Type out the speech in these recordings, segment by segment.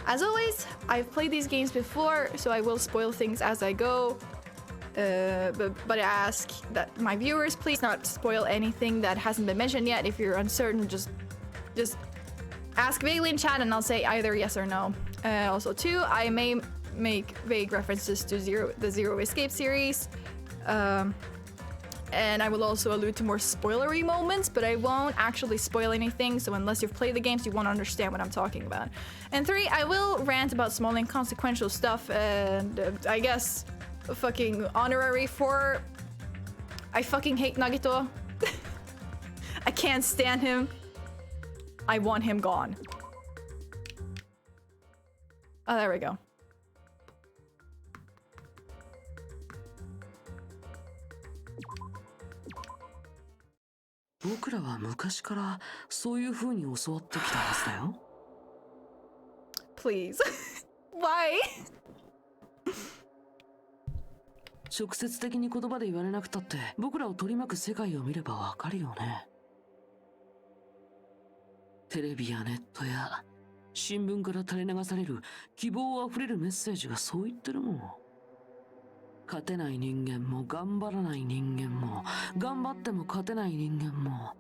As always, I've played these games before, so I will spoil things as I go. But I ask that my viewers please not spoil anything that hasn't been mentioned yet. If you're uncertain, just ask vaguely in chat and I'll say either yes or no. Also, too, I may make vague references to the Zero Escape series. And I will also allude to more spoilery moments, but I won't actually spoil anything, so unless you've played the games, you won't understand what I'm talking about. And 3, I will rant about small inconsequential stuff, and I guess fucking honorary for... I fucking hate Nagito. I can't stand him. I want him gone. Oh, there we go. 僕らは昔からそういう風に教わってきたはずだよ。Please. Why? 直接的に言葉で言われなくたって僕らを取り巻く世界を見ればわかるよね。テレビやネットや新聞から垂れ流される希望あふれるメッセージがそう言ってるもん。勝てない人間も頑張らない人間も頑張っても勝てない人間も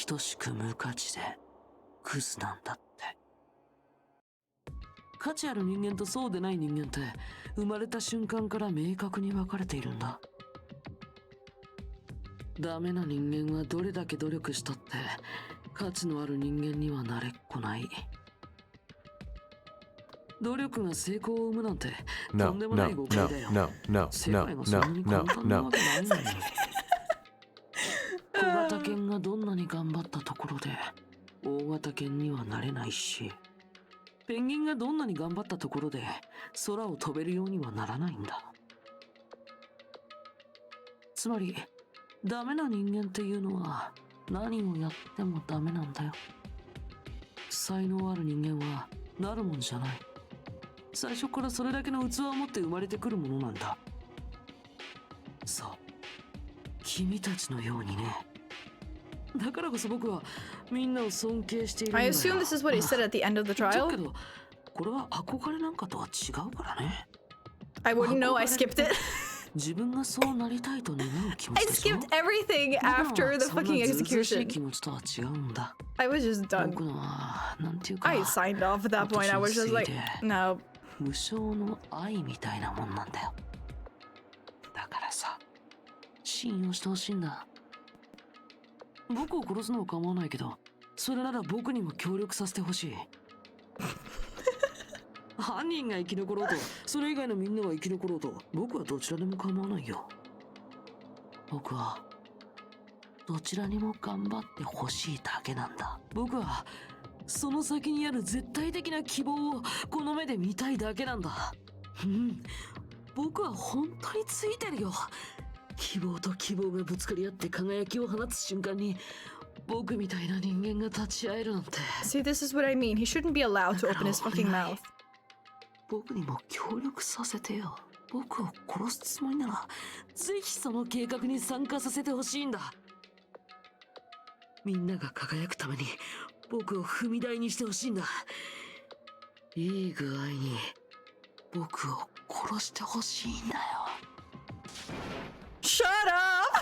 等しく無価値でクズなんだって。価値ある人間とそうでない人間って生まれた瞬間から明確に分かれているんだ。ダメな人間はどれだけ努力したって価値のある人間にはなれっこない。努力が成功を生むなんてとんでもない誤解だよ。世界がそんなに簡単なわけないのに。小型犬がどんなに頑張ったところで大型犬にはなれないし、ペンギンがどんなに頑張ったところで空を飛べるようにはならないんだ。つまりダメな人間っていうのは何をやってもダメなんだよ。才能ある人間はなるもんじゃない。最初からそれだけの器を持って生まれてくるものなんだ。そう、君たちのようにね。だからこそ僕はみんなを尊敬しているんだよ。I assume this is what he said at the end of the trial. だけどこれは憧れなんかとは違うからね。I wouldn't know. I skipped it. 自分がそうなりたいと願う気持ちでしょ。 I skipped everything after the fucking execution. 気持ちとは違うんだ。 I was just done. 僕のはなんていうか。I signed off at that point. I was just like, no. 無償の愛みたいなもんなんだよ。だからさ、信用してほしいんだ。僕を殺すのは構わないけど、それなら僕にも協力させてほしい。犯人が生き残ろうと、それ以外のみんなが生き残ろうと、僕はどちらでも構わないよ。僕はどちらにも頑張ってほしいだけなんだ。僕はその先にある絶対的な希望をこの目で見たいだけなんだ。うん、僕は本当についてるよ。希望と希望がぶつかり合って輝きを放つ瞬間に僕みたいな人間が立ち会えるなんて。 See, this is what I mean. He shouldn't be allowed to open his fucking mouth. 僕にも協力させてよ。僕を殺すつもりならぜひその計画に参加させてほしいんだ。みんなが輝くために僕を踏み台にしてほしいんだ。いい具合に僕を殺してほしいんだよ。 Shut up!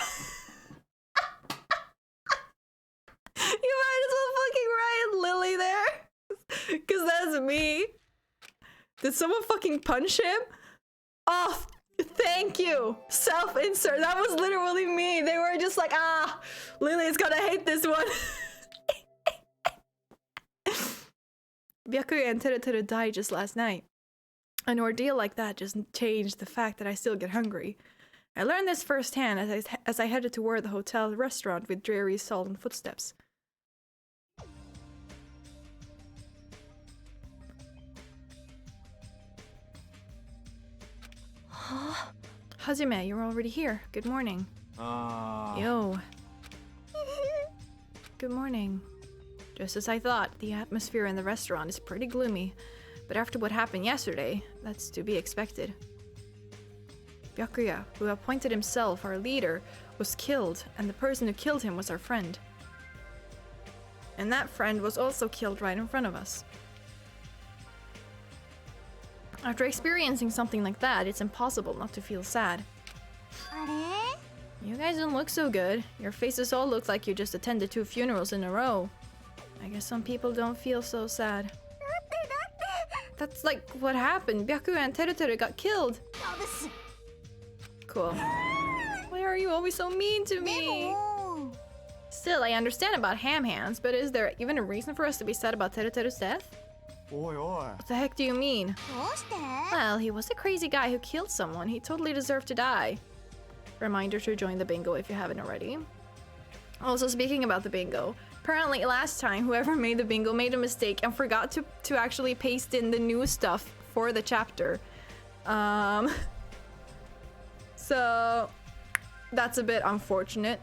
You might as well fucking write Lily there. Cause that's me. Did someone fucking punch him? Oh, thank you. Self-insert. That was literally me. They were just like, ah, Lily's gonna hate this one. Byakuya and Teruteru died just last night. An ordeal like that just changed the fact that I still get hungry. I learned this firsthand as I headed toward the hotel restaurant with dreary, sullen footsteps. Hajime, you're already here. Good morning. Yo. Good morning. Just as I thought, the atmosphere in the restaurant is pretty gloomy. But after what happened yesterday, that's to be expected. Byakuya, who appointed himself our leader, was killed, and the person who killed him was our friend. And that friend was also killed right in front of us. After experiencing something like that, it's impossible not to feel sad. You guys don't look so good. Your faces all look like you just attended 2 funerals in a row. I guess some people don't feel so sad. That's like what happened. Byaku and Teruteru got killed. Cool. Why are you always so mean to me? Still, I understand about ham hands, but is there even a reason for us to be sad about Teruteru's death? What the heck do you mean? Well, he was a crazy guy who killed someone. He totally deserved to die. Reminder to join the bingo if you haven't already. Also, speaking about the bingo, apparently last time whoever made the bingo made a mistake and forgot to actually paste in the new stuff for the chapter. So that's a bit unfortunate.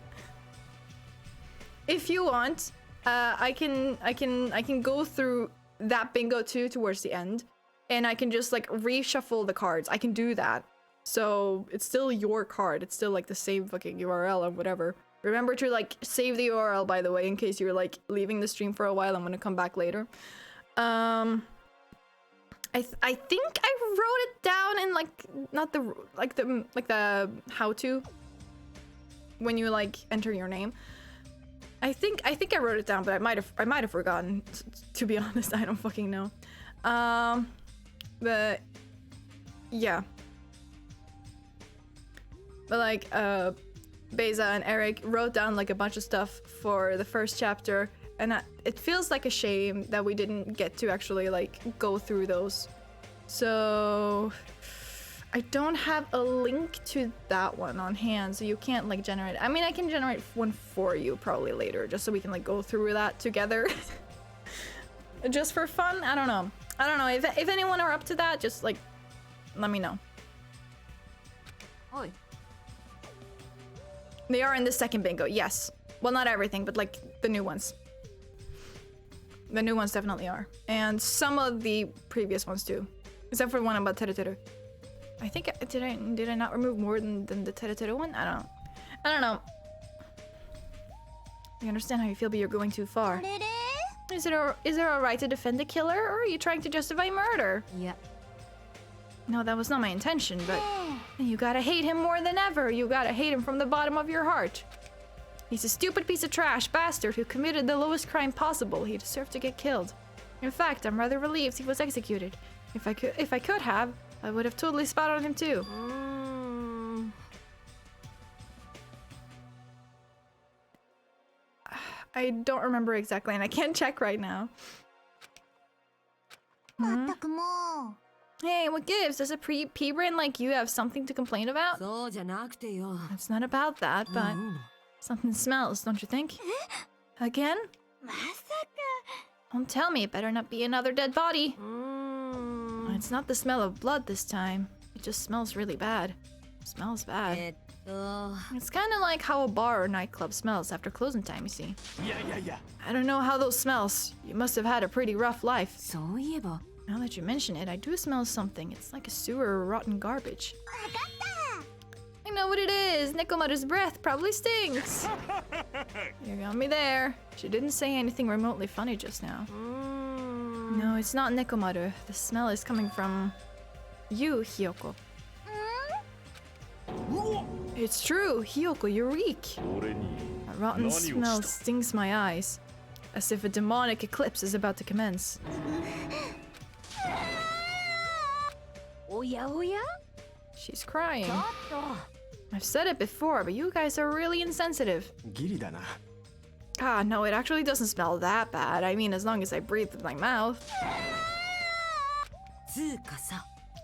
If you want, I can go through that bingo too towards the end, and I can just like reshuffle the cards. I can do that. So it's still your card. It's still like the same fucking URL or whatever. Remember to like save the URL, by the way, in case you're like leaving the stream for a while. I'm gonna come back later. I think I wrote it down in like not the like the how to when you like enter your name. I think I wrote it down, but I might have forgotten. To be honest, I don't fucking know. But yeah. But like Beza and Eric wrote down like a bunch of stuff for the first chapter, and it feels like a shame that we didn't get to actually like go through those. So I don't have a link to that one on hand, so you can't like generate. I mean, I can generate one for you probably later, just so we can like go through that together. Just for fun. I don't know if anyone are up to that, just like let me know. Oi. They are in the second bingo, yes. Well, not everything, but like the new ones. The new ones definitely are. And some of the previous ones too. Except for one about Teruteru. I think, did I not remove more than the Teruteru one? I don't know. I understand how you feel, but you're going too far. Is it alright to defend the killer, or are you trying to justify murder? Yeah. No, that was not my intention, but you gotta hate him more than ever. You gotta hate him from the bottom of your heart. He's a stupid piece of trash bastard who committed the lowest crime possible. He deserved to get killed. In fact, I'm rather relieved he was executed. If I could have, I would have totally spat on him too. I don't remember exactly, and I can't check right now. Hey, what gives? Does a P-brain like you have something to complain about? It's not about that, but something smells, don't you think? Again? Don't tell me, it better not be another dead body. It's not the smell of blood this time. It just smells really bad. It smells bad. It's kind of like how a bar or nightclub smells after closing time, you see. Yeah. I don't know how those smells. You must have had a pretty rough life. Now that you mention it, I do smell something. It's like a sewer of rotten garbage. I know what it is. Nekomaru's breath probably stinks. You got me there. She didn't say anything remotely funny just now. No, it's not Nekomaru. The smell is coming from you, Hiyoko. It's true, Hiyoko, you reek. A rotten smell stings my eyes, as if a demonic eclipse is about to commence. She's crying. I've said it before, but you guys are really insensitive. Ah, no, it actually doesn't smell that bad. I mean, as long as I breathe with my mouth.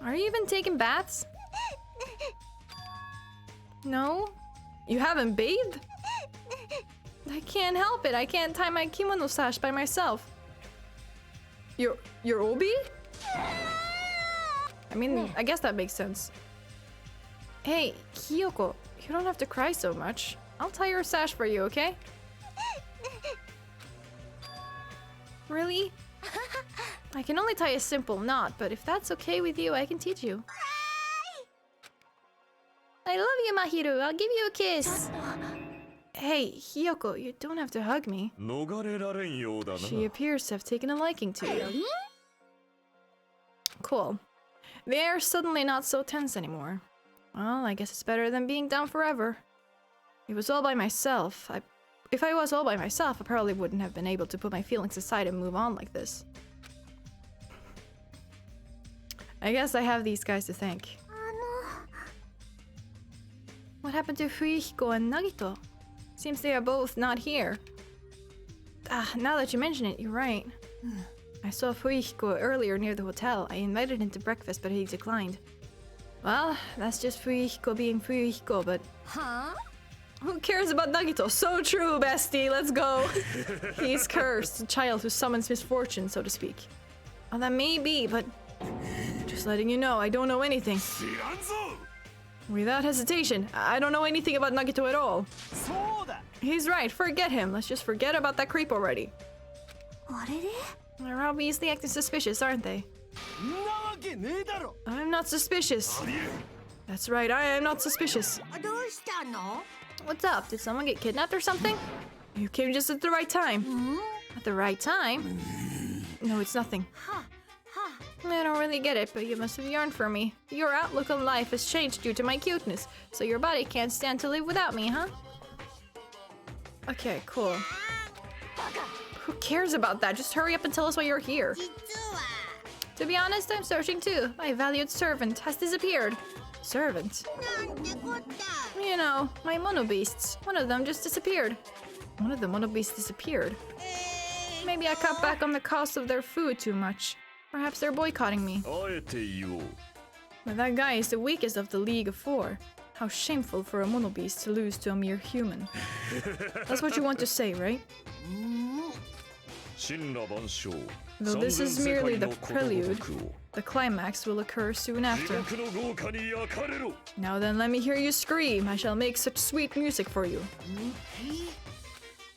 Are you even taking baths? No? You haven't bathed? I can't help it. I can't tie my kimono sash by myself. Your obi? I mean, I guess that makes sense. Hey, Hiyoko, you don't have to cry so much. I'll tie your sash for you, okay? Really? I can only tie a simple knot, but if that's okay with you, I can teach you. I love you, Mahiru. I'll give you a kiss. Hey, Hiyoko, you don't have to hug me. 逃れられんようだな。 She appears to have taken a liking to you. Cool. The air's suddenly not so tense anymore. Well, I guess it's better than being down forever. It was all by myself. If I was all by myself, I probably wouldn't have been able to put my feelings aside and move on like this. I guess I have these guys to thank. What happened to Fuihiko and Nagito? Seems they are both not here. Now that you mention it, you're right. I saw Fuihiko earlier near the hotel. I invited him to breakfast, but he declined. Well, that's just Fuihiko being Fuihiko, but... Huh? Who cares about Nagito? So true, bestie, let's go! He's cursed, a child who summons misfortune, so to speak. Well, that may be, but... Just letting you know, I don't know anything. 知らんぞ。 Without hesitation, I don't know anything about Nagito at all. そうだ。 He's right, forget him. Let's just forget about that creep already. あれれ They're obviously acting suspicious, aren't they? んなわけねえだろ。 I'm not suspicious. ありえん。 That's right, I am not suspicious. どうしたの What's up? Did someone get kidnapped or something? You came just at the right time. At the right time? No, it's nothing. I don't really get it, but you must have yearned for me. Your outlook on life has changed due to my cuteness, so your body can't stand to live without me, huh? Okay, cool. Who cares about that? Just hurry up and tell us why you're here. 実は To be honest, I'm searching too. My valued servant has disappeared. Servant? なんてこった You know, my mono beasts. One of them just disappeared. One of the mono beasts disappeared. Maybe I cut back on the cost of their food too much. Perhaps they're boycotting me. あえて言おう。 But that guy is the weakest of the League of Four. How shameful for a mono beast to lose to a mere human. That's what you want to say, right? 神羅万象。 Though this is 三千世 merely 界 the のことご prelude, とくを the climax will occur soon 地 after. 獄の豪華に焼かれろ。 Now then, let me hear you scream. I shall make such sweet music for you.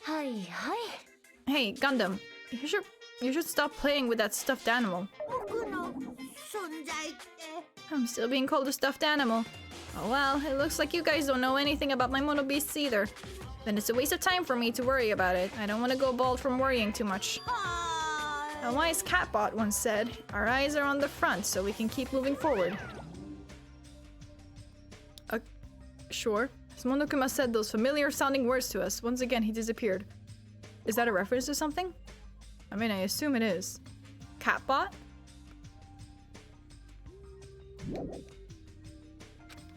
はいはい Hey, Gundam, you should stop playing with that stuffed animal. 僕の存在って I'm still being called a stuffed animal. Oh well, it looks like you guys don't know anything about my mono beasts either. Then it's a waste of time for me to worry about it. I don't want to go bald from worrying too much. は A wise catbot once said, our eyes are on the front so we can keep moving forward. Sure. As Monokuma said those familiar sounding words to us, once again he disappeared. Is that a reference to something? I mean, I assume it is. Catbot?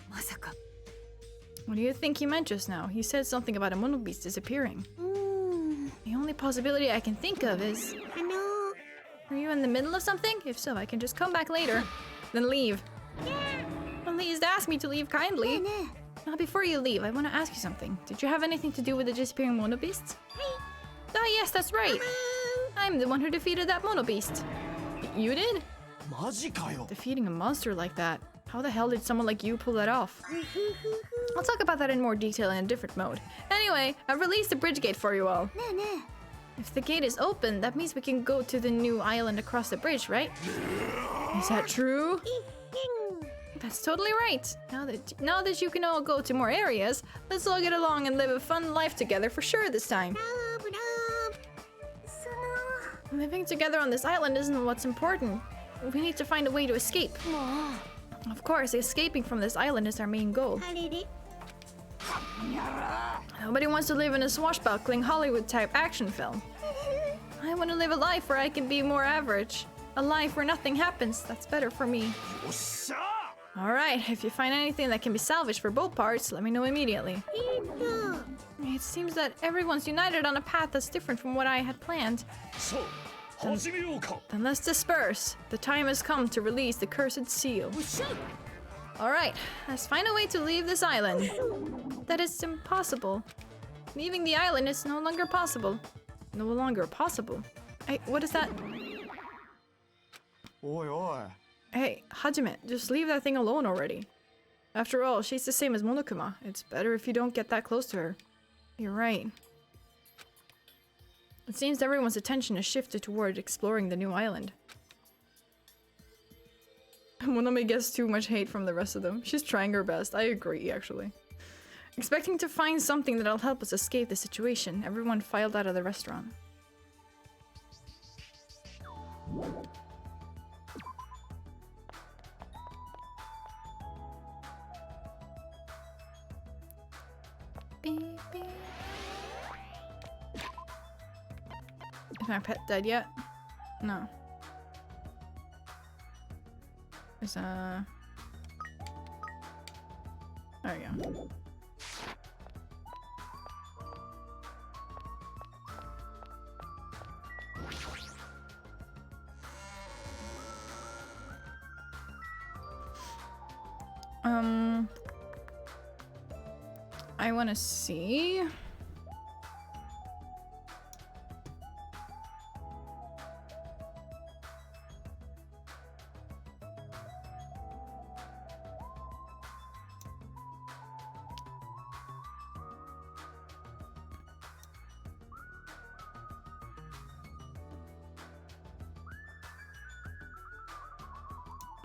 まさか What do you think he meant just now? He said something about a mono beast disappearing. うーん The only possibility I can think of is... Are you in the middle of something? If so, I can just come back later. Then leave. Please ask me to leave ねえ kindly. ね Now, before you leave, I want to ask you something. Did you have anything to do with the disappearing mono beasts? Oh, yes, that's right. I'm the one who defeated that mono beast. You did? マジかよ。 Defeating a monster like that. How the hell did someone like you pull that off? I'll talk about that in more detail in a different mode. Anyway, I've released the bridge gate for you all. えねえね If the gate is open, that means we can go to the new island across the bridge, right? Is that true? え That's totally right. Now that you can all go to more areas, let's all get along and live a fun life together for sure this time. ブラーそ Living together on this island isn't what's important. We need to find a way to escape. のも Of course, escaping from this island is our main goal. うあれれ Nobody wants to live in a swashbuckling Hollywood-type action film. I want to live a life where I can be more average. A life where nothing happens. That's better for me. よっしゃ。 Alright, if you find anything that can be salvaged for both parts, let me know immediately. と It seems that everyone's united on a path that's different from what I had planned. さあ、始めようか。 Then let's disperse. The time has come to release the cursed seal. うっしゃ Alright, let's find a way to leave this island. That is impossible. Leaving the island is no longer possible. No longer possible. Hey, what is that? おいおい。 Hey, Hajime, just leave that thing alone already. After all, she's the same as Monokuma. It's better if you don't get that close to her. You're right. It seems everyone's attention has shifted toward exploring the new island. Monami gets too much hate from the rest of them. She's trying her best. I agree, actually. Expecting to find something that'll help us escape the situation, everyone filed out of the restaurant. Beep, beep. Is my pet dead yet? No. There's a... There we go. I want to see.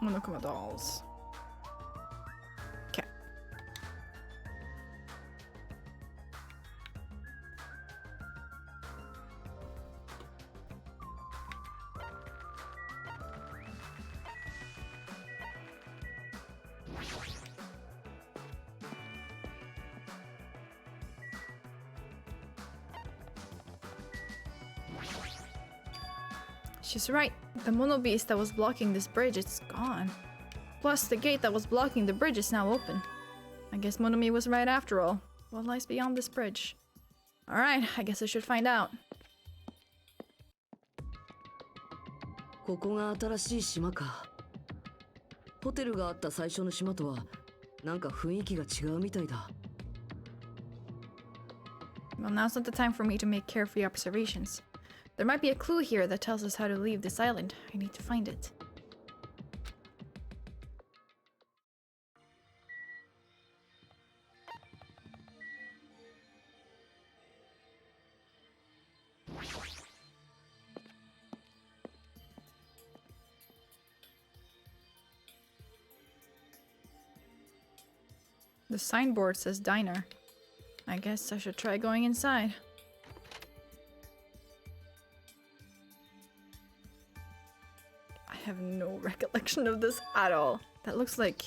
Monokuma dolls. Okay. She's right. The mono beast that was blocking this bridge, it's gone. Plus, the gate that was blocking the bridge is now open. I guess Monomi was right after all. What lies beyond this bridge? Alright, I guess I should find out. ここが新しい島か。ホテルがあった最初の島とはなんか雰囲気が違うみたいだ。Well, now's not the time for me to make carefree observations. There might be a clue here that tells us how to leave this island. I need to find it. The signboard says diner. I guess I should try going inside. I have no recollection of this at all. That looks like...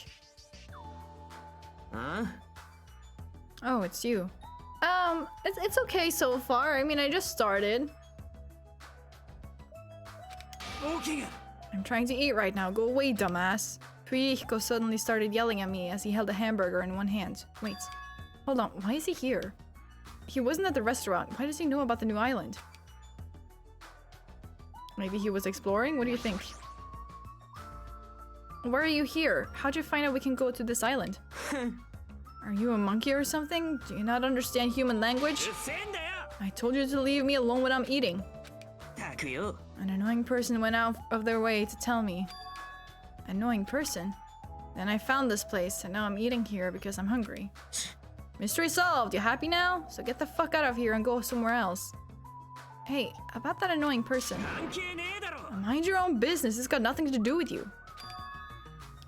Huh? Oh, it's you. It's okay so far. I mean, I just started. Okay. I'm trying to eat right now. Go away, dumbass. Puihiko suddenly started yelling at me as he held a hamburger in one hand. Wait. Hold on. Why is he here? He wasn't at the restaurant. Why does he know about the new island? Maybe he was exploring? What do you think? Why are you here? How'd you find out we can go to this island? Are you a monkey or something? Do you not understand human language? I told you to leave me alone when I'm eating. An annoying person went out of their way to tell me. Annoying person? Then I found this place, and now I'm eating here because I'm hungry. Mystery solved! You happy now? So get the fuck out of here and go somewhere else. Hey, about that annoying person. Mind your own business, it's got nothing to do with you.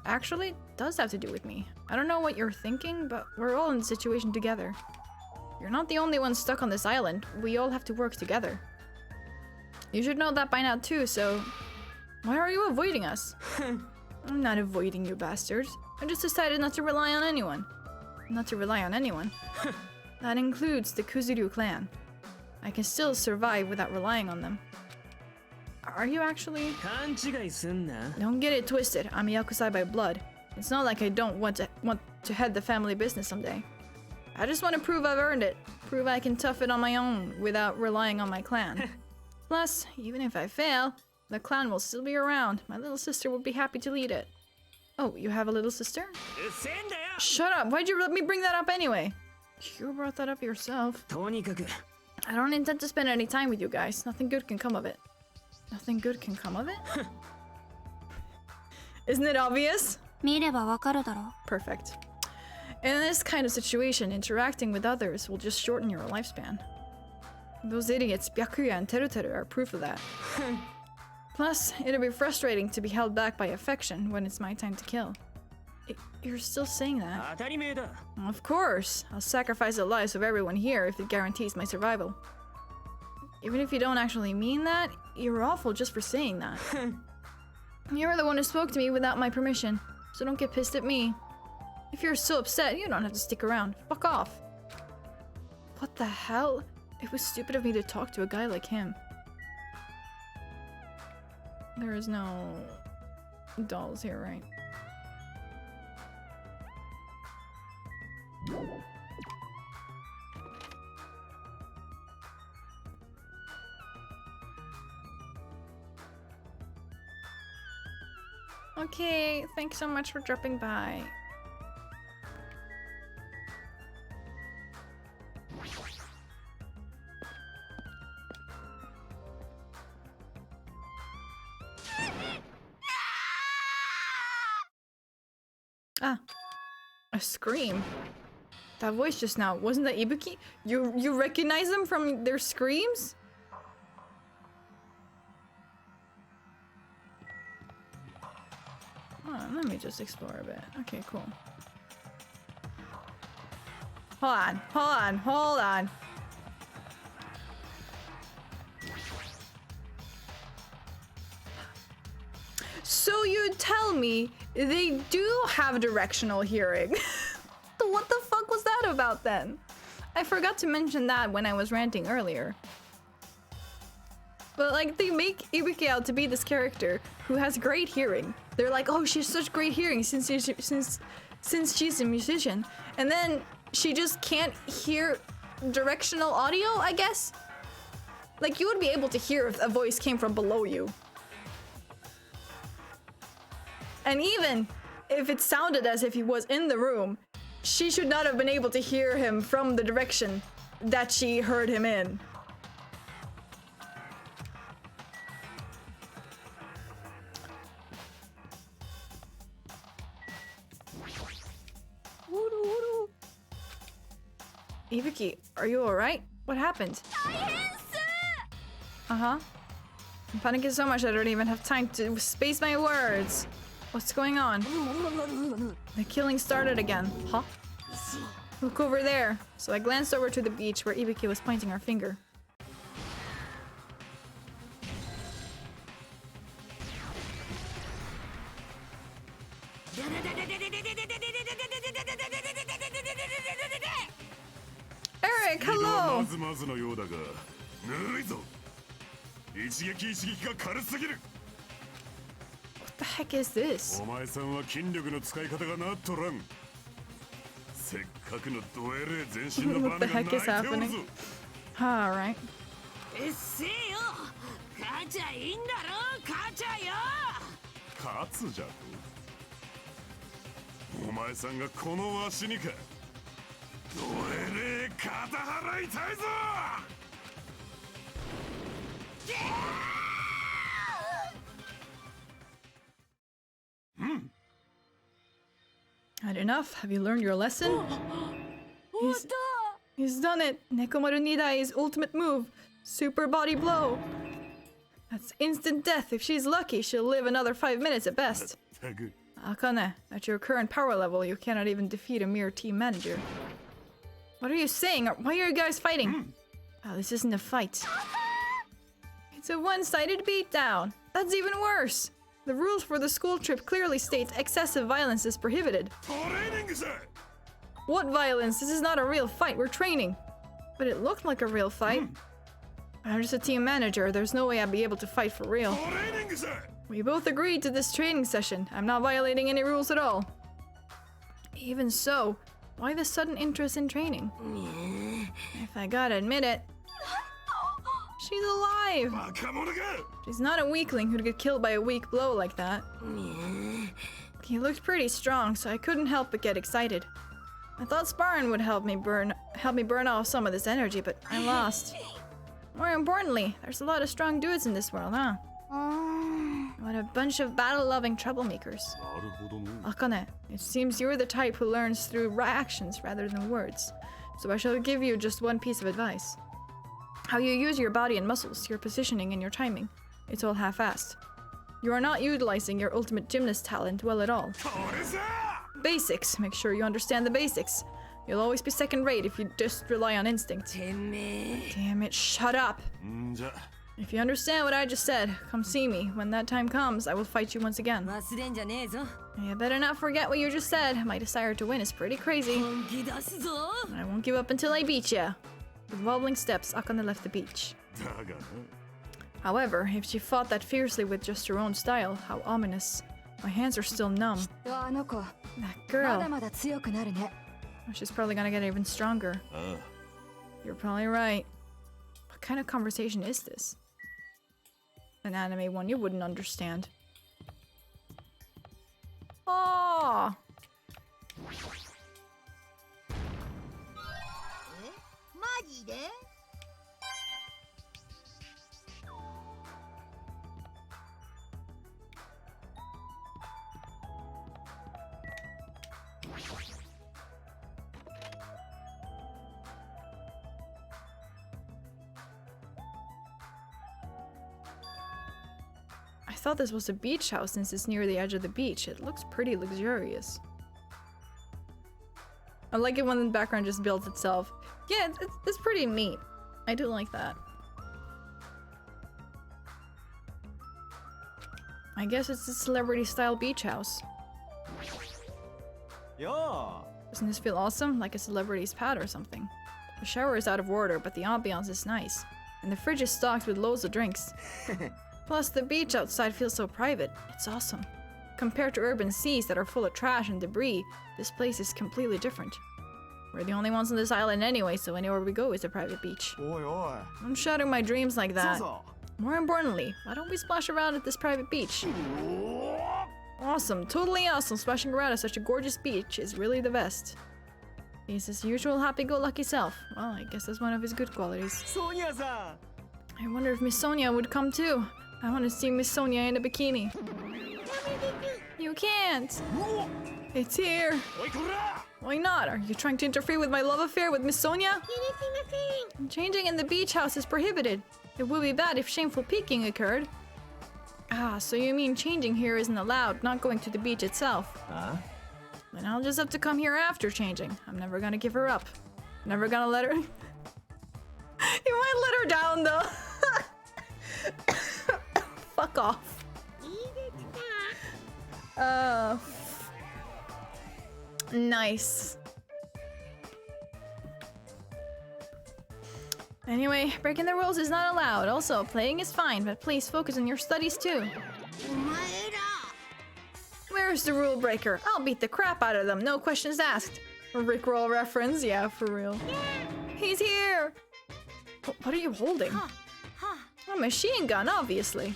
Actually, it does have to do with me. I don't know what you're thinking, but we're all in the situation together. You're not the only one stuck on this island. We all have to work together. You should know that by now too, so... Why are you avoiding us? I'm not avoiding you, bastards. I just decided not to rely on anyone. Not to rely on anyone? That includes the Kuzuryu clan. I can still survive without relying on them. Are you actually? Don't get it twisted. I'm a Yakusai by blood. It's not like I don't want to head the family business someday. I just want to prove I've earned it. Prove I can tough it on my own without relying on my clan. Plus, even if I fail, the clan will still be around. My little sister would be happy to lead it. Oh, you have a little sister? Shut up! Why'd you let me bring that up anyway? You brought that up yourself. I don't intend to spend any time with you guys. Nothing good can come of it. Nothing good can come of it? Isn't it obvious? Perfect. In this kind of situation, interacting with others will just shorten your lifespan. Those idiots, Byakuya and Teruteru, are proof of that. Plus, it'll be frustrating to be held back by affection when it's my time to kill. You're still saying that? 当たり前だ。 Of course. I'll sacrifice the lives of everyone here if it guarantees my survival. Even if you don't actually mean that, you're awful just for saying that. You're the one who spoke to me without my permission, so don't get pissed at me. If you're so upset, you don't have to stick around. Fuck off. What the hell? It was stupid of me to talk to a guy like him. There is no dolls here, right? Okay, thanks so much for dropping by. Ah, a scream. That voice just now, wasn't that Ibuki? You recognize them from their screams? Oh, let me just explore a bit. Okay, cool. Hold on, hold on, hold on. So you tell me they do have directional hearing. What the fuck was that about then? I forgot to mention that when I was ranting earlier. But like, they make Ibuki out to be this character who has great hearing. They're like, oh, she has such great hearing since she's a musician. And then she just can't hear directional audio, I guess? Like, you would be able to hear if a voice came from below you. And even if it sounded as if he was in the room, she should not have been able to hear him from the direction that she heard him in. Ibuki, are you alright? What happened? Uh-huh. I'm panicking so much I don't even have time to space my words. What's going on? The killing started again. Huh? Look over there. So I glanced over to the beach where Ibuki was pointing her finger. Eric, hello! What the heck is this? What the heck is happening? Alright. うっせえよ勝ちゃいいんだろ勝ちゃよ勝つじゃとお前さんがこのわしにかどえれ肩払いたいぞ Had enough? Have you learned your lesson? He's done it! Nekomaru Nidai's ultimate move. Super body blow. That's instant death. If she's lucky, she'll live another 5 minutes at best. Akane, at your current power level, you cannot even defeat a mere team manager. What are you saying? Why are you guys fighting? Oh, this isn't a fight. It's a one-sided beatdown. That's even worse. The rules for the school trip clearly states excessive violence is prohibited. What violence? This is not a real fight. We're training. But it looked like a real fight. I'm just a team manager. There's no way I'd be able to fight for real. We both agreed to this training session. I'm not violating any rules at all. Even so, why the sudden interest in training? If I gotta admit it, she's alive! She's not a weakling who'd get killed by a weak blow like that. He looked pretty strong, so I couldn't help but get excited. I thought sparring would help me burn off some of this energy, but I lost. More importantly, there's a lot of strong dudes in this world, huh? What a bunch of battle-loving troublemakers. Akane, it seems you're the type who learns through actions rather than words. So I shall give you just one piece of advice. How you use your body and muscles, your positioning and your timing. It's all half-assed. You are not utilizing your ultimate gymnast talent well at all. Basics. Make sure you understand the basics. You'll always be second rate if you just rely on instinct. てめえ Damn it, shut up. んじゃ If you understand what I just said, come see me. When that time comes, I will fight you once again. 忘れんじゃねえぞ You better not forget what you just said. My desire to win is pretty crazy. 本気出すぞ I won't give up until I beat ya. With wobbling steps, Akane left the beach. だがな However, if she fought that fiercely with just her own style, how ominous. My hands are still numb. あの子 That まだ girl, まだ強くなるね she's probably gonna get even stronger. あ You're probably right. What kind of conversation is this? An anime one you wouldn't understand. Oh, マジで I thought this was a beach house since it's near the edge of the beach. It looks pretty luxurious. I like it when the background just builds itself. Yeah, it's pretty neat. I do like that. I guess it's a celebrity-style beach house. よ Doesn't this feel awesome? Like a celebrity's pad or something. The shower is out of order, but the ambiance is nice. And the fridge is stocked with loads of drinks. Plus, the beach outside feels so private. It's awesome. Compared to urban seas that are full of trash and debris, this place is completely different. We're the only ones on this island anyway, so anywhere we go is a private beach. おいおい I'm shattering my dreams like そう that. そ More importantly, why don't we splash around at this private beach? Awesome, totally awesome. Splashing around at such a gorgeous beach is really the best. He's his usual happy-go-lucky self. Well, I guess that's one of his good qualities. うソニアさ I wonder if Miss Sonia would come too. I want to see Miss Sonia in a bikini. You can't. It's here. おいこら Why not? Are you trying to interfere with my love affair with Miss Sonia? 許せません Changing in the beach house is prohibited. It would be bad if shameful peeking occurred. Ah, so you mean changing here isn't allowed, not going to the beach itself. あ Then I'll just have to come here after changing. I'm never gonna give her up. Never gonna let her... You might let her down, though. Fuck off. いいですか Nice. Anyway, breaking the rules is not allowed. Also, playing is fine, but please focus on your studies too. お前ら Where's the rule breaker? I'll beat the crap out of them, no questions asked. A Rickroll reference, yeah, for real. He's here! What are you holding? A machine gun, obviously.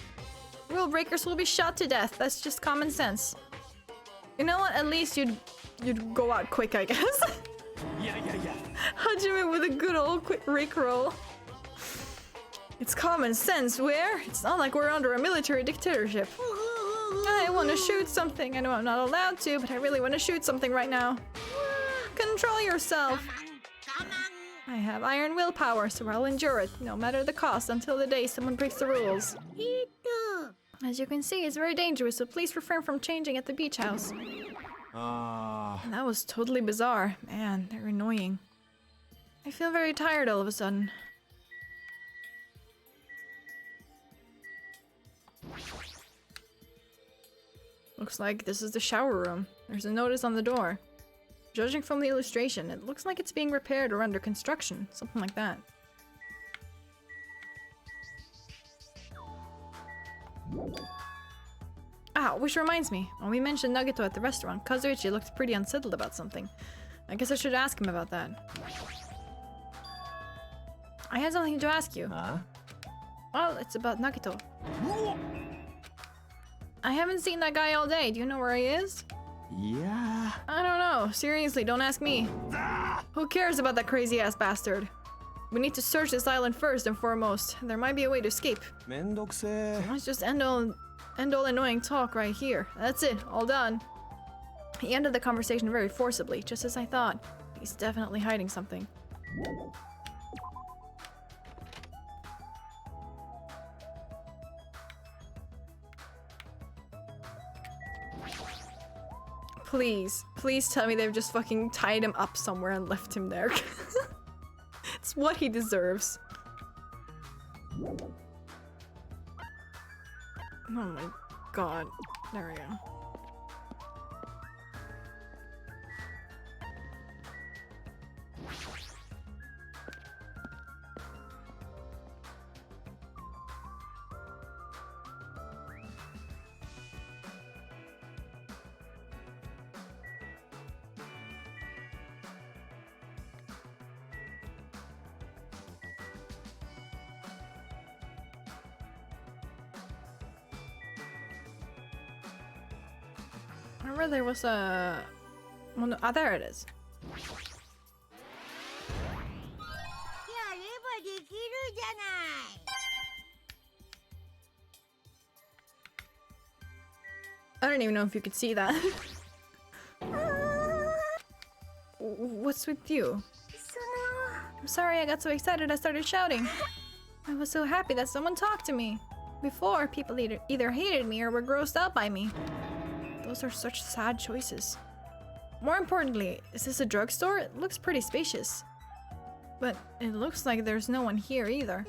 Rule breakers will be shot to death, that's just common sense. You know what, at least you'd go out quick, I guess. いやいやいや Hajime with a good old quick Rickroll. It's common sense, where? It's not like we're under a military dictatorship. I want to shoot something. I know I'm not allowed to, but I really want to shoot something right now. Control yourself. 我慢 I have iron willpower, so I'll endure it, no matter the cost, until the day someone breaks the rules. と As you can see, it's very dangerous, so please refrain from changing at the beach house. あ And that was totally bizarre. Man, they're annoying. I feel very tired all of a sudden. Looks like this is the shower room. There's a notice on the door. Judging from the illustration, it looks like it's being repaired or under construction. Something like that. Ah, which reminds me. When we mentioned Nuggeto at the restaurant, Kazuichi looked pretty unsettled about something. I guess I should ask him about that. I have something to ask you. あ Well, it's about Nagito. I haven't seen that guy all day. Do you know where he is? いや I don't know. Seriously, don't ask me. Who cares about that crazy-ass bastard? We need to search this island first and foremost. There might be a way to escape. めんどくせえ Let's just end all annoying talk right here. That's it. All done. He ended the conversation very forcibly, just as I thought. He's definitely hiding something. Please, please tell me they've just fucking tied him up somewhere and left him there. It's what he deserves. Oh my god. There we go. I remember there was a... Well, no, there it is. やればできるじゃない。 I don't even know if you could see that. What's with you? I'm sorry I got so excited I started shouting. I was so happy that someone talked to me. Before, people either hated me or were grossed out by me. Those are such sad choices. More importantly, is this a drugstore? It looks pretty spacious. But it looks like there's no one here either.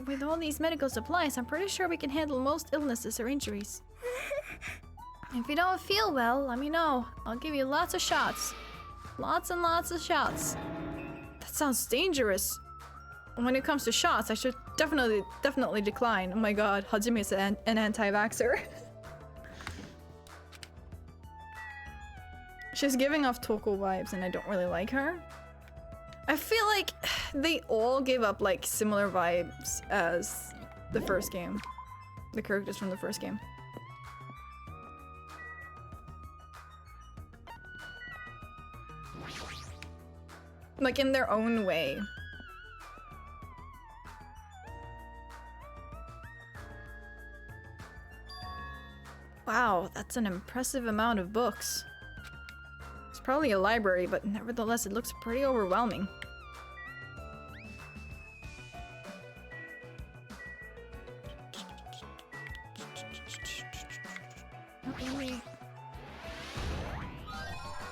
With all these medical supplies, I'm pretty sure we can handle most illnesses or injuries. If you don't feel well, let me know. I'll give you lots of shots. Lots and lots of shots. That sounds dangerous. When it comes to shots, I should definitely decline. Oh my god, Hajime is an anti-vaxxer. She's giving off Toko vibes and I don't really like her. I feel like they all give up like similar vibes as the first game. The characters from the first game. Like in their own way. Wow, that's an impressive amount of books. It's probably a library, but nevertheless it looks pretty overwhelming. Okay.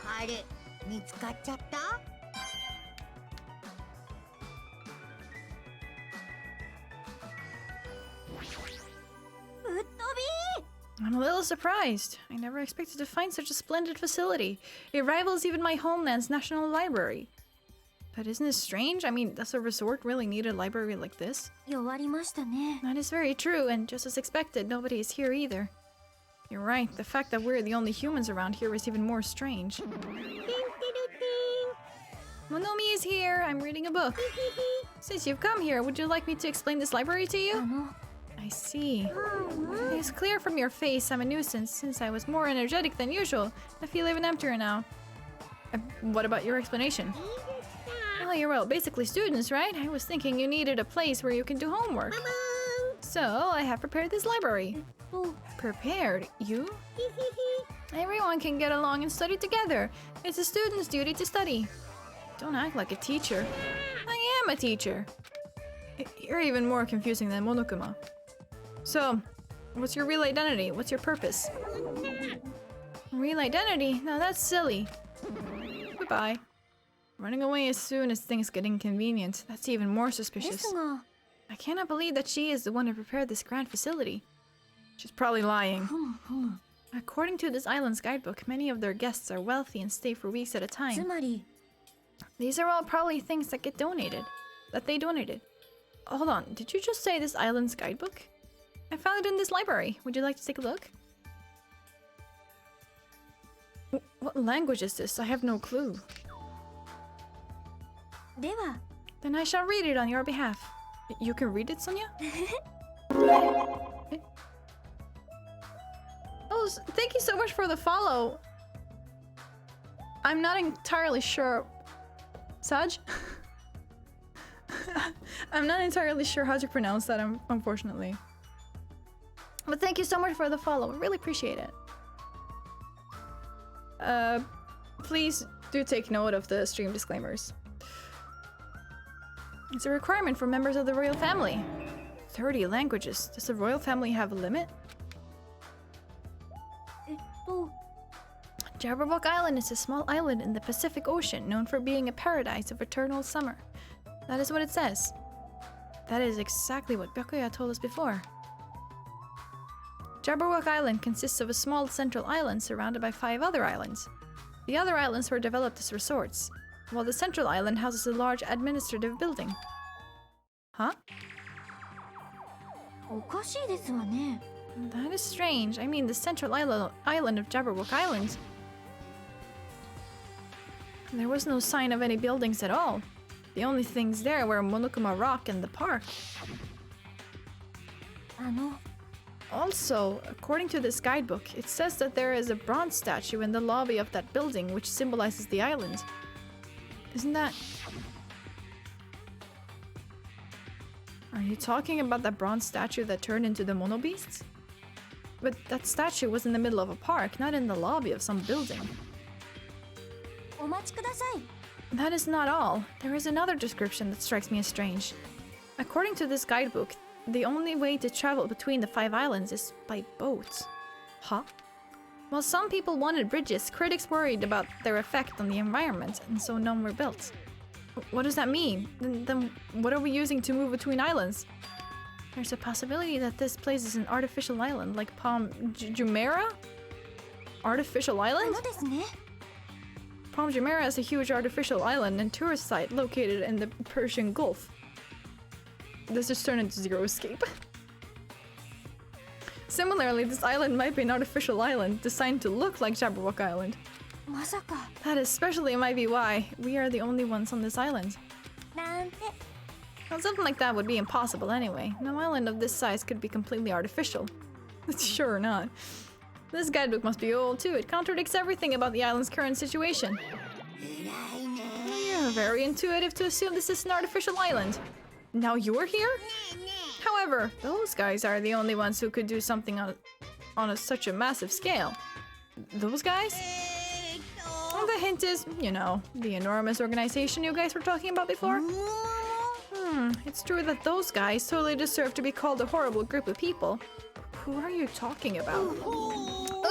あれ、見つかっちゃった？ I'm a little surprised. I never expected to find such a splendid facility. It rivals even my homeland's national library. But isn't it strange? I mean, does a resort really need a library like this? 弱りましたね。 That is very true, and just as expected, nobody is here either. You're right, the fact that we're the only humans around here is even more strange. Monomi is here. I'm reading a book. Since you've come here, would you like me to explain this library to you? I see. It's clear from your face I'm a nuisance since I was more energetic than usual. I feel even emptier now. What about your explanation? Well, you're basically students, right? I was thinking you needed a place where you can do homework. So, I have prepared this library. Prepared? You? Everyone can get along and study together. It's a student's duty to study. Don't act like a teacher. I am a teacher. You're even more confusing than Monokuma. So, what's your real identity? What's your purpose? Real identity? Now that's silly. Goodbye. Running away as soon as things get inconvenient. That's even more suspicious. I cannot believe that she is the one who prepared this grand facility. She's probably lying. According to this island's guidebook, many of their guests are wealthy and stay for weeks at a time. These are all probably things that get donated. That they donated. Hold on, did you just say this island's guidebook? I found it in this library. Would you like to take a look? What language is this? I have no clue. では、 Then I shall read it on your behalf. You can read it, Sonia? Oh, thank you so much for the follow. I'm not entirely sure. Saj? I'm not entirely sure how to pronounce that, unfortunately. But thank you so much for the follow. I really appreciate it. Please do take note of the stream disclaimers. It's a requirement for members of the royal family. 30 languages. Does the royal family have a limit? Jabberwock Island is a small island in the Pacific Ocean known for being a paradise of eternal summer. That is what it says. That is exactly what Byakuya told us before. Jabberwock Island consists of a small central island surrounded by 5 other islands. The other islands were developed as resorts, while the central island houses a large administrative building. Huh? おかしいですわね。 That is strange. I mean, the central island of Jabberwock Island. There was no sign of any buildings at all. The only things there were Monokuma Rock and the park. あの、 Also, according to this guidebook, it says that there is a bronze statue in the lobby of that building which symbolizes the island. Isn't that... Are you talking about that bronze statue that turned into the Mono Beasts? But that statue was in the middle of a park, not in the lobby of some building. お待ちください。 That is not all. There is another description that strikes me as strange. According to this guidebook, the only way to travel between the 5 islands is by boat. Huh? While some people wanted bridges, critics worried about their effect on the environment, and so none were built. What does that mean? Then what are we using to move between islands? There's a possibility that this place is an artificial island, like Palm Jumeirah? Artificial あ island? のですね。 Palm Jumeirah is a huge artificial island and tourist site located in the Persian Gulf. This just turned into Zero Escape. Similarly, this island might be an artificial island designed to look like Jabberwock Island. まさか。 That especially might be why we are the only ones on this island. なんて。 Well, something like that would be impossible anyway. No island of this size could be completely artificial. Sure not. This guidebook must be old too. It contradicts everything about the island's current situation. 偉いね。 You're very intuitive to assume this is an artificial island. Now you're here? ねえね However, those guys are the only ones who could do something on such a massive scale. Those guys? え。And the hint is, you know, the enormous organization you guys were talking about before. It's true that those guys totally deserve to be called a horrible group of people. Who are you talking about?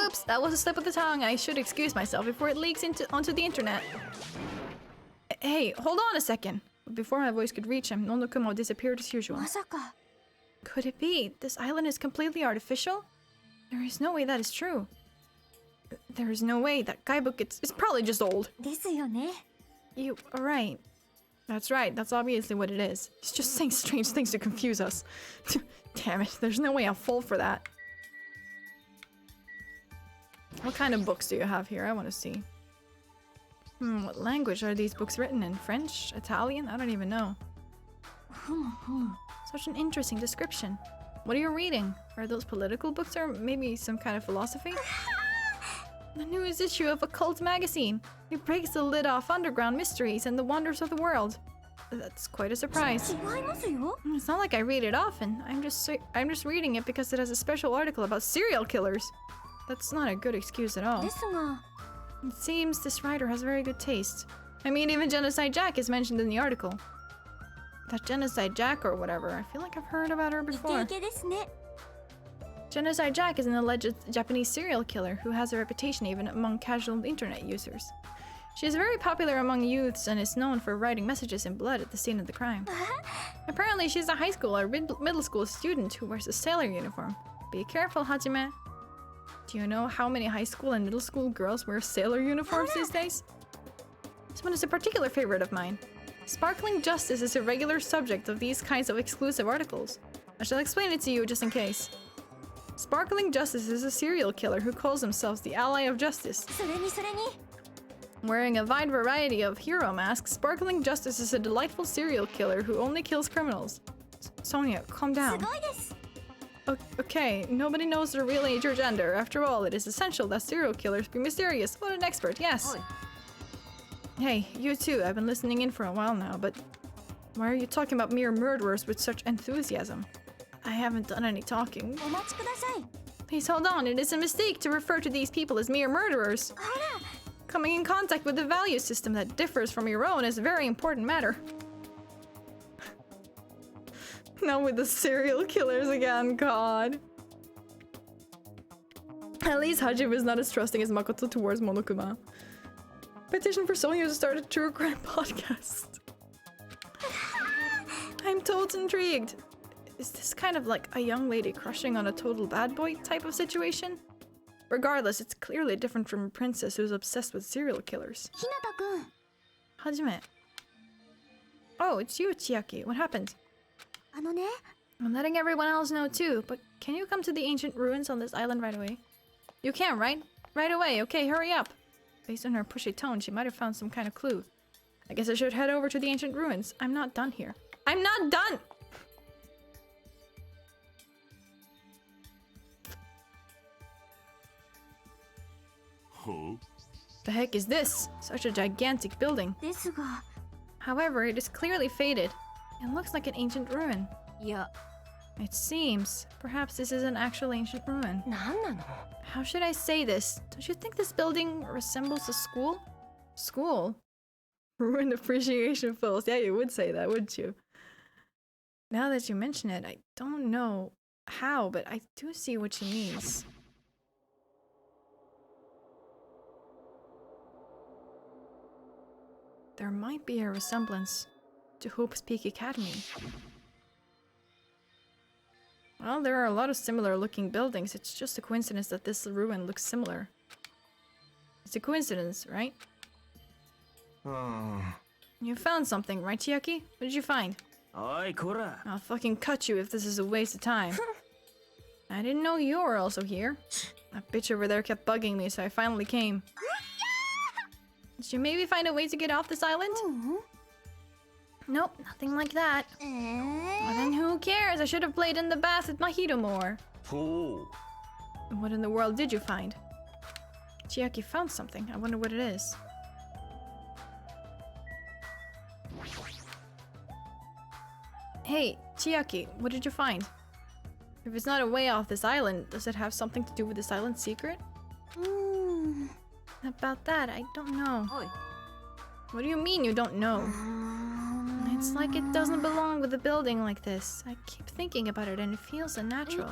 Oops, that was a slip of the tongue. I should excuse myself before it leaks onto the internet. Hey, hold on a second. Before my voice could reach him, Monokuma disappeared as usual. まさか。 Could it be? This island is completely artificial? There is no way that is true. There is no way that guidebook it's probably just old. ですよね。 You are right. That's right, that's obviously what it is. He's just saying strange things to confuse us. Damn it, there's no way I'll fall for that. What kind of books do you have here? I want to see. What language are these books written in? French? Italian? I don't even know. Such an interesting description. What are you reading? Are those political books or maybe some kind of philosophy? The newest issue of Occult magazine. It breaks the lid off underground mysteries and the wonders of the world. That's quite a surprise. 違いますよ。 It's not like I read it often. I'm just reading it because it has a special article about serial killers. That's not a good excuse at all. ですが。 It seems this writer has very good taste. I mean, even Genocide Jack is mentioned in the article. That Genocide Jack or whatever, I feel like I've heard about her イケ before. イケですね。 Genocide Jack is an alleged Japanese serial killer who has a reputation even among casual internet users. She is very popular among youths and is known for writing messages in blood at the scene of the crime. Apparently, she's a high school or middle school student who wears a sailor uniform. Be careful, Hajime. Do you know how many high school and middle school girls wear sailor uniforms these days? This one is a particular favorite of mine. Sparkling Justice is a regular subject of these kinds of exclusive articles. I shall explain it to you just in case. Sparkling Justice is a serial killer who calls himself the Ally of Justice. それにそれに。 Wearing a wide variety of hero masks, Sparkling Justice is a delightful serial killer who only kills criminals. Sonia, calm す down. ごいです。 Okay, nobody knows their real age or gender. After all, it is essential that serial killers be mysterious. What an expert, yes. Hey, you too. I've been listening in for a while now, but why are you talking about mere murderers with such enthusiasm? I haven't done any talking. お待ちください。 Please hold on. It is a mistake to refer to these people as mere murderers. あら。 Coming in contact with a value system that differs from your own is a very important matter. Not with the serial killers again, God. At least Hajime is not as trusting as Makoto towards Monokuma. Petition for Sonya to start a true crime podcast. I'm totally intrigued. Is this kind of like a young lady crushing on a total bad boy type of situation? Regardless, it's clearly different from a princess who's obsessed with serial killers. Hinata-kun. Hajime. Oh, it's you, Chiaki. What happened? あのね、 I'm letting everyone else know too, but can you come to the ancient ruins on this island right away? You can, right? Right away, okay, hurry up. Based on her pushy tone, she might have found some kind of clue. I guess I should head over to the ancient ruins. I'm not done here. I'm not done! Huh? The heck is this? Such a gigantic building. ですが、 However, it is clearly faded. It looks like an ancient ruin. いや、 It seems. Perhaps this is an actual ancient ruin. なんなの？ How should I say this? Don't you think this building resembles a school? School? Ruin appreciation falls. Yeah, you would say that, wouldn't you? Now that you mention it, I don't know how, but I do see what she means. There might be a resemblance to Hope's Peak Academy. Well, there are a lot of similar looking buildings. It's just a coincidence that this ruin looks similar. It's a coincidence, right? You found something, right, Chiaki? What did you find? おいこら I'll fucking cut you if this is a waste of time. I didn't know you were also here. That bitch over there kept bugging me, so I finally came. Did you maybe find a way to get off this island? Nope, nothing like that. Well, then who cares? I should have played in the bath with Mahito more. ほ And what in the world did you find? Chiaki found something. I wonder what it is. Hey, Chiaki, what did you find? If it's not a way off this island, does it have something to do with this island's secret? うーん。 About that, I don't know. おい。 What do you mean you don't know? It's like it doesn't belong with a building like this. I keep thinking about it and it feels unnatural.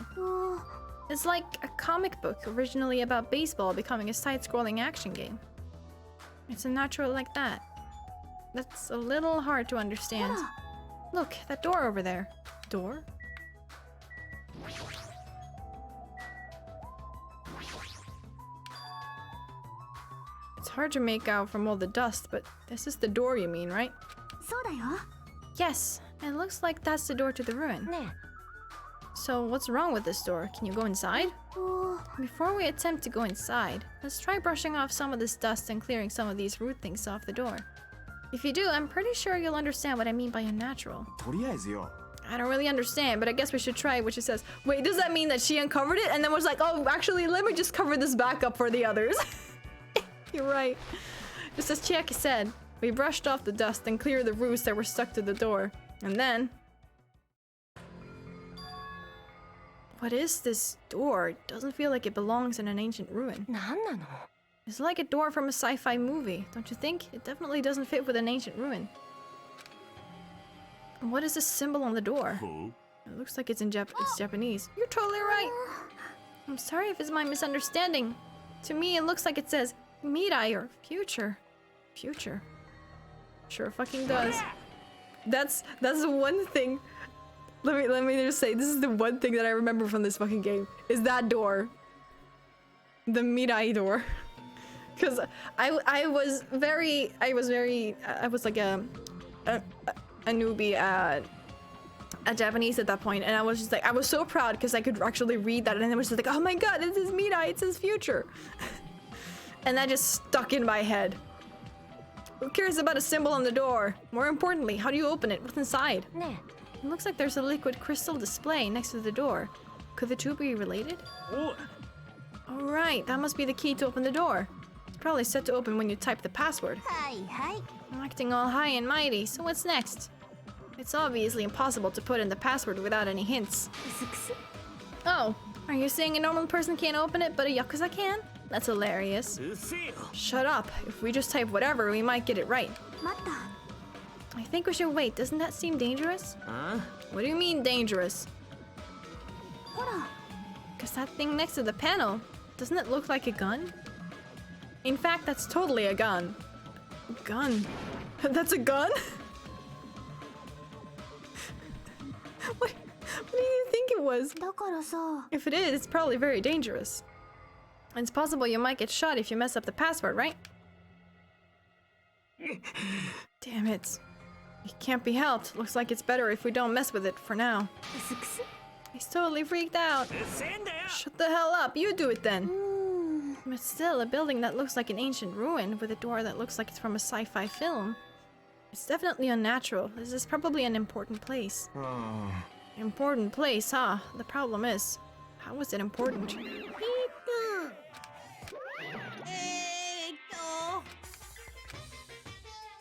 It's like a comic book originally about baseball becoming a side-scrolling action game. It's unnatural like that. That's a little hard to understand. Look, that door over there. Door? It's hard to make out from all the dust, but this is the door you mean, right? そうだよ。 Yes, it looks like that's the door to the ruin. ね So what's wrong with this door? Can you go inside? え。おー。 Before we attempt to go inside, let's try brushing off some of this dust and clearing some of these root things off the door. If you do, I'm pretty sure you'll understand what I mean by unnatural. とりあえずよ I don't really understand, but I guess we should try what she says. Wait, does that mean that she uncovered it and then was like, oh, actually, let me just cover this back up for the others? You're right. Just as Chiaki said, we brushed off the dust and cleared the roots that were stuck to the door. And then... What is this door? It doesn't feel like it belongs in an ancient ruin. なんなの？ It's like a door from a sci-fi movie, don't you think? It definitely doesn't fit with an ancient ruin. And what is this symbol on the door? Huh? It looks like it's Japanese. You're totally right. I'm sorry if it's my misunderstanding. To me, it looks like it says Mirai or future. Future. Sure fucking does. That's the one thing. Let me just say, this is the one thing that I remember from this fucking game. Is that door. The Mirai door. Because I was like a newbie at Japanese at that point, and I was just like, I was so proud because I could actually read that, and I was just like, oh my god, this is Mirai, it says future. And that just stuck in my head. Who cares about a symbol on the door? More importantly, how do you open it? What's inside? ね It looks like there's a liquid crystal display next to the door. Could the two be related? おい Alright, that must be the key to open the door. It's probably set to open when you type the password. え。はいはい。 I'm acting all high and mighty, so what's next? It's obviously impossible to put in the password without any hints. くすくす。 Oh, are you saying a normal person can't open it, but a Yakuza can? That's hilarious. うっせえよ Shut up. If we just type whatever, we might get it right. 待った。 I think we should wait. Doesn't that seem dangerous? あ What do you mean dangerous? ほら。 Because that thing next to the panel Doesn't it look like a gun? In fact, that's totally a gun. Gun. That's a gun? What do you think it was? だからさ If it is, it's probably very dangerous. And it's possible you might get shot if you mess up the password, right? Damn it. It can't be helped. Looks like it's better if we don't mess with it for now. He's totally freaked out. Shut the hell up. You do it then. But still, a building that looks like an ancient ruin with a door that looks like it's from a sci-fi film. It's definitely unnatural. This is probably an important place. Important place, huh? The problem is, how is it important?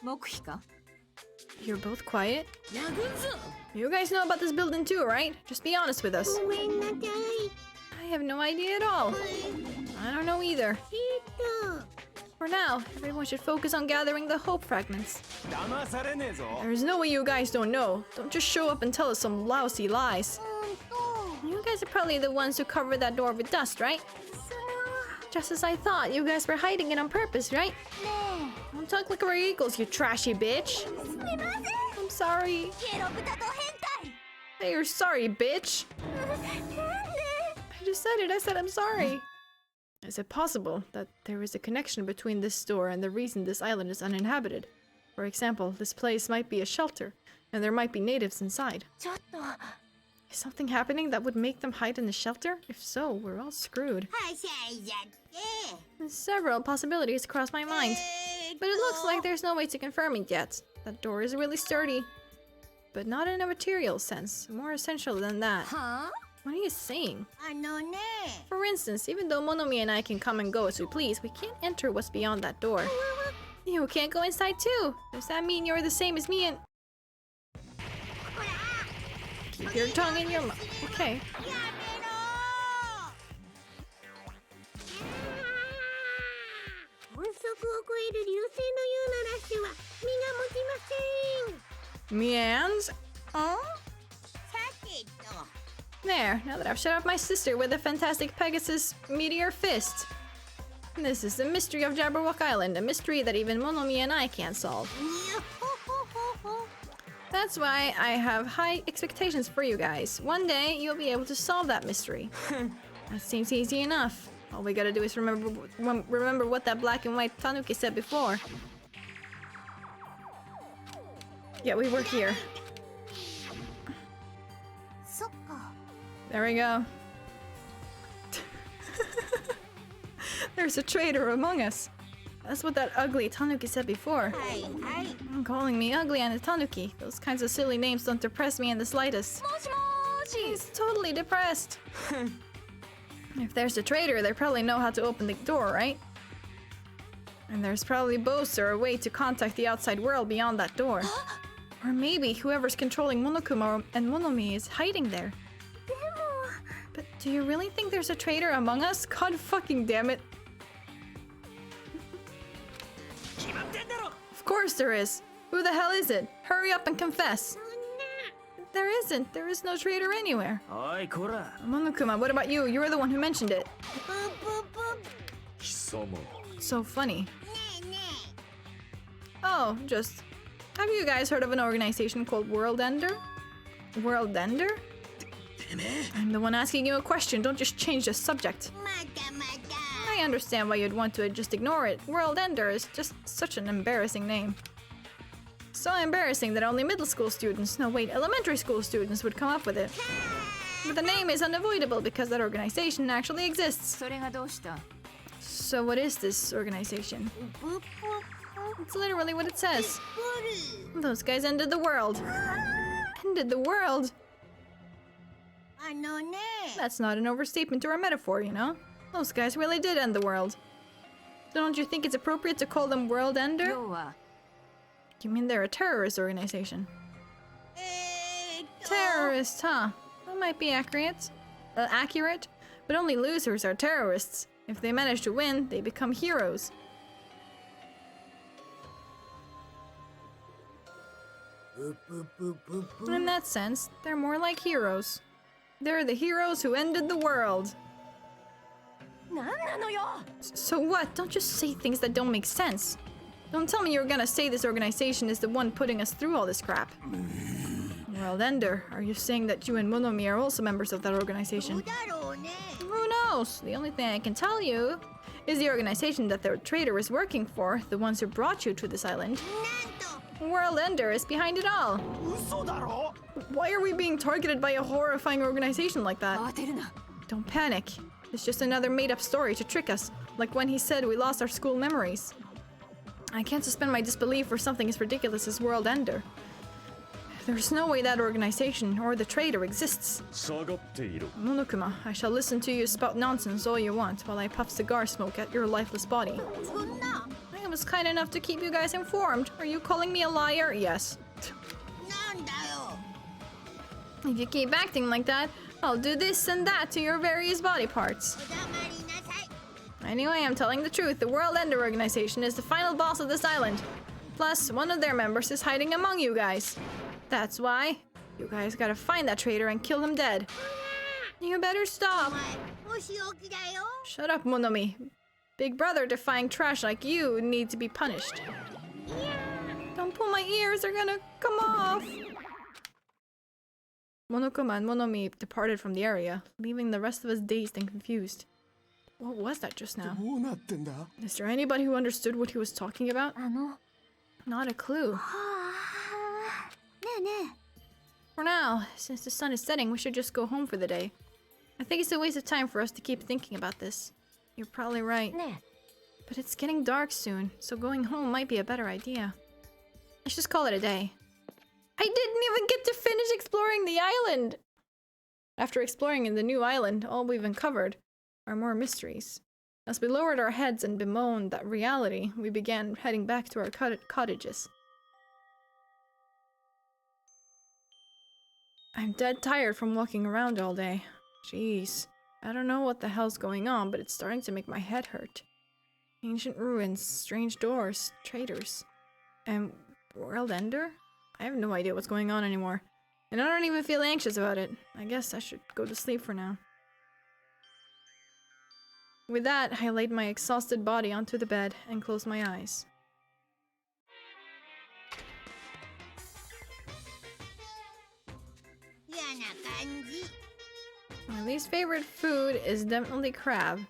黙秘か You're both quiet? You guys know about this building too, right? Just be honest with us. ごめんなさい I have no idea at all. I don't know either. For now, everyone should focus on gathering the hope fragments. There's no way you guys don't know. Don't just show up and tell us some lousy lies. You guys are probably the ones who covered that door with dust, right? Just as I thought, you guys were hiding it on purpose, right? Don't talk like we're equals, you trashy bitch. I'm sorry. ゲロ豚と変態 Hey, you're sorry, bitch. なんで I just said it. I said I'm sorry. Is it possible that there is a connection between this store and the reason this island is uninhabited? For example, this place might be a shelter, and there might be natives inside. ちょっと Is something happening that would make them hide in the shelter? If so, we're all screwed. はしゃいじゃって Several possibilities cross my mind, but it looks like there's no way to confirm it yet. That door is really sturdy, but not in a material sense. More essential than that. は What are you saying? あのね For instance, even though Monomi and I can come and go as we please, we can't enter what's beyond that door. You can't go inside too. Does that mean you're the same as me and... Keep your tongue in your mouth. Okay. やめろ音速を超える流星のようなラッシュは身が持ちません Meands? Oh? さてと There, now that I've shut up my sister with a fantastic Pegasus meteor fist. This is the mystery of Jabberwock Island, a mystery that even Monomi and I can't solve. にゃほほほほ That's why I have high expectations for you guys. One day, you'll be able to solve that mystery. That seems easy enough. All we gotta do is remember what that black and white tanuki said before. Yeah, we were here. そっか There we go. There's a traitor among us. That's what that ugly tanuki said before. はいはい Calling me ugly and a tanuki. Those kinds of silly names don't depress me in the slightest. もしもーし He's totally depressed. If there's a traitor, they probably know how to open the door, right? And there's probably boats or a way to contact the outside world beyond that door. Or maybe whoever's controlling Monokuma and Monomi is hiding there. でも But do you really think there's a traitor among us? God fucking damn it. Of course there is. Who the hell is it? Hurry up and confess. そんな There isn't. There is no traitor anywhere. おいこら Monokuma, what about you? You were the one who mentioned it. ブブブ貴様 It's so funny. ねえね Oh, just... Have you guys heard of an organization called World Ender? World Ender? I'm the one asking you a question. Don't just change the subject. えまだまだ I understand why you'd want to just ignore it. World Ender is just such an embarrassing name. So embarrassing that only middle school students, no wait, elementary school students would come up with it. But the name is unavoidable because that organization actually exists. それがどうした So what is this organization? ブブブ It's literally what it says. ブル Those guys ended the world. Ended the world? あのね That's not an overstatement or a metaphor, you know? Those guys really did end the world. Don't you think it's appropriate to call them World Ender? 要は You mean they're a terrorist organization? と Terrorists, huh? That might be accurate. Accurate? But only losers are terrorists. If they manage to win, they become heroes. In that sense, they're more like heroes. They're the heroes who ended the world. So what? Don't just say things that don't make sense. Don't tell me you're gonna say this organization is the one putting us through all this crap. Well, Ender, are you saying that you and Monomi are also members of that organization? Who knows? The only thing I can tell you is the organization that the traitor is working for, the ones who brought you to this island. World Ender is behind it all. Why are we being targeted by a horrifying organization like that? Don't panic. It's just another made-up story to trick us, like when he said we lost our school memories. I can't suspend my disbelief for something as ridiculous as World Ender. There's no way that organization or the traitor exists. Monokuma, I shall listen to you spout nonsense all you want while I puff cigar smoke at your lifeless body. I was kind enough to keep you guys informed. Are you calling me a liar? Yes. If you keep acting like that, I'll do this and that to your various body parts. Anyway, I'm telling the truth. The World Ender organization is the final boss of this island. Plus, one of their members is hiding among you guys. That's why you guys gotta find that traitor and kill him dead. You better stop. Shut up, Monomi. Big brother defying trash like you need to be punished. Don't pull my ears, they're gonna come off. Monokuma and Monomi departed from the area, leaving the rest of us dazed and confused. What was that just now? Is there anybody who understood what he was talking about? Not a clue. For now, since the sun is setting, we should just go home for the day. I think it's a waste of time for us to keep thinking about this. You're probably right. But it's getting dark soon, so going home might be a better idea. Let's just call it a day. I didn't even get to finish exploring the island! After exploring in the new island, all we've uncovered are more mysteries. As we lowered our heads and bemoaned that reality, we began heading back to our cottages. I'm dead tired from walking around all day. Jeez, I don't know what the hell's going on, but it's starting to make my head hurt. Ancient ruins, strange doors, traitors, and World Ender? I have no idea what's going on anymore, and I don't even feel anxious about it. I guess I should go to sleep for now. With that, I laid my exhausted body onto the bed and closed my eyes. My least favorite food is definitely crab.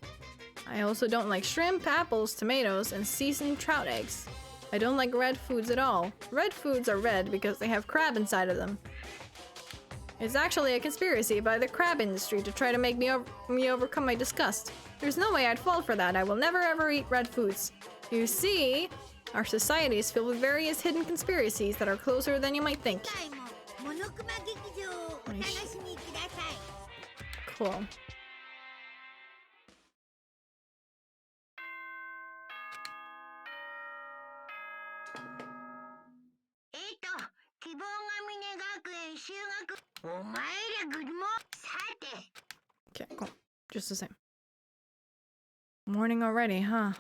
I also don't like shrimp, apples, tomatoes, and seasoned trout eggs. I don't like red foods at all. Red foods are red because they have crab inside of them. It's actually a conspiracy by the crab industry to try to make me overcome my disgust. There's no way I'd fall for that. I will never ever eat red foods. You see, our society is filled with various hidden conspiracies that are closer than you might think. Cool. Okay, cool. Just the same. Morning already, huh?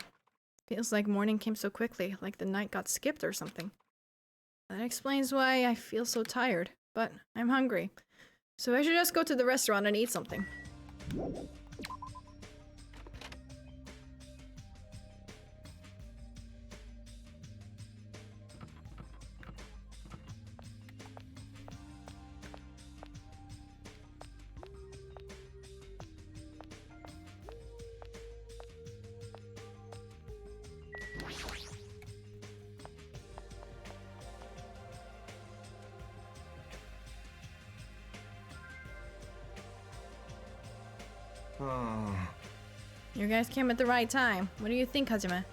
Feels like morning came so quickly, like the night got skipped or something. That explains why I feel so tired, but I'm hungry. So I should just go to the restaurant and eat something. You guys came at the right time. What do you think, Hajime?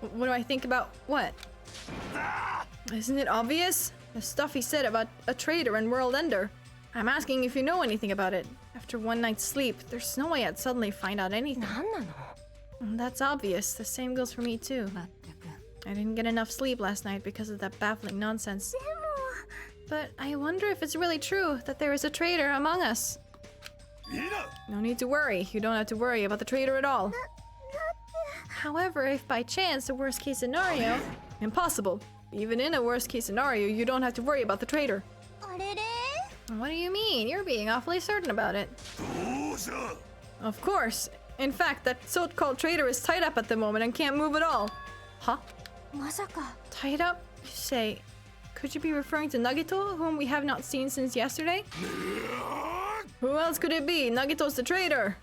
What do I think about what? Isn't it obvious? The stuff he said about a traitor and World Ender. I'm asking if you know anything about it. After one night's sleep, there's no way I'd suddenly find out anything. That's obvious. The same goes for me too. I didn't get enough sleep last night because of that baffling nonsense. But I wonder if it's really true that there is a traitor among us. No need to worry. You don't have to worry about the traitor at all. However, if by chance the worst case scenario... Impossible. Even in a worst case scenario, you don't have to worry about the traitor. What do you mean? You're being awfully certain about it. Of course. In fact, that so-called traitor is tied up at the moment and can't move at all. Huh? まさか Tied up? You say... Could you be referring to Nagito, whom we have not seen since yesterday? Who else could it be? Nagito's the traitor!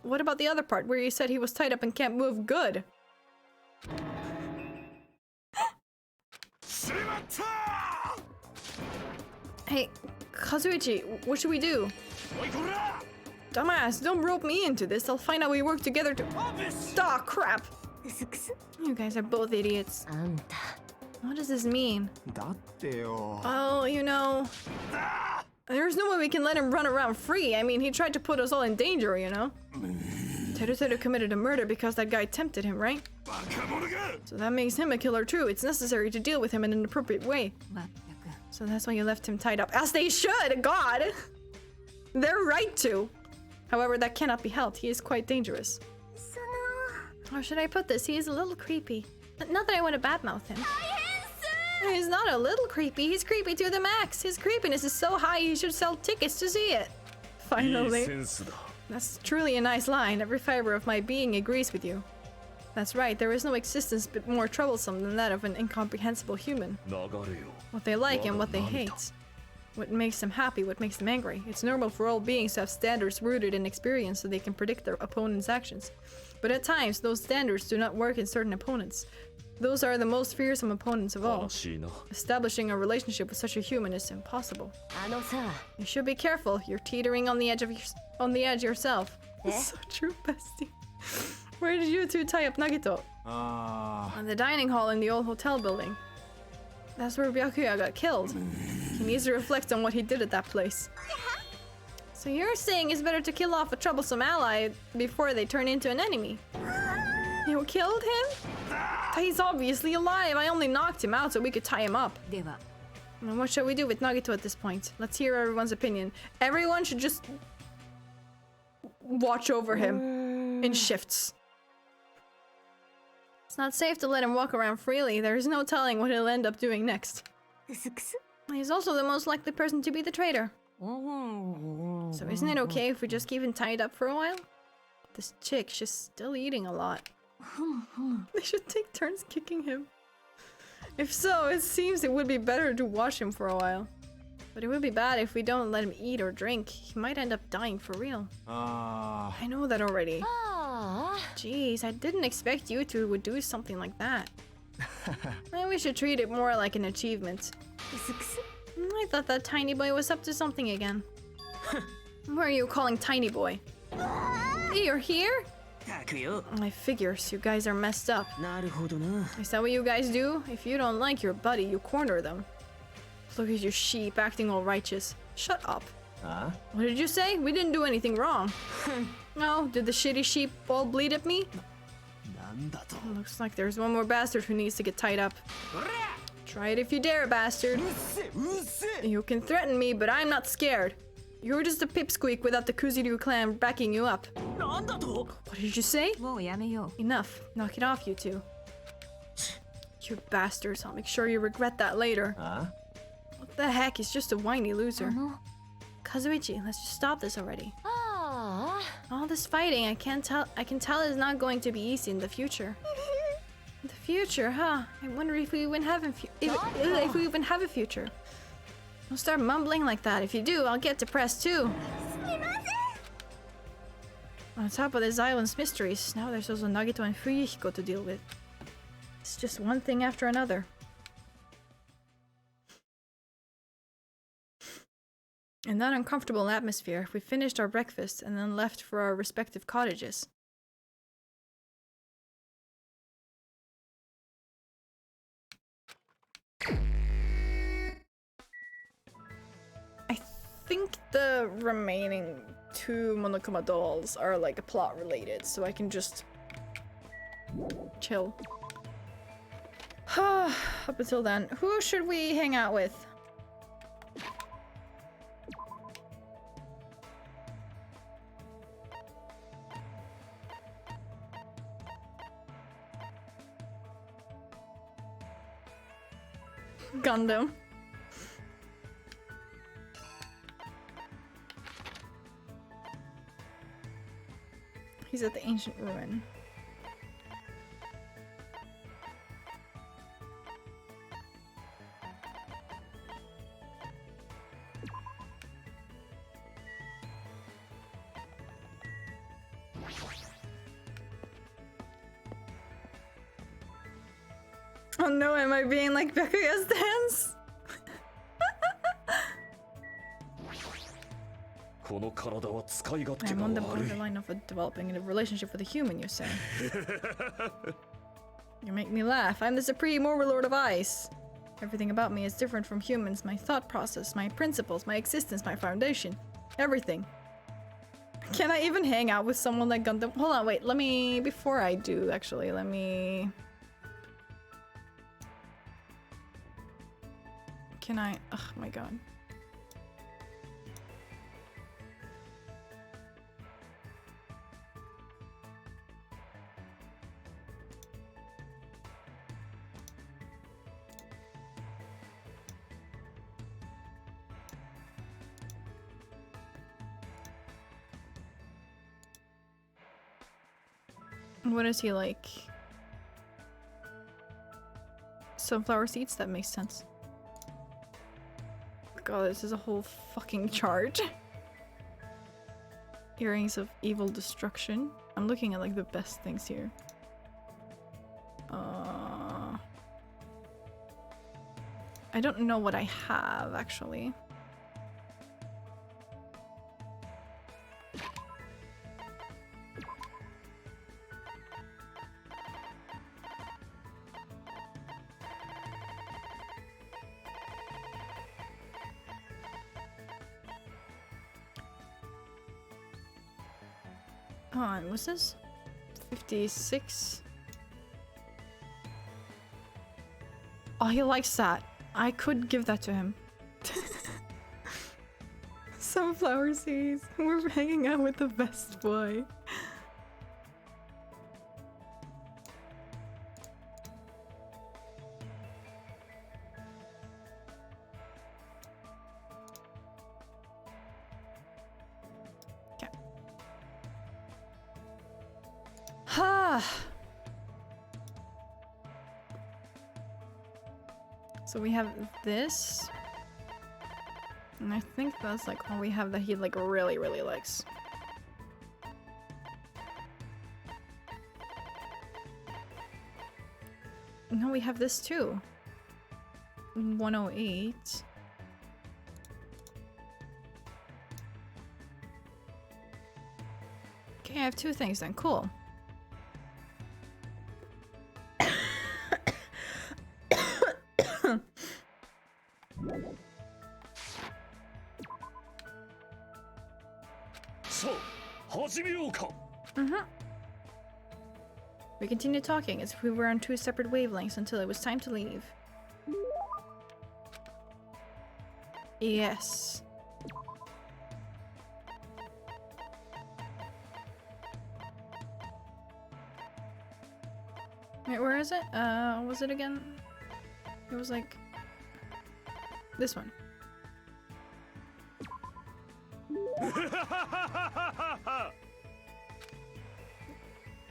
What about the other part, where you said he was tied up and can't move good? Hey, Kazuichi, what should we do? Dumbass, don't rope me into this. I'll find out we work together to... Ah, crap! うすくす You guys are both idiots. あんた What does this mean? だってよ。 Oh, you know... There's no way we can let him run around free. I mean, he tried to put us all in danger, you know? Teruteru committed a murder because that guy tempted him, right? So that makes him a killer too. It's necessary to deal with him in an appropriate way. まったく So that's why you left him tied up. As they should! God! They're right to! However, that cannot be helped. He is quite dangerous. その How should I put this? He is a little creepy. Not that I want to badmouth him. He's not a little creepy. He's creepy to the max. His creepiness is so high you should sell tickets to see it. いい Finally. センスだ。 That's truly a nice line. Every fiber of my being agrees with you. That's right. There is no existence but more troublesome than that of an incomprehensible human. 流れよ。 What they like and what they hate. What makes them happy, what makes them angry. It's normal for all beings to have standards rooted in experience so they can predict their opponent's actions. But at times, those standards do not work in certain opponents. Those are the most fearsome opponents of all. 悲しいな。 Establishing a relationship with such a human is impossible. あのさ You should be careful. You're teetering on the edge yourself. It's so true, bestie. Where did you two tie up Nagito? あ On the dining hall in the old hotel building. That's where Byakuya got killed. He needs to reflect on what he did at that place. So you're saying it's better to kill off a troublesome ally before they turn into an enemy? You killed him? He's obviously alive. I only knocked him out so we could tie him up. では And what shall we do with Nagito at this point? Let's hear everyone's opinion. Everyone should just watch over him in shifts. It's not safe to let him walk around freely. There's no telling what he'll end up doing next. うすくす He's also the most likely person to be the traitor. So isn't it okay if we just keep him tied up for a while? This chick, she's still eating a lot. They should take turns kicking him. If so, it seems it would be better to watch him for a while. But it would be bad if we don't let him eat or drink. He might end up dying for real. あ I know that already. あ Jeez, I didn't expect you two would do something like that. Maybe we should treat it more like an achievement. うすくす I thought that tiny boy was up to something again. Who are you calling tiny boy? You're here? たくよ。 I figures you guys are messed up. なるほどな。 Is that what you guys do? If you don't like your buddy, you corner them. Look at you sheep acting all righteous. Shut up. あ What did you say? We didn't do anything wrong. No, did the shitty sheep all bleed at me? なんだと。 Looks like there's one more bastard who needs to get tied up. Try it if you dare, bastard. うっせうっせ。 You can threaten me, but I'm not scared. You're just a pipsqueak without the Kuziryu clan backing you up. なんだと。 What did you say? もうやめよ Enough. Knock it off, you two. You bastards. I'll make sure you regret that later. あ What the heck? He's just a whiny う loser. あの Kazuichi, let's just stop this already. あ All this fighting, I can tell is not going to be easy in the future. In the future, huh? I wonder if we even have if we even have a future. Don't start mumbling like that. If you do, I'll get depressed too. On top of this island's mysteries, now there's also Nagito and Fuyuhiko to deal with. It's just one thing after another. In that uncomfortable atmosphere, we finished our breakfast and then left for our respective cottages. I think the remaining 2 Monokuma dolls are like plot related, so I can just chill. Up until then, who should we hang out with? Gundam. He's at the ancient ruin. Oh no, am I being like Byakuya's dance? I'm on the borderline of developing a relationship with a human, you say. You make me laugh. I'm the supreme overlord of ice. Everything about me is different from humans. My thought process, my principles, my existence, my foundation. Everything. Can I even hang out with someone like Gundam? Hold on, wait, let me... Before I do, actually, let me... Can I... Oh my god. What is he like? Sunflower seeds? That makes sense. God, this is a whole fucking chart. Earrings of evil destruction. I'm looking at like the best things here. I don't know what I have actually. What's this? 56? Oh, he likes that. I could give that to him. Sunflower seeds. We're hanging out with the best boy. So we have this, and I think that's like all we have that he like really likes. No, we have this too. 108. Okay, I have two things then. Cool. We continued talking as if we were on two separate wavelengths until it was time to leave. Yes. Wait, where is it? What was it again? It was like... this one.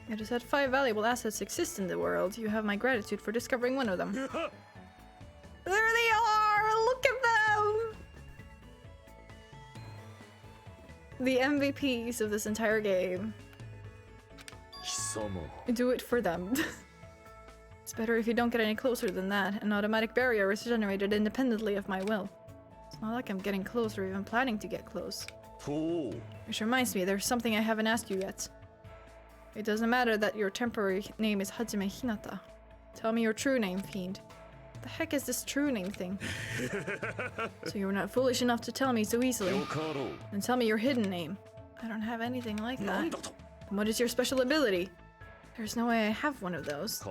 I just had 5 valuable assets exist in the world. You have my gratitude for discovering one of them. There they are! Look at them! The MVPs of this entire game. Do it for them. It's better if you don't get any closer than that. An automatic barrier is generated independently of my will. It's not like I'm getting close or even planning to get close. Which reminds me, there's something I haven't asked you yet. It doesn't matter that your temporary name is Hajime Hinata. Tell me your true name, fiend. What the heck is this true name thing? So you were not foolish enough to tell me so easily. Then tell me your hidden name. I don't have anything like that. Then what is your special ability? There's no way I have one of those.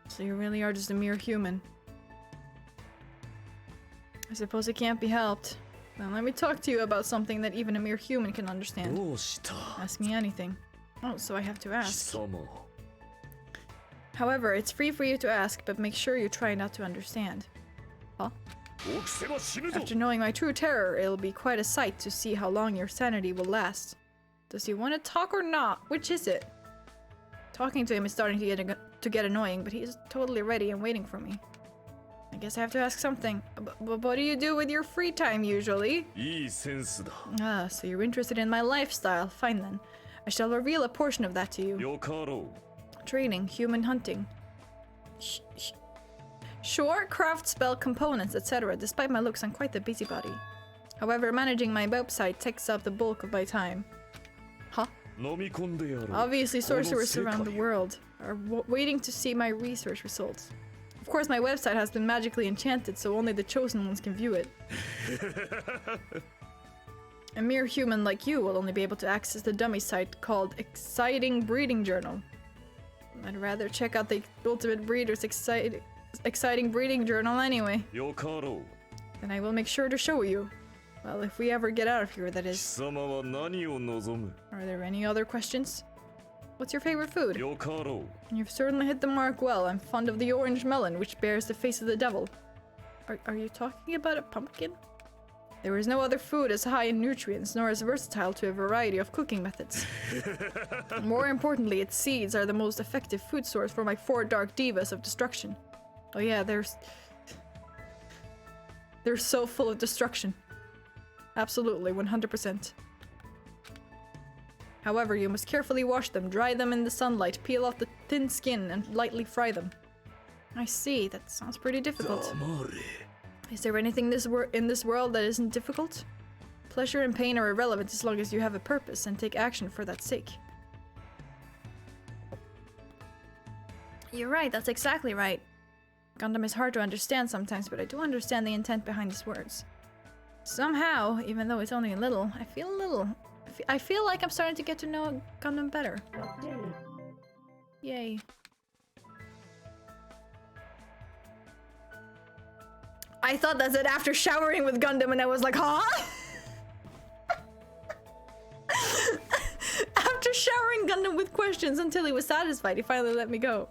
So you really are just a mere human. I suppose it can't be helped. Then let me talk to you about something that even a mere human can understand. Ask me anything. Oh, so I have to ask. However, it's free for you to ask, but make sure you try not to understand. Huh? After knowing my true terror, it'll be quite a sight to see how long your sanity will last. Does he want to talk or not? Which is it? Talking to him is starting to get annoying, but he's totally ready and waiting for me. I guess I have to ask something. But what do you do with your free time usually? いいセンスだ。 Ah, so you're interested in my lifestyle. Fine then. I shall reveal a portion of that to you. よかろう。 Training, human hunting. Sure, craft spell components, etc. Despite my looks, I'm quite the busybody. However, managing my website takes up the bulk of my time. Huh? 飲み込んでやろう。 Obviously, sorcerers around the world are waiting to see my research results. Of course, my website has been magically enchanted, so only the chosen ones can view it. A mere human like you will only be able to access the dummy site called Exciting Breeding Journal. I'd rather check out the Ultimate Breeder's Exciting Breeding Journal anyway. よかろう。 Then I will make sure to show you. Well, if we ever get out of here, that 貴 is. 様は何を望む？ Are there any other questions? What's your favorite food? よかろう。 You've certainly hit the mark well. I'm fond of the orange melon, which bears the face of the devil. Are you talking about a pumpkin? There is no other food as high in nutrients, nor as versatile to a variety of cooking methods. More importantly, its seeds are the most effective food source for my 4 dark divas of destruction. Oh yeah, they're so full of destruction. Absolutely, 100%. However, you must carefully wash them, dry them in the sunlight, peel off the thin skin, and lightly fry them. I see, that sounds pretty difficult. 黙れ。 Is there anything in this world that isn't difficult? Pleasure and pain are irrelevant as long as you have a purpose and take action for that sake. You're right, that's exactly right. Gundam is hard to understand sometimes, but I do understand the intent behind his words. Somehow, even though it's only a little, I feel like I'm starting to get to know Gundam better. Yay. I thought that said after showering with Gundam and I was like, huh? After showering Gundam with questions until he was satisfied, he finally let me go.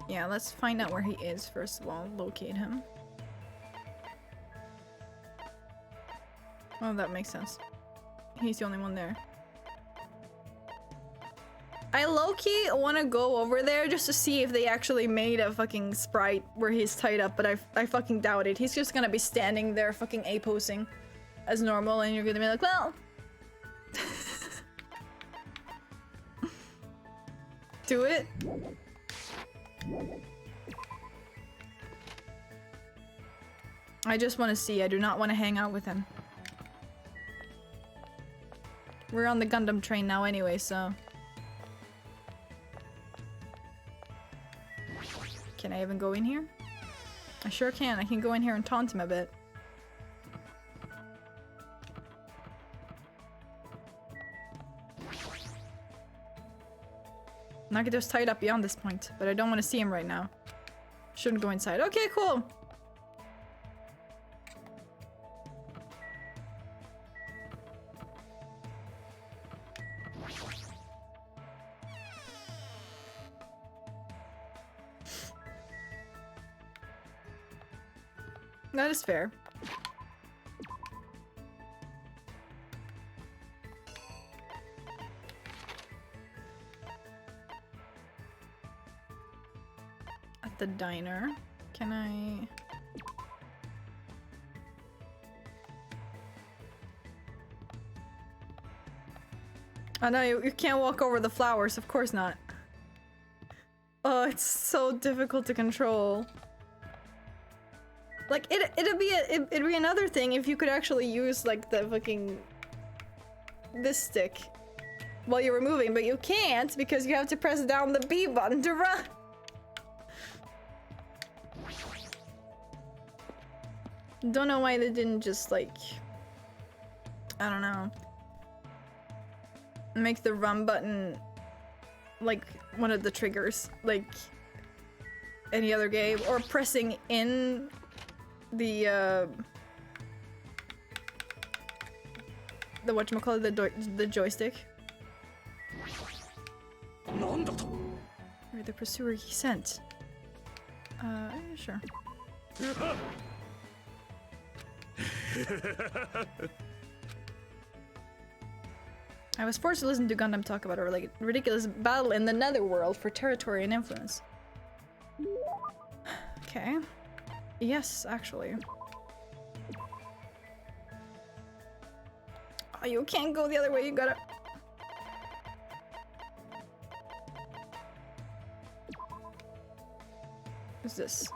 Yeah, let's find out where he is first of all. Locate him. Oh, that makes sense. He's the only one there. I low-key want to go over there just to see if they actually made a fucking sprite where he's tied up, but I fucking doubt it. He's just gonna be standing there fucking A-posing as normal and you're gonna be like, well... Do it. I just want to see. I do not want to hang out with him. We're on the Gundam train now anyway, so... Can I even go in here? I sure can. I can go in here and taunt him a bit. Nagato's tied up beyond this point, but I don't want to see him right now. Shouldn't go inside. Okay, cool! That is fair. At the diner, can I... Oh no, you can't walk over the flowers, of course not. Oh, it's so difficult to control. Like, it'd be another thing if you could actually use, like, the fucking... this stick while you were moving, but you can't because you have to press down the B button to run. Don't know why they didn't just, like... I don't know. Make the run button, like, one of the triggers, like any other game, or pressing in the the whatchamacallit, the joystick. なんだと Or the pursuer he sent. Sure. I was forced to listen to Gundam talk about a ridiculous battle in the netherworld for territory and influence. Okay. Yes, actually. Oh, you can't go the other way, you gotta... What's this?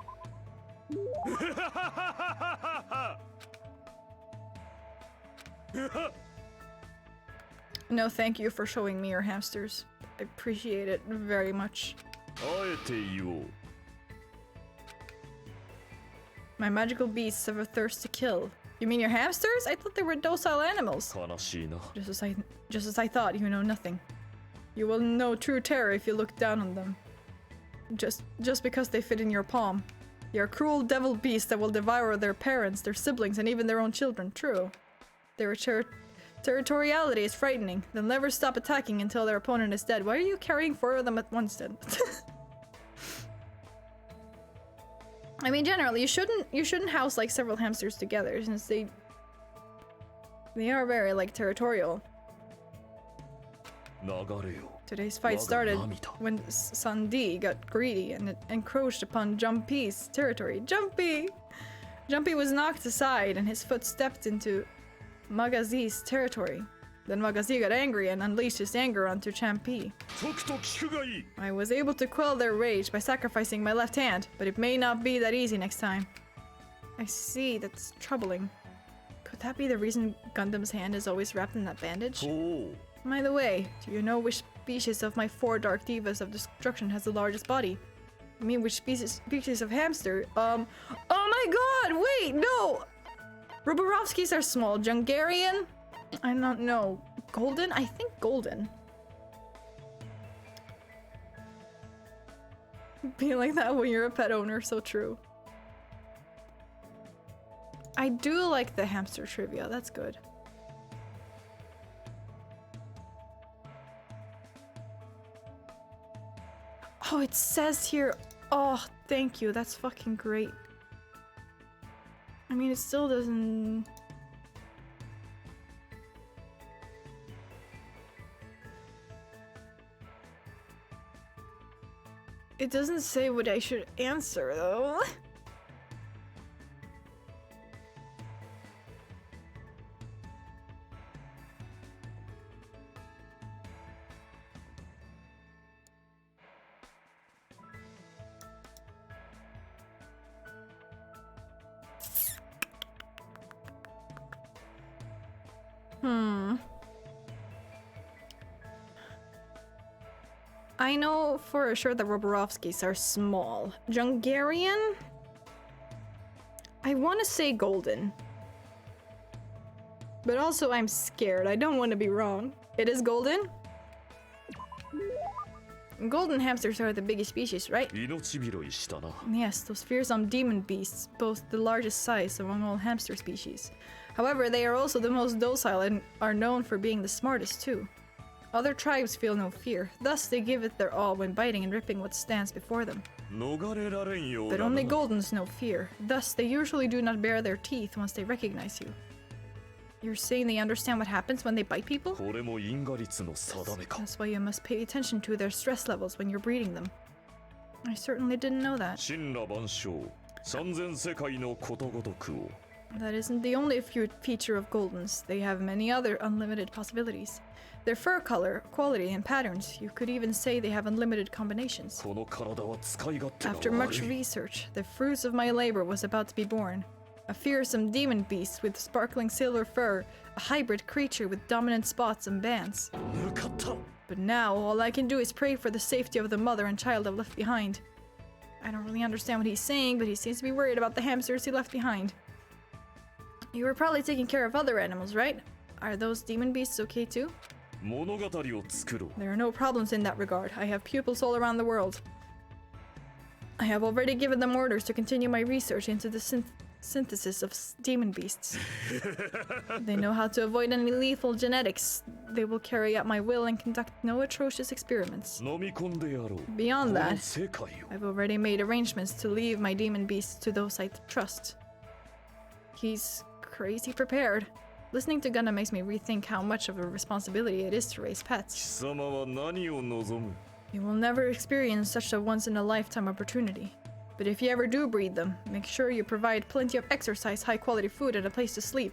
No, thank you for showing me your hamsters. I appreciate it very much. あえて言おう My magical beasts have a thirst to kill. You mean your hamsters? I thought they were docile animals. 悲しいな Just as I thought, you know nothing. You will know true terror if you look down on them. Just because they fit in your palm. They are cruel devil beasts that will devour their parents, their siblings, and even their own children. True. Their territoriality is frightening. They'll never stop attacking until their opponent is dead. Why are you carrying 4 of them at once then? I mean, generally, you shouldn't house like several hamsters together, since they are very like territorial. 流れよ Today's fight started when Sandi got greedy and encroached upon Jumpy's territory. Jumpy was knocked aside and his foot stepped into Magazi's territory. Then Magazi got angry and unleashed his anger onto Champi. とくと聞くがいい I was able to quell their rage by sacrificing my left hand, but it may not be that easy next time. I see, that's troubling. Could that be the reason Gundam's hand is always wrapped in that bandage? そう By the way, do you know which species of my 4 dark divas of destruction has the largest body? I mean, which species of hamster? Oh my god, wait, no! Roborovskis are small. Jungarian? I don't know. Golden? I think golden. Be like that when you're a pet owner, so true. I do like the hamster trivia, that's good. Oh, it says here. Oh, thank you. That's fucking great. I mean, it still doesn't... It doesn't say what I should answer, though. I know for sure that Roborovskis are small. Jungarian? I want to say golden. But also I'm scared. I don't want to be wrong. It is golden? Golden hamsters are the biggest species, right? 命拾いしたな Yes, those fearsome demon beasts, both the largest size among all hamster species. However, they are also the most docile and are known for being the smartest too. Other tribes feel no fear, thus they give it their all when biting and ripping what stands before them. 逃れられんよう But だな only Goldens know fear, thus they usually do not bare their teeth once they recognize you. You're saying they understand what happens when they bite people? これも因果率の定めか That's why you must pay attention to their stress levels when you're breeding them. I certainly didn't know that. 神羅万象三千世界のことごとくを That isn't the only feature of Goldens. They have many other unlimited possibilities. Their fur color, quality, and patterns, you could even say they have unlimited combinations. この体は使い勝手が After 悪 much い research, the fruits of my labor was about to be born. A fearsome demon beast with sparkling silver fur, a hybrid creature with dominant spots and bands. 抜かった But now, all I can do is pray for the safety of the mother and child I've left behind. I don't really understand what he's saying, but he seems to be worried about the hamsters he left behind. You were probably taking care of other animals, right? Are those demon beasts okay too? 物語を作ろう There are no problems in that regard. I have pupils all around the world. I have already given them orders to continue my research into the synthesis of demon beasts. They know how to avoid any lethal genetics. They will carry out my will and conduct no atrocious experiments. Beyond that, I've already made arrangements to leave my demon beasts to those I trust. He's crazy prepared. Listening to Gundam makes me rethink how much of a responsibility it is to raise pets. You will never experience such a once-in-a-lifetime opportunity. But if you ever do breed them, make sure you provide plenty of exercise, high-quality food, and a place to sleep.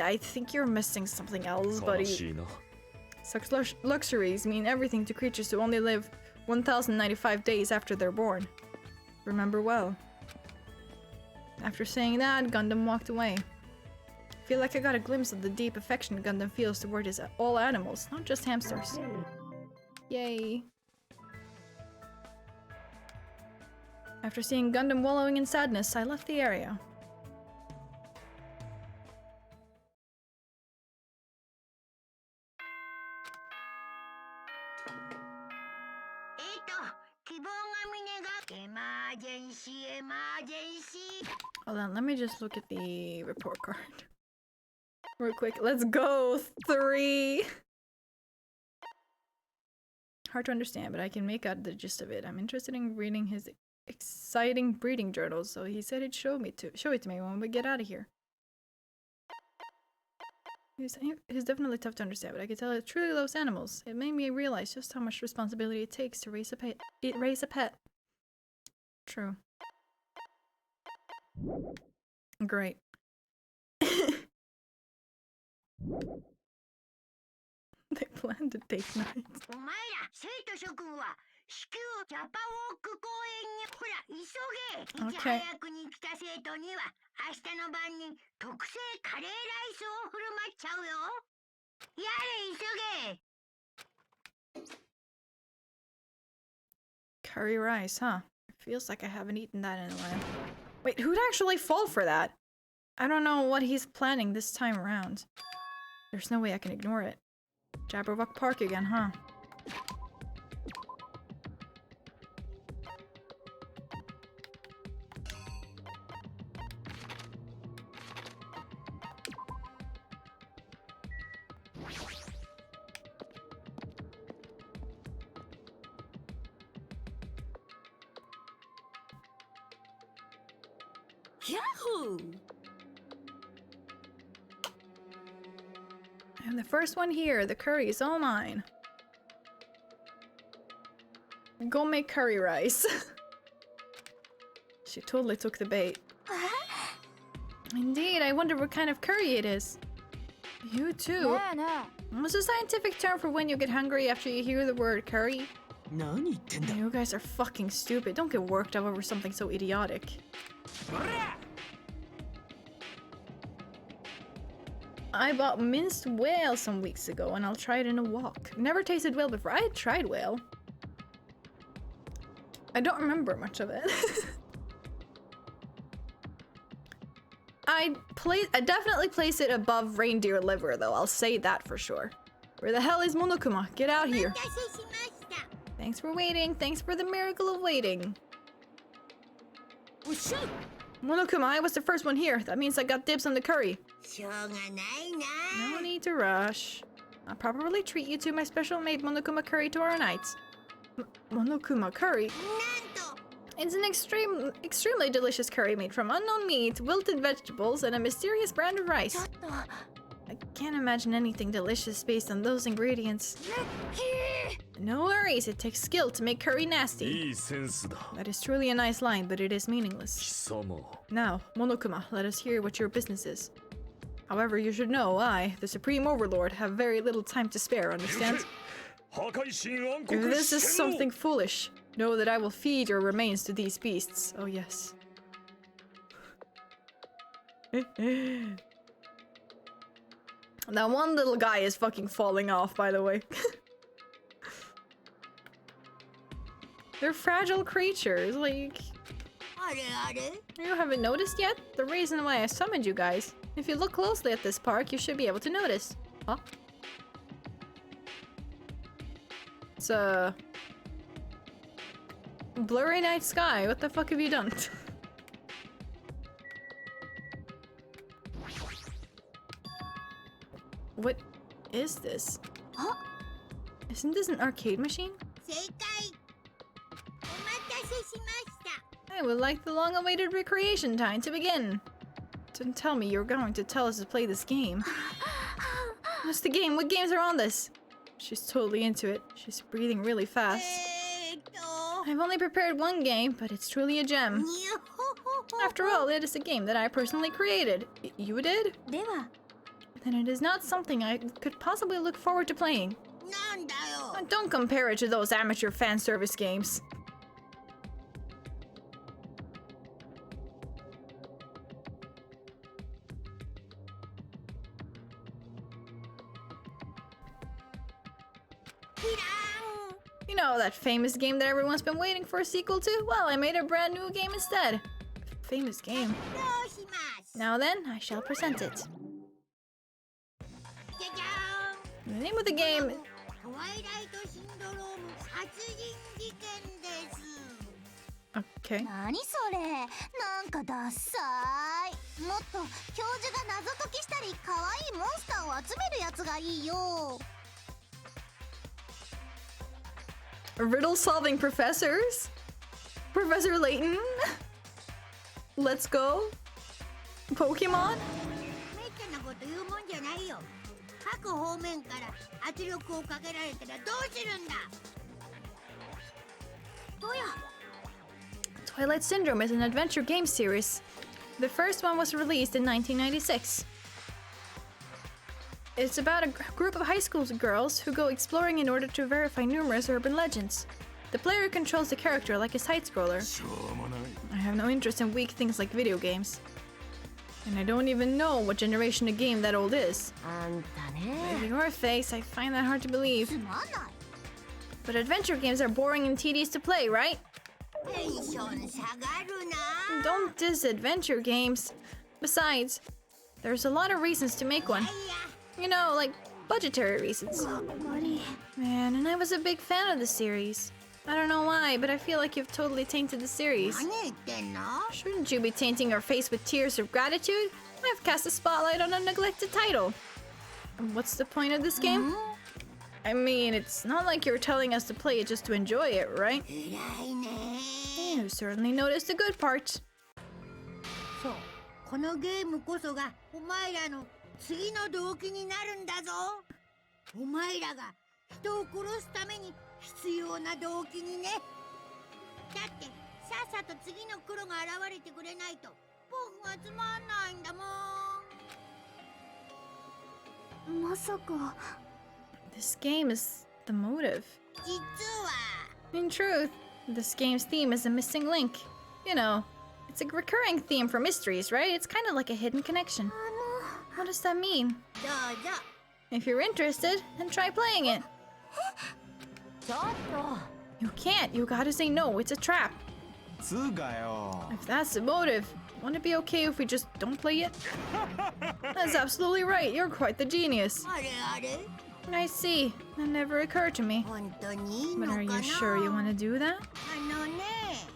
I think you're missing something else, buddy. Such luxuries mean everything to creatures who only live 1,095 days after they're born. Remember well. After saying that, Gundam walked away. I feel like I got a glimpse of the deep affection Gundam feels toward his all animals, not just hamsters. Yay. After seeing Gundam wallowing in sadness, I left the area. Hold on, let me just look at the report card. Real quick. Let's go! 3! Hard to understand, but I can make out the gist of it. I'm interested in reading his exciting breeding journals, so he said he'd show it to me when we get out of here. He's definitely tough to understand, but I could tell he truly loves animals. It made me realize just how much responsibility it takes to raise a pet. True. Great. They plan to take nights. Okay. Curry rice, huh? It feels like I haven't eaten that in a while. Wait, who'd actually fall for that? I don't know what he's planning this time around. There's no way I can ignore it. Jabberwock Park again, huh? Yahoo! I'm the first one here. The curry is all mine. Go make curry rice. She totally took the bait. Indeed, I wonder what kind of curry it is. You too. What's the scientific term for when you get hungry after you hear the word curry? You guys are fucking stupid. Don't get worked up over something so idiotic. I bought minced whale some weeks ago and I'll try it in a wok. Never tasted whale before. I had tried whale. I don't remember much of it. I definitely place it above reindeer liver though, I'll say that for sure. Where the hell is Monokuma? Get out here. Thanks for waiting. Thanks for the miracle of waiting. Oh, shoot! Monokuma, I was the first one here. That means I got dibs on the curry. No need to rush. I'll properly treat you to my special made Monokuma curry tomorrow night. Monokuma curry? It's an extremely delicious curry made from unknown meat, wilted vegetables, and a mysterious brand of rice. I can't imagine anything delicious based on those ingredients. No worries, it takes skill to make curry nasty. That is truly a nice line, but it is meaningless. Now, Monokuma, let us hear what your business is. However, you should know I, the Supreme Overlord, have very little time to spare, understand? If this is something foolish, know that I will feed your remains to these beasts. Oh yes. That one little guy is fucking falling off, by the way. They're fragile creatures, like... You haven't noticed yet? The reason why I summoned you guys. If you look closely at this park, you should be able to notice. Huh? It's Blurry night sky, what the fuck have you done? What is this? Huh? Isn't this an arcade machine? 正解。お待たせしました。 I would like the long-awaited recreation time to begin. Don't tell me you're going to tell us to play this game. What's the game? What games are on this? She's totally into it. She's breathing really fast. I've only prepared one game, but it's truly a gem. After all, it is a game that I personally created. You did? では、 Then it is not something I could possibly look forward to playing. なんだよ。 Don't compare it to those amateur fan service games. You know, that famous game that everyone's been waiting for a sequel to? Well, I made a brand new game instead. Famous game. どうします。 Now then, I shall present it. じゃじゃ The name of the game... ーん。トワイライトシンドローム殺人事件です。 Okay. 何それなんかダッサいもっと教授が謎解きしたり可愛いモンスターを集めるやつがいいよ Riddle-solving professors? Professor Layton? Let's go? Pokemon? めったなこと言うもんじゃないよ。各方面から圧力をかけられたらどうするんだ。どうや。 Twilight Syndrome is an adventure game series. The first one was released in 1996. It's about a group of high school girls who go exploring in order to verify numerous urban legends. The player controls the character like a side-scroller. しょうもない I have no interest in weak things like video games. And I don't even know what generation a game that old is. あんた By ね your face, I find that hard to believe. つまんない But adventure games are boring and tedious to play, right? テンション下がるな。 Don't diss adventure games. Besides, there's a lot of reasons to make one. いや You know, like budgetary reasons. 無理 Man, and I was a big fan of the series. I don't know why, but I feel like you've totally tainted the series. 何言ってんの。 Shouldn't you be tainting your face with tears of gratitude? I've cast a spotlight on a neglected title. And what's the point of this game? I mean, it's not like you're telling us to play it just to enjoy it, right? 偉いね。 You certainly noticed the good parts. そう、このゲームこそがお前らの次の動機になるんだぞ。お前らが人を殺すために必要な動機にね。だってさっさと次の黒が現れてくれないと僕がつまんないんだもん。まさか This game is the motive. 実は In truth, this game's theme is a missing link. You know, it's a recurring theme for mysteries, right? It's kind of like a hidden connection. What does that mean? どうぞ。 If you're interested, then try playing it. ちょっと You can't. You gotta say no. It's a trap. つうかよ If that's the motive, wouldn't it be okay if we just don't play it? That's absolutely right. You're quite the genius. あれあれ I see. That never occurred to me. 本当にいいの But か are な。 you sure you want to do that? あのね。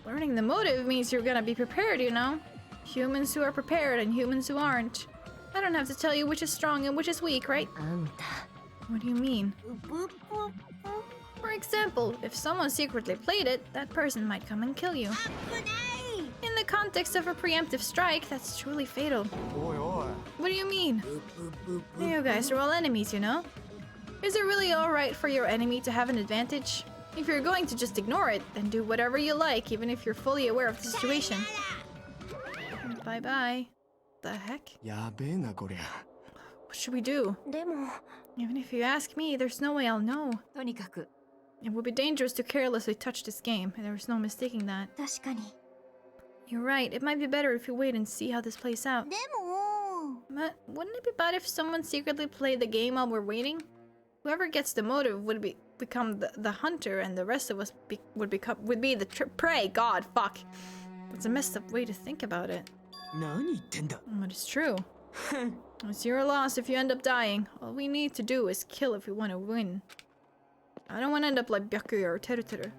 Learning the motive means you're gonna be prepared, you know? Humans who are prepared and humans who aren't. I don't have to tell you which is strong and which is weak, right? あんた What do you mean? ぷっぷっぷ。 For example, if someone secretly played it, that person might come and kill you. 危ない。 In the context of a preemptive strike, that's truly fatal. おいお What do you mean? ぷっぷっぷ。 You guys are all enemies, you know? Is it really alright for your enemy to have an advantage? If you're going to just ignore it, then do whatever you like, even if you're fully aware of the situation. Bye bye. The heck? いやべえなこりゃ What should we do? でも Even if you ask me, there's no way I'll know. とにかく It would be dangerous to carelessly touch this game. There's no mistaking that. 確かに You're right. It might be better if you wait and see how this plays out. でも But wouldn't it be bad if someone secretly played the game while we're waiting? Whoever gets the motive would become the hunter, and the rest of us would be the prey. God, fuck. It's a messed up way to think about it. 何言ってんだ But it's true. It's your loss if you end up dying. All we need to do is kill if we want to win. I don't want to end up like Byakuya or Teruteru.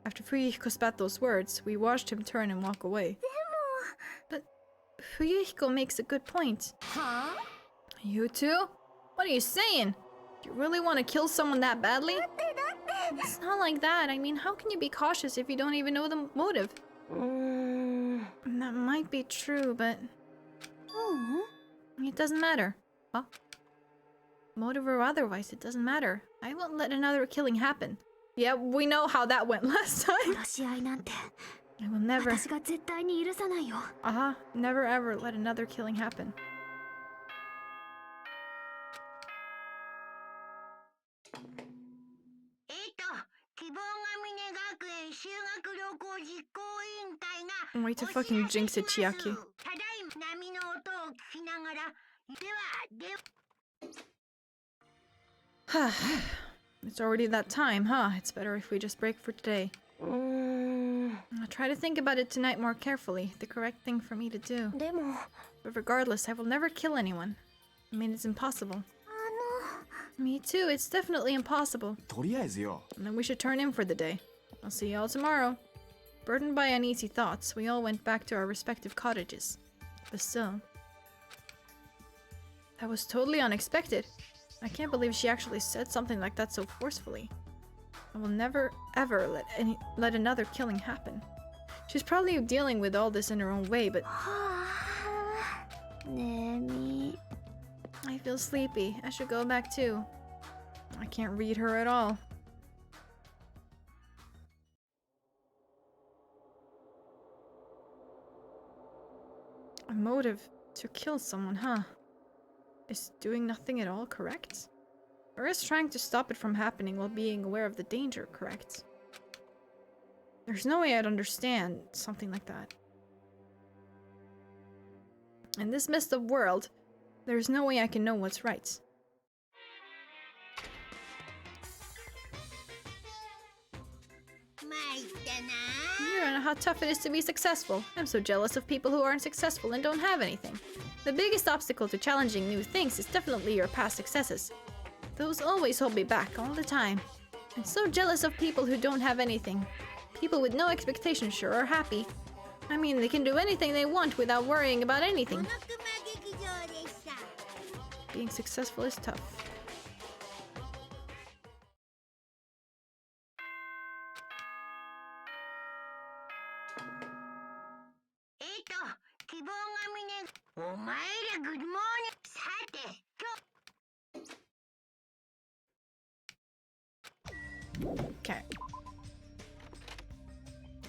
After Fuyuhiko spat those words, we watched him turn and walk away. But Fuyuhiko makes a good point. Huh? You too? What are you saying? Do you really want to kill someone that badly? It's not like that. I mean, how can you be cautious if you don't even know the motive? That might be true, but... It doesn't matter. Huh? Motive or otherwise, it doesn't matter. I won't let another killing happen. Yeah, we know how that went last time. 殺し合いなんて I will never... 私が絶対に許さないよ。 never ever let another killing happen. 希望ヶ峰学園修学旅行実行委員会が Way to fucking jinx it, Chiaki. ただいま波の音を聞きながらでは It's already that time, huh? It's better if we just break for today. I'll try to think about it tonight more carefully. The correct thing for me to do. でも But regardless, I will never kill anyone. I mean, it's impossible. Me too, it's definitely impossible. とりあえずよ。 And then we should turn in for the day. I'll see y'all tomorrow. Burdened by uneasy thoughts, we all went back to our respective cottages. But still... That was totally unexpected. I can't believe she actually said something like that so forcefully. I will never, ever let another killing happen. She's probably dealing with all this in her own way, but... 眠い I feel sleepy. I should go back too. I can't read her at all. A motive to kill someone, huh? Is doing nothing at all correct? Or is trying to stop it from happening while being aware of the danger correct? There's no way I'd understand something like that. In this messed up world, there's no way I can know what's right. You don't know how tough it is to be successful. I'm so jealous of people who aren't successful and don't have anything. The biggest obstacle to challenging new things is definitely your past successes. Those always hold me back all the time. I'm so jealous of people who don't have anything. People with no expectations sure are happy. I mean, they can do anything they want without worrying about anything. Being successful is tough. Okay.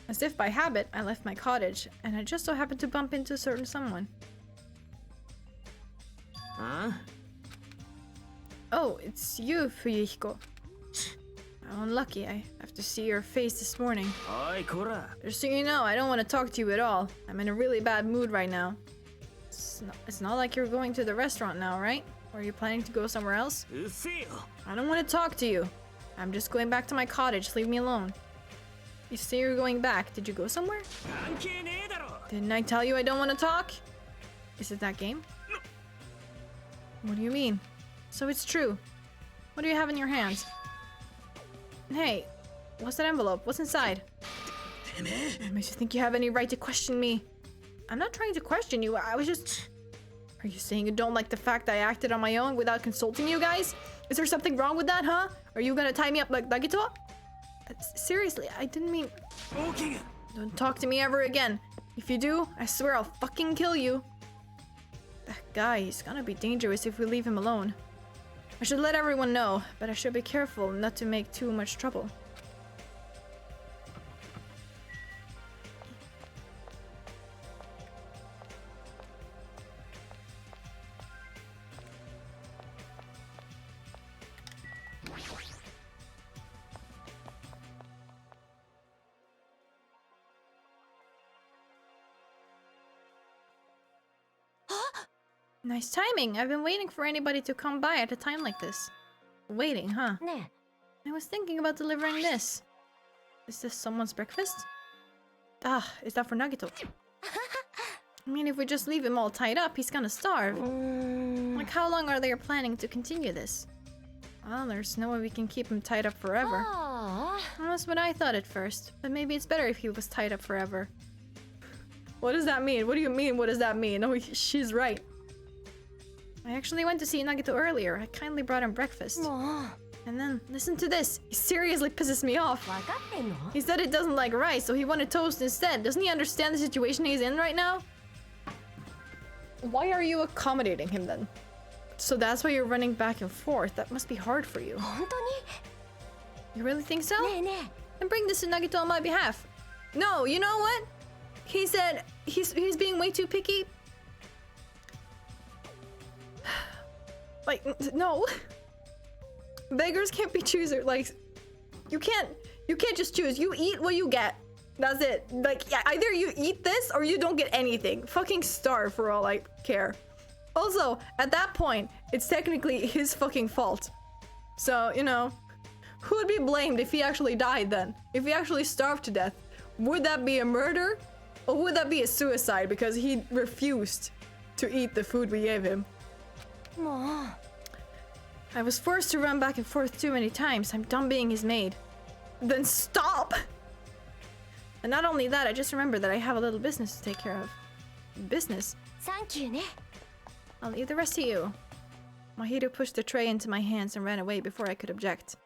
As if by habit, I left my cottage, and I just so happened to bump into a certain someone. Huh? Oh, it's you, Fuyuhiko. How unlucky. I have to see your face this morning. Oi, Kora. Just so you know, I don't want to talk to you at all. I'm in a really bad mood right now. It's not like you're going to the restaurant now, right? Or are you planning to go somewhere else? I don't want to talk to you. I'm just going back to my cottage. Leave me alone. You say you're going back. Did you go somewhere? Didn't I tell you I don't want to talk? Is it that game? What do you mean? So it's true. What do you have in your hands? Hey, what's that envelope? What's inside? What makes you think you have any right to question me? I'm not trying to question you. I was just... Are you saying you don't like the fact I acted on my own without consulting you guys? Is there something wrong with that, huh? Are you gonna tie me up like Nagito? Seriously, I didn't mean... Don't talk to me ever again. If you do, I swear I'll fucking kill you. That guy, he's gonna be dangerous if we leave him alone. I should let everyone know, but I should be careful not to make too much trouble. Nice timing. I've been waiting for anybody to come by at a time like this. Waiting, huh? ね I was thinking about delivering this. Is this someone's breakfast? Ah, is that for Nagito? I mean, if we just leave him all tied up, he's gonna starve. Like, how long are they planning to continue this? Well, there's no way we can keep him tied up forever. That's what I thought at first, but maybe it's better if he was tied up forever. What does that mean? What do you mean, what does that mean? Oh, she's right. I actually went to see Nagito earlier. I kindly brought him breakfast. And then, listen to this. He seriously pisses me off. He said he doesn't like rice, so he wanted toast instead. Doesn't he understand the situation he's in right now? Why are you accommodating him then? So that's why you're running back and forth. That must be hard for you. You really think so? Then bring this to Nagito on my behalf. No, you know what? He said he's being way too picky. Like, no. Beggars can't be choosers. Like, you can't just choose. You eat what you get. That's it. Like, yeah, either you eat this or you don't get anything. Fucking starve for all I care. Also, at that point, it's technically his fucking fault. So, you know, who would be blamed if he actually died then? If he actually starved to death? Would that be a murder? Or would that be a suicide because he refused to eat the food we gave him? I was forced to run back and forth too many times. I'm done being his maid. Then stop! And not only that, I just remembered that I have a little business to take care of. Business? I'll leave the rest to you. Mahito pushed the tray into my hands and ran away before I could object.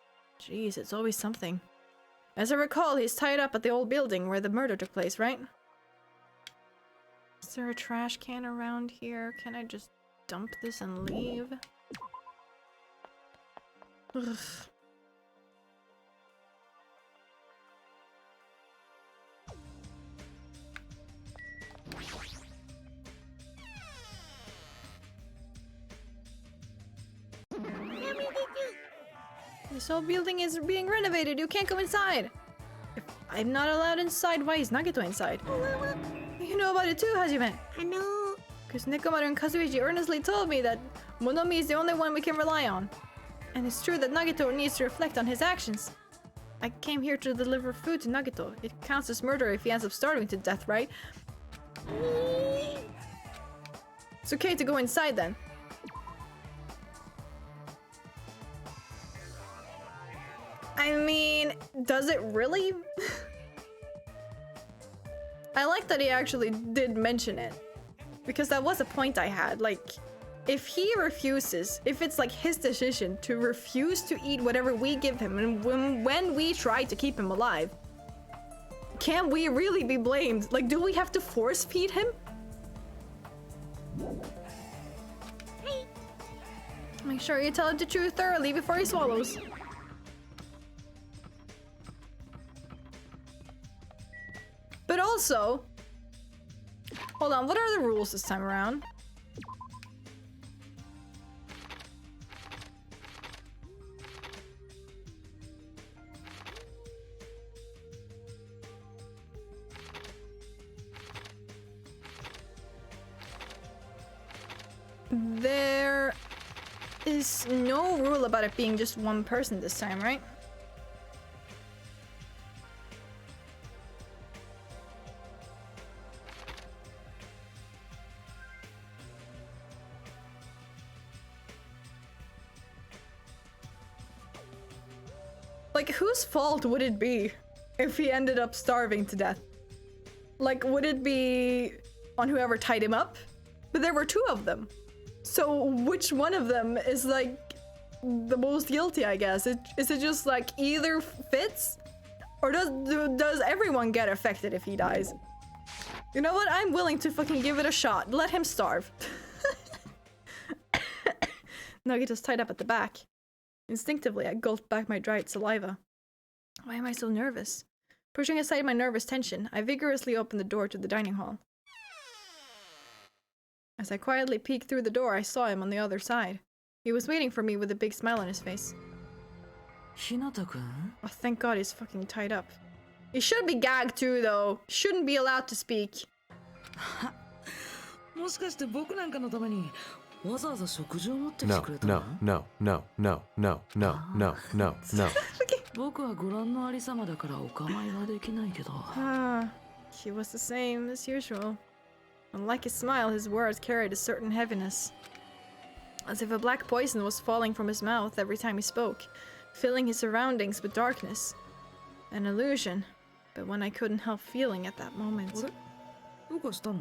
Jeez, it's always something. As I recall, he's tied up at the old building where the murder took place, right? Is there a trash can around here? Can I just dump this and leave? Ugh. This whole building is being renovated. You can't go inside. If I'm not allowed inside, why is Nagito inside? You know about it too, Hajime. I know. Because Nekomaru and Kazuichi earnestly told me that Monomi is the only one we can rely on. And it's true that Nagito needs to reflect on his actions. I came here to deliver food to Nagito. It counts as murder if he ends up starving to death, right? It's okay to go inside then. I mean, does it really? I like that he actually did mention it. Because that was a point I had. Like, if he refuses, if it's like his decision to refuse to eat whatever we give him, and when we try to keep him alive, can we really be blamed? Like, do we have to force feed him? Make sure you tell him to chew thoroughly before he swallows. But also, hold on, what are the rules this time around? There is no rule about it being just one person this time, right? Like, whose fault would it be if he ended up starving to death? Like, would it be on whoever tied him up? But there were two of them. So which one of them is like the most guilty, I guess? Is it just like either fits? Or does everyone get affected if he dies? You know what? I'm willing to fucking give it a shot. Let him starve. Nagito's tied up at the back. Instinctively, I gulped back my dried saliva. Why am I so nervous? Pushing aside my nervous tension, I vigorously opened the door to the dining hall. As I quietly peeked through the door, I saw him on the other side. He was waiting for me with a big smile on his face. Hinata-kun? Oh, thank God he's fucking tied up. He should be gagged too, though. Shouldn't be allowed to speak. もしかして僕なんかのためにわざわざ食事を持ってきてくれたの？ No. 僕はご覧のありさまだからお構いはできないけど。He was the same as usual. Unlike his smile, his words carried a certain heaviness. As if a black poison was falling from his mouth every time he spoke, filling his surroundings with darkness. An illusion, but one I couldn't help feeling at that moment. どうかしたの？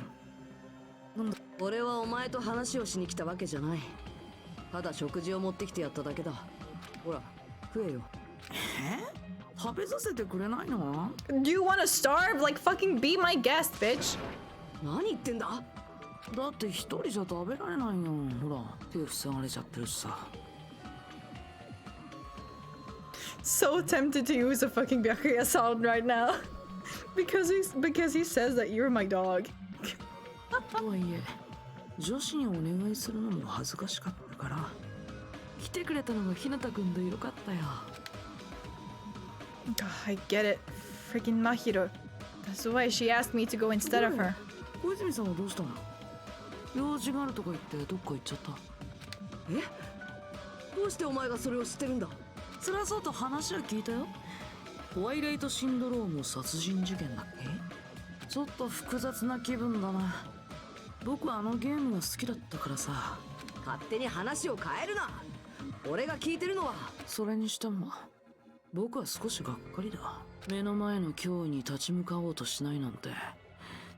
なんだ？俺はお前と話をしに来たわけじゃない。ただ食事を持ってきてやっただけだ。ほら、食えよ。食べさせてくれないの？ Do you want to starve? Like fucking be my guest, bitch. 何言ってんだ？だって一人じゃ食べられないよ。ほら、手塞がれちゃってるしさ。So tempted to use a fucking Byakuya sound right now. because he says that you're my dog. とはいえ、女子にお願いするのも恥ずかしかったから、来てくれたのがひなたくんでよかったよ。I get it. Freaking Mahiro. That's why she asked me to go instead of her. 小泉さんはどうしたの？用事があるとか言ってどっか行っちゃった。え？どうしてお前がそれを知ってるんだ？それはそうと話は聞いたよ。ホワイライトシンドローム殺人事件だっけ？ちょっと複雑な気分だな。僕はあのゲームが好きだったからさ。勝手に話を変えるな。俺が聞いてるのは。それにしても僕は少しがっかりだ。目の前の脅威に立ち向かおうとしないなんて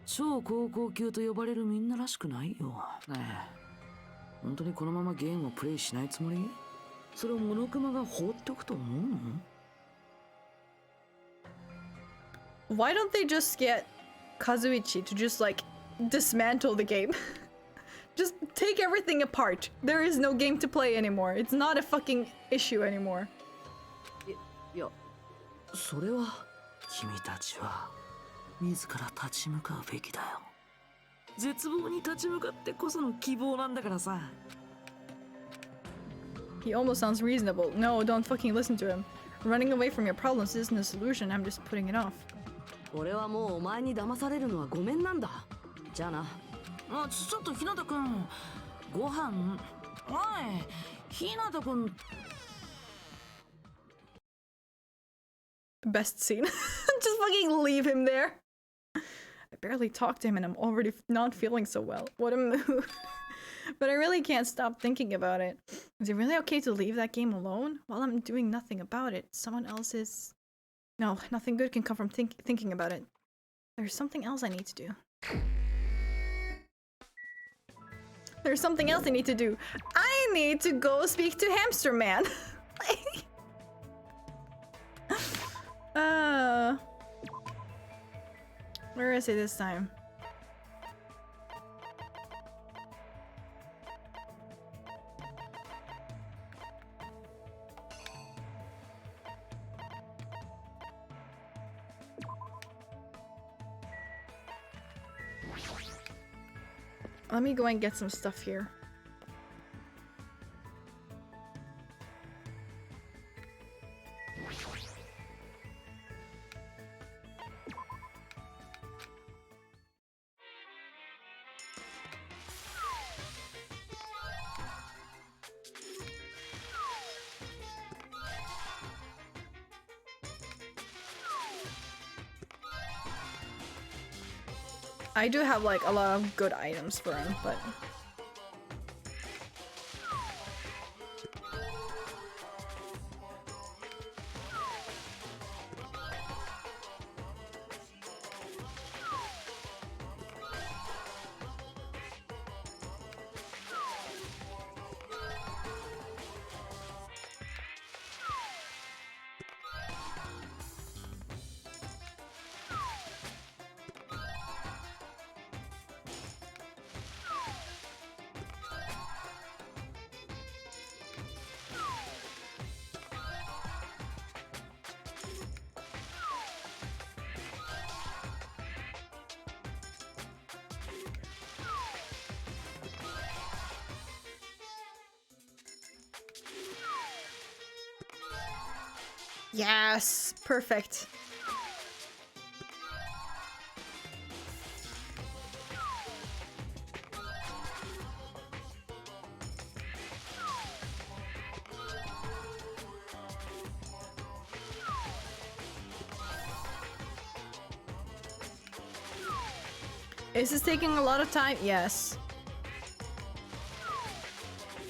超高校級と呼ばれるみんならしくないよ。ねえ、本当にこのままゲームをプレイしないつもり？それをモノクマが放っておくと思うの？ Why don't they just get Kazuichi to just like dismantle the game? Just take everything apart. There is no game to play anymore. It's not a fucking issue anymore. いや、それは君たちは自ら立ち向かうべきだよ。絶望に立ち向かってこその希望なんだからさ。He almost sounds reasonable. No, don't fucking listen to him. Running away from your problems isn't a solution. I'm just putting it off. 俺はもうお前に騙されるのはごめんなんだ。じゃあな。ちょっとひなたくん、ご飯。おい、ひなたくん。Best scene. Just fucking leave him there. I barely talked to him and I'm already not feeling so well. What a move. But I really can't stop thinking about it. Is it really okay to leave that game alone? While I'm doing nothing about it, someone else is... No, nothing good can come from thinking about it. There's something else I need to do. There's something else I need to do. I need to go speak to Hamster Man. Where is he this time? Let me go and get some stuff here. I do have like a lot of good items for him, but yes, perfect. Is this taking a lot of time? Yes.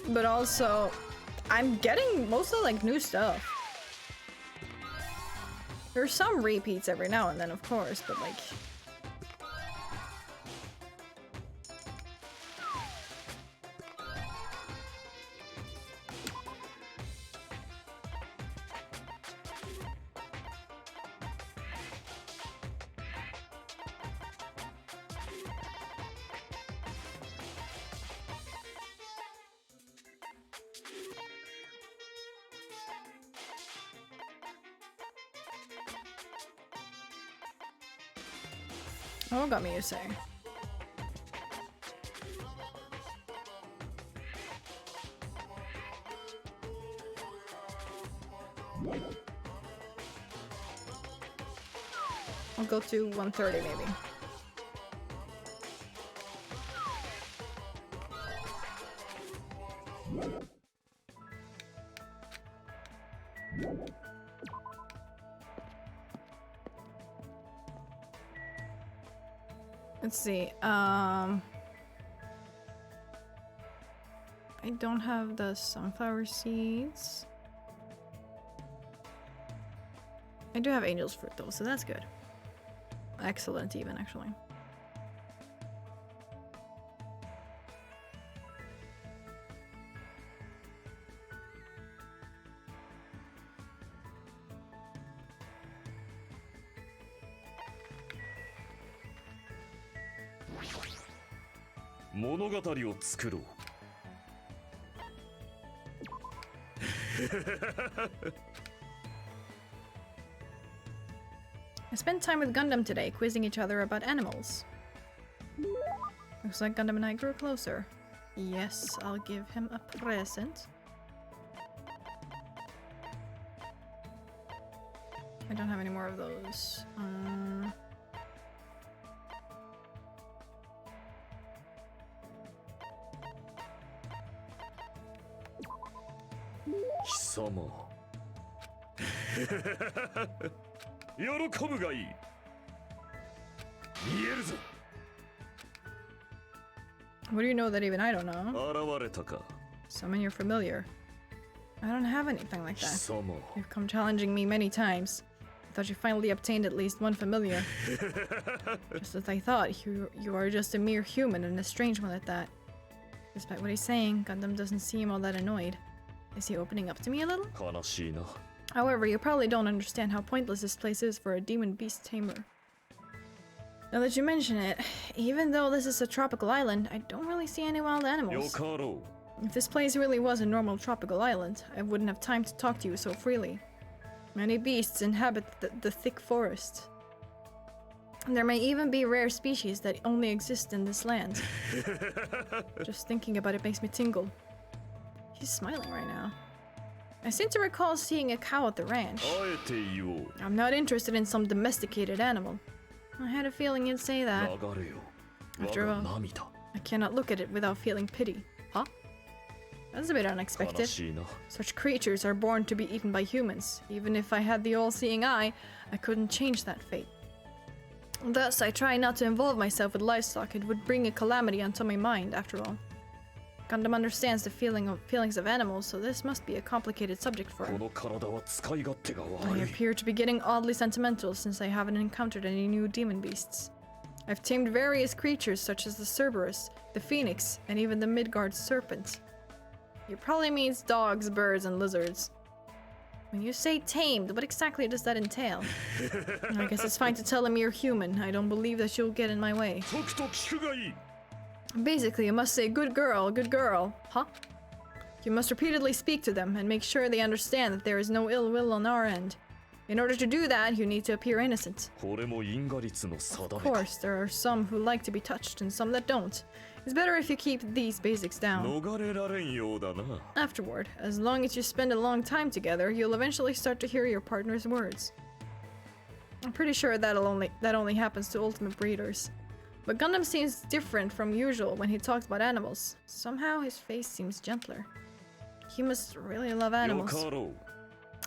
But also, I'm getting mostly like new stuff. There's some repeats every now and then, of course, but like... Oh, got me, you say. I'll go to 130 maybe. Let's see. I don't have the sunflower seeds. I do have angel's fruit though, so that's good. Excellent even, actually. I spent time with Gundam today, quizzing each other about animals. Looks like Gundam and I grew closer. Yes, I'll give him a present. I don't have any more of those. What do you know that even I don't know? Summon your familiar. I don't have anything like that. You've come challenging me many times. I thought you finally obtained at least one familiar. Just as I thought, you are just a mere human and a strange one at that. Despite what he's saying, Gundam doesn't seem all that annoyed. Is he opening up to me a little? However, you probably don't understand how pointless this place is for a demon beast tamer. Now that you mention it, even though this is a tropical island, I don't really see any wild animals. If this place really was a normal tropical island, I wouldn't have time to talk to you so freely. Many beasts inhabit the thick forest. There may even be rare species that only exist in this land. Just thinking about it makes me tingle. He's smiling right now. I seem to recall seeing a cow at the ranch. I'm not interested in some domesticated animal. I had a feeling you'd say that. After all, I cannot look at it without feeling pity. Huh? That's a bit unexpected. Such creatures are born to be eaten by humans. Even if I had the all-seeing eye, I couldn't change that fate. Thus, I try not to involve myself with livestock. It would bring a calamity onto my mind, after all. Gundam understands the feelings of animals, so this must be a complicated subject for him. I appear to be getting oddly sentimental since I haven't encountered any new demon beasts. I've tamed various creatures such as the Cerberus, the Phoenix, and even the Midgard serpent. He probably means dogs, birds, and lizards. When you say tamed, what exactly does that entail? I guess it's fine to tell him you're human. I don't believe that you'll get in my way. Basically, you must say, good girl, huh? You must repeatedly speak to them and make sure they understand that there is no ill will on our end. In order to do that, you need to appear innocent. Of course, there are some who like to be touched and some that don't. It's better if you keep these basics down. Afterward, as long as you spend a long time together, you'll eventually start to hear your partner's words. I'm pretty sure that only happens to ultimate breeders. But Gundam seems different from usual when he talks about animals. Somehow his face seems gentler. He must really love animals.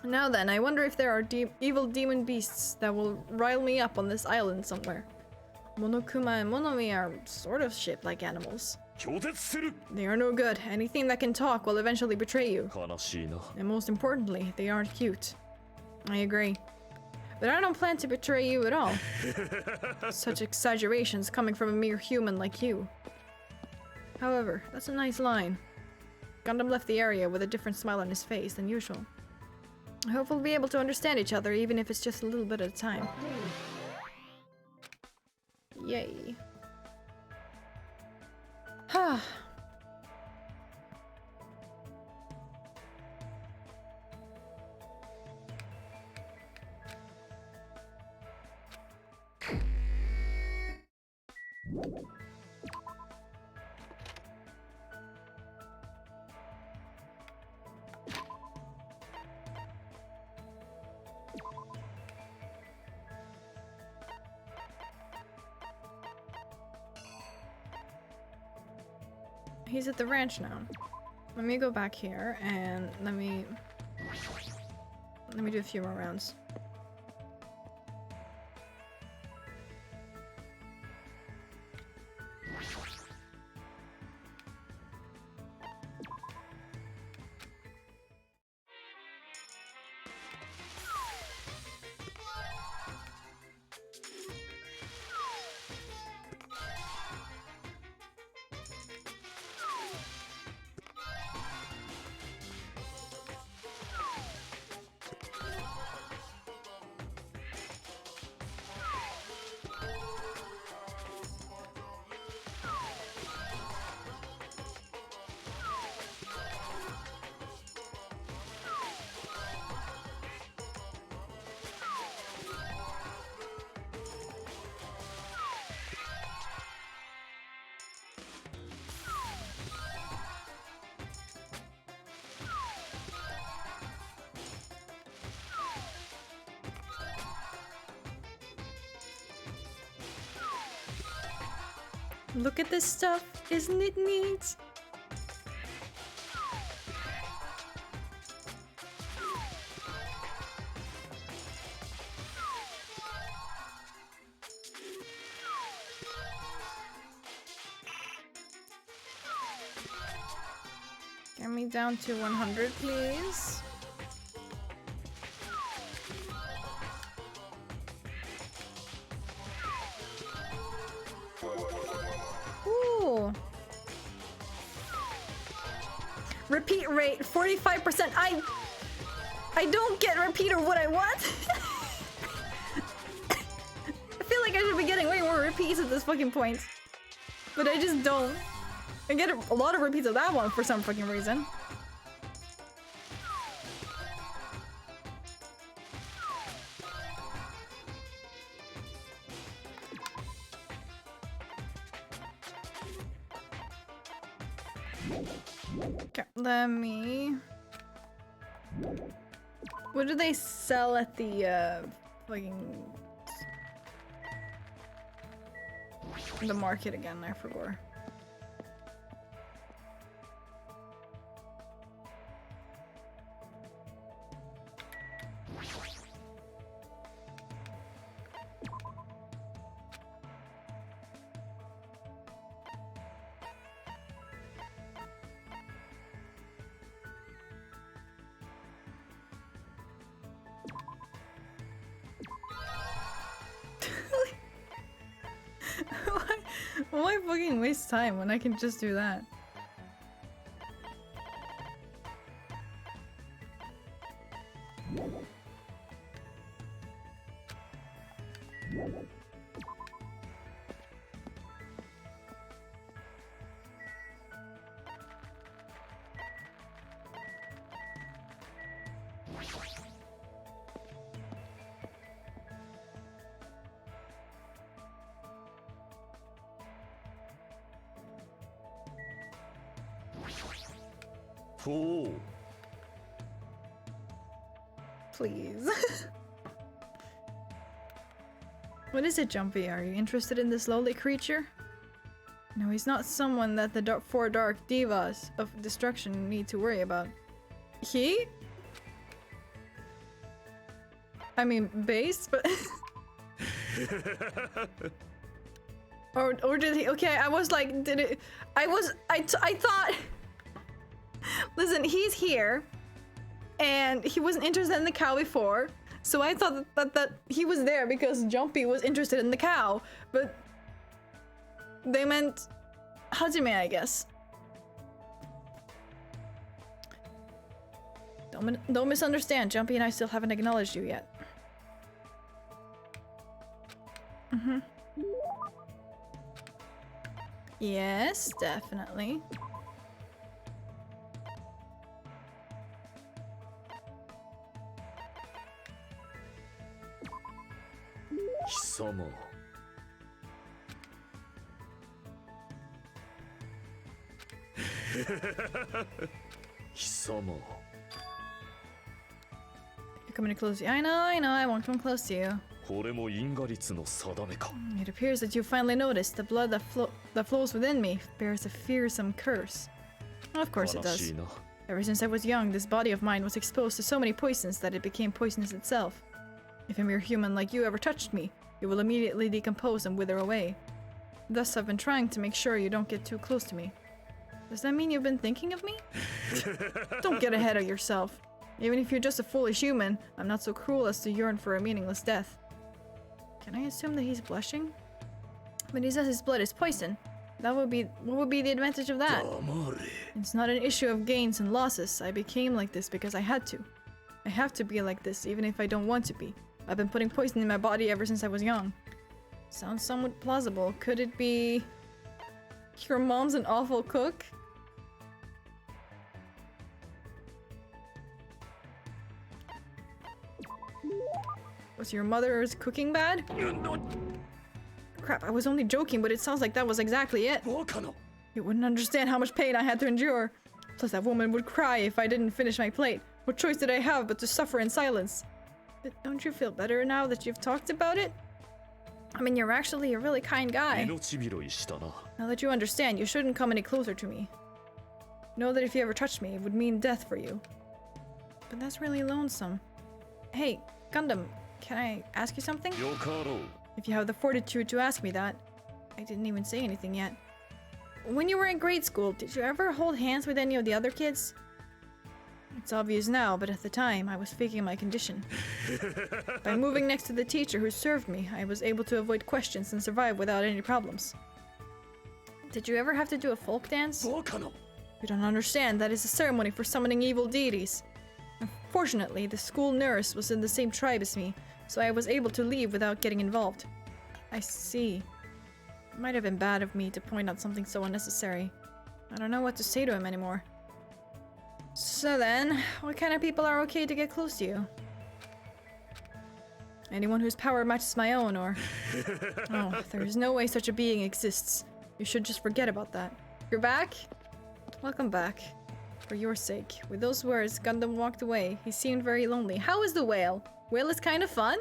Now then, I wonder if there are evil demon beasts that will rile me up on this island somewhere. Monokuma and Monomi are sort of shaped like animals. They are no good. Anything that can talk will eventually betray you. And most importantly, they aren't cute. I agree. But I don't plan to betray you at all. Such exaggerations coming from a mere human like you. However, that's a nice line. Gundam left the area with a different smile on his face than usual. I hope we'll be able to understand each other, even if it's just a little bit at a time. Yay. Ha. He's at the ranch now. Let me go back here and let me do a few more rounds. Look at this stuff, isn't it neat? Get me down to 100, please. Ooh. Repeat rate 45%. I don't get repeat or what I want. I feel like I should be getting way more repeats at this fucking point. But I just don't. I get a lot of repeats of that one for some fucking reason. Okay, let me... What do they sell at the, fucking... the market again? I forgot. Why fucking waste time when I can just do that? Cool. Please. What is it, Jumpy? Are you interested in this lowly creature? No, he's not someone that the four dark divas of destruction need to worry about. He? I mean, base, but... or did he? Okay, I was like, did it? I thought. Listen, he's here, and he wasn't interested in the cow before, So I thought that he was there because Jumpy was interested in the cow, but they meant Hajime, I guess. Don't misunderstand. Jumpy and I still haven't acknowledged you yet. Yes, definitely. You're coming close to you. I know, I won't come close to you. It appears that you finally noticed the blood that flows within me bears a fearsome curse. Of course it does. Ever since I was young, this body of mine was exposed to so many poisons that it became poisonous itself. If a mere human like you ever touched me, you will immediately decompose and wither away. Thus, I've been trying to make sure you don't get too close to me. Does that mean you've been thinking of me? Don't get ahead of yourself. Even if you're just a foolish human, I'm not so cruel as to yearn for a meaningless death. Can I assume that he's blushing? But he says his blood is poison. What would be the advantage of that? It's not an issue of gains and losses. I became like this because I had to. I have to be like this, even if I don't want to be. I've been putting poison in my body ever since I was young. Sounds somewhat plausible. Could it be... your mom's an awful cook? Was your mother's cooking bad? Crap, I was only joking, but it sounds like that was exactly it. You wouldn't understand how much pain I had to endure. Plus, that woman would cry if I didn't finish my plate. What choice did I have but to suffer in silence? But don't you feel better now that you've talked about it? I mean, you're actually a really kind guy. Now that you understand, you shouldn't come any closer to me. Know that if you ever touched me, it would mean death for you. But that's really lonesome. Hey, Gundam, can I ask you something? If you have the fortitude to ask me that. I didn't even say anything yet. When you were in grade school, did you ever hold hands with any of the other kids? It's obvious now, but at the time, I was faking my condition. By moving next to the teacher who served me, I was able to avoid questions and survive without any problems. Did you ever have to do a folk dance? You don't understand, that is a ceremony for summoning evil deities. Unfortunately, the school nurse was in the same tribe as me, so I was able to leave without getting involved. I see. It might have been bad of me to point out something so unnecessary. I don't know what to say to him anymore. So then, what kind of people are okay to get close to you? Anyone whose power matches my own, or... Oh, there is no way such a being exists. You should just forget about that. You're back? Welcome back. For your sake. With those words, Gundam walked away. He seemed very lonely. How is the whale? Whale is kind of fun?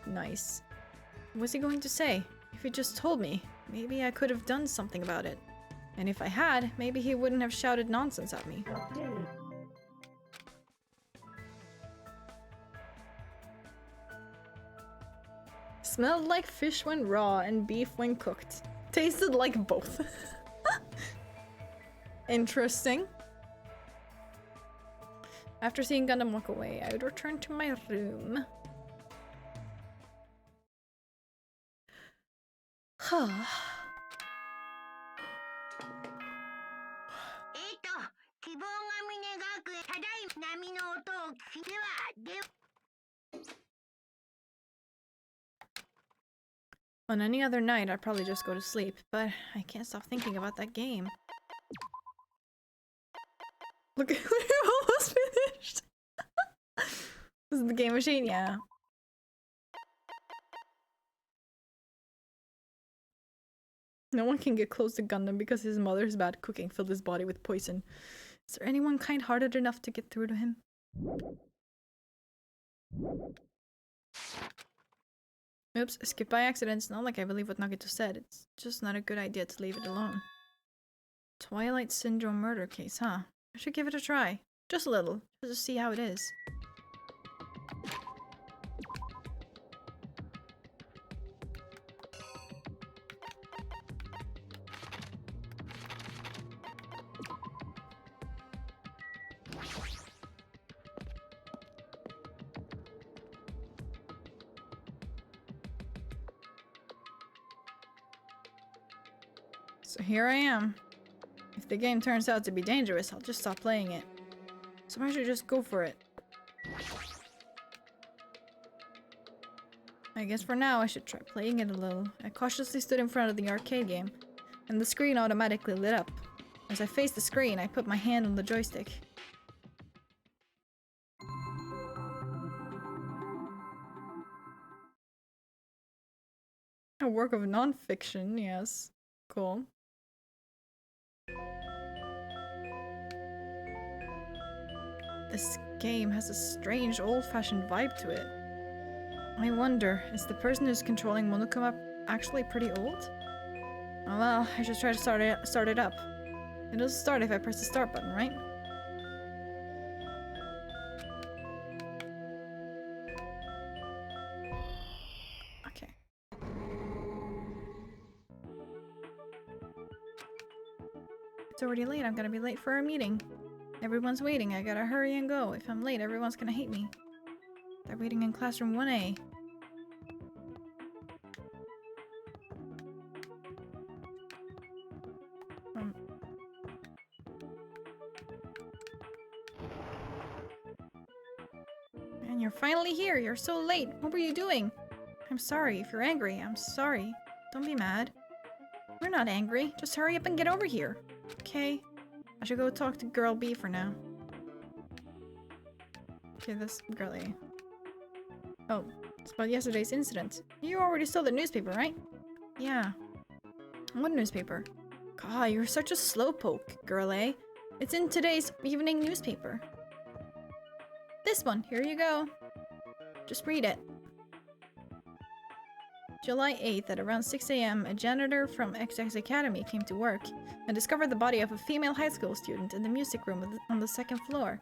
Nice. What was he going to say? If he just told me, maybe I could have done something about it. And if I had, maybe he wouldn't have shouted nonsense at me. Smelled like fish when raw and beef when cooked. Tasted like both. Interesting. After seeing Gundam walk away, I would return to my room. On any other night, I'd probably just go to sleep, but I can't stop thinking about that game. Look, we're almost finished! This is the game machine, yeah. No one can get close to Gundam because his mother's bad cooking filled his body with poison. Is there anyone kind-hearted enough to get through to him? Oops, skip by accident. It's not like I believe what Nagito said. It's just not a good idea to leave it alone. Twilight Syndrome murder case, huh? I should give it a try. Just a little, just to see how it is. So here I am. If the game turns out to be dangerous, I'll just stop playing it. So I should just go for it. I guess for now I should try playing it a little. I cautiously stood in front of the arcade game, and the screen automatically lit up. As I faced the screen, I put my hand on the joystick. A work of non-fiction, yes. Cool. This game has a strange, old-fashioned vibe to it. I wonder, is the person who's controlling Monokuma actually pretty old? Oh well, I should try to start it up. It'll start if I press the start button, right? Okay. It's already late. I'm gonna be late for our meeting. Everyone's waiting. I gotta hurry and go. If I'm late, everyone's gonna hate me. They're waiting in classroom 1A. And you're finally here. You're so late. What were you doing? I'm sorry. If you're angry, I'm sorry. Don't be mad. We're not angry. Just hurry up and get over here. Okay. I should go talk to girl B for now. Okay, this girl A. Oh, it's about yesterday's incident. You already saw the newspaper, right? Yeah. What newspaper? God, you're such a slowpoke, girl A. It's in today's evening newspaper. This one, here you go. Just read it. July 8th at around 6 a.m., a janitor from XX Academy came to work and discovered the body of a female high school student in the music room on the second floor.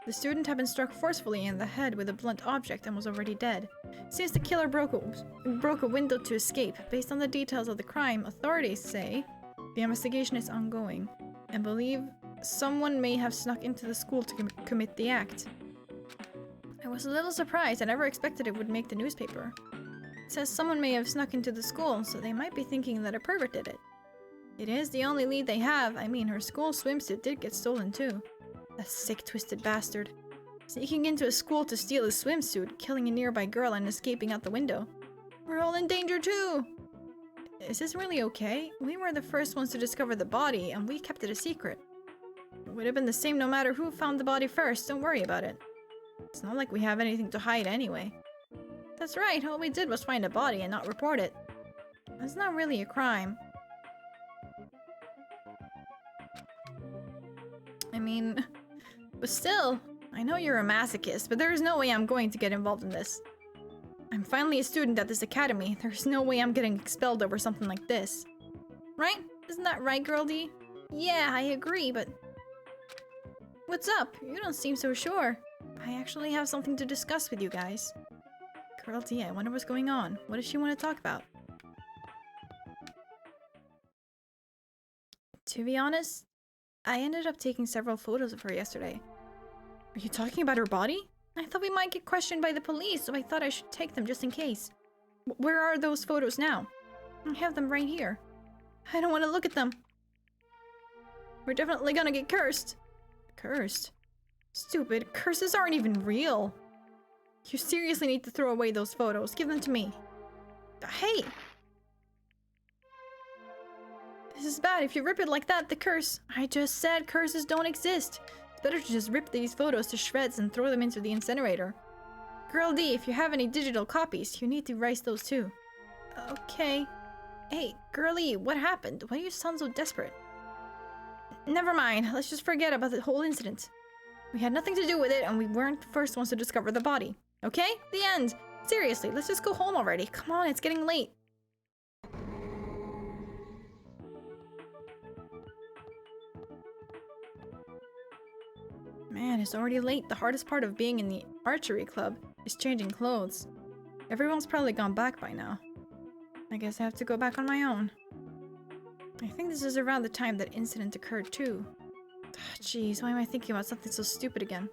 The student had been struck forcefully in the head with a blunt object and was already dead. Since the killer broke a window to escape, based on the details of the crime, authorities say the investigation is ongoing and believe someone may have snuck into the school to commit the act. I was a little surprised. I never expected it would make the newspaper. It says someone may have snuck into the school, so they might be thinking that a pervert did it. It is the only lead they have. I mean, her school swimsuit did get stolen too. That sick, twisted bastard. Sneaking into a school to steal a swimsuit, killing a nearby girl, and escaping out the window. We're all in danger too! Is this really okay? We were the first ones to discover the body, and we kept it a secret. It would have been the same no matter who found the body first. Don't worry about it. It's not like we have anything to hide anyway. That's right, all we did was find a body and not report it. That's not really a crime. I mean... But still, I know you're a masochist, but there is no way I'm going to get involved in this. I'm finally a student at this academy. There's no way I'm getting expelled over something like this. Right? Isn't that right, Girl D? Yeah, I agree, but... What's up? You don't seem so sure. I actually have something to discuss with you guys. Girl D, I wonder what's going on. What does she want to talk about? To be honest, I ended up taking several photos of her yesterday. Are you talking about her body? I thought we might get questioned by the police, so I thought I should take them just in case. Where are those photos now? I have them right here. I don't want to look at them. We're definitely gonna get cursed. Cursed? Stupid, curses aren't even real. You seriously need to throw away those photos. Give them to me. Hey! This is bad. If you rip it like that, the curse... I just said curses don't exist. It's better to just rip these photos to shreds and throw them into the incinerator. Girl D, if you have any digital copies, you need to erase those too. Okay. Hey, Girlie, what happened? Why do you sound so desperate? Never mind. Let's just forget about the whole incident. We had nothing to do with it, and we weren't the first ones to discover the body. Okay? The end. Seriously, let's just go home already. Come on, it's getting late. Man, it's already late. The hardest part of being in the archery club is changing clothes. Everyone's probably gone back by now. I guess I have to go back on my own. I think this is around the time that incident occurred too. Jeez, why am I thinking about something so stupid again?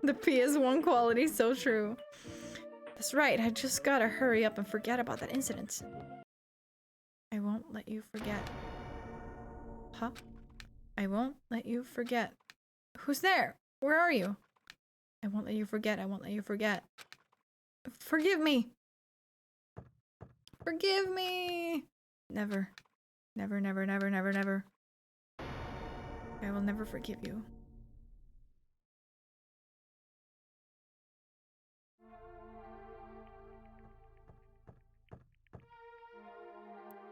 The PS1 quality, so true. That's right, I just gotta hurry up and forget about that incident. I won't let you forget. Huh? I won't let you forget. Who's there? Where are you? I won't let you forget. I won't let you forget. Forgive me. Forgive me. Never. Never, never, never, never, never. I will never forgive you.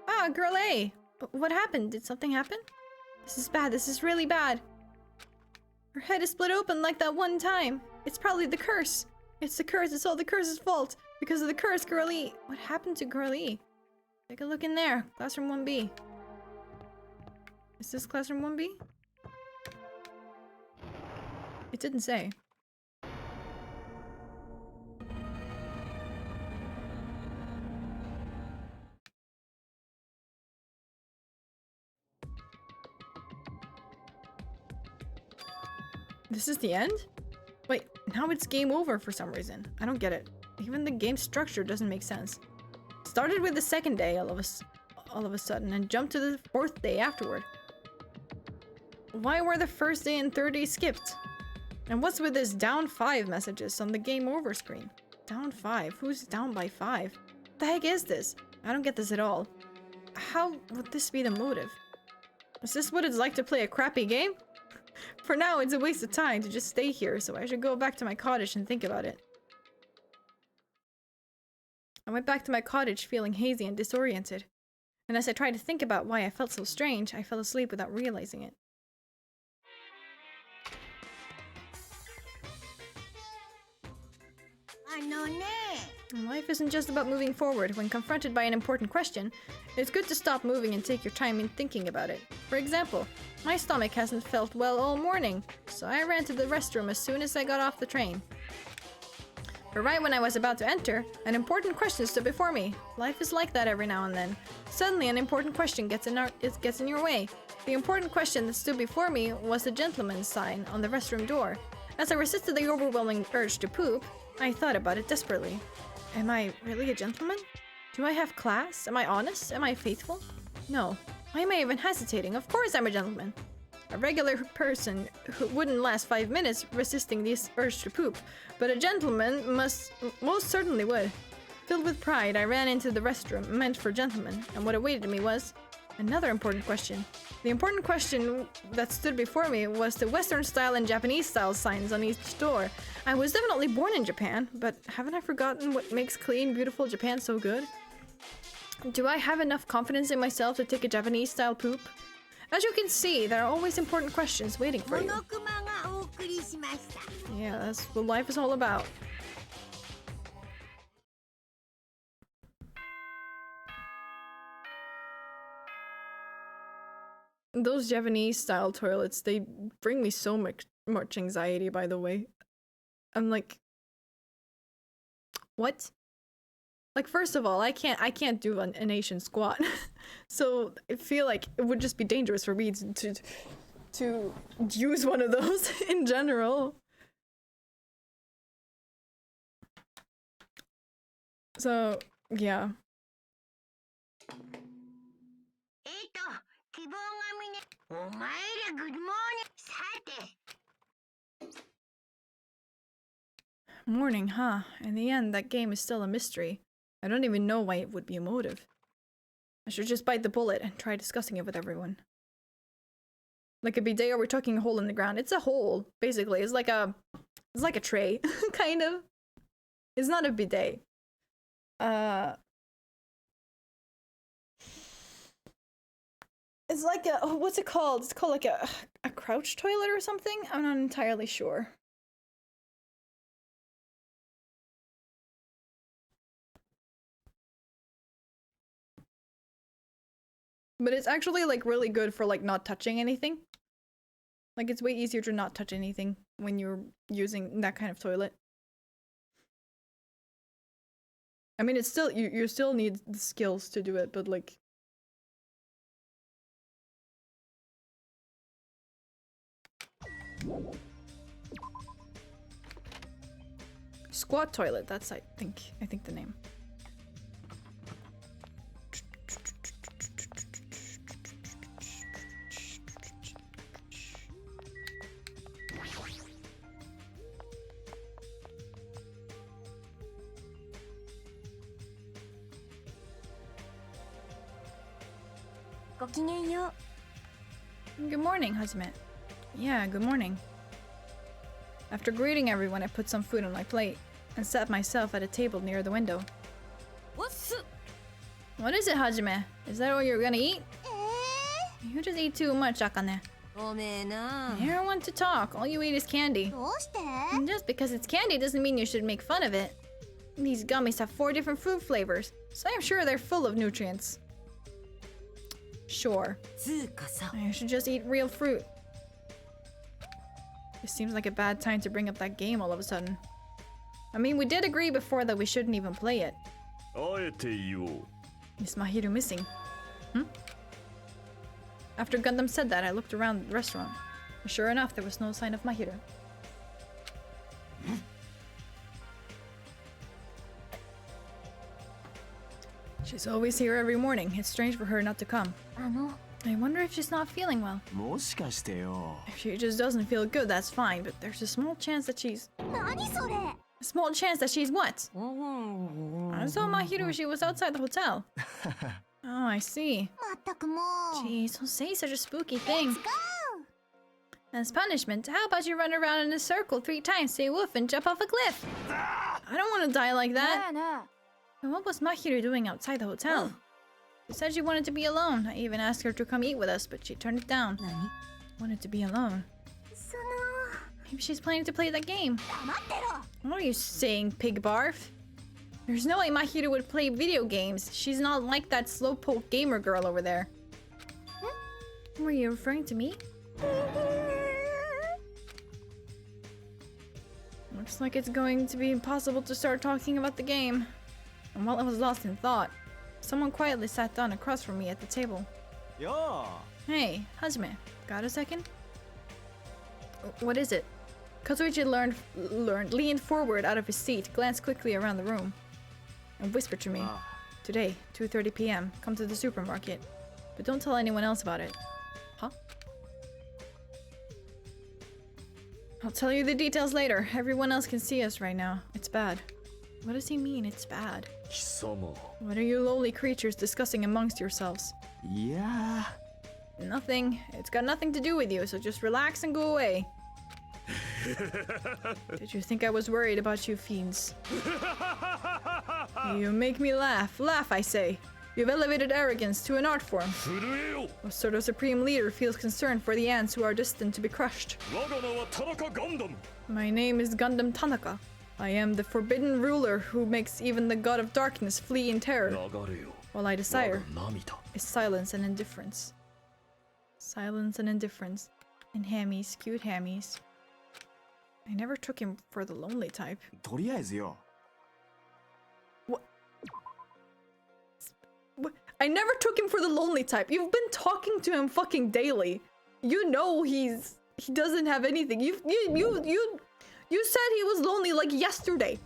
Ah, girl A! What happened? Did something happen? This is bad. This is really bad. Her head is split open like that one time. It's probably the curse. It's the curse. It's all the curse's fault. Because of the curse, girl E. What happened to girl E? Take a look in there. Classroom 1B. Is this classroom 1B? It didn't say. This is the end? Wait, now it's game over for some reason. I don't get it. Even the game structure doesn't make sense. Started with the second day all of a sudden and jumped to the fourth day afterward. Why were the first day and third day skipped? And what's with this down 5 messages on the game over screen? Down 5? Who's down by 5? What the heck is this? I don't get this at all. How would this be the motive? Is this what it's like to play a crappy game? For now, it's a waste of time to just stay here, so I should go back to my cottage and think about it. I went back to my cottage feeling hazy and disoriented. And as I tried to think about why I felt so strange, I fell asleep without realizing it. Life isn't just about moving forward. When confronted by an important question, it's good to stop moving and take your time in thinking about it. For example, my stomach hasn't felt well all morning, so I ran to the restroom as soon as I got off the train. But right when I was about to enter, an important question stood before me. Life is like that every now and then. Suddenly, an important question gets in your way. The important question that stood before me was the gentleman's sign on the restroom door. As I resisted the overwhelming urge to poop, I thought about it desperately. Am I really a gentleman? Do I have class? Am I honest? Am I faithful? No. Why am I even hesitating? Of course I'm a gentleman. A regular person who wouldn't last 5 minutes resisting this urge to poop, but a gentleman most certainly would. Filled with pride, I ran into the restroom meant for gentlemen, and what awaited me was another important question. The important question that stood before me was the Western style and Japanese style signs on each door. I was definitely born in Japan, but haven't I forgotten what makes clean, beautiful Japan so good? Do I have enough confidence in myself to take a Japanese style poop? As you can see, there are always important questions waiting for you. Yeah, that's what life is all about. Those Japanese style toilets, they bring me so much anxiety, by the way. I'm like, what? Like, first of all, I can't do an Asian squat. So I feel like it would just be dangerous for me to use one of those in general. So, yeah. Morning, huh? In the end, that game is still a mystery. I don't even know why it would be a motive. I should just bite the bullet and try discussing it with everyone. Like a bidet, or we're talking a hole in the ground. It's a hole, basically. It's like a tray, kind of. It's not a bidet. It's like a, oh, what's it called? It's called like a crouch toilet or something? I'm not entirely sure. But it's actually like really good for like not touching anything. Like it's way easier to not touch anything when you're using that kind of toilet. I mean, it's still, you still need the skills to do it, but like... Squat toilet, that's I think the name. ごきげんよう。 Good morning, Hajime. Yeah, good morning. After greeting everyone, I put some food on my plate and sat myself at a table near the window. What is it, Hajime? Is that all you're gonna eat? You just eat too much, Akane. おめえな You don't want to talk. All you eat is candy. どうして？ And just because it's candy doesn't mean you should make fun of it. These gummies have 4 different fruit flavors, so I'm sure they're full of nutrients. Sure. つうかさ I should just eat real fruit. This seems like a bad time to bring up that game all of a sudden. I mean, we did agree before that we shouldn't even play it. あえて言おう。 Is Mahiru missing? Hmm? After Gundam said that, I looked around the restaurant. Sure enough, there was no sign of Mahiru. She's always here every morning. It's strange for her not to come. あの、 I wonder if she's not feeling well. もしかしてよ If she just doesn't feel good, that's fine, but there's a small chance that she's... 何それ？ A small chance that she's what? I saw Mahiru, she was outside the hotel. Oh, I see. まったくもう。 Jeez, don't say such a spooky thing. Let's go! As punishment, how about you run around in a circle 3 times, say woof, and jump off a cliff? I don't want to die like that. And what was Mahiru doing outside the hotel? She said she wanted to be alone. I even asked her to come eat with us, but she turned it down. 何 Wanted to be alone. その、 Maybe she's planning to play that game. 黙ってろ。 What are you saying, pig barf? There's no way Mahiru would play video games. She's not like that slowpoke gamer girl over there. Were you referring to me? Looks like it's going to be impossible to start talking about the game. And while I was lost in thought, someone quietly sat down across from me at the table. よ Hey, Hajime, got a second? What is it? Kazuichi leaned forward out of his seat, glanced quickly around the room, and whispered to me, Today, 2:30 p.m., come to the supermarket. But don't tell anyone else about it. Huh? I'll tell you the details later. Everyone else can see us right now. It's bad. What does he mean, it's bad? 貴様 What are you lowly creatures discussing amongst yourselves? いや Nothing. It's got nothing to do with you, so just relax and go away. Did you think I was worried about you fiends? You make me laugh. Laugh, I say. You've elevated arrogance to an art form. 震えよ What sort of supreme leader feels concerned for the ants who are destined to be crushed? 我が名は田中ガンダム My name is Gundam Tanaka. I am the forbidden ruler who makes even the god of darkness flee in terror. 流れよ All I 我 desire が涙 is silence and indifference. Silence and indifference. And hammies, cute hammies. I never took him for the lonely type. とりあえずよ What? I never took him for the lonely type. You've been talking to him fucking daily. You know he doesn't have anything. You said he was lonely like yesterday.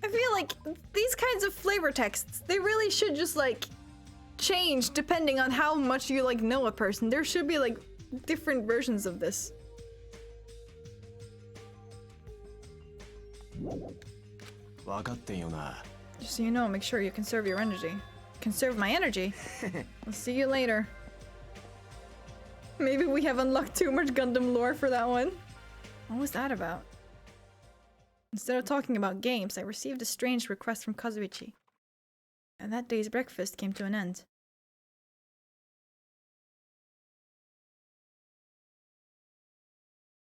I feel like these kinds of flavor texts, they really should just like change depending on how much you like know a person. There should be like different versions of this. 分かってんよな Just so you know, make sure you conserve your energy. Conserve my energy? I'll see you later. Maybe we have unlocked too much Gundam lore for that one. What was that about? Instead of talking about games, I received a strange request from Kazuichi. And that day's breakfast came to an end.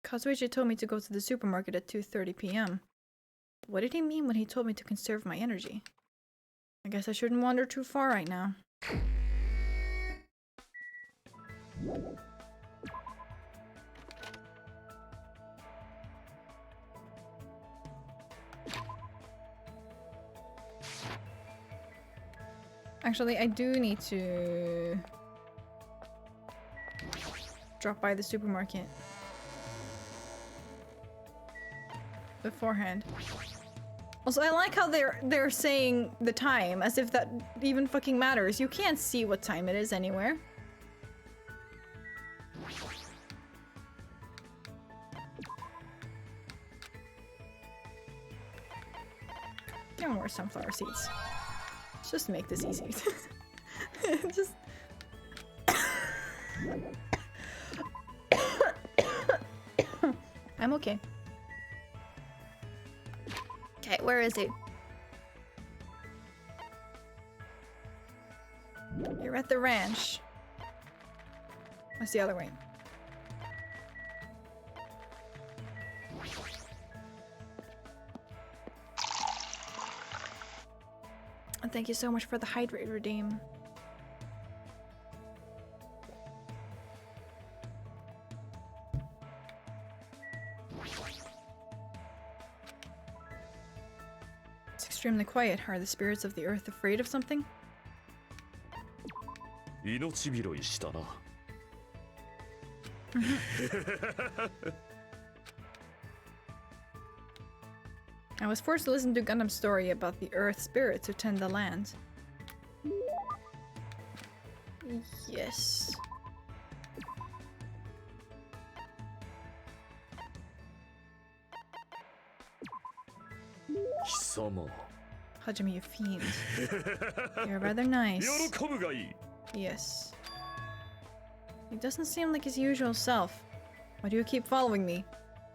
Kazuichi told me to go to the supermarket at 2:30 p.m. But what did he mean when he told me to conserve my energy? I guess I shouldn't wander too far right now. Actually, I do need to drop by the supermarket beforehand. Also, I like how they're saying the time as if that even fucking matters. You can't see what time it is anywhere. few more sunflower seeds. Just to make this easy. Just... I'm okay. Okay, where is it? You're at the ranch. What's the other way? And thank you so much for the hydrate redeem. It's extremely quiet. Are the spirits of the earth afraid of something? 命拾いしたな。I was forced to listen to Gundam's story about the earth spirits who tend the land. Yes. Hisama. Hajime, you fiend. You're rather nice. 喜ぶがいい。 Yes. He doesn't seem like his usual self. Why do you keep following me?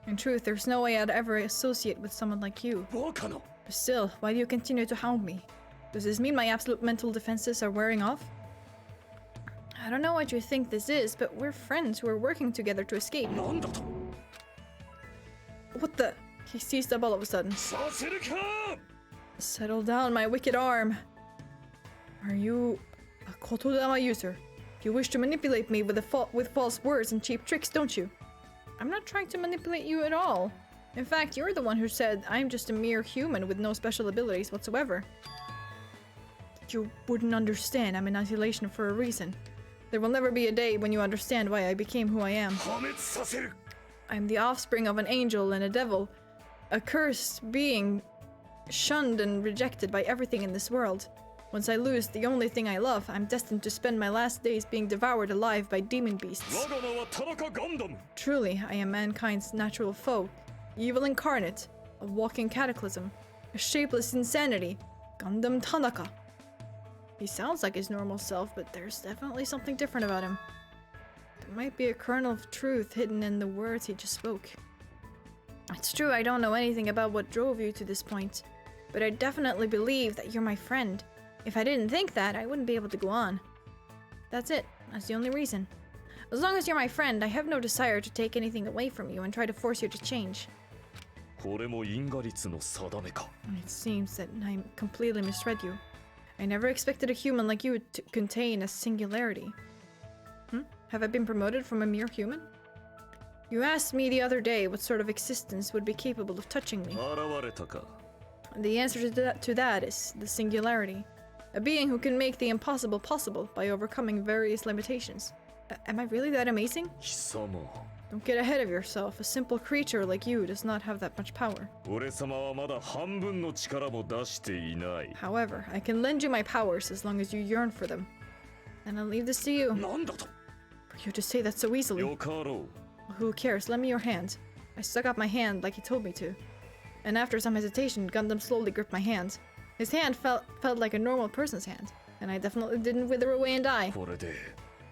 In truth, there's no way I'd ever associate with someone like you. バカな。 But still, why do you continue to hound me? Does this mean my absolute mental defenses are wearing off? I don't know what you think this is, but we're friends who are working together to escape. なんだと。 What the? He seized up all of a sudden. させるか。 Settle down, my wicked arm. Are you a Kotodama user? You wish to manipulate me with false words and cheap tricks, don't you? I'm not trying to manipulate you at all. In fact, you're the one who said I'm just a mere human with no special abilities whatsoever. You wouldn't understand. I'm an annihilation for a reason. There will never be a day when you understand why I became who I am. 破滅させる。 I'm the offspring of an angel and a devil, a cursed being, shunned and rejected by everything in this world. Once I lose the only thing I love, I'm destined to spend my last days being devoured alive by demon beasts. 我が名は田中ガンダム。 Truly, I am mankind's natural foe, evil incarnate, a walking cataclysm, a shapeless insanity, Gundam Tanaka. He sounds like his normal self, but there's definitely something different about him. There might be a kernel of truth hidden in the words he just spoke. It's true I don't know anything about what drove you to this point, but I definitely believe that you're my friend. If I didn't think that, I wouldn't be able to go on. That's it. That's the only reason. As long as you're my friend, I have no desire to take anything away from you and try to force you to change. これも因果律の定めか。 It seems that I completely misread you. I never expected a human like you to contain a singularity. Have I been promoted from a mere human? You asked me the other day what sort of existence would be capable of touching me. 現れたか。 The answer to that is the singularity. A being who can make the impossible possible by overcoming various limitations. Am I really that amazing? 貴様。 Don't get ahead of yourself. A simple creature like you does not have that much power. 俺様はまだ半分の力も出していない。 However, I can lend you my powers as long as you yearn for them. And I'll leave this to you. なんだと。 For you to say that so easily. よかろう。 Who cares? Lend me your hand. I stuck out my hand like he told me to. And after some hesitation, Gundam slowly gripped my hand. His hand felt like a normal person's hand. And I definitely didn't wither away and die. これで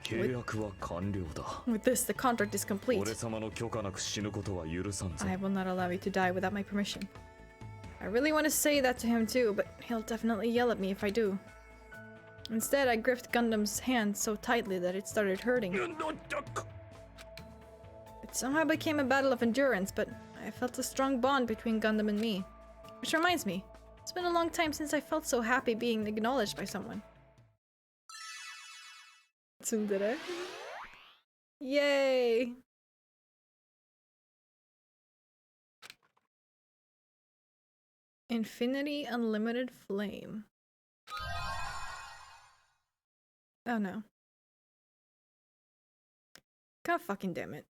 契約は完了だ。 With this, the contract is complete. 俺様の許可なく死ぬことは許さんぞ。 I will not allow you to die without my permission. I really want to say that to him too, but he'll definitely yell at me if I do. Instead, I gripped Gundam's hand so tightly that it started hurting. It somehow became a battle of endurance, but I felt a strong bond between Gundam and me. Which reminds me, it's been a long time since I felt so happy being acknowledged by someone. Tsundere. Yay! Infinity Unlimited Flame. Oh no. God fucking damn it.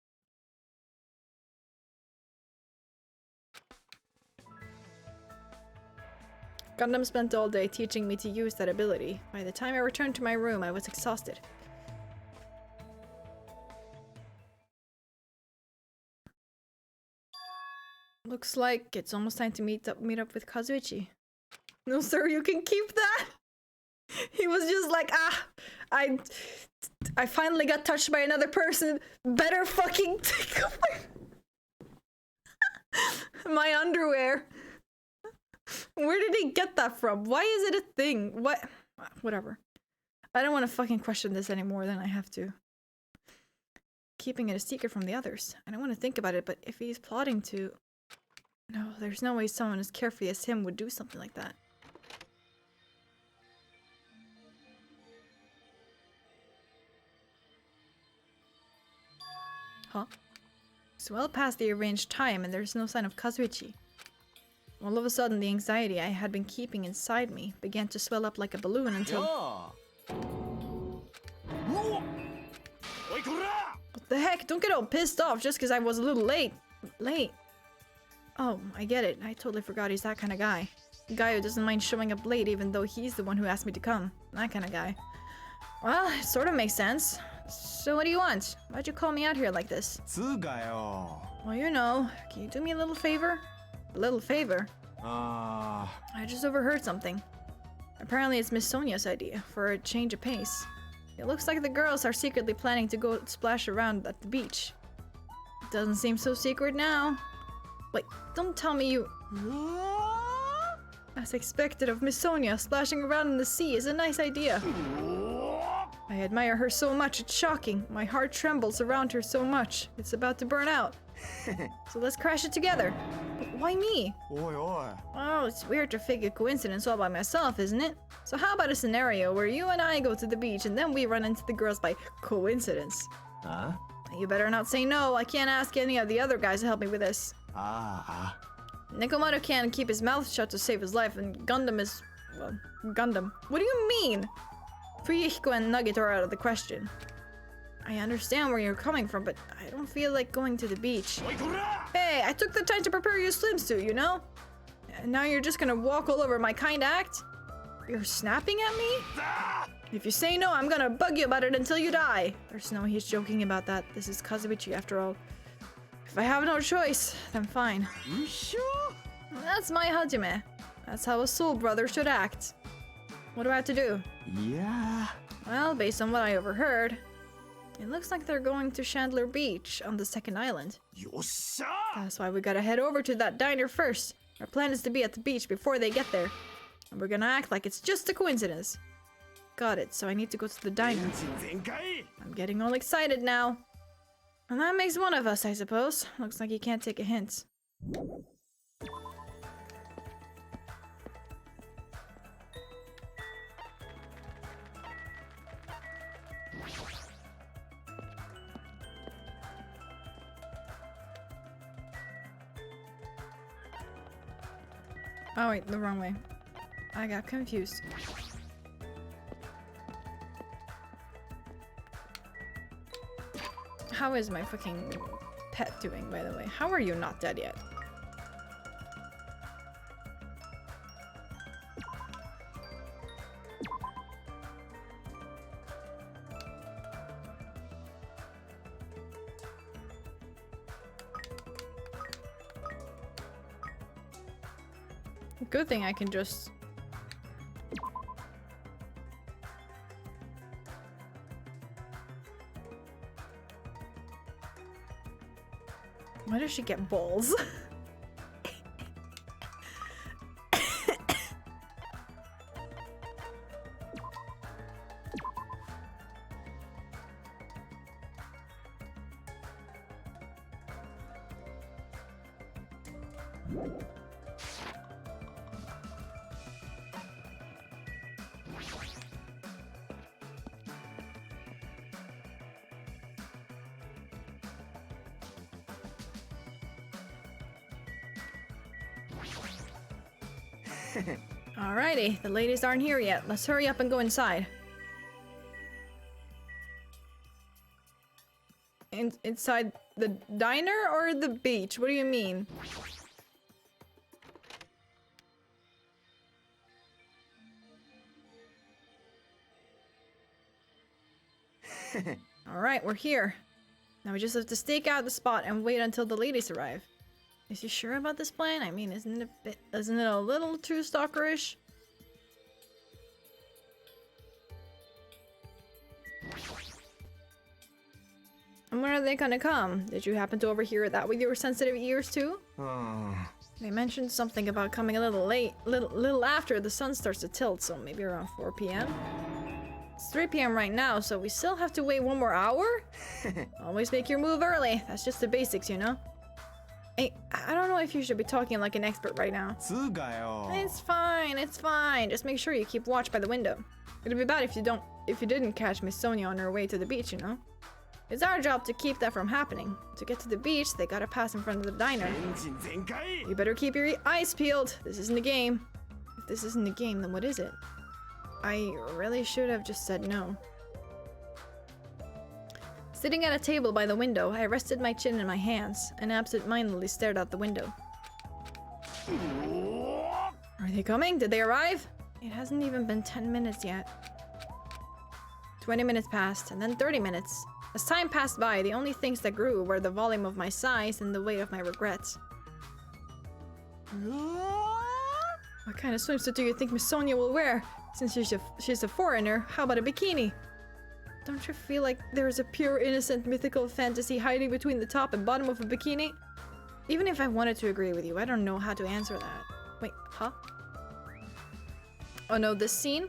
Gundam spent all day teaching me to use that ability. By the time I returned to my room, I was exhausted. Looks like it's almost time to meet up with Kazuichi. No, sir, you can keep that. He was just like, I finally got touched by another person. Better fucking take off my underwear. Where did he get that from? Why is it a thing? What? Whatever. I don't want to fucking question this any more than I have to. Keeping it a secret from the others. I don't want to think about it, but if he's plotting to... No, there's no way someone as carefree as him would do something like that. Huh? It's well past the arranged time and there's no sign of Kazuichi. All of a sudden, the anxiety I had been keeping inside me began to swell up like a balloon until... What the heck? Don't get all pissed off just because I was a little late. Late? Oh, I get it. I totally forgot he's that kind of guy. The guy who doesn't mind showing up late even though he's the one who asked me to come. That kind of guy. Well, it sort of makes sense. So what do you want? Why'd you call me out here like this? Well, you know. Can you do me a little favor? A little favor? I just overheard something. Apparently it's Miss Sonia's idea for a change of pace. It looks like the girls are secretly planning to go splash around at the beach. It doesn't seem so secret now. Wait, don't tell me you... As expected of Miss Sonia, splashing around in the sea is a nice idea. I admire her so much, it's shocking. My heart trembles around her so much. It's about to burn out. So let's crash it together. But why me? Oh, it's weird to fake a coincidence all by myself, isn't it? So how about a scenario where you and I go to the beach and then we run into the girls by coincidence? Huh? You better not say no. I can't ask any of the other guys to help me with this. Nekomaru can't keep his mouth shut to save his life, and Gundam is... well, Gundam. What do you mean? Fuyihiko and Nugget are out of the question. I understand where you're coming from, but I don't feel like going to the beach. Hey, I took the time to prepare you a swimsuit, you know? And now you're just gonna walk all over my kind act? You're snapping at me? If you say no, I'm gonna bug you about it until you die. There's no he's joking about that. This is Kazuichi after all. If I have no choice, then fine. That's my Hajime. That's how a soul brother should act. What do I have to do? Yeah. Well, based on what I overheard, it looks like they're going to Chandler Beach on the second island. That's why we gotta head over to that diner first. Our plan is to be at the beach before they get there. And we're gonna act like it's just a coincidence. Got it, so I need to go to the diner. I'm getting all excited now. And that makes one of us, I suppose. Looks like you can't take a hint. Oh wait, the wrong way. I got confused. How is my fucking pet doing, by the way? How are you not dead yet? Good thing I can just... Why does she get balls? Alrighty, the ladies aren't here yet. Let's hurry up and go inside. Inside the diner or the beach? What do you mean? Alright, we're here. Now we just have to stake out the spot and wait until the ladies arrive. Is he sure about this plan? I mean, isn't it a little too stalkerish? And when are they gonna come? Did you happen to overhear that with your sensitive ears too? うん They mentioned something about coming a little late, little after the sun starts to tilt, so maybe around 4 p.m. It's 3 p.m. right now, so we still have to wait 1 more hour? Always make your move early. That's just the basics, you know? Hey, I don't know if you should be talking like an expert right now. つうかよ It's fine, it's fine. Just make sure you keep watch by the window. It'd be bad if you didn't catch Miss Sonia on her way to the beach, you know? It's our job to keep that from happening. To get to the beach, they gotta pass in front of the diner. エンジン全開 You better keep your eyes peeled. This isn't a game. If this isn't a game, then what is it? I really should have just said no. Sitting at a table by the window, I rested my chin in my hands and absent-mindedly stared out the window. Are they coming? Did they arrive? It hasn't even been 10 minutes yet. 20 minutes passed, and then 30 minutes. As time passed by, the only things that grew were the volume of my sighs and the weight of my regrets. What kind of swimsuit do you think Miss Sonia will wear? Since she's a foreigner, how about a bikini? Don't you feel like there is a pure, innocent, mythical fantasy hiding between the top and bottom of a bikini? Even if I wanted to agree with you, I don't know how to answer that. Wait, huh? Oh no, this scene?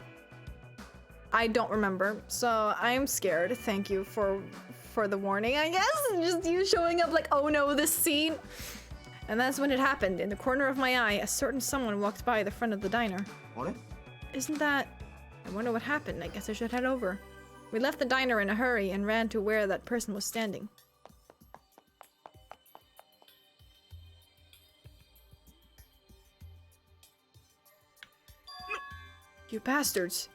I don't remember, so I'm scared. Thank you for the warning, I guess. Just you showing up like, oh no, this scene. And that's when it happened. In the corner of my eye, a certain someone walked by the front of the diner. あれ Isn't that... I wonder what happened. I guess I should head over. We left the diner in a hurry and ran to where that person was standing. You bastards.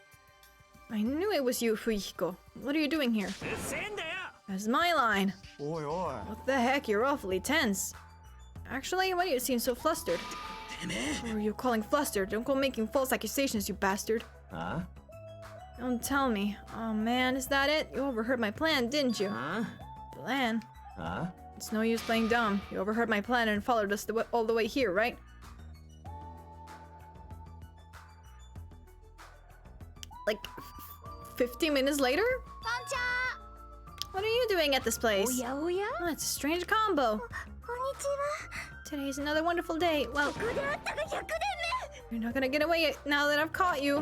I knew it was you, Fuihiko. What are you doing here? うっせえんだよ That's my line. おいおい What the heck? You're awfully tense. Actually, why do you seem so flustered? What are you calling flustered? Don't go making false accusations, you bastard. あ Don't tell me. Oh man, is that it? You overheard my plan, didn't you? あ Plan? あ It's no use playing dumb. You overheard my plan and followed us all the way here, right? Like, 15 minutes later? こんちゃ What are you doing at this place? おやおや Oh, it's a strange combo. こんにちは Today's another wonderful day. Well, ここであったが100年 you're not gonna get away now that I've caught you.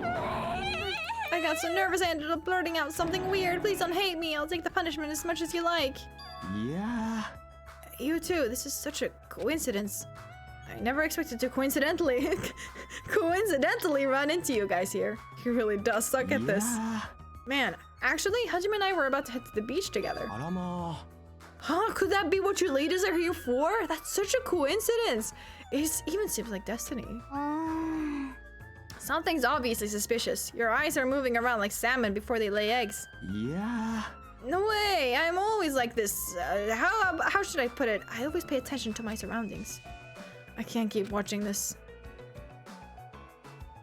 I got so nervous I ended up blurting out something weird. Please don't hate me. I'll take the punishment as much as you like. いや You too. This is such a coincidence. I never expected to coincidentally run into you guys here. He really does suck ー at い this. や Man, actually, Hajime and I were about to head to the beach together. ーあらま Huh? Could that be what your leaders are here for? That's such a coincidence. It even seems like destiny. うーん Something's obviously suspicious. Your eyes are moving around like salmon before they lay eggs. いや No way! I'm always like this. How should I put it? I always pay attention to my surroundings. I can't keep watching this.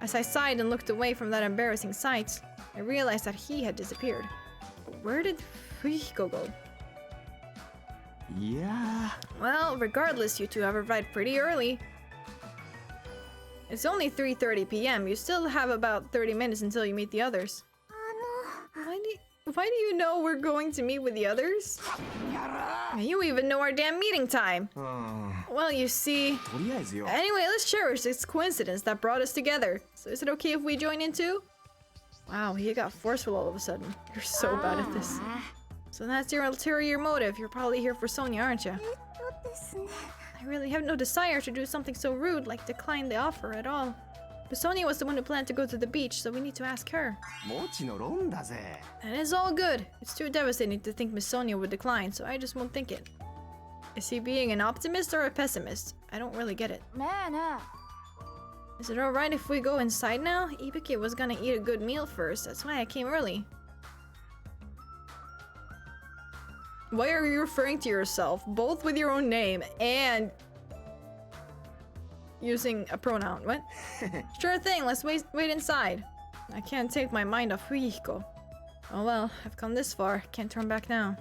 As I sighed and looked away from that embarrassing sight, I realized that he had disappeared. But where did Fuihiko go? ーいや Well, regardless, you two have arrived pretty early. It's only 3:30 p.m. You still have about 30 minutes until you meet the others. あ Why do you know we're going to meet with the others? You even know our damn meeting time. ーうん Well, you see. とりあえずよ Anyway, let's cherish this coincidence that brought us together. So is it okay if we join in too? Wow, he got forceful all of a sudden. You're so bad at this. So that's your ulterior motive. You're probably here for Sonia, aren't you? そうですね I really have no desire to do something so rude like decline the offer at all. But Sonia was the one who planned to go to the beach, so we need to ask her. もちのロンだぜ And it's all good. It's too devastating to think Miss Sonia would decline, so I just won't think it. Is he being an optimist or a pessimist? I don't really get it. ねえね Is it alright if we go inside now? Ibiki was gonna eat a good meal first, that's why I came early. Why are you referring to yourself, both with your own name and using a pronoun? What? Sure thing, let's wait inside. I can't take my mind off Fuihiko. Oh well, I've come this far, can't turn back now.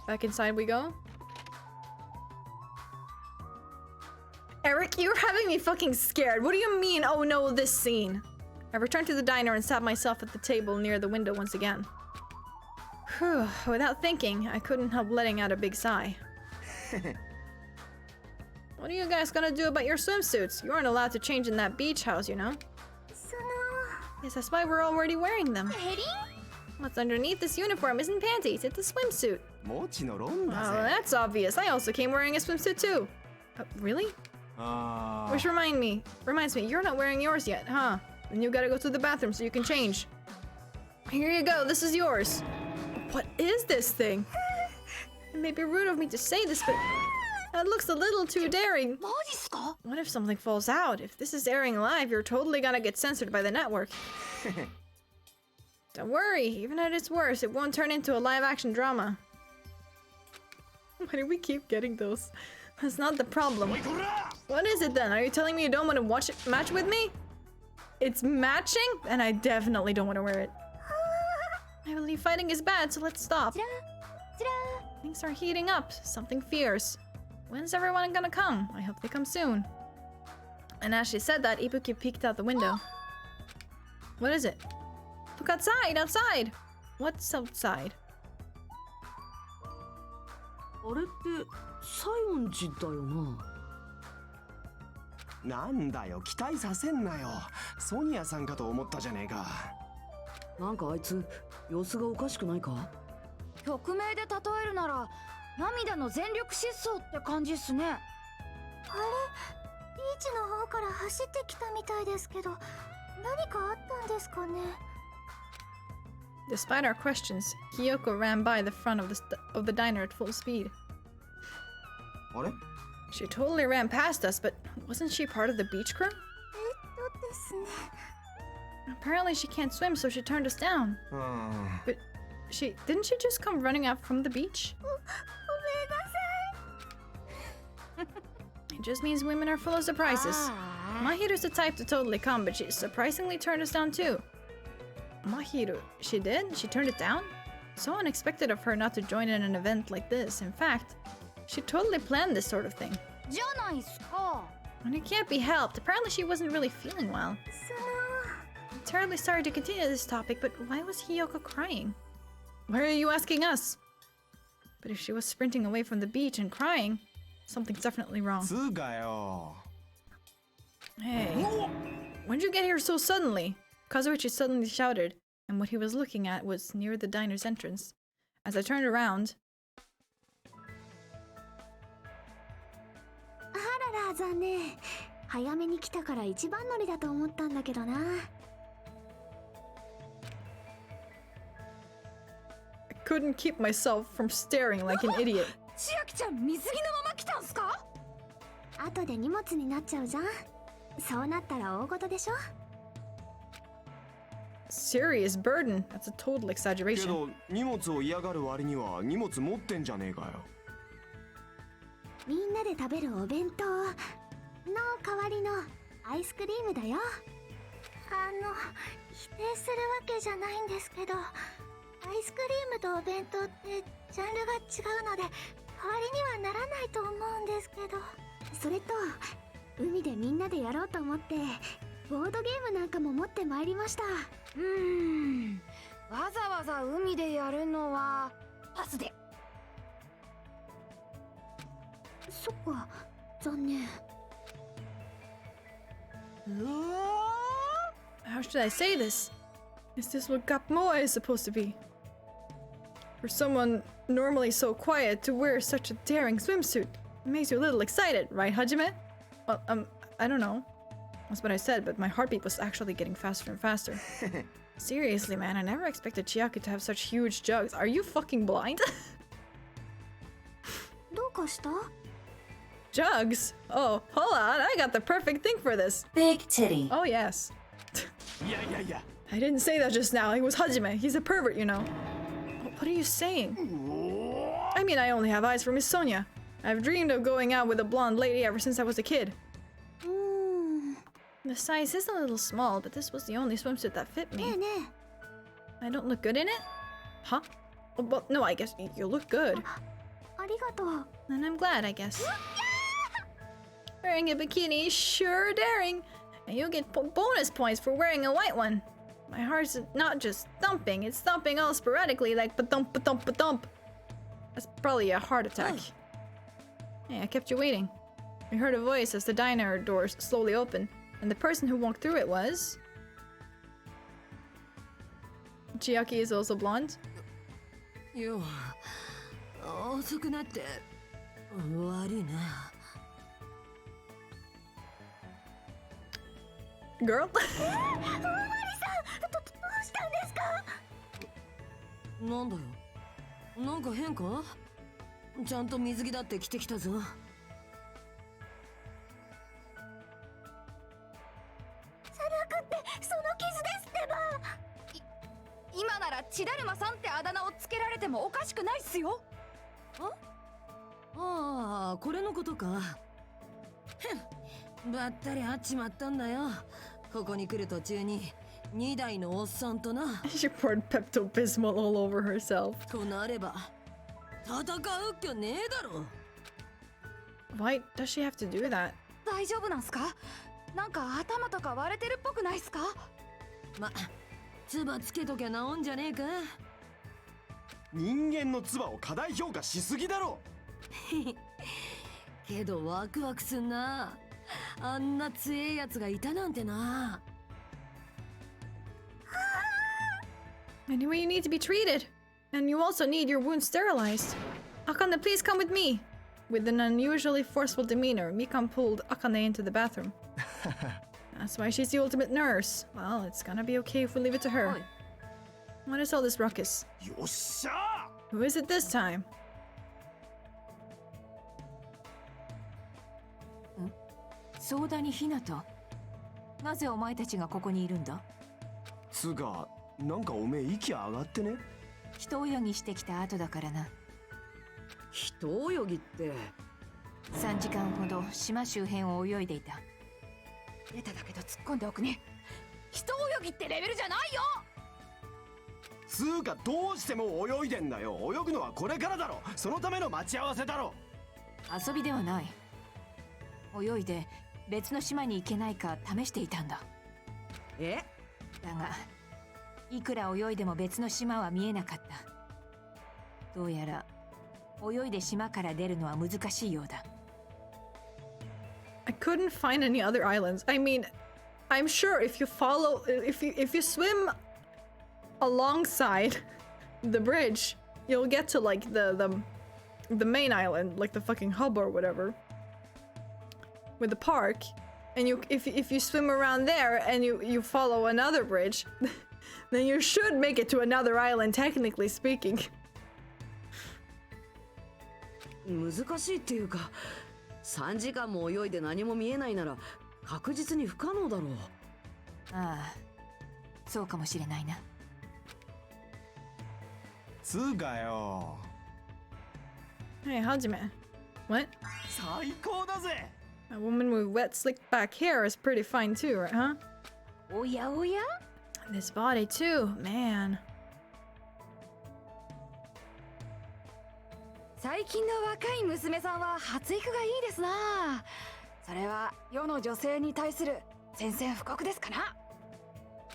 Back inside we go. Eric, you're having me fucking scared. What do you mean, oh no, this scene? I returned to the diner and sat myself at the table near the window once again. Whew, without thinking, I couldn't help letting out a big sigh. What are you guys gonna do about your swimsuits? You aren't allowed to change in that beach house, you know? その Yes, that's why we're already wearing them. ヘリン What's underneath this uniform isn't panties, it's a swimsuit. もちのロン Oh, だぜ that's obvious. I also came wearing a swimsuit too. Really? あ Which reminds me, you're not wearing yours yet, huh? Then you gotta go to the bathroom so you can change. Here you go, this is yours. What is this thing? It may be rude of me to say this, but that looks a little too daring. マジっすか What if something falls out? If this is airing live, you're totally gonna get censored by the network. Don't worry, even at its worst, it won't turn into a live-action drama. Why do we keep getting those? That's not the problem. What is it then? Are you telling me you don't want to watch it match with me? It's matching? And I definitely don't want to wear it. I believe fighting is bad, so let's stop. ちらちら Things are heating up. Something fierce. When's everyone gonna come? I hope they come soon. And as she said that, Ibuki peeked out the window. What is it? Look outside! Outside! What's outside? あれって西園寺だよな。なんだよ期待させんなよソニアさんかと思ったじゃねえかなんかあいつ様子がおかしくないか？曲名で例えるなら涙の全力疾走って感じっすね。あれビーチの方から走ってきたみたいですけど何かあったんですかね。 Despite our questions, Kyoko ran by the front of the diner at full speed. あれ She totally ran past us, but wasn't she part of the beach crew? ですね。 Apparently she can't swim, so she turned us down. うん But didn't she just come running out from the beach? ごめんなさい。 It just means women are full of surprises. Ah. Mahiru's the type to totally come, but she surprisingly turned us down too. Mahiru, she did? She turned it down? So unexpected of her not to join in an event like this. In fact, she totally planned this sort of thing. じゃないっすか。 And it can't be helped. Apparently she wasn't really feeling well. その I'm terribly sorry to continue this topic, but why was Hiyoko crying? Why are you asking us? But if she was sprinting away from the beach and crying, something's definitely wrong. つうかよ Hey, when'd you get here so suddenly? Kazuichi suddenly shouted, and what he was looking at was near the diner's entrance. As I turned around, あらら残念。早めに来たから一番乗りだと思ったんだけどな。 I couldn't keep myself from staring like an idiot. 千秋ちゃん水着のまま来たんすか？後で荷物になっちゃうじゃん。そうなったら大事でしょ。 Serious burden. That's a total け exaggeration. ど荷物を嫌がる割には荷物持ってんじゃねえかよみんなで食べるお弁当の代わりのアイスクリームだよ。否定するわけじゃないんですけど、アイスクリームとお弁当ってジャンルが違うので代わりにはならないと思うんですけど。それと海でみんなでやろうと思ってボードゲームなんかも持ってまいりました。わざわざ海でやるのはパスで。そっか、残念。 How should I say this? Is this what Gapmoa is supposed to be? For someone normally so quiet to wear such a daring swimsuit, it makes you a little excited, right, Hajime? Well, I don't know. That's what I said, but my heartbeat was actually getting faster and faster. Seriously, man, I never expected Chiaki to have such huge jugs. Are you fucking blind? どうかした？ Jugs? Oh, hold on, I got the perfect thing for this. Big titty. Oh, yes. いやいやいや I didn't say that just now. It was Hajime. He's a pervert, you know. What are you saying? I mean, I only have eyes for Miss Sonia. I've dreamed of going out with a blonde lady ever since I was a kid. The size is a little small, but this was the only swimsuit that fit ね me. えね I don't look good in it? Huh? Oh, well, no, I guess you look good. え、ありがとう。 And I'm glad, I guess. Wearing a bikini is sure daring. And you'll get bonus points for wearing a white one. My heart's not just thumping, it's thumping all sporadically, like ba-thump, ba-thump, ba-thump. That's probably a heart attack. Hey, I kept you waiting. We heard a voice as the diner doors slowly opened, and the person who walked through it was... Chiaki is also blonde. よう遅くなって悪いな Girl? どうしたんですか？なんだよなんか変かちゃんと水着だって着てきたぞその傷ですってば。今なら千だるまさんってあだ名をつけられてもおかしくないっすよ。ああこれのことかばったり会っちまったんだよここに来る途中に2台のおっさんとな She poured Pepto-Bismol all over herself. となれば戦うっきゃねえだろ Why does she have to do that? 大丈夫なんすか？なんか頭とか割れてるっぽくないっすか？ま唾つけときゃ治んじゃねえか人間の唾を過大評価しすぎだろけどワクワクすんなあんな強えやつがいたなんてな Anyway, you need to be treated. And you also need your wounds sterilized. Akane, please come with me. With an unusually forceful demeanor, Mikan pulled Akane into the bathroom. That's why she's the ultimate nurse. Well, it's gonna be okay if we leave it to her. What is all this ruckus? よっしゃ Who is it this time? 相談にひなた。なぜお前たちがここにいるんだ？つうかなんかおめえ息上がってね人泳ぎしてきた後だからな。人泳ぎって3時間ほど島周辺を泳いでいた。ベタだけど突っ込んでおくね。人泳ぎってレベルじゃないよ。つうかどうしても泳いでんだよ泳ぐのはこれからだろそのための待ち合わせだろ遊びではない。泳いで別の島に行けないか試していたんだ。えだがいくら泳いでも別の島は見えなかった。どうやら泳いで島から出るのは難しいようだ。I couldn't find any other islands. I mean, I'm sure if you follow, if you swim alongside the bridge, you'll get to like the main island, like the fucking hub or whatever, with the park. And if you swim around there and you follow another bridge, then you should make it to another island, technically speaking. 難しいっていうか3時間も泳いで何も見えないなら確実に不可能だろう。ああ、そうかもしれないな。つうかよ Hey, Hajime. What? 最高だぜ A woman with wet, slicked back hair is pretty fine too, right, huh? おやおや？ This body too, man. 最近の若い娘さんは発育がいいですな。それは世の女性に対する宣戦布告ですかな。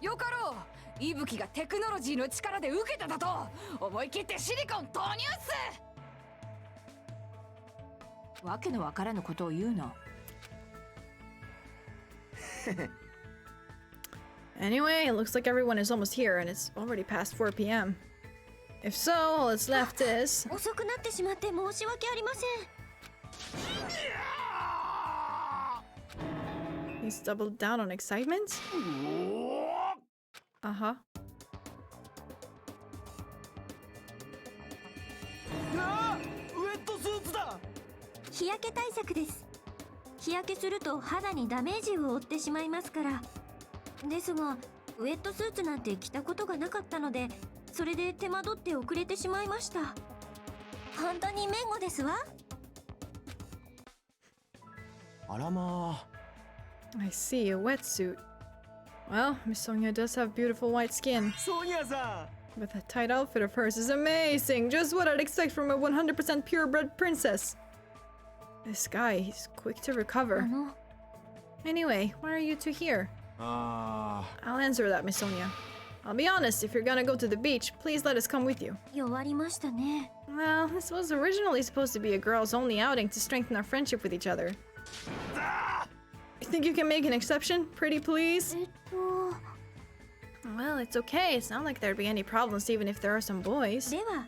よかろう。息吹がテクノロジーの力で受けただと思い切ってシリコン投入っす。わけのわからぬことを言うな。Anyway, it looks like everyone is almost here and it's already past 4 p.m. If so, all that's left is... 遅くなってしまって申し訳ありません。 He's doubled down on excitement? Uh-huh. ウェットスーツだ日焼け対策です。日焼けすると肌にダメージを負ってしまいますから。ですがウェットスーツなんて着たことがなかったので、それで手間取って遅れてしまいました。本当にメンゴですわ。あらま I see, a wetsuit. Well, Miss Sonia does have beautiful white skin. ソニアさ But that tight outfit of hers is amazing! Just what I'd expect from a 100% purebred princess! This guy, he's quick to recover. Anyway, why are you two here? んあ I'll answer that, Miss Sonia. I'll be honest, if you're gonna go to the beach, please let us come with you. 弱りましたね。 Well, this was originally supposed to be a girls-only outing to strengthen our friendship with each other. You think you can make an exception? Pretty please? Well, it's okay. It's not like there'd be any problems even if there are some boys. では、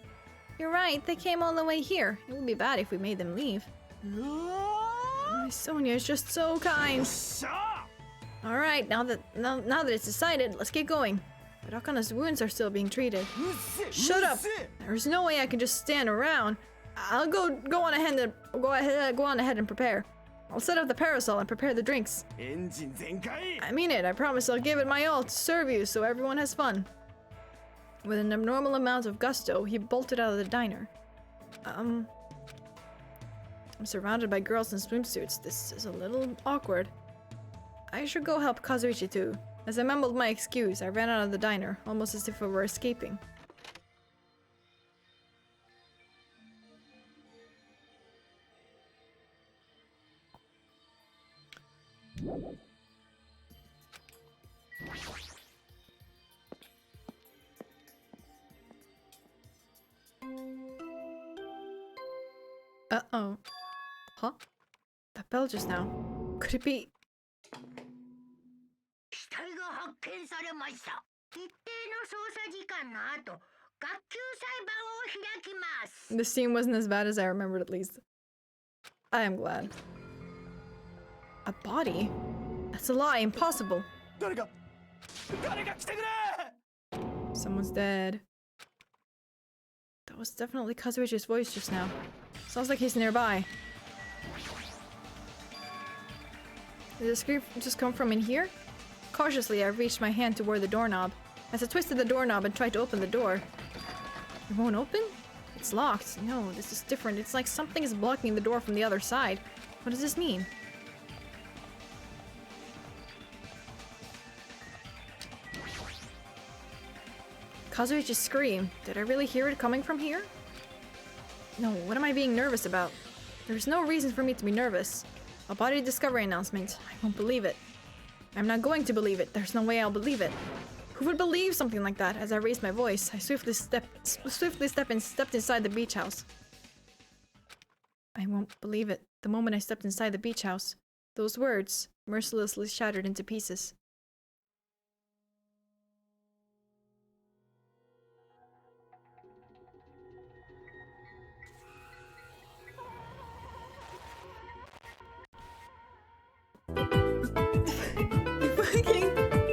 You're right, they came all the way here. It would be bad if we made them leave. Sonia is just so kind. Alright, now that it's decided, let's get going. But Akana's wounds are still being treated. Shut up! There's no way I can just stand around. I'll go on ahead and prepare. I'll set up the parasol and prepare the drinks. I mean it, I promise I'll give it my all to serve you so everyone has fun. With an abnormal amount of gusto, he bolted out of the diner. I'm surrounded by girls in swimsuits. This is a little awkward. I should go help Kazuichi too. As I mumbled my excuse, I ran out of the diner, almost as if I were escaping. Uh-oh. Huh? That bell just now. Could it be... 死体が発見されました。一定の捜査時間の後、学級裁判を開きます。 The scene wasn't as bad as I remembered, at least. I am glad. A body? That's a lie. Impossible. Someone's dead. That was definitely Kazuichi's voice just now. Sounds like he's nearby. Did the scream just come from in here? Cautiously, I reached my hand toward the doorknob. As I twisted the doorknob and tried to open the door. It won't open? It's locked. No, this is different. It's like something is blocking the door from the other side. What does this mean? Kazuichi's scream. Did I really hear it coming from here? No, what am I being nervous about? There's no reason for me to be nervous. A body discovery announcement. I won't believe it. I'm not going to believe it. There's no way I'll believe it. Who would believe something like that? As I raised my voice, I swiftly stepped inside the beach house. I won't believe it. The moment I stepped inside the beach house, those words mercilessly shattered into pieces.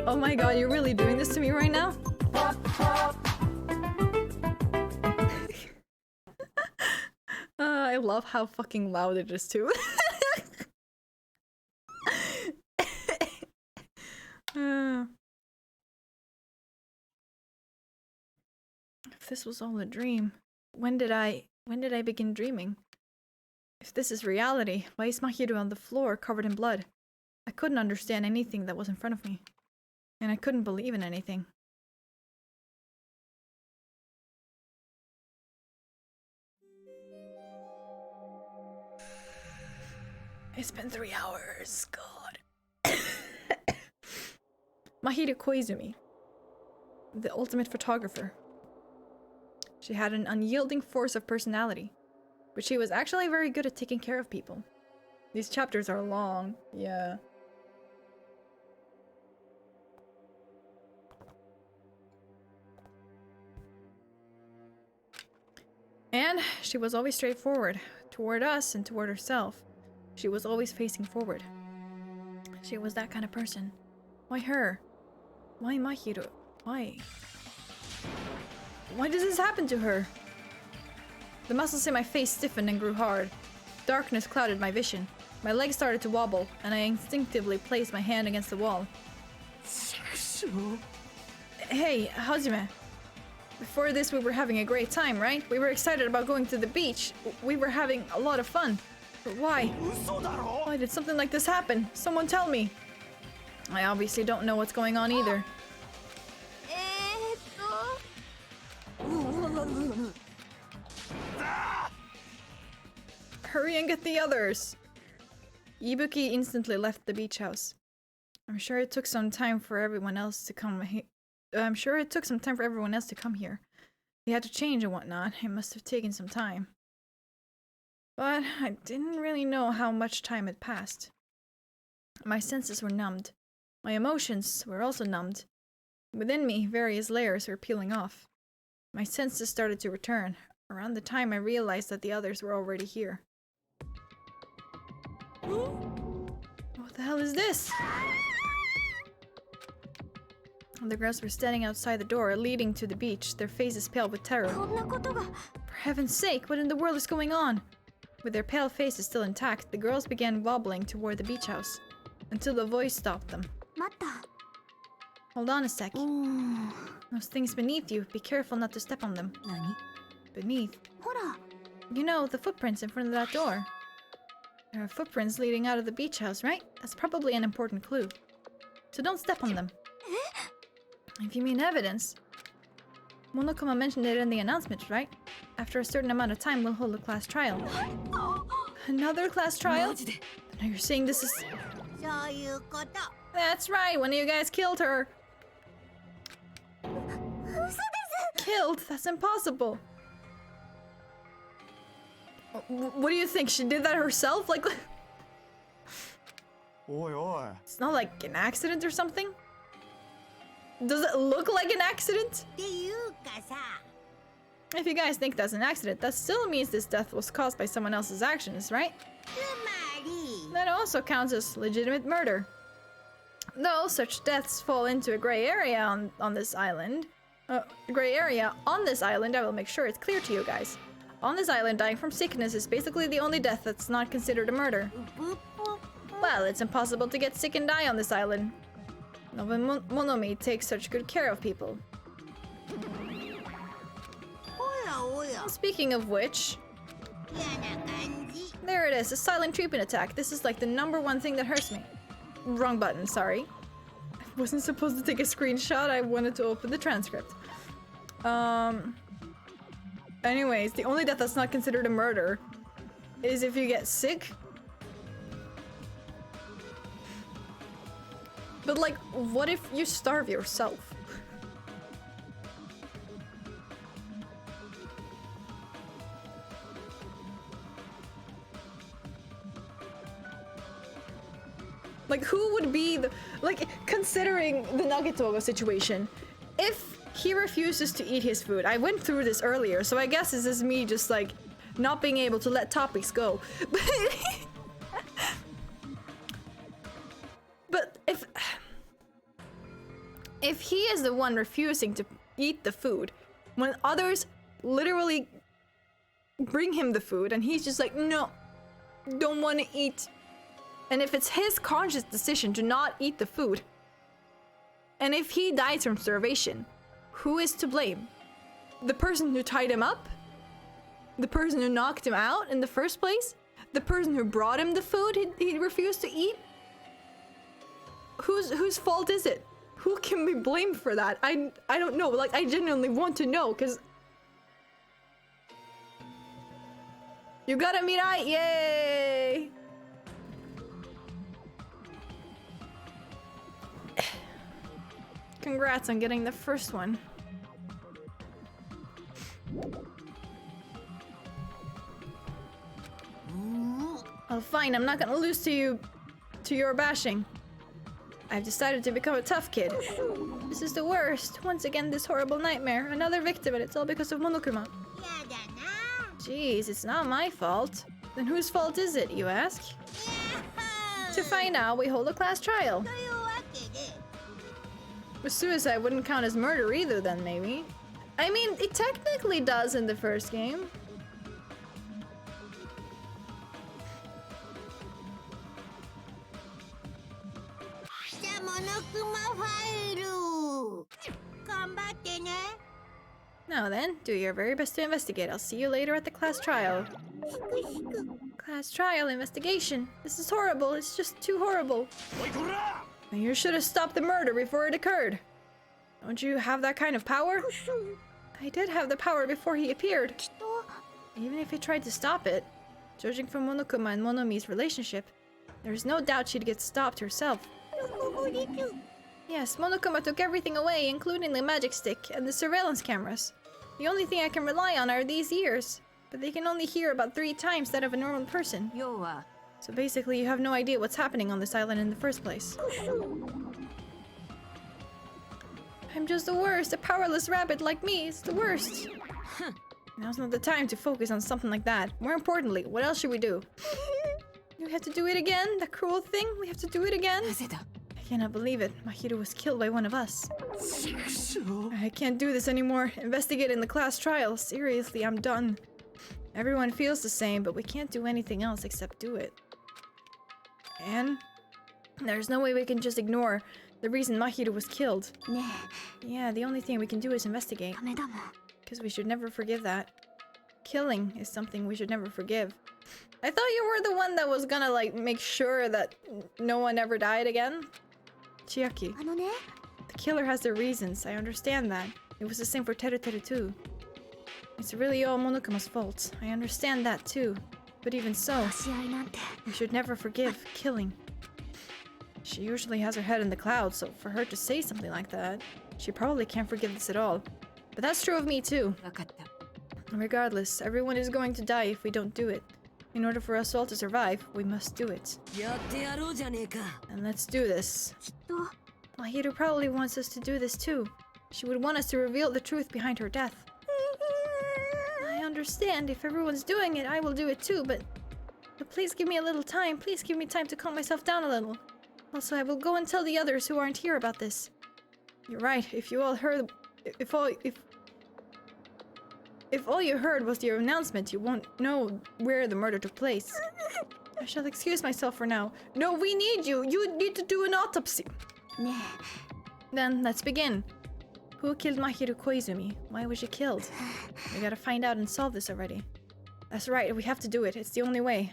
Oh my god, you're really doing this to me right now? I love how fucking loud it is too. If this was all a dream, when did I begin dreaming? If this is reality, why is Mahiro on the floor covered in blood? I couldn't understand anything that was in front of me. And I couldn't believe in anything. It's been 3 hours, God. Mahiro Koizumi, the ultimate photographer. She had an unyielding force of personality, but she was actually very good at taking care of people. These chapters are long, yeah. And she was always straightforward, toward us and toward herself. She was always facing forward. She was that kind of person. Why her? Why Mahiro? Why? Why does this happen to her? The muscles in my face stiffened and grew hard. Darkness clouded my vision. My legs started to wobble, and I instinctively placed my hand against the wall. Hey, Hajime. Before this, we were having a great time, right? We were excited about going to the beach. We were having a lot of fun. But why? Why did something like this happen? Someone tell me. I obviously don't know what's going on either. Hurry and get the others! Ibuki instantly left the beach house. I'm sure it took some time for everyone else to come I'm sure it took some time for everyone else to come here. He had to change and whatnot. It must have taken some time. But I didn't really know how much time had passed. My senses were numbed. My emotions were also numbed. Within me, various layers were peeling off. My senses started to return, around the time I realized that the others were already here. What the hell is this? The girls were standing outside the door leading to the beach, their faces pale with terror. For heaven's sake, what in the world is going on? With their pale faces still intact, the girls began wobbling toward the beach house, until the voice stopped them. Hold on a sec. Those things beneath you, be careful not to step on them. Beneath? You know, the footprints in front of that door. There are footprints leading out of the beach house, right? That's probably an important clue. So don't step on them. If you mean evidence, Monokuma mentioned it in the announcement, right? After a certain amount of time, we'll hold a class trial. Another class trial? Now you're saying this is... That's right, one of you guys killed her. Killed? That's impossible. What do you think? She did that herself? Like... It's not like an accident or something? Does it look like an accident? If you guys think that's an accident, that still means this death was caused by someone else's actions, right? That also counts as legitimate murder. Though such deaths fall into a gray area on this island. Gray area on this island, I will make sure it's clear to you guys. On this island, dying from sickness is basically the only death that's not considered a murder. Well, it's impossible to get sick and die on this island. Nobu Monomi takes such good care of people. Speaking of which... There it is, a silent treatment attack. This is like the #1 thing that hurts me. Wrong button, sorry. I wasn't supposed to take a screenshot, I wanted to open the transcript. Anyways, the only death that's not considered a murder is if you get sick. But like, what if you starve yourself? Like, who would be the... Like, considering the Nagetoga situation, if he refuses to eat his food... I went through this earlier, so I guess this is me just, like, not being able to let topics go. But if he is the one refusing to eat the food, when others literally bring him the food, and he's just like, no, don't want to eat... And if it's his conscious decision to not eat the food, and if he dies from starvation, who is to blame? The person who tied him up? The person who knocked him out in the first place? The person who brought him the food he refused to eat? Whose fault is it? Who can be blamed for that? I don't know. Like, I genuinely want to know, because... You got me right! Yay! Congrats on getting the first one. Oh, fine, I'm not gonna lose to you, to your bashing. I've decided to become a tough kid. This is the worst. Once again, this horrible nightmare. Another victim, and it's all because of Monokuma. Jeez, it's not my fault. Then whose fault is it, you ask? To find out, we hold a class trial. But suicide wouldn't count as murder either then, maybe. I mean, it technically does in the first game. Now then, do your very best to investigate. I'll see you later at the class trial. Class trial investigation. This is horrible. It's just too horrible. You should have stopped the murder before it occurred. Don't you have that kind of power? I did have the power before he appeared. Even if he tried to stop it, judging from Monokuma and Monomi's relationship, there's no doubt she'd get stopped herself. Yes, Monokuma took everything away, including the magic stick and the surveillance cameras. The only thing I can rely on are these ears, but they can only hear about 3 times that of a normal person. 要は So basically, you have no idea what's happening on this island in the first place. I'm just the worst. A powerless rabbit like me is the worst. Now's not the time to focus on something like that. More importantly, what else should we do? We have to do it again? That cruel thing? We have to do it again? なぜだ I cannot believe it. Mahito was killed by one of us. I can't do this anymore. Investigating the class trial. Seriously, I'm done. Everyone feels the same, but we can't do anything else except do it. And there's no way we can just ignore the reason Mahito was killed. ね Yeah, the only thing we can do is investigate. えダメだもん Because we should never forgive that. Killing is something we should never forgive. I thought you were the one that was gonna, like, make sure that no one ever died again. Chiaki. あのね The killer has their reasons. I understand that. It was the same for Teru Teru too. It's really all Monokuma's fault. I understand that too. But even so, 試合なんて we should never forgive killing. She usually has her head in the clouds, so for her to say something like that, she probably can't forgive this at all. But that's true of me too. 分かった Regardless, everyone is going to die if we don't do it. In order for us all to survive, we must do it. やってやろうじゃねえか And let's do this. きっと Mahito probably wants us to do this too. She would want us to reveal the truth behind her death. I understand. If everyone's doing it, I will do it too, but please give me a little time. Please give me time to calm myself down a little. Also, I will go and tell the others who aren't here about this. You're right. If you all heard... If all you heard was your announcement, you won't know where the murder took place. I shall excuse myself for now. No, we need you. You need to do an autopsy. ね Then, let's begin. Who killed Mahiro Koizumi? Why was she killed? We gotta find out and solve this already. That's right, we have to do it. It's the only way.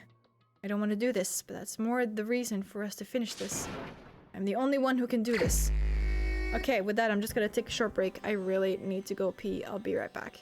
I don't want to do this, but that's more the reason for us to finish this. I'm the only one who can do this. Okay, with that, I'm just gonna take a short break. I really need to go pee. I'll be right back.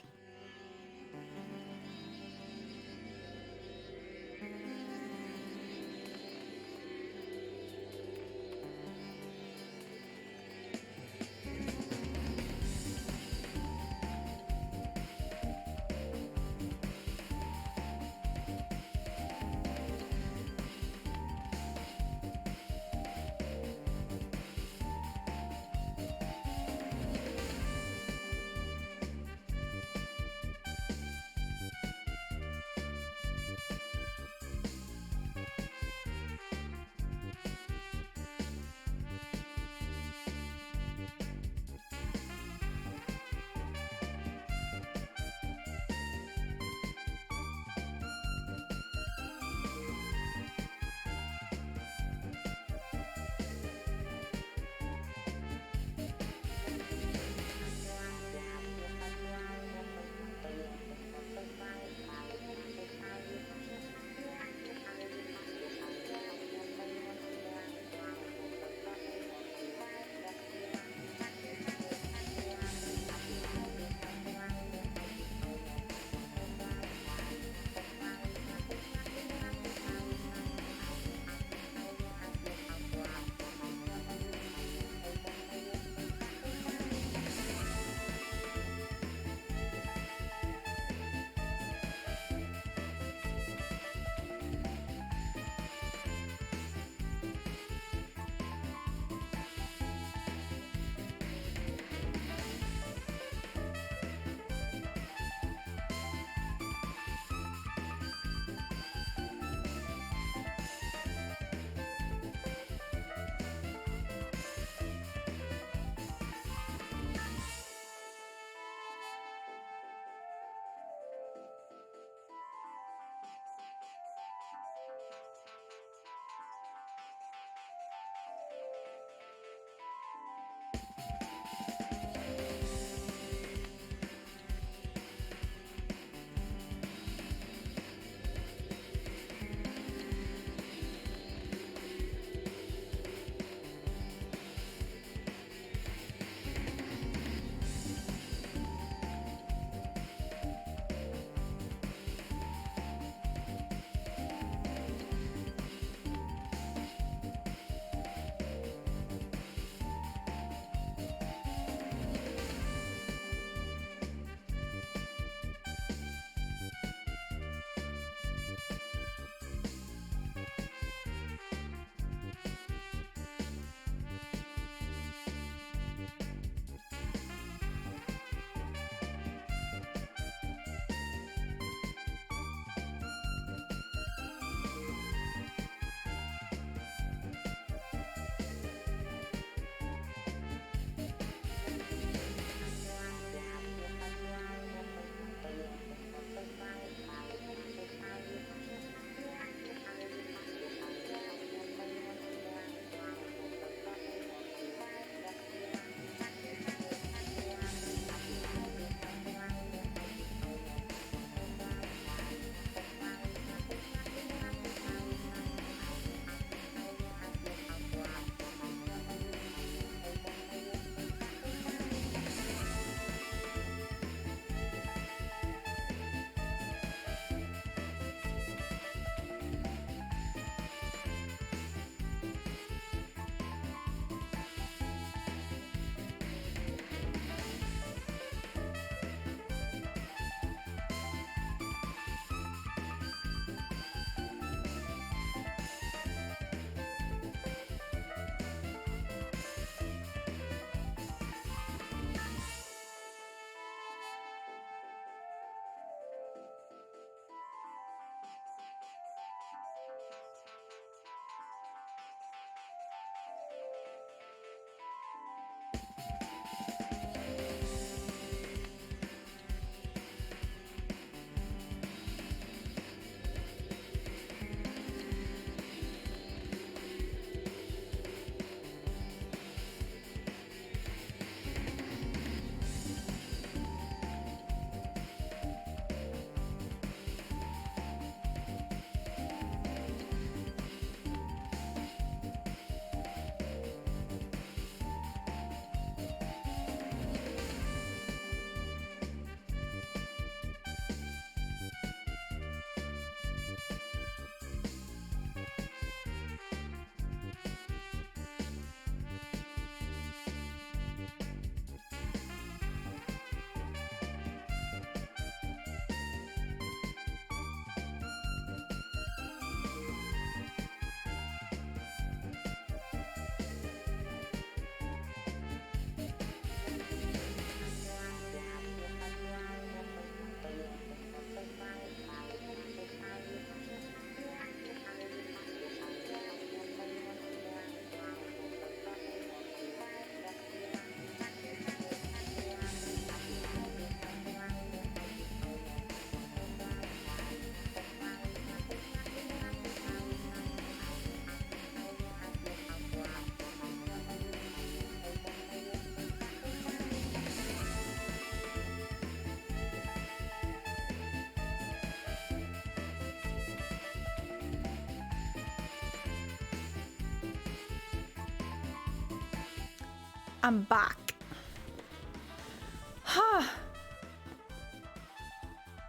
I'm back.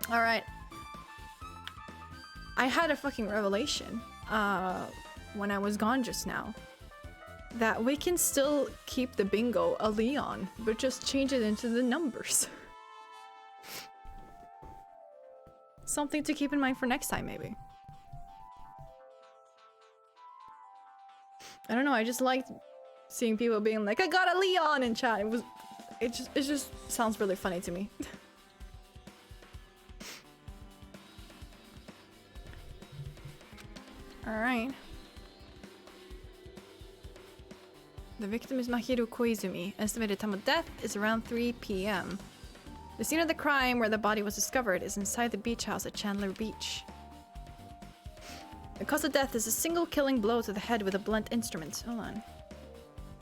Alright. I had a fucking revelation when I was gone just now. That we can still keep the bingo a Leon, but just change it into the numbers. Something to keep in mind for next time, maybe. I don't know, I just liked seeing people being like, I got a Leon in chat. It just sounds really funny to me. Alright. The victim is Mahiru Koizumi. Estimated time of death is around 3 p.m. The scene of the crime where the body was discovered is inside the beach house at Chandler Beach. The cause of death is a single killing blow to the head with a blunt instrument. Hold on.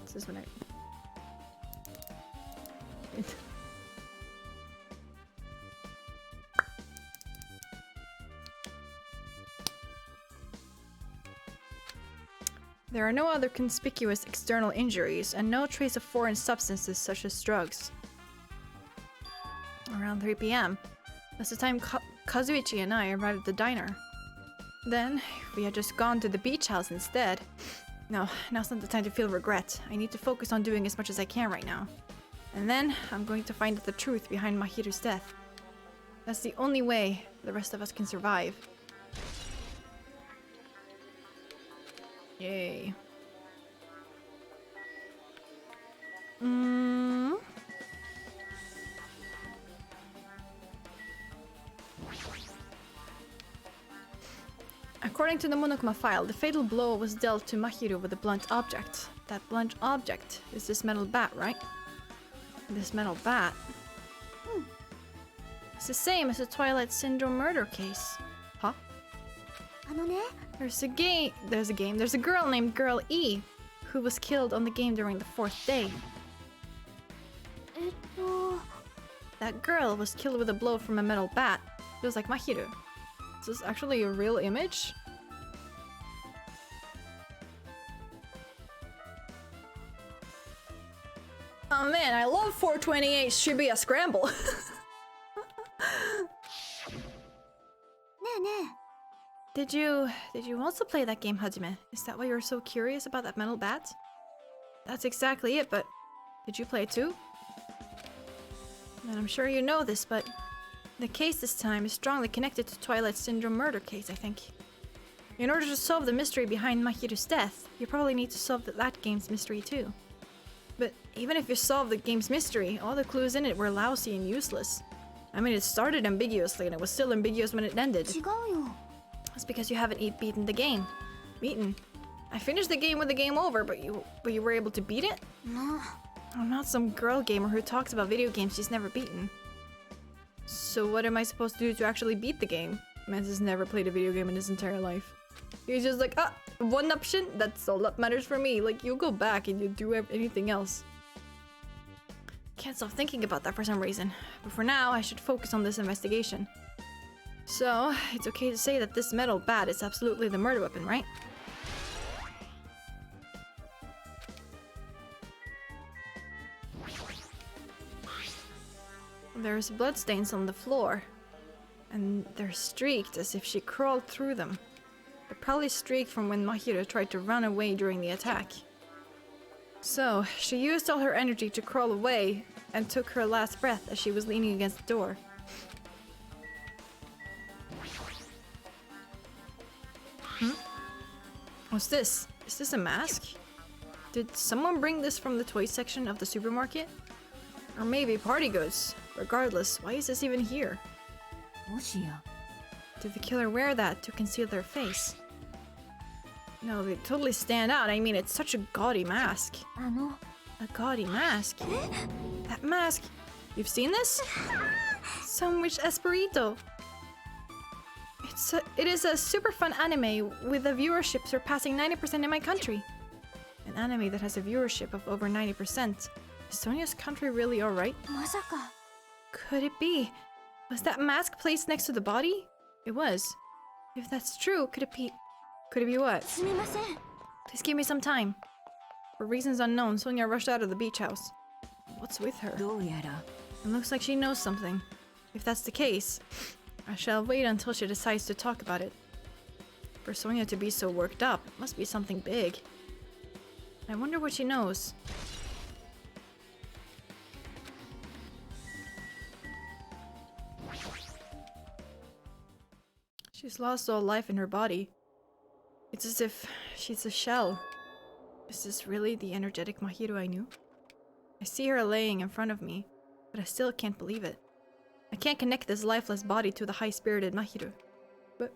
This is when I... There are no other conspicuous external injuries and no trace of foreign substances such as drugs. Around 3 p.m. That's the time Kazuichi and I arrived at the diner. Then, if we had just gone to the beach house instead... No, now's not the time to feel regret. I need to focus on doing as much as I can right now. And then, I'm going to find out the truth behind Mahiru's death. That's the only way the rest of us can survive. Yay. According to the Monokuma file, the fatal blow was dealt to Mahiru with a blunt object. That blunt object is this metal bat, right? This metal bat. It's the same as the Twilight Syndrome murder case. Huh? There's a girl named Girl E who was killed on the game during the 4th day. That girl was killed with a blow from a metal bat. It was like Mahiru. Is this actually a real image? Oh man, I love 428 Shibuya Scramble. Did you also play that game, Hajime? Is that why you were so curious about that metal bat? That's exactly it, but did you play it too? And I'm sure you know this, but the case this time is strongly connected to Twilight Syndrome murder case, I think. In order to solve the mystery behind Mahiru's death, you probably need to solve that game's mystery too. But even if you solve the game's mystery, all the clues in it were lousy and useless. I mean, it started ambiguously and it was still ambiguous when it ended. That's because you haven't beaten the game. Beaten? I finished the game with the game over, but you were able to beat it? No. I'm not some girl gamer who talks about video games she's never beaten. So what am I supposed to do to actually beat the game? Mans has never played a video game in his entire life. He's just like, one option? That's all that matters for me. Like, you go back and you do anything else. Can't stop thinking about that for some reason. But for now, I should focus on this investigation. So, it's okay to say that this metal bat is absolutely the murder weapon, right? There's bloodstains on the floor. And they're streaked as if she crawled through them. They're probably streaked from when Mahiru tried to run away during the attack. So, she used all her energy to crawl away and took her last breath as she was leaning against the door. What's this? Is this a mask? Did someone bring this from the toy section of the supermarket? Or maybe party goods? Regardless, why is this even here? Did the killer wear that to conceal their face? No, they totally stand out. I mean, it's such a gaudy mask. A gaudy mask? That mask! You've seen this? Some rich Esperito. It is a super fun anime with a viewership surpassing 90% in my country. An anime that has a viewership of over 90%. Is Sonia's country really alright? Could it be? Was that mask placed next to the body? It was. If that's true, could it be what? Please give me some time. For reasons unknown, Sonia rushed out of the beach house. What's with her? どうやら It looks like she knows something. If that's the case, I shall wait until she decides to talk about it. For Sonia to be so worked up, it must be something big. I wonder what she knows. She's lost all life in her body. It's as if she's a shell. Is this really the energetic Mahiro I knew? I see her laying in front of me, but I still can't believe it. I can't connect this lifeless body to the high-spirited Mahiro. But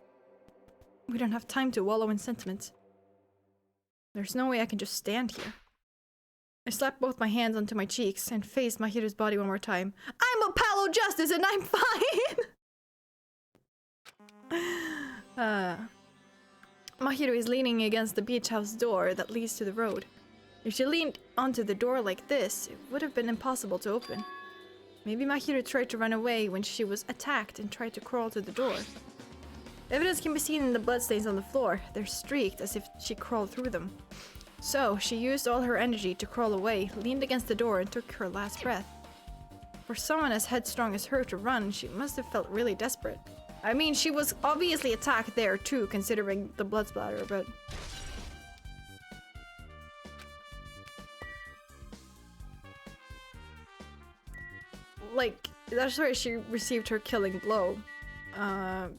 we don't have time to wallow in sentiment. There's no way I can just stand here. I slapped both my hands onto my cheeks and faced Mahiru's body one more time. I'm a pal of justice and I'm fine! Mahiro is leaning against the beach house door that leads to the road. If she leaned onto the door like this, it would have been impossible to open. Maybe Mahiro tried to run away when she was attacked and tried to crawl to the door. Evidence can be seen in the bloodstains on the floor. They're streaked as if she crawled through them. So, she used all her energy to crawl away, leaned against the door and took her last breath. For someone as headstrong as her to run, she must have felt really desperate. I mean, she was obviously attacked there too, considering the blood splatter, but... like, that's where she received her killing blow. I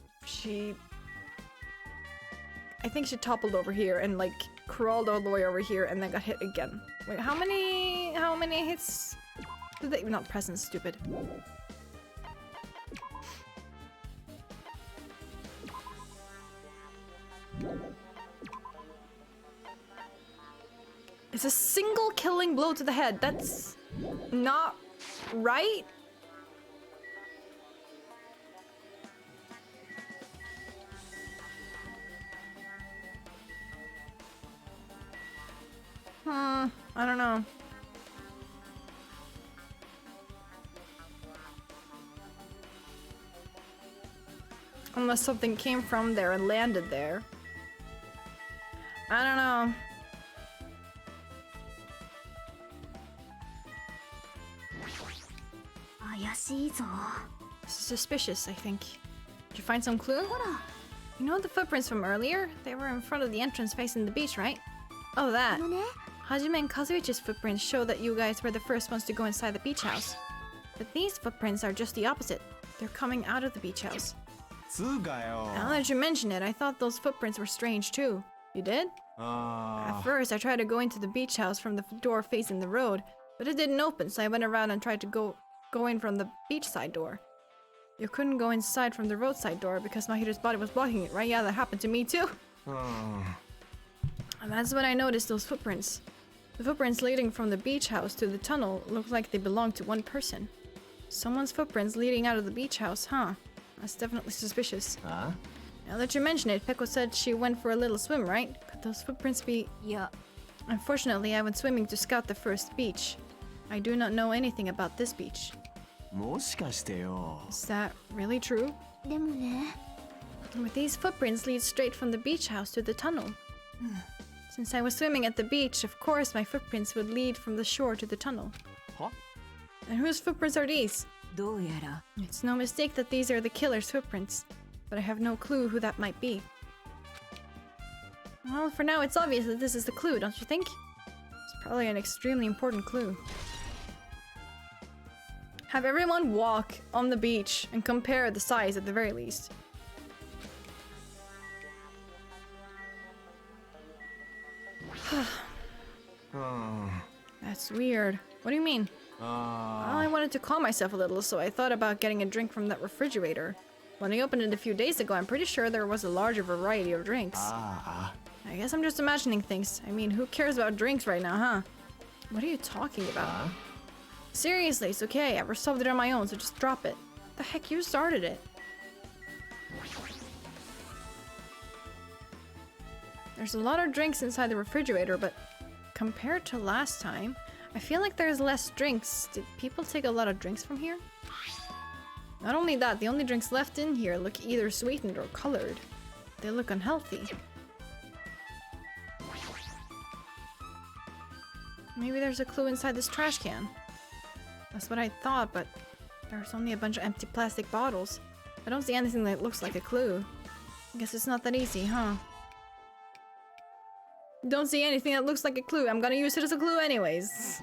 think she toppled over here and like crawled all the way over here and then got hit again. Wait, how many hits did they— not present, stupid. It's a single killing blow to the head. That's not right. I don't know. Unless something came from there and landed there. I don't know. This is suspicious, I think. Did you find some clue? You know the footprints from earlier? They were in front of the entrance facing the beach, right? Oh, that. Hajime and Kazuichi's footprints show that you guys were the first ones to go inside the beach house. But these footprints are just the opposite. They're coming out of the beach house. Now that you mention it, I thought those footprints were strange too. You did? At first, I tried to go into the beach house from the door facing the road, but it didn't open, so I went around and tried to go in from the beachside door. You couldn't go inside from the roadside door because Mahiru's body was blocking it, right? Yeah, that happened to me too. And that's when I noticed those footprints. The footprints leading from the beach house to the tunnel look like they belong to one person. Someone's footprints leading out of the beach house, huh? That's definitely suspicious. Now that you mention it, Peko said she went for a little swim, right? Could those footprints be— Yeah. Unfortunately, I went swimming to scout the first beach. I do not know anything about this beach. Is that really true? But these footprints lead straight from the beach house to the tunnel. Since I was swimming at the beach, of course my footprints would lead from the shore to the tunnel. And whose footprints are these? どうやら It's no mistake that these are the killer's footprints, but I have no clue who that might be. Well, for now it's obvious that this is the clue, don't you think? It's probably an extremely important clue. Have everyone walk on the beach and compare the size at the very least. That's weird. What do you mean? Well, I wanted to calm myself a little, so I thought about getting a drink from that refrigerator. When I opened it a few days ago, I'm pretty sure there was a larger variety of drinks. I guess I'm just imagining things. I mean, who cares about drinks right now, huh? What are you talking about? Seriously, it's okay. I resolved it on my own, so just drop it. The heck, you started it. There's a lot of drinks inside the refrigerator, but compared to last time, I feel like there's less drinks. Did people take a lot of drinks from here? Not only that, the only drinks left in here look either sweetened or colored. They look unhealthy. Maybe there's a clue inside this trash can. That's what I thought, but there's only a bunch of empty plastic bottles. I don't see anything that looks like a clue. I guess it's not that easy, huh? Don't see anything that looks like a clue. I'm gonna use it as a clue anyways.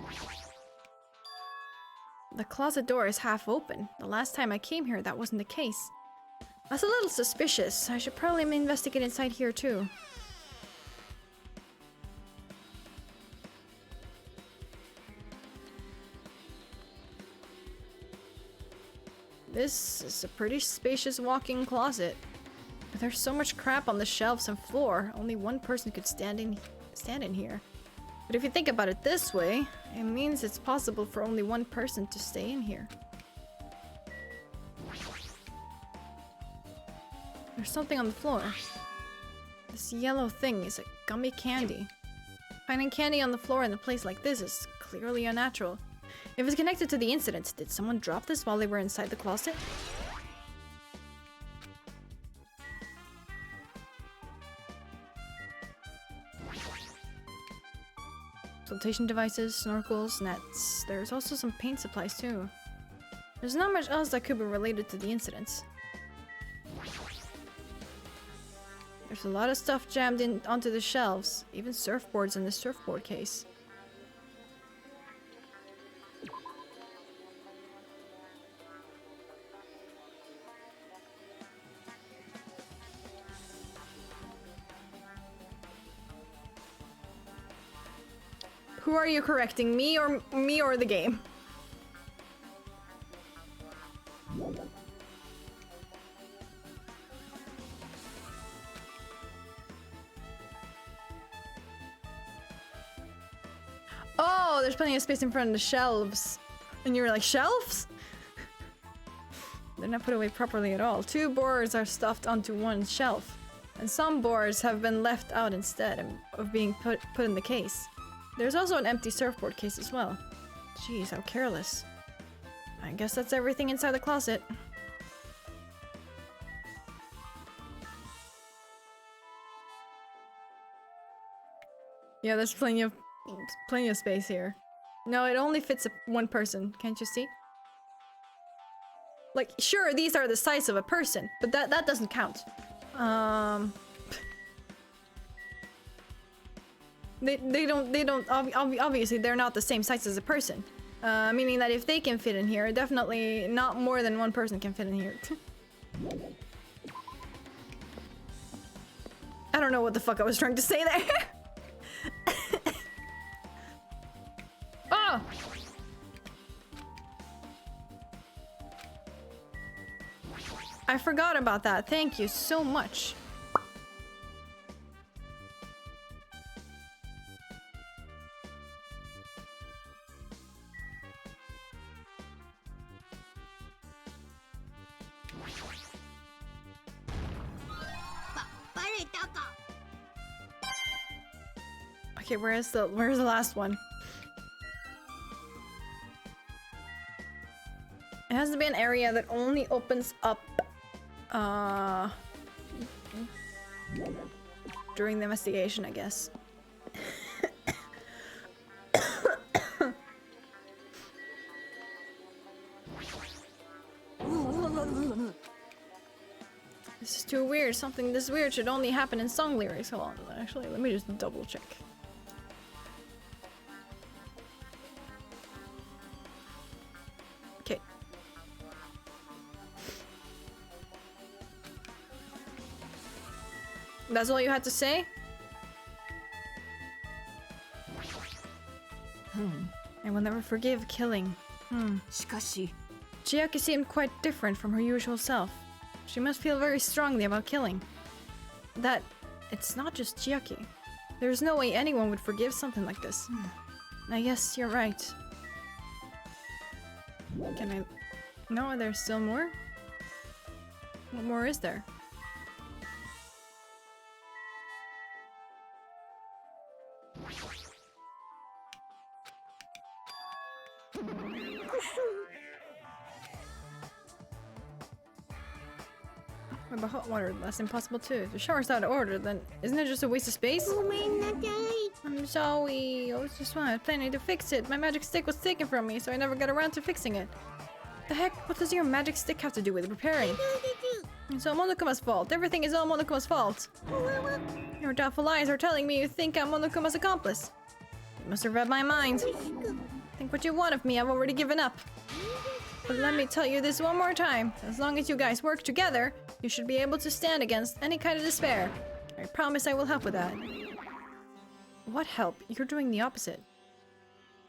The closet door is half open. The last time I came here, that wasn't the case. That's a little suspicious. I should probably investigate inside here too. This is a pretty spacious walk-in closet. But there's so much crap on the shelves and floor. Only one person could stand in here. But if you think about it this way, it means it's possible for only one person to stay in here. There's something on the floor. This yellow thing is a gummy candy. Finding candy on the floor in a place like this is clearly unnatural. If it's connected to the incident, did someone drop this while they were inside the closet? Flotation devices, snorkels, nets. There's also some paint supplies too. There's not much else that could be related to the incidents. There's a lot of stuff jammed in onto the shelves, even surfboards in the surfboard case. Who are you correcting, me or the game? Oh, there's plenty of space in front of the shelves. And you're like, shelves? They're not put away properly at all. 2 boards are stuffed onto one shelf. And some boards have been left out instead of being put in the case. There's also an empty surfboard case as well. Jeez, how careless. I guess that's everything inside the closet. Yeah, there's plenty of space here. No, it only fits one person. Can't you see? Like, sure, these are the size of a person, but that doesn't count. Obviously they're not the same size as a person. Meaning that if they can fit in here, definitely not more than one person can fit in here. I don't know what the fuck I was trying to say there. Oh! I forgot about that. Thank you so much. Okay, where's the last one? It has to be an area that only opens up during the investigation, I guess. This is too weird. Something this weird should only happen in song lyrics. Hold on, actually, let me just double check. Okay. That's all you had to say? I will never forgive killing. しかし Chiaki seemed quite different from her usual self. She must feel very strongly about killing. That it's not just Chiaki. There's no way anyone would forgive something like this. I guess you're right. Can I... No, there's still more? What more is there? What about hot water? That's impossible too. If the shower's out of order, then isn't it just a waste of space? I'm sorry. I was just planning to fix it. My magic stick was taken from me, so I never got around to fixing it. The heck? What does your magic stick have to do with repairing? It's all Monokuma's fault. Everything is all Monokuma's fault. Your doubtful eyes are telling me you think I'm Monokuma's accomplice. You must have read my mind. Think what you want of me. I've already given up. But let me tell you this one more time. As long as you guys work together, you should be able to stand against any kind of despair. I promise I will help with that. What help? You're doing the opposite.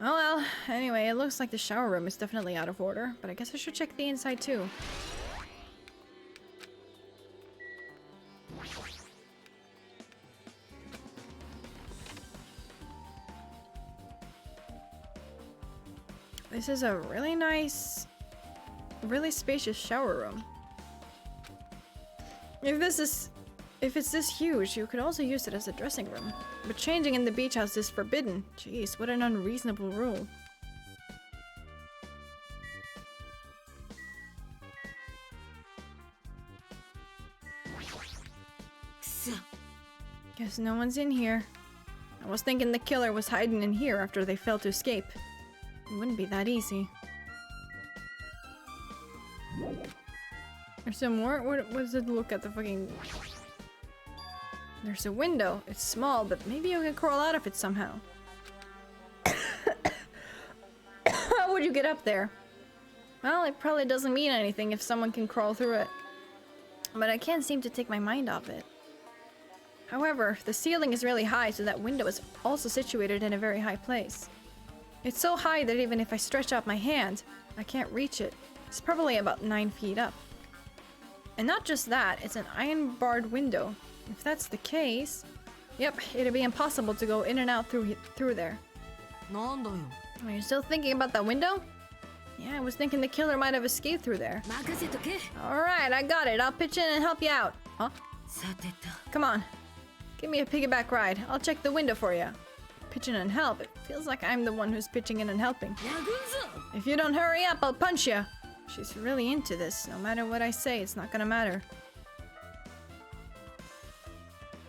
Oh well, anyway, it looks like the shower room is definitely out of order, but I guess I should check the inside too. This is a really nice, really spacious shower room. If it's this huge, you could also use it as a dressing room. But changing in the beach house is forbidden. Jeez, what an unreasonable rule. Guess no one's in here. I was thinking the killer was hiding in here after they failed to escape. It wouldn't be that easy. There's some more? What does it look at the fucking... There's a window. It's small, but maybe you can crawl out of it somehow. How would you get up there? Well, it probably doesn't mean anything if someone can crawl through it. But I can't seem to take my mind off it. However, the ceiling is really high, so that window is also situated in a very high place. It's so high that even if I stretch out my hand, I can't reach it. It's probably about 9 feet up. And not just that, it's an iron-barred window. If that's the case... Yep, it'd be impossible to go in and out through there. Are you still thinking about that window? Yeah, I was thinking the killer might have escaped through there. Alright, I got it. I'll pitch in and help you out. Huh? Come on. Give me a piggyback ride. I'll check the window for you. Pitch in and help. It feels like I'm the one who's pitching in and helping. If you don't hurry up, I'll punch you. She's really into this. No matter what I say, it's not gonna matter.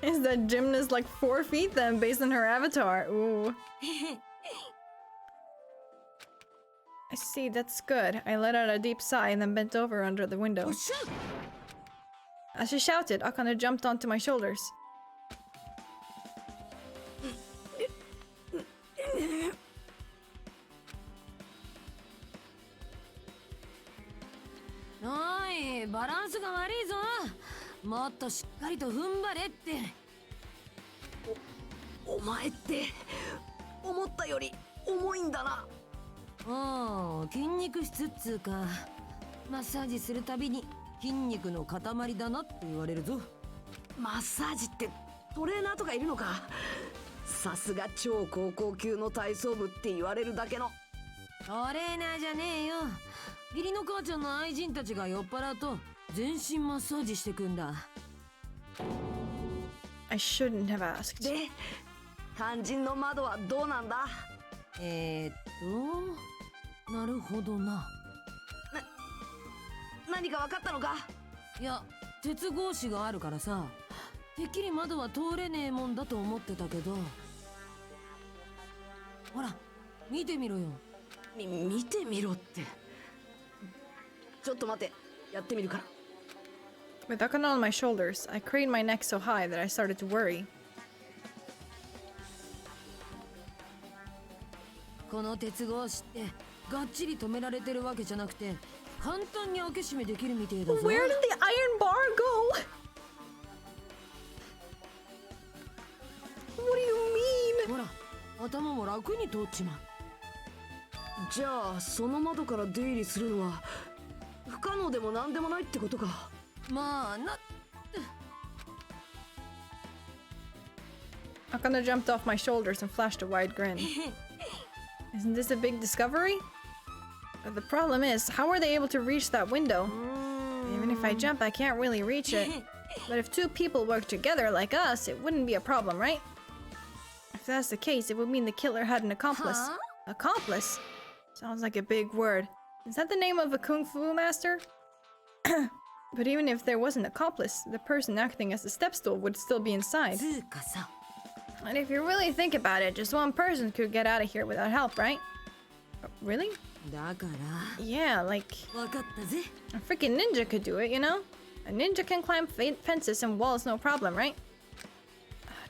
Is that gymnast like 4 feet then, based on her avatar? Ooh. I see, that's good. I let out a deep sigh and then bent over under the window. As she shouted, Akane jumped onto my shoulders. Oi, バランスが悪いぞ。もっとしっかりと踏ん張れって。お前って思ったより重いんだな。ああ、筋肉質っつうか、マッサージするたびに筋肉の塊だなって言われるぞ。マッサージってトレーナーとかいるのか。さすが超高校級の体操部って言われるだけの。トレーナーじゃねえよ。義理の母ちゃんの愛人たちが酔っ払うと全身マッサージしてくんだ。I shouldn't have asked. で、肝心の窓はどうなんだ？なるほどな。何か分かったのか？いや、鉄格子があるからさ、てっきり窓は通れねえもんだと思ってたけど。ほら、見てみろよ。見てみろって。ちょっと待って、やってみるから。With Akane on my shoulders, I craned my neck so high that I started to worry. この鉄格子ってがっちり止められてるわけじゃなくて、簡単に開け閉めできるみてえだぞ。Where did the iron bar go? What do you mean? ほら、頭も楽に通っちまう。じゃあその窓から出入りするのは不可能でもなんでもないってことか。まあな。Akane jumped off my shoulders and flashed a wide grin. Isn't this a big discovery? But the problem is, how are they able to reach that window? Even if I jump, I can't really reach it. But if 2 people work together like us, it wouldn't be a problem, right? If that's the case, it would mean the killer had an accomplice. Huh? Accomplice? Sounds like a big word. Is that the name of a kung fu master? But even if there was an accomplice, the person acting as the step stool would still be inside. つうかさ And if you really think about it, just one person could get out of here without help, right? Really? だから Yeah, like 分かったぜ a freaking ninja could do it, you know? A ninja can climb fences and walls no problem, right?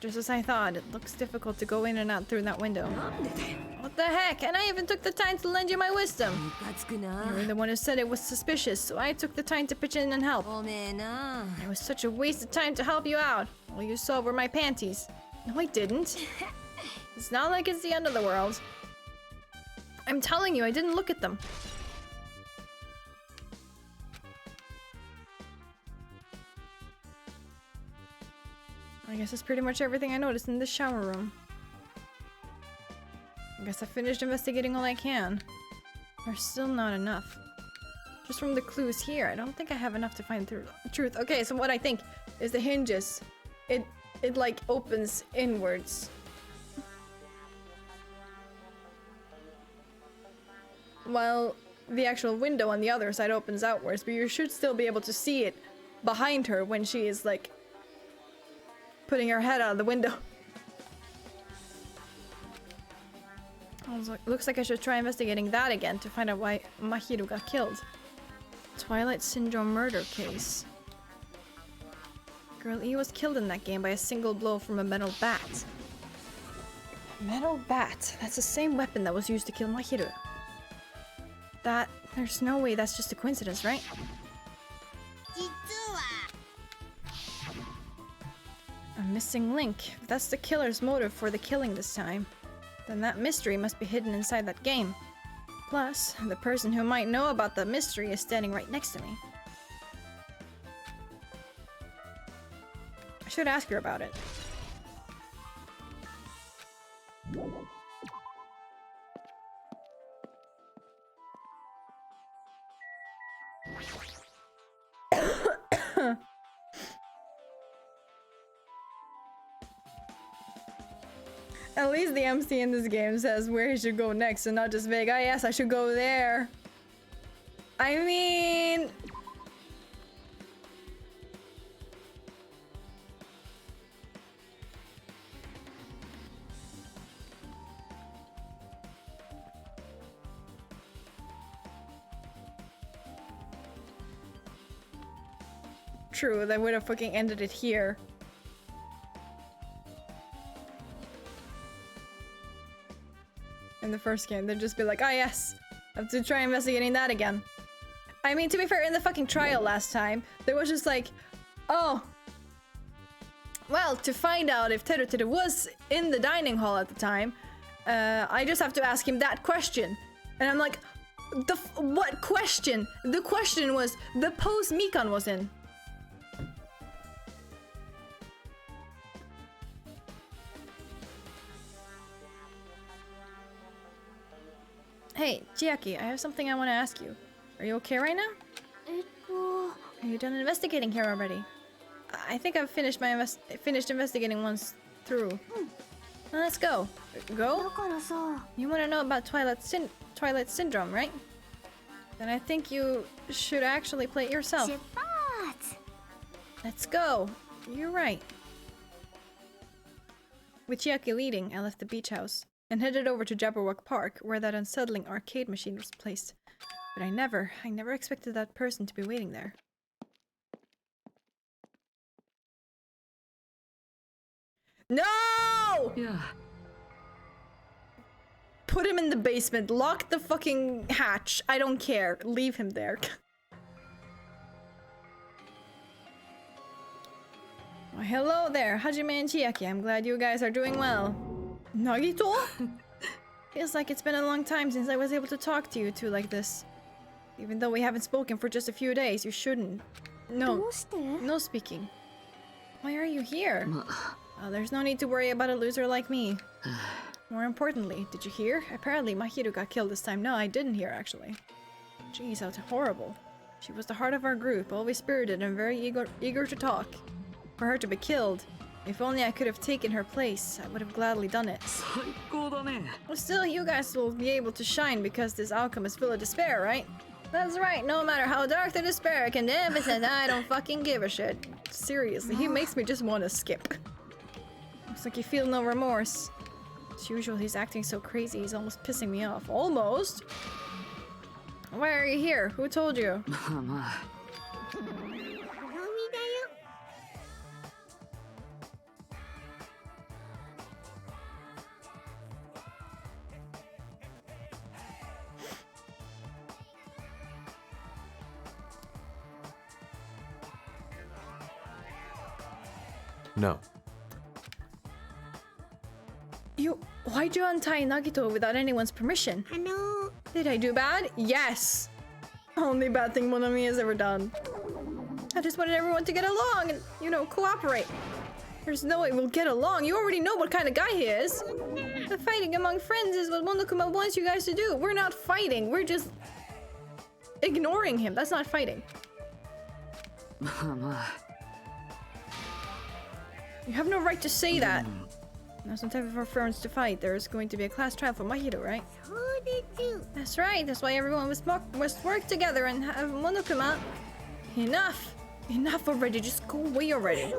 Just as I thought, it looks difficult to go in and out through that window. なんでだよ What the heck? And I even took the time to lend you my wisdom. ムカつくな You were the one who said it was suspicious, so I took the time to pitch in and help. おめえな It was such a waste of time to help you out. All you saw were my panties. No, I didn't. It's not like it's the end of the world. I'm telling you, I didn't look at them. I guess that's pretty much everything I noticed in this shower room. I guess I finished investigating all I can. There's still not enough. Just from the clues here, I don't think I have enough to find the truth. Okay, so what I think is the hinges. It like opens inwards. While the actual window on the other side opens outwards, but you should still be able to see it behind her when she is like putting her head out of the window. I was like, looks like I should try investigating that again to find out why Mahiro got killed. Twilight Syndrome murder case. Girl E was killed in that game by a single blow from a metal bat. Metal bat? That's the same weapon that was used to kill Mahiro. There's no way that's just a coincidence, right? 実は A missing link. If that's the killer's motive for the killing this time, then that mystery must be hidden inside that game. Plus, the person who might know about the mystery is standing right next to me. I should ask her about it. At least the MC in this game says where he should go next and not just vague, ah yes, I should go there. I mean... True, they would have fucking ended it here. In the first game, they'd just be like, ah yes, I have to try investigating that again. I mean, to be fair, in the fucking trial last time, there was just like, oh, well, to find out if Teruteru was in the dining hall at the time, I just have to ask him that question. And I'm like, what question? The question was the pose Mikan was in. Hey, Chiaki, I have something I want to ask you. Are you okay right now? Are you done investigating here already? I think I've finished my investigating once through. Now let's go. Go? だからさ You want to know about Twilight Syndrome, right? Then I think you should actually play it yourself. 出発 Let's go. You're right. With Chiaki leading, I left the beach house and headed over to Jabberwock Park, where that unsettling arcade machine was placed. But I never expected that person to be waiting there. No! Yeah. Put him in the basement. Lock the fucking hatch. I don't care. Leave him there. Well, hello there, Hajime and Chiaki. I'm glad you guys are doing well. Nagito? Feels like it's been a long time since I was able to talk to you two like this. Even though we haven't spoken for just a few days, you shouldn't. ど No, うして no speaking. Why are you here? ま There's no need to worry about a loser like me. More importantly, did you hear? Apparently Mahiro got killed this time. No, I didn't hear actually. Jeez, that's horrible. She was the heart of our group, always spirited and very eager to talk. For her to be killed, if only I could have taken her place, I would have gladly done it. 最高だね Well, still, you guys will be able to shine because this outcome is full of despair, right? That's right, no matter how dark the despair can never say I don't fucking give a shit. Seriously, he makes me just want to skip. Looks like you feel no remorse. As usual, he's acting so crazy, he's almost pissing me off. Almost? Why are you here? Who told you? まあ No. Why'd you untie Nagito without anyone's permission? Did I do bad? Yes! Only bad thing Monami has ever done. I just wanted everyone to get along and, you know, cooperate. There's no way we'll get along. You already know what kind of guy he is. The fighting among friends is what Monokuma wants you guys to do. We're not fighting. We're just ignoring him. That's not fighting. まあまあ You have no right to say that. Now some type of our friends to fight. There's going to be a class trial for Mahito, right? That's right. That's why everyone must work together and have Monokuma. Enough! Enough already. Just go away already.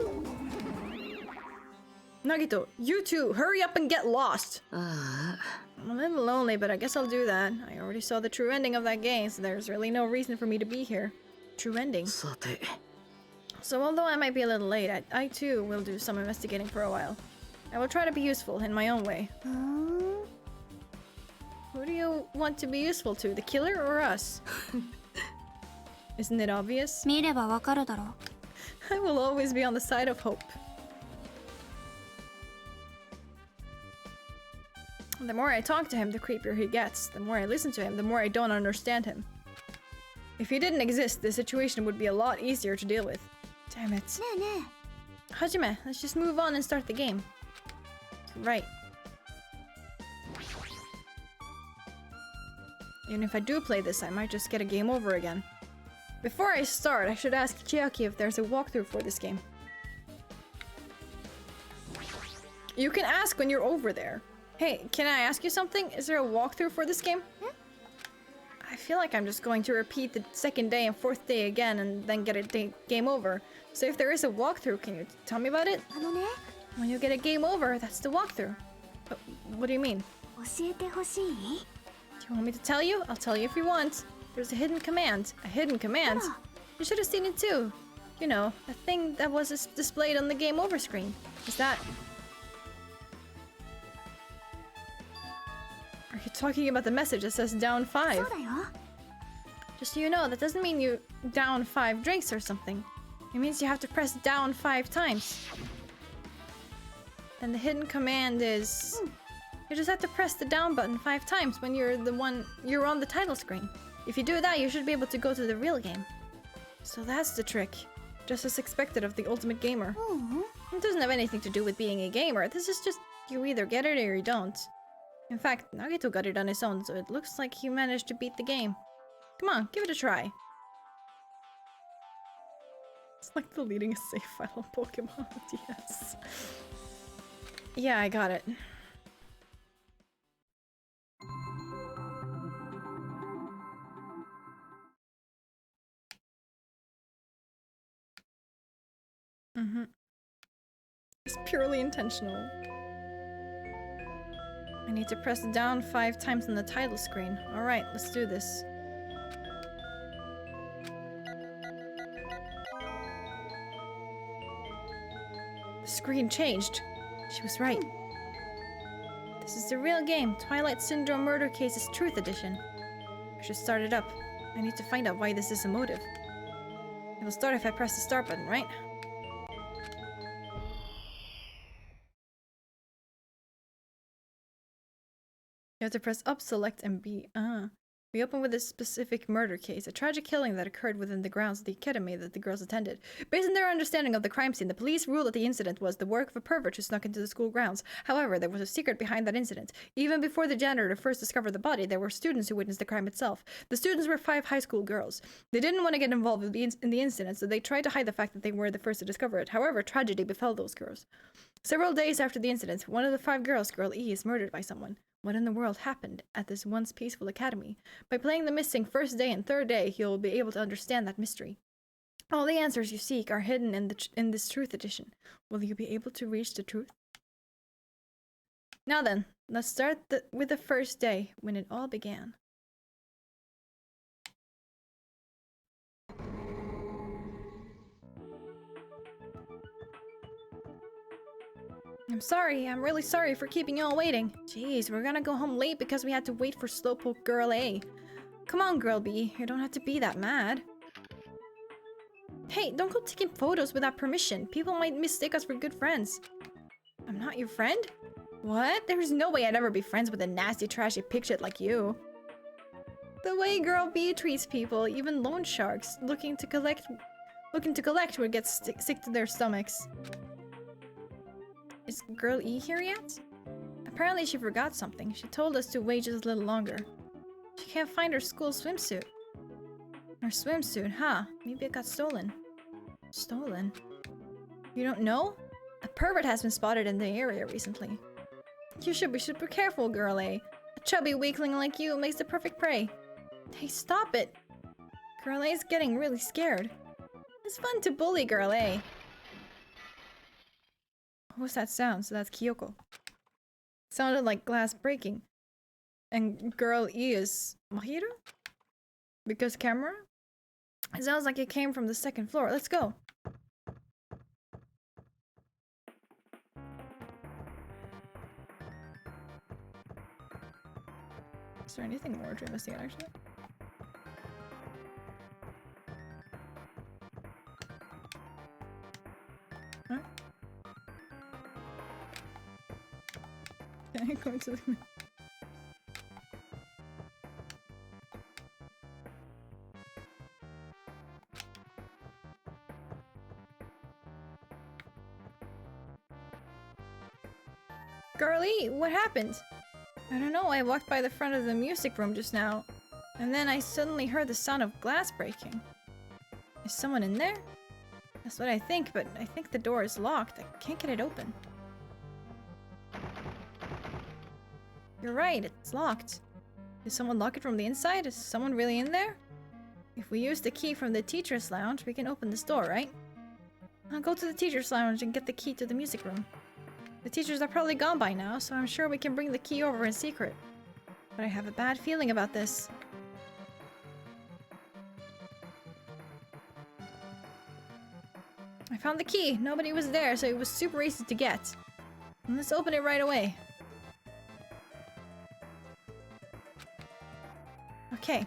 Nagito, you too. Hurry up and get lost. I'm a little lonely, but I guess I'll do that. I already saw the true ending of that game, so there's really no reason for me to be here. True ending. さて So although I might be a little late, I too will do some investigating for a while. I will try to be useful in my own way. Who do you want to be useful to, the killer or us? Isn't it obvious? 見ればわかるだろう。 I will always be on the side of hope. The more I talk to him, the creepier he gets. The more I listen to him, the more I don't understand him. If he didn't exist, the situation would be a lot easier to deal with. Damn it. ねえねえ。 Hajime, let's just move on and start the game. Right. Even if I do play this, I might just get a game over again. Before I start, I should ask Chiaki if there's a walkthrough for this game. You can ask when you're over there. Hey, can I ask you something? Is there a walkthrough for this game? I feel like I'm just going to repeat the second day and fourth day again and then get a game over. So if there is a walkthrough, can you tell me about it? あのね、 When you get a game over, that's the walkthrough. What do you mean? 教えてほしい？ Do you want me to tell you? I'll tell you if you want. There's a hidden command. A hidden command? You should have seen it too. You know, a thing that was displayed on the game over screen. Is that... Are you talking about the message that says down 5? そうだよ。 Just so you know, that doesn't mean you down 5 drinks or something. It means you have to press down 5 times. And the hidden command is... You just have to press the down button 5 times when you're on the title screen. If you do that, you should be able to go to the real game. So that's the trick. Just as expected of the ultimate gamer. It doesn't have anything to do with being a gamer. This is just, you either get it or you don't. In fact, Nagito got it on his own, so it looks like he managed to beat the game. Come on, give it a try. It's like deleting a save file on Pokemon DS. Yeah, I got it. It's purely intentional. I need to press down 5 times on the title screen. Alright, let's do this. The screen changed. She was right. This is the real game. Twilight Syndrome Murder Cases Truth Edition. I should start it up. I need to find out why this is a motive. It'll start if I press the start button, right? You have to press up, select, and B. We open with a specific murder case, a tragic killing that occurred within the grounds of the academy that the girls attended. Based on their understanding of the crime scene, the police ruled that the incident was the work of a pervert who snuck into the school grounds. However, there was a secret behind that incident. Even before the janitor first discovered the body, there were students who witnessed the crime itself. The students were 5 high school girls. They didn't want to get involved in the incident, so they tried to hide the fact that they were the first to discover it. However, tragedy befell those girls. Several days after the incident, one of the 5 girls, Girl E, is murdered by someone. what in the world happened at this once peaceful academy. By playing the missing first day and third day, you'll be able to understand that mystery. All the answers you seek are hidden in this truth edition. Will you be able to reach the truth? Now then, let's start with the first day, when it all began. I'm really sorry for keeping you all waiting. Jeez, we're gonna go home late because we had to wait for Slowpoke Girl A. Come on, Girl B, you don't have to be that mad. Hey, don't go taking photos without permission. People might mistake us for good friends. I'm not your friend? What? There's no way I'd ever be friends with a nasty, trashy pigshit like you. The way Girl B treats people, even loan sharks looking to collect would get sick to their stomachs. Is Girl E here yet? Apparently she forgot something. She told us to wait just a little longer. She can't find her school swimsuit. Her swimsuit, huh? Maybe it got stolen. Stolen? You don't know? A pervert has been spotted in the area recently. You should be super careful, Girl A. A chubby weakling like you makes the perfect prey. Hey, stop it! Girl A's getting really scared. It's fun to bully Girl A. What's that sound? So that's Kyoko. Sounded like glass breaking. And Girl E is Mahiro? Because camera? It sounds like it came from the second floor. Let's go. Is there anything more to investigate actually? Huh? Can I go into the... Girlie, what happened? I don't know, I walked by the front of the music room just now, and then I suddenly heard the sound of glass breaking. Is someone in there? That's what I think, but I think the door is locked. I can't get it open. You're right, it's locked. Did someone lock it from the inside? Is someone really in there? If we use the key from the teacher's lounge, we can open this door, right? I'll go to the teacher's lounge and get the key to the music room. The teachers are probably gone by now, so I'm sure we can bring the key over in secret. But I have a bad feeling about this. I found the key. Nobody was there, so it was super easy to get. And let's open it right away. Okay.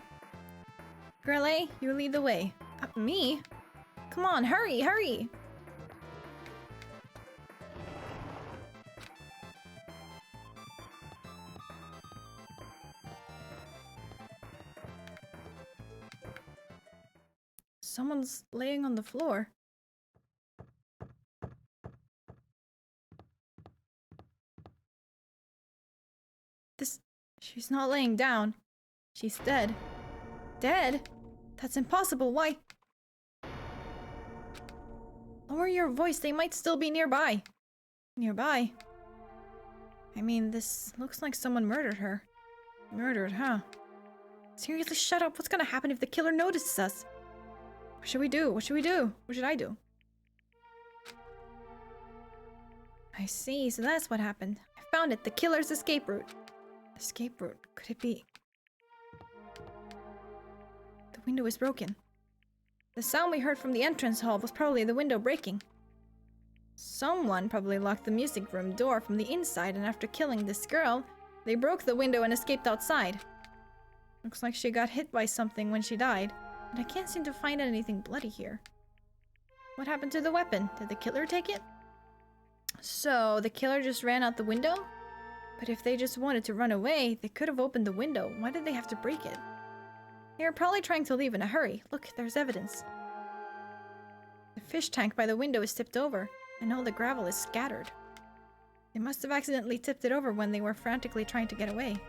Girl A, you lead the way. Me? Come on, hurry, hurry! Someone's laying on the floor. She's not laying down. She's dead. Dead? That's impossible, why? Lower your voice, they might still be nearby. Nearby? I mean, this looks like someone murdered her. Murdered, huh? Seriously, shut up. What's gonna happen if the killer notices us? What should we do? What should we do? What should I do? I see, so that's what happened. I found it, the killer's escape route. Escape route? Could it be? The window is broken. The sound we heard from the entrance hall was probably the window breaking. Someone probably locked the music room door from the inside, and after killing this girl, they broke the window and escaped outside. Looks like she got hit by something when she died, but I can't seem to find anything bloody here. What happened to the weapon? Did the killer take it? So, the killer just ran out the window? But if they just wanted to run away, they could have opened the window. Why did they have to break it? They were probably trying to leave in a hurry. Look, there's evidence. The fish tank by the window is tipped over, and all the gravel is scattered. They must have accidentally tipped it over when they were frantically trying to get away.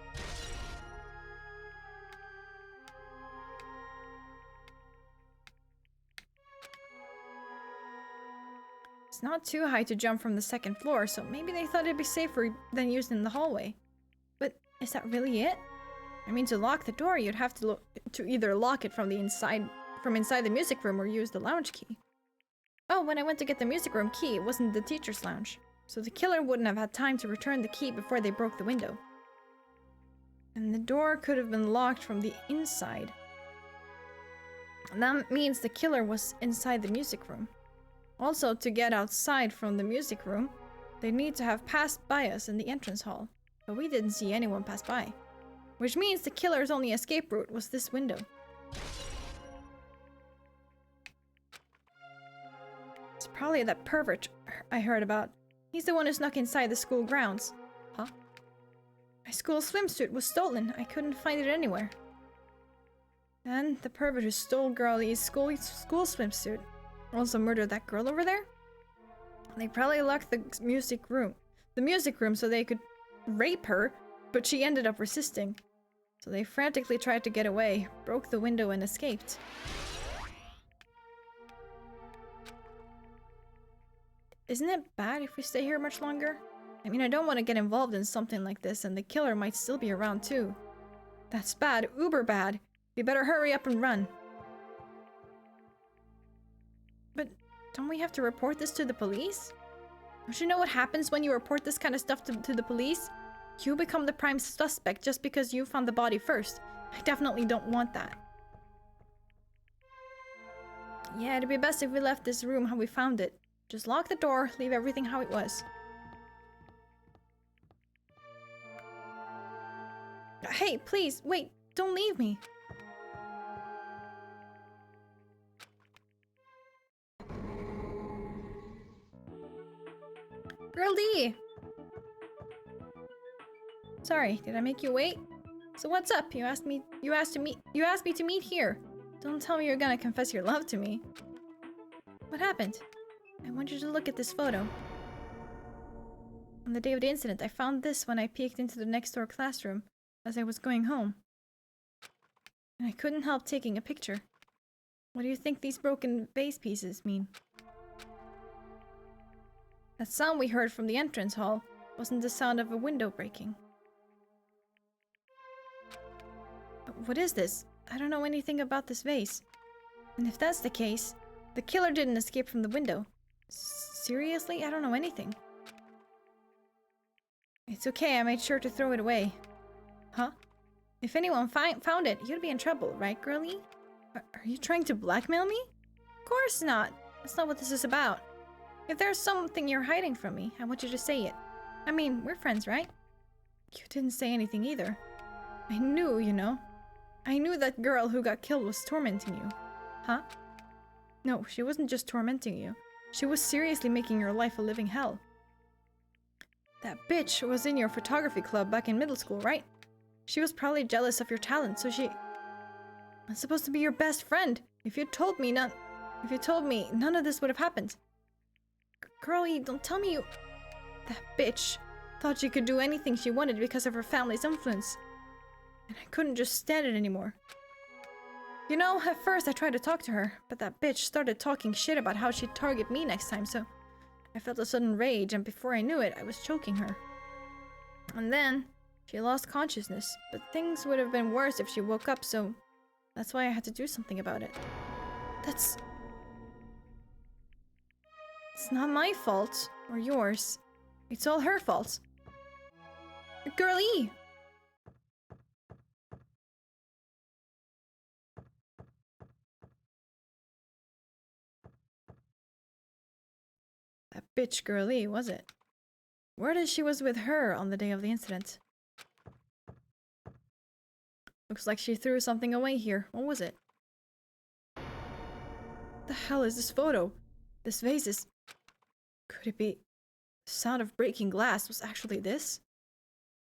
It's not too high to jump from the second floor, so maybe they thought it'd be safer than used in the hallway. But Is that really it? I mean, to lock the door, you'd have to either lock it from inside the music room or use the lounge key. Oh, when I went to get the music room key, it wasn't the teacher's lounge. So the killer wouldn't have had time to return the key before they broke the window. And the door could have been locked from the inside. And that means the killer was inside the music room. Also, to get outside from the music room, they need to have passed by us in the entrance hall. But we didn't see anyone pass by. Which means the killer's only escape route was this window. It's probably that pervert I heard about. He's the one who snuck inside the school grounds. Huh? My school swimsuit was stolen. I couldn't find it anywhere. And the pervert who stole Girlie's school swimsuit also murdered that girl over there? They probably locked the music room so they could rape her, but she ended up resisting. So they frantically tried to get away, broke the window and escaped. Isn't it bad if we stay here much longer? I mean, I don't want to get involved in something like this, and the killer might still be around too. That's bad, uber bad. We better hurry up and run. But don't we have to report this to the police? Don't you know what happens when you report this kind of stuff to the police? You become the prime suspect just because you found the body first. I definitely don't want that. Yeah, it'd be best if we left this room how we found it. Just lock the door, leave everything how it was. Hey, please, wait, don't leave me. Girlie! Sorry, did I make you wait? So what's up? You asked me to meet here. Don't tell me you're gonna confess your love to me. What happened? I want you to look at this photo. On the day of the incident, I found this when I peeked into the next door classroom as I was going home. And I couldn't help taking a picture. What do you think these broken vase pieces mean? That sound we heard from the entrance hall wasn't the sound of a window breaking. But what is this? I don't know anything about this vase. And if that's the case, the killer didn't escape from the window. Seriously? I don't know anything. It's okay, I made sure to throw it away. Huh? If anyone found it, you'd be in trouble, right, girlie? Are you trying to blackmail me? Of course not. That's not what this is about. If there's something you're hiding from me, I want you to say it. I mean, we're friends, right? You didn't say anything either. I knew, you know. I knew that girl who got killed was tormenting you. Huh? No, she wasn't just tormenting you. She was seriously making your life a living hell. That bitch was in your photography club back in middle school, right? She was probably jealous of your talent, so she... I'm supposed to be your best friend. If you told me none of this would have happened. Girlie, don't tell me you... That bitch thought she could do anything she wanted because of her family's influence. And I couldn't just stand it anymore. You know, at first I tried to talk to her, but that bitch started talking shit about how she'd target me next time, so I felt a sudden rage, and before I knew it, I was choking her. And then she lost consciousness, but things would have been worse if she woke up, so that's why I had to do something about it. It's not my fault, or yours. It's all her fault. Girlie! That bitch Girlie, was it? Word is she was with her on the day of the incident. Looks like she threw something away here. What was it? The hell is this photo? This vase is... Could it be... The sound of breaking glass was actually this?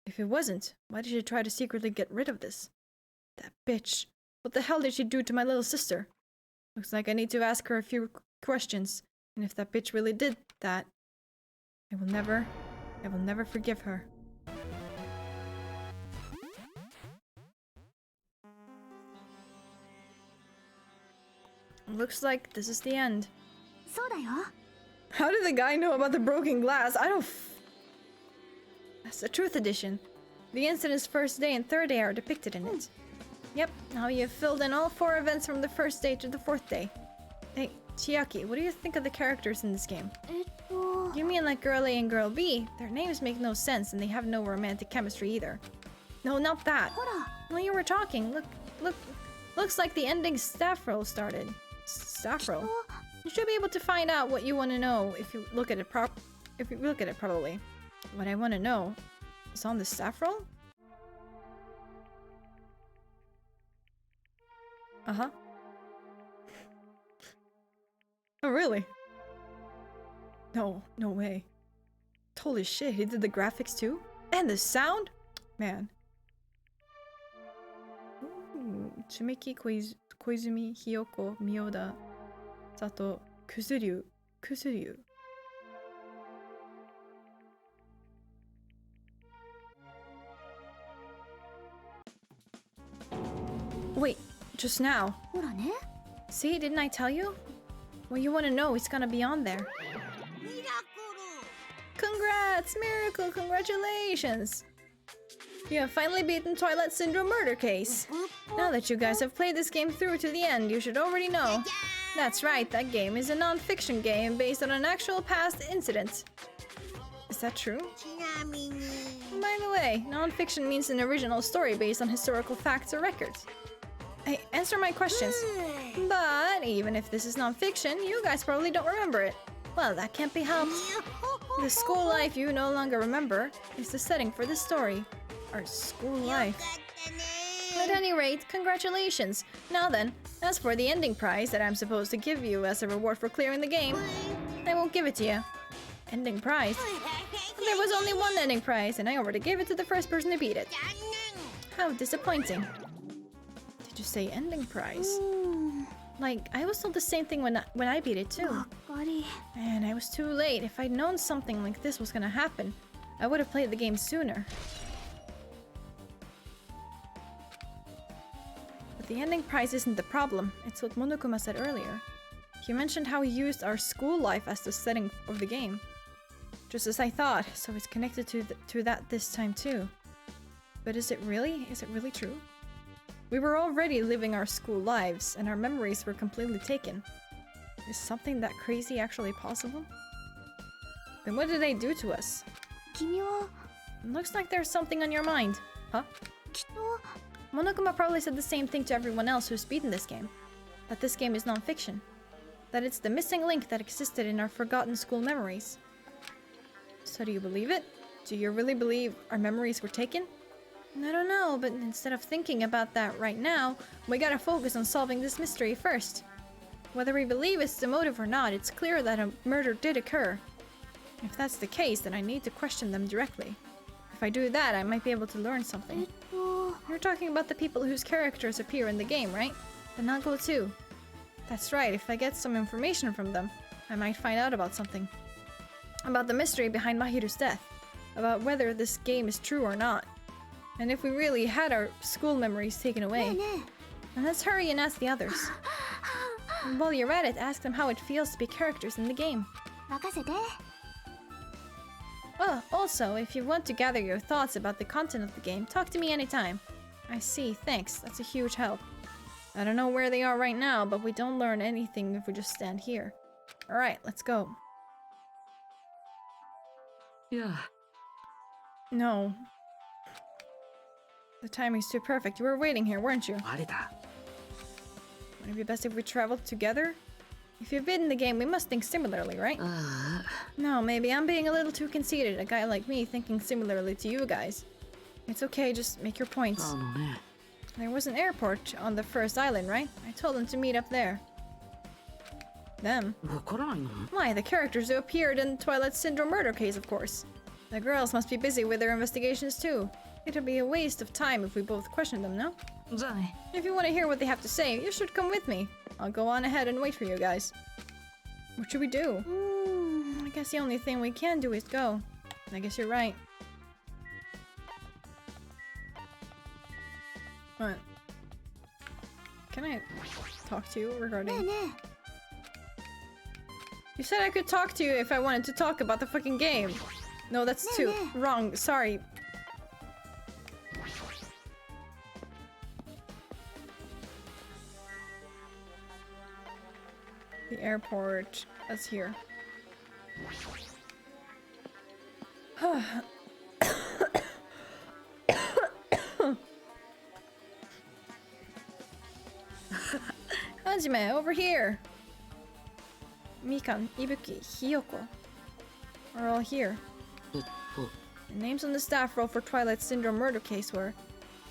If it wasn't, why did she try to secretly get rid of this? That bitch. What the hell did she do to my little sister? Looks like I need to ask her a few questions. And if that bitch really did that, I will never forgive her. Looks like this is the end. How did the guy know about the broken glass? That's the truth edition. The incident's first day and third day are depicted in it. Yep, now you've filled in all 4 events from the first day to the 4th day. Hey, Chiaki, what do you think of the characters in this game? You mean like Girl A and Girl B? Their names make no sense and they have no romantic chemistry either. No, not that. While you were talking, looks like the ending staff roll started. Staff roll? You should be able to find out what you want to know if you look at it probably. What I want to know is on the staff roll? Uh-huh. Oh, really? No way. Holy shit, he did the graphics too? And the sound? Man. Tsumeki Koizumi, Hiyoko, Miyoda, Sato, Kusuryu. Wait, just now. See, didn't I tell you? What you want to know is gonna be on there. Congrats, Miracle! Congratulations! You have finally beaten Twilight Syndrome Murder Case. Now that you guys have played this game through to the end, you should already know. That's right, that game is a non-fiction game based on an actual past incident. Is that true? By the way, non-fiction means an original story based on historical facts or records. Hey, answer my questions. But even if this is non-fiction, you guys probably don't remember it. Well, that can't be helped. The school life you no longer remember is the setting for this story. Our school life. At any rate, congratulations. Now then, as for the ending prize that I'm supposed to give you as a reward for clearing the game, I won't give it to you. Ending prize? There was only one ending prize, and I already gave it to the first person to beat it. How disappointing. Did you say ending prize? Like, I was told the same thing when I beat it too. And I was too late. If I'd known something like this was gonna happen, I would have played the game sooner. But the ending prize isn't the problem. It's what Monokuma said earlier. He mentioned how he used our school life as the setting of the game. Just as I thought, so it's connected to that this time too. But is it really? Is it really true? We were already living our school lives, and our memories were completely taken. Is something that crazy actually possible? Then what did they do to us? Looks like there's something on your mind. Huh? Monokuma probably said the same thing to everyone else who's beaten this game. That this game is non-fiction. That it's the missing link that existed in our forgotten school memories. So do you believe it? Do you really believe our memories were taken? I don't know, but instead of thinking about that right now, we gotta focus on solving this mystery first. Whether we believe it's the motive or not, it's clear that a murder did occur. If that's the case, then I need to question them directly. If I do that, I might be able to learn something. You're talking about the people whose characters appear in the game, right? Then I'll go too. That's right, if I get some information from them, I might find out about something. About the mystery behind Mahiru's death. About whether this game is true or not. And if we really had our school memories taken away. And let's hurry and ask the others. And while you're at it, ask them how it feels to be characters in the game. Oh, also, if you want to gather your thoughts about the content of the game, talk to me anytime. I see, thanks, that's a huge help. I don't know where they are right now, but we don't learn anything if we just stand here. Alright, let's go. Yeah. No. The timing's too perfect. You were waiting here, weren't you? Wouldn't it be best if we traveled together? If you've been in the game, we must think similarly, right? No, maybe I'm being a little too conceited, a guy like me thinking similarly to you guys. It's okay, just make your points. There was an airport on the first island, right? I told them to meet up there. Them? Why, the characters who appeared in Twilight Syndrome Murder Case, of course. The girls must be busy with their investigations too. It'd be a waste of time if we both questioned them, no? If you want to hear what they have to say, you should come with me. I'll go on ahead and wait for you guys. What should we do? I guess the only thing we can do is go. I guess you're right. What? Can I talk to you regarding... You said I could talk to you if I wanted to talk about the fucking game. No, that's too wrong. Sorry. The airport. That's here. Hajime, over here. Mikan, Ibuki, Hiyoko are all here. The names on the staff roll for Twilight Syndrome murder case were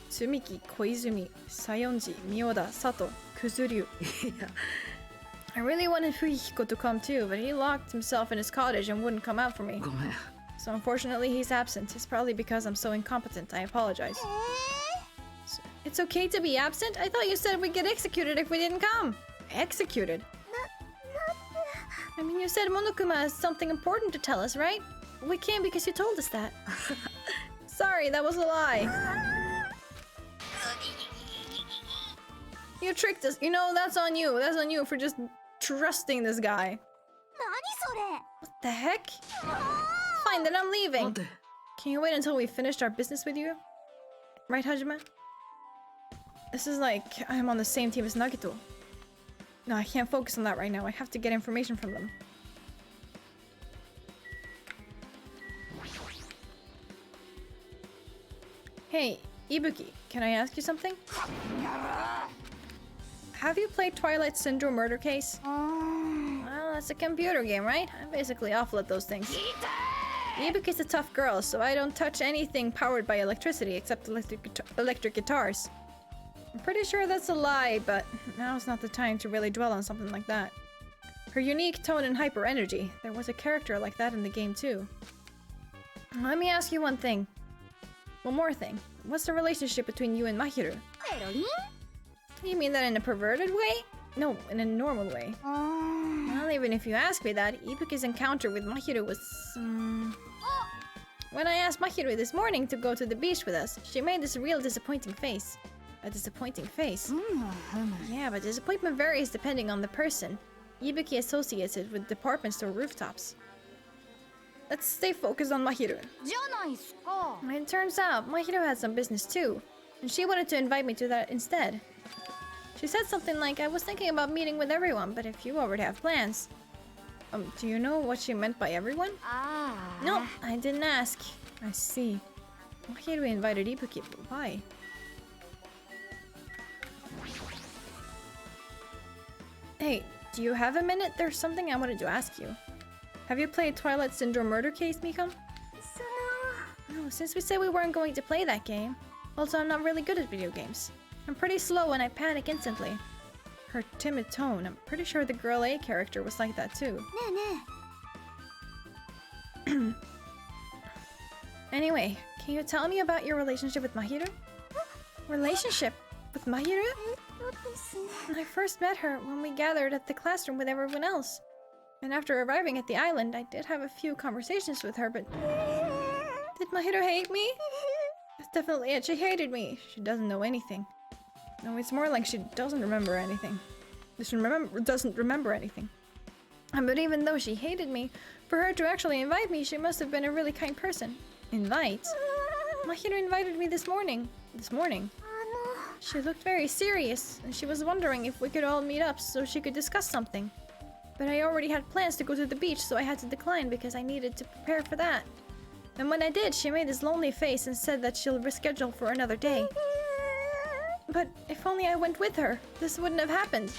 Tsumiki, Koizumi, Sayonji, Miyoda, Sato, Kuzuryu. I really wanted Fujihiko to come too, but he locked himself in his cottage and wouldn't come out for me. So unfortunately he's absent. It's probably because I'm so incompetent. I apologize. It's okay to be absent? I thought you said we'd get executed if we didn't come. Executed? I mean, you said Monokuma has something important to tell us, right? We came because you told us that. Sorry, that was a lie. You tricked us. You know, that's on you. That's on you for just trusting this guy. What the heck? Fine, then I'm leaving. Can you wait until we finished our business with you? Right, Hajime? This is like I'm on the same team as Nagito. No, I can't focus on that right now. I have to get information from them. Hey, Ibuki, can I ask you something? Have you played Twilight Syndrome Murder Case? Well, that's a computer game, right? I'm basically awful at those things. Ibuki's a tough girl, so I don't touch anything powered by electricity except electric guitars. I'm pretty sure that's a lie, but now's not the time to really dwell on something like that. Her unique tone and hyper energy. There was a character like that in the game too. Let me ask you one thing. One more thing. What's the relationship between you and Mahiru? You mean that in a perverted way? No, in a normal way. Well, even if you ask me that, Ibuki's encounter with Mahiru was... When I asked Mahiru this morning to go to the beach with us, she made this real disappointing face. A disappointing face? Yeah, but disappointment varies depending on the person. Ibuki associates it with department store rooftops. Let's stay focused on Mahiru. It turns out, Mahiru had some business too, and she wanted to invite me to that instead. She said something like, I was thinking about meeting with everyone, but if you already have plans. Do you know what she meant by everyone? No, I didn't ask. I see. Mahiru invited Ibuki, but why? Hey, do you have a minute? There's something I wanted to ask you. Have you played Twilight Syndrome Murder Case, Mikam? No, since we said we weren't going to play that game. Also, I'm not really good at video games. I'm pretty slow and I panic instantly. Her timid tone, I'm pretty sure the Girl A character was like that too. Anyway, can you tell me about your relationship with Mahiru? Relationship with Mahiru? I first met her when we gathered at the classroom with everyone else. And after arriving at the island, I did have a few conversations with her, but... Did Mahiru hate me? That's definitely it, she hated me. She doesn't know anything. No, it's more like she doesn't remember anything. Doesn't remember anything. But even though she hated me, for her to actually invite me, she must have been a really kind person. Invite? Mahiru invited me this morning. She looked very serious, and she was wondering if we could all meet up so she could discuss something. But I already had plans to go to the beach, so I had to decline because I needed to prepare for that. And when I did, she made this lonely face and said that she'll reschedule for another day. But if only I went with her, this wouldn't have happened.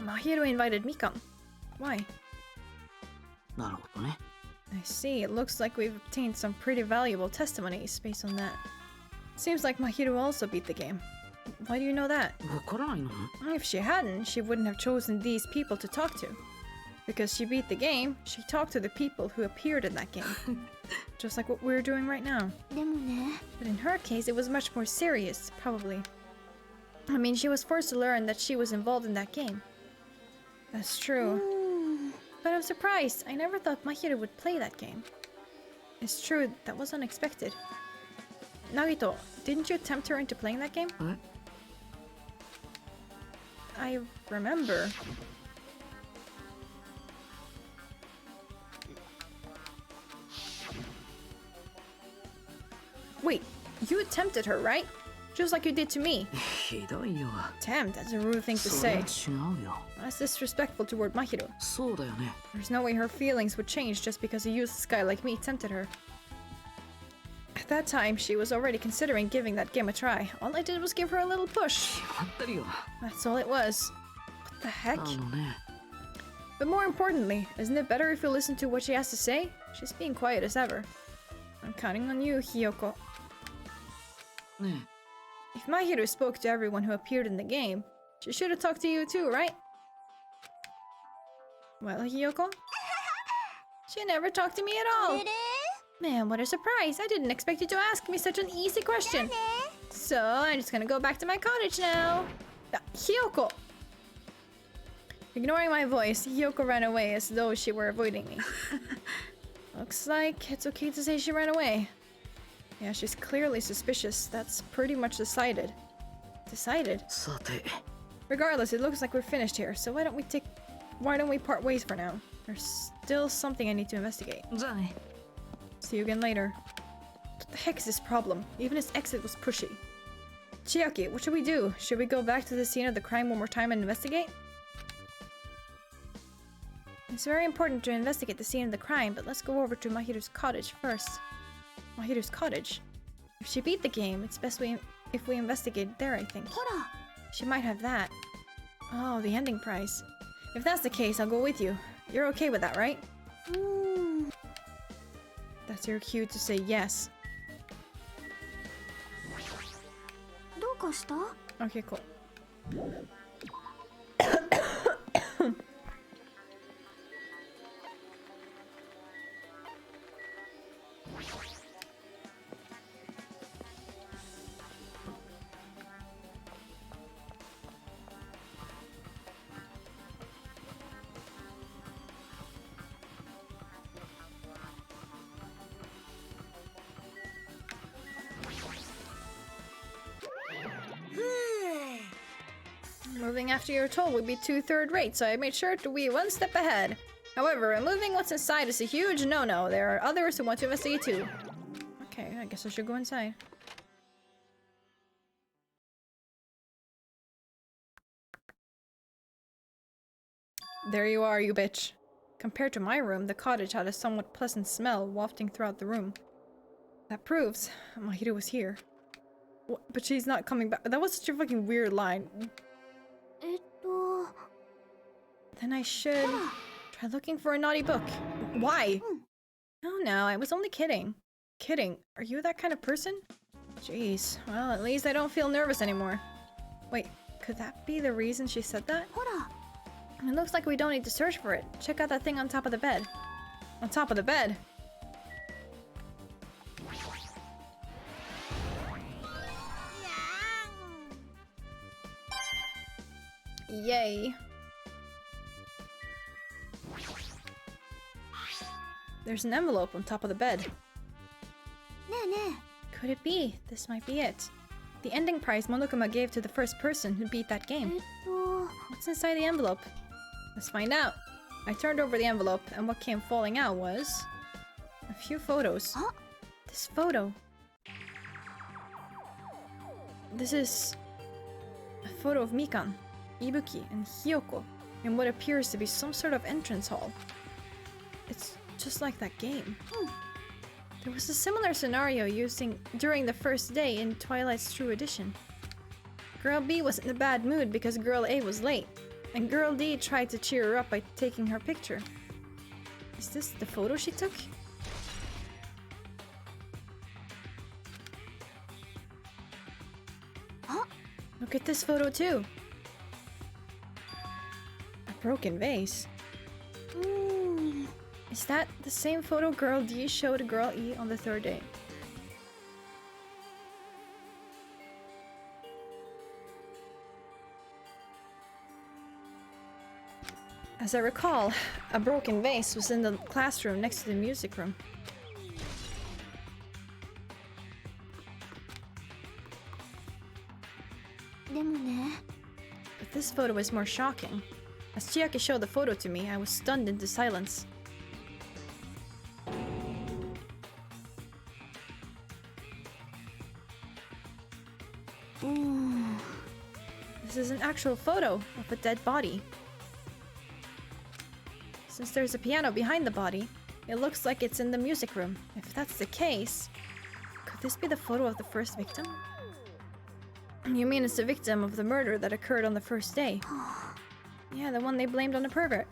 Mahiru invited Mikam. Why? I see, it looks like we've obtained some pretty valuable testimonies based on that. Seems like Mahiru also beat the game. Why do you know that? If she hadn't, she wouldn't have chosen these people to talk to. Because she beat the game, she talked to the people who appeared in that game. Just like what we're doing right now. But in her case, it was much more serious, probably. I mean, she was forced to learn that she was involved in that game. That's true. But I'm surprised. I never thought Mahiru would play that game. It's true, that was unexpected. Nagito, didn't you tempt her into playing that game? What? I remember. Wait, you tempted her, right? Just like you did to me. ひどいよ。 Damn, that's a rude thing to それ say. は違うよ。 That's disrespectful toward Mahiro. そうだよね。 There's no way her feelings would change just because a useless guy like me tempted her. At that time, she was already considering giving that game a try. All I did was give her a little push. 決まってるよ。 That's all it was. What the heck? あのね。 But more importantly, isn't it better if you listen to what she has to say? She's being quiet as ever. I'm counting on you, Hiyoko. ね If Mahiro spoke to everyone who appeared in the game, she should have talked to you too, right? Well, Hiyoko? She never talked to me at all! Man, what a surprise! I didn't expect you to ask me such an easy question! So, I'm just gonna go back to my cottage now! Hiyoko! Ignoring my voice, Hiyoko ran away as though she were avoiding me. Looks like it's okay to say she ran away. Yeah, she's clearly suspicious. That's pretty much decided. Decided? さて。 Regardless, it looks like we're finished here, so why don't we part ways for now? There's still something I need to investigate. じゃあね。 See you again later. What the heck is this problem? Even his exit was pushy. Chiaki, what should we do? Should we go back to the scene of the crime one more time and investigate? It's very important to investigate the scene of the crime, but let's go over to Mahiru's cottage first. Mahiru's cottage? If she beat the game, it's best if we investigate there, I think. She might have that. Oh, the ending prize. If that's the case, I'll go with you. You're okay with that, right? That's your cue to say yes. どうかした？ Okay, cool. Moving after you're told would be too third-rate, so I made sure to be one step ahead. However, removing what's inside is a huge no-no. There are others who want to investigate too. Okay, I guess I should go inside. There you are, you bitch. Compared to my room, the cottage had a somewhat pleasant smell wafting throughout the room. That proves Mahiro was here. What? But she's not coming back. That was such a fucking weird line. Then I should try looking for a naughty book. Why? Oh no, I was only kidding. Kidding? Are you that kind of person? Jeez. Well, at least I don't feel nervous anymore. Wait, could that be the reason she said that? It looks like we don't need to search for it. Check out that thing on top of the bed. On top of the bed? Yay. There's an envelope on top of the bed. Could it be? This might be it. The ending prize Monokuma gave to the first person who beat that game. What's inside the envelope? Let's find out. I turned over the envelope, and what came falling out was a few photos. This photo. This is a photo of Mikan, Ibuki, and Hiyoko in what appears to be some sort of entrance hall. It's just like that game. There was a similar scenario during the first day in Twilight's True Edition. Girl B was in a bad mood because Girl A was late, and Girl D tried to cheer her up by taking her picture. Is this the photo she took? Look at this photo too. A broken vase. Is that the same photo Girl D showed Girl E on the third day? As I recall, a broken vase was in the classroom next to the music room. But this photo is more shocking. As Chiaki showed the photo to me, I was stunned into silence. This is an actual photo of a dead body. Since there's a piano behind the body, it looks like it's in the music room. If that's the case, could this be the photo of the first victim? You mean it's the victim of the murder that occurred on the first day? Yeah, the one they blamed on a pervert.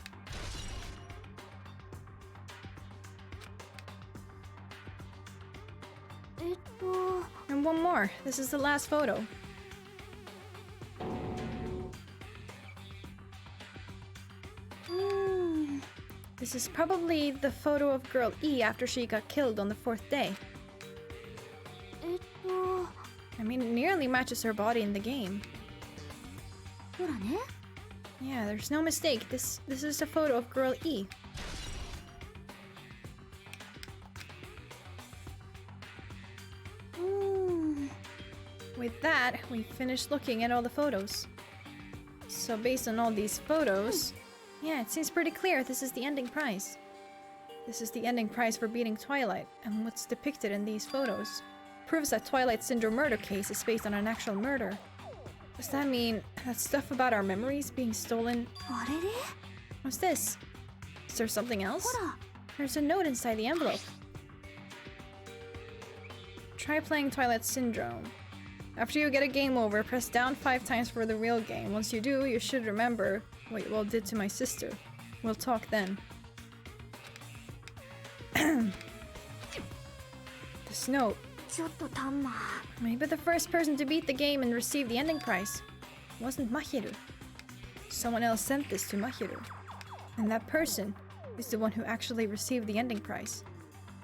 And one more. This is the last photo. This is probably the photo of girl E after she got killed on the 4th day. I mean, it nearly matches her body in the game. Yeah, there's no mistake. This is a photo of girl E. With that, we finished looking at all the photos. So based on all these photos, yeah, it seems pretty clear this is the ending prize. This is the ending prize for beating Twilight, and what's depicted in these photos proves that Twilight Syndrome murder case is based on an actual murder. Does that mean that stuff about our memories being stolen? What's this? Is there something else? There's a note inside the envelope. Try playing Twilight Syndrome. After you get a game over, press down 5 times for the real game. Once you do, you should remember what you all did to my sister. We'll talk then. This note. Maybe the first person to beat the game and receive the ending prize wasn't Mahiru. Someone else sent this to Mahiru. And that person is the one who actually received the ending prize.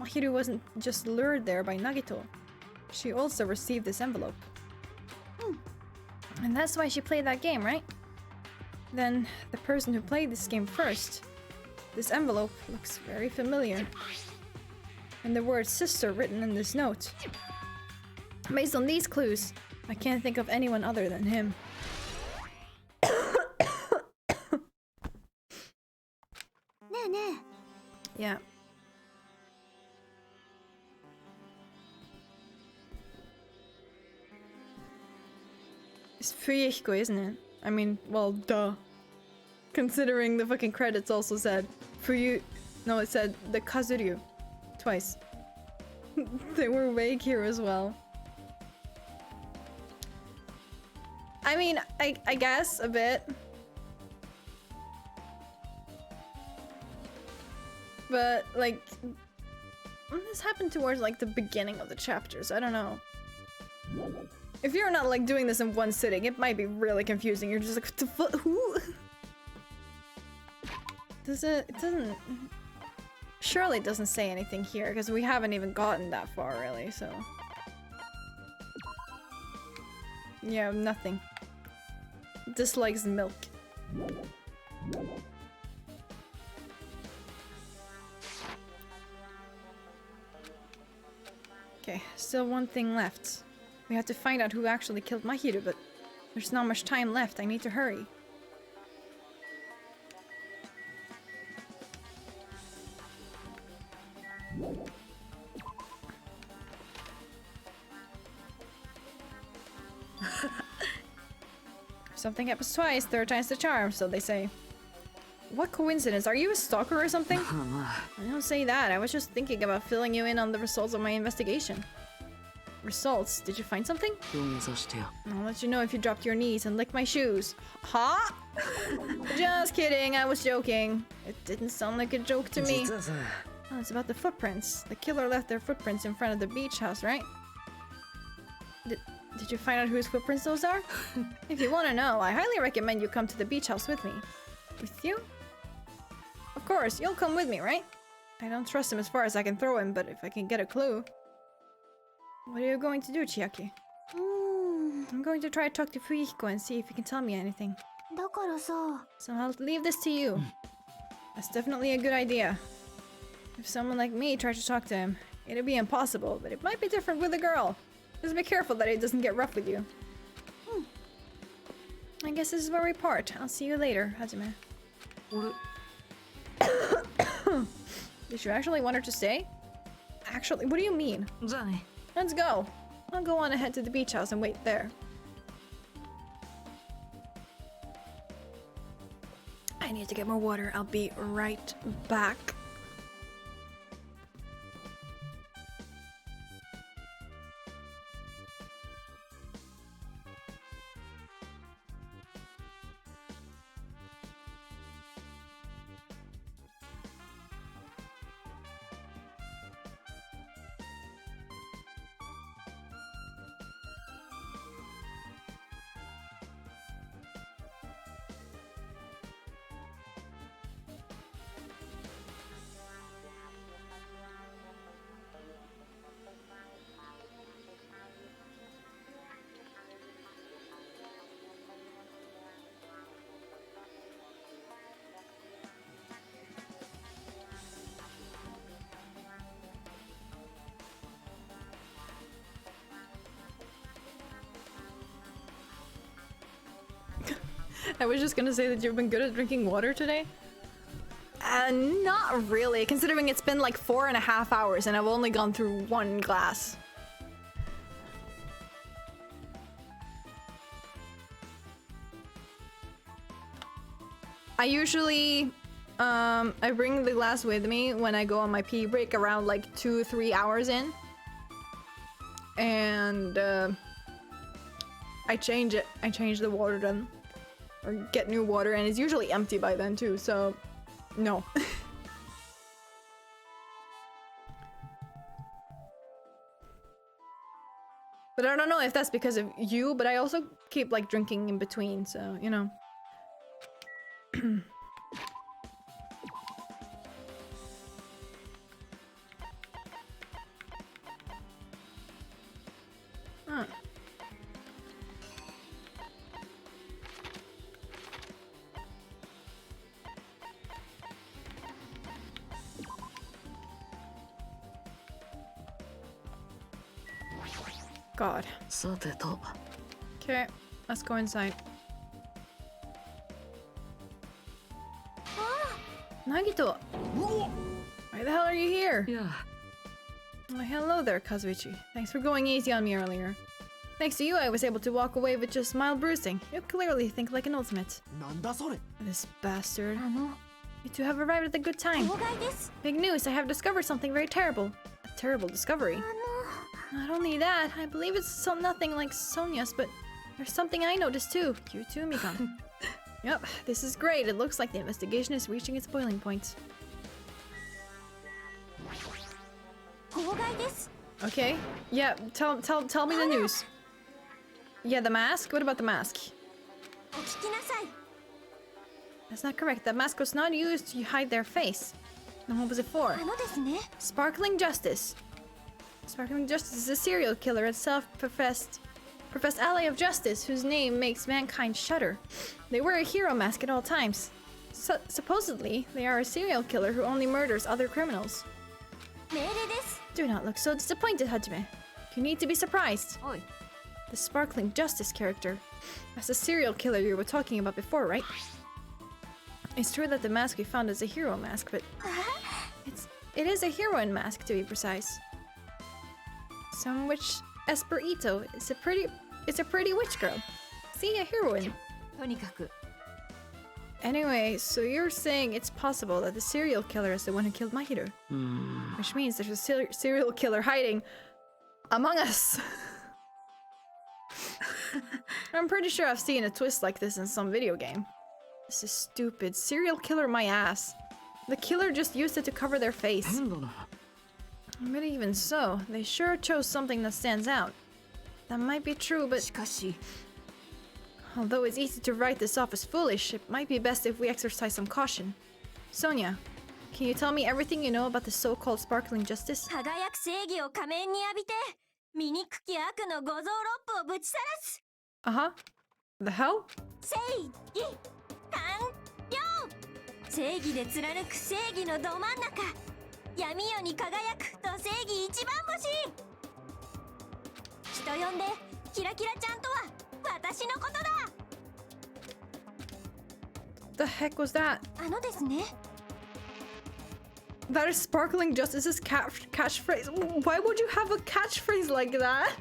Mahiru wasn't just lured there by Nagito. She also received this envelope. And that's why she played that game, right? Then, the person who played this game first. This envelope looks very familiar. And the word sister written in this note. Based on these clues, I can't think of anyone other than him. Yeah. It's Fuyehiko, isn't it? I mean, well, duh. Considering the fucking credits also said Fuyu... No, it said the Kazuryu. Twice. They were vague here as well. I mean, I guess a bit. But, like... This happened towards, like, the beginning of the chapters. I don't know. If you're not, like, doing this in one sitting, it might be really confusing. You're just like, what the fuck? Who? It doesn't... Surely it doesn't say anything here, because we haven't even gotten that far, really, so... Yeah, nothing. Dislikes milk. Okay, still one thing left. We have to find out who actually killed Mahiru, but there's not much time left. I need to hurry. Something happens twice, third time's the charm, so they say. What coincidence? Are you a stalker or something? I don't say that. I was just thinking about filling you in on the results of my investigation. Results? Did you find something? I'll let you know if you dropped your knees and licked my shoes. Huh? Just kidding, I was joking. It didn't sound like a joke to me. Oh, it's about the footprints. The killer left their footprints in front of the beach house, right? Did you find out whose footprints those are? If you want to know, I highly recommend you come to the beach house with me. With you? Of course, you'll come with me, right? I don't trust him as far as I can throw him, but if I can get a clue... What are you going to do, Chiaki? I'm going to try to talk to Fuyihiko and see if he can tell me anything. So I'll leave this to you. That's definitely a good idea. If someone like me tried to talk to him, it'd be impossible, but it might be different with a girl. Just be careful that he doesn't get rough with you. I guess this is where we part. I'll see you later, Hajime. Did you actually want her to stay? Actually, what do you mean? Let's go. I'll go on ahead to the beach house and wait there. need to get more water. I'll be right back. I was just gonna say that you've been good at drinking water today. Not really, considering it's been like 4.5 hours and I've only gone through 1 glass. I usually, I bring the glass with me when I go on my pee break around like 2-3 hours in. And, I change it. I change the water then. Or get new water, and it's usually empty by then too, so no. But I don't know if that's because of you, but I also keep like drinking in between, so you know. Huh. God. Okay, let's go inside. Nagito! Why the hell are you here? Yeah. Oh, hello there, Kazuichi. Thanks for going easy on me earlier. Thanks to you, I was able to walk away with just mild bruising. You clearly think like an ultimate. This bastard. You two have arrived at a good time. Big news, I have discovered something very terrible. A terrible discovery. Not only that, I believe it's nothing like Sonya's, but there's something I noticed too. You too, Mikan. Yep, this is great. It looks like the investigation is reaching its boiling point. Okay, yeah, tell me the news. Yeah, the mask? What about the mask? That's not correct. That mask was not used to hide their face. Then what was it for? Sparkling Justice. Sparkling Justice is a serial killer and self-professed ally of justice whose name makes mankind shudder. They wear a hero mask at all times. Supposedly, they are a serial killer who only murders other criminals. Do not look so disappointed, Hajime. You need to be surprised. The Sparkling Justice character. That's the serial killer you were talking about before, right? It's true that the mask we found is a hero mask, but it is a heroine mask to be precise. Some witch Esperito is a pretty witch girl. See, a heroine. Anyway, so you're saying it's possible that the serial killer is the one who killed Mahiro? Which means there's a serial killer hiding among us. I'm pretty sure I've seen a twist like this in some video game. This is stupid. Serial killer my ass. The killer just used it to cover their face. But even so, they sure chose something that stands out. That might be true, but... Although it's easy to write this off as foolish, it might be best if we exercise some caution. Sonia, can you tell me everything you know about the so-called Sparkling Justice? Uh-huh. The hell? 正義で貫く正義のど真ん中、闇夜に輝くと正義一番星。人呼んでキラキラちゃんとは私のことだ。The heck was that? ですね。That is Sparkling Justice's catchphrase. Why would you have a catchphrase like that?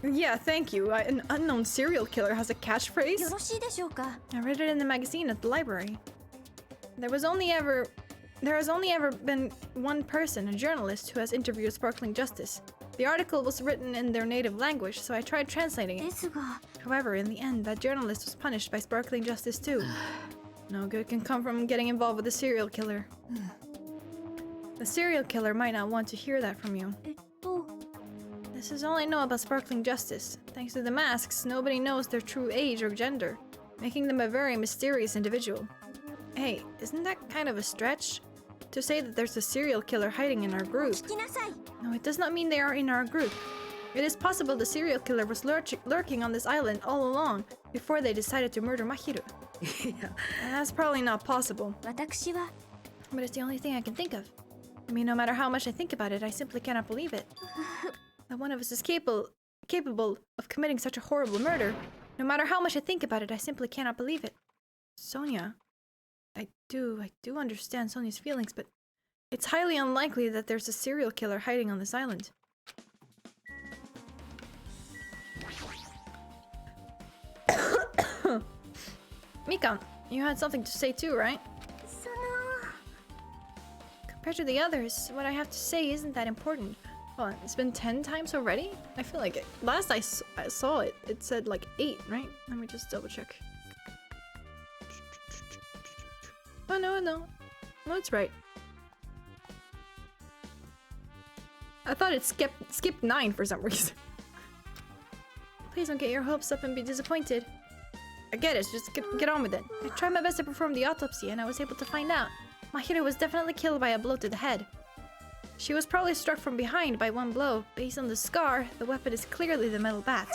Yeah, thank you. An unknown serial killer has a catchphrase? よろしいでしょうか。 I read it in the magazine at the library. There has only ever been one person, a journalist, who has interviewed Sparkling Justice. The article was written in their native language, so I tried translating it. ですが、 However, in the end, that journalist was punished by Sparkling Justice too. No good can come from getting involved with a serial killer. The serial killer might not want to hear that from you. This is all I know about Sparkling Justice. Thanks to the masks, nobody knows their true age or gender, making them a very mysterious individual. Hey, isn't that kind of a stretch? To say that there's a serial killer hiding in our group. 聞きなさい。 No, it does not mean they are in our group. It is possible the serial killer was lurking on this island all along before they decided to murder Mahiru. And that's probably not possible. 私は But it's the only thing I can think of. I mean, no matter how much I think about it, I simply cannot believe it. That one of us is capable of committing such a horrible murder. No matter how much I think about it, I simply cannot believe it. Sonia, I do understand Sonia's feelings, but it's highly unlikely that there's a serial killer hiding on this island. Mika, you had something to say too, right? その Compared to the others, what I have to say isn't that important. Hold on, it's been 10 times already? I feel like it. Last I saw it, it said like 8, right? Let me just double check. Oh, no. No, it's right. I thought it skipped 9 for some reason. Please don't get your hopes up and be disappointed. I get it, just get on with it. I tried my best to perform the autopsy and I was able to find out. Mahiru was definitely killed by a blow to the head. She was probably struck from behind by one blow. Based on the scar, the weapon is clearly the metal bat.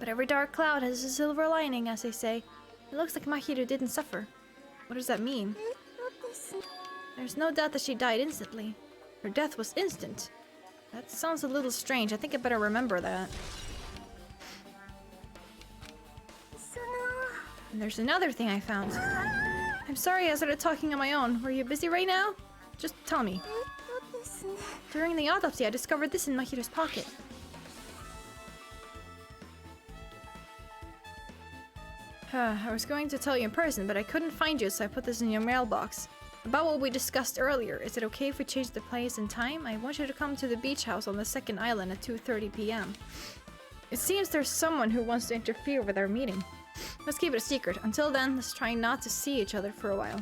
But every dark cloud has a silver lining, as they say. It looks like Mahiru didn't suffer. What does that mean? There's no doubt that she died instantly. Her death was instant. That sounds a little strange. I think I better remember that. その And there's another thing I found. I'm sorry I started talking on my own. Were you busy right now? Just tell me. ですね During the autopsy, I discovered this in Mahiru's pocket. I was going to tell you in person, but I couldn't find you, so I put this in your mailbox. About what we discussed earlier, is it okay if we change the place and time? I want you to come to the beach house on the second island at 2:30 p.m. It seems there's someone who wants to interfere with our meeting. Let's keep it a secret. Until then, let's try not to see each other for a while.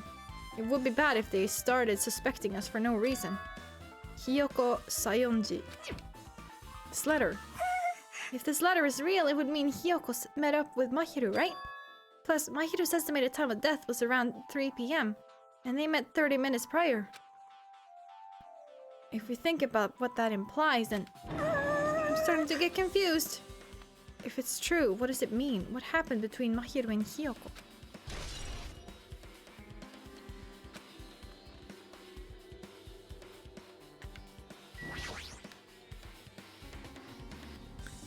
It would be bad if they started suspecting us for no reason. Hiyoko Sayonji. This letter. If this letter is real, it would mean Hiyoko met up with Mahiru, right? Plus, Mahiru's estimated time of death was around 3 p.m. and they met 30 minutes prior. If we think about what that implies, then I'm starting to get confused. If it's true, what does it mean? What happened between Mahiru and Hiyoko?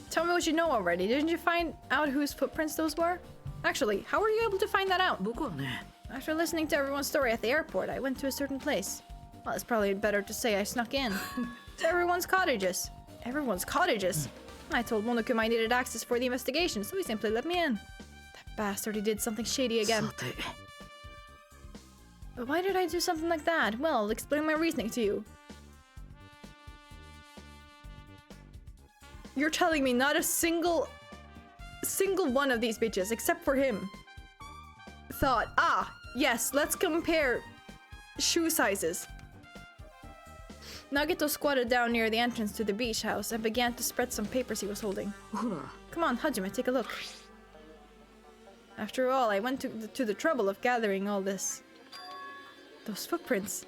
Tell me what you know already. Didn't you find out whose footprints those were? Actually, how were you able to find that out? 僕はね After listening to everyone's story at the airport, I went to a certain place. Well, it's probably better to say I snuck in. To everyone's cottages. Everyone's cottages? I told Monokuma I needed access for the investigation, so he simply let me in. That bastard, he did something shady again. さて But why did I do something like that? Well, I'll explain my reasoning to you. You're telling me not a single one of these bitches, except for him, thought, yes, let's compare shoe sizes. Nagato squatted down near the entrance to the beach house and began to spread some papers he was holding. ほら Come on, Hajime, take a look. After all, I went to the trouble of gathering all this. Those footprints.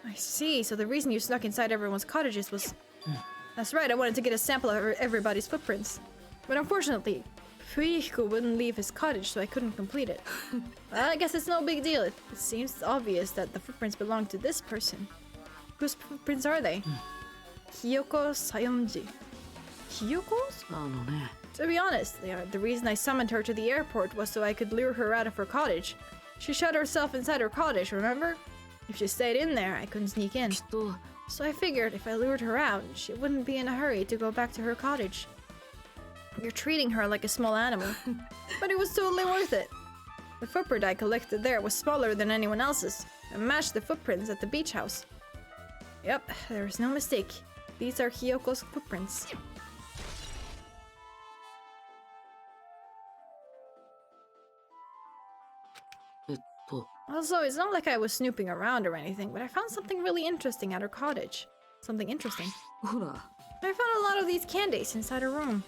I see, so the reason you snuck inside everyone's cottages was... That's right, I wanted to get a sample of everybody's footprints. But unfortunately, Fuyiko wouldn't leave his cottage, so I couldn't complete it. Well, I guess it's no big deal. It seems obvious that the footprints belong to this person. Whose footprints are they? Hiyoko Sayonji. Hiyoko's? あのね To be honest, the reason I summoned her to the airport was so I could lure her out of her cottage. She shut herself inside her cottage, remember? If she stayed in there, I couldn't sneak in. きっと So I figured if I lured her out, she wouldn't be in a hurry to go back to her cottage. You're treating her like a small animal, but it was totally worth it. The footprint I collected there was smaller than anyone else's, and matched the footprints at the beach house. Yep, there is no mistake. These are Hiyoko's footprints. Also, it's not like I was snooping around or anything, but I found something really interesting at her cottage. Something interesting. I found a lot of these candies inside her room.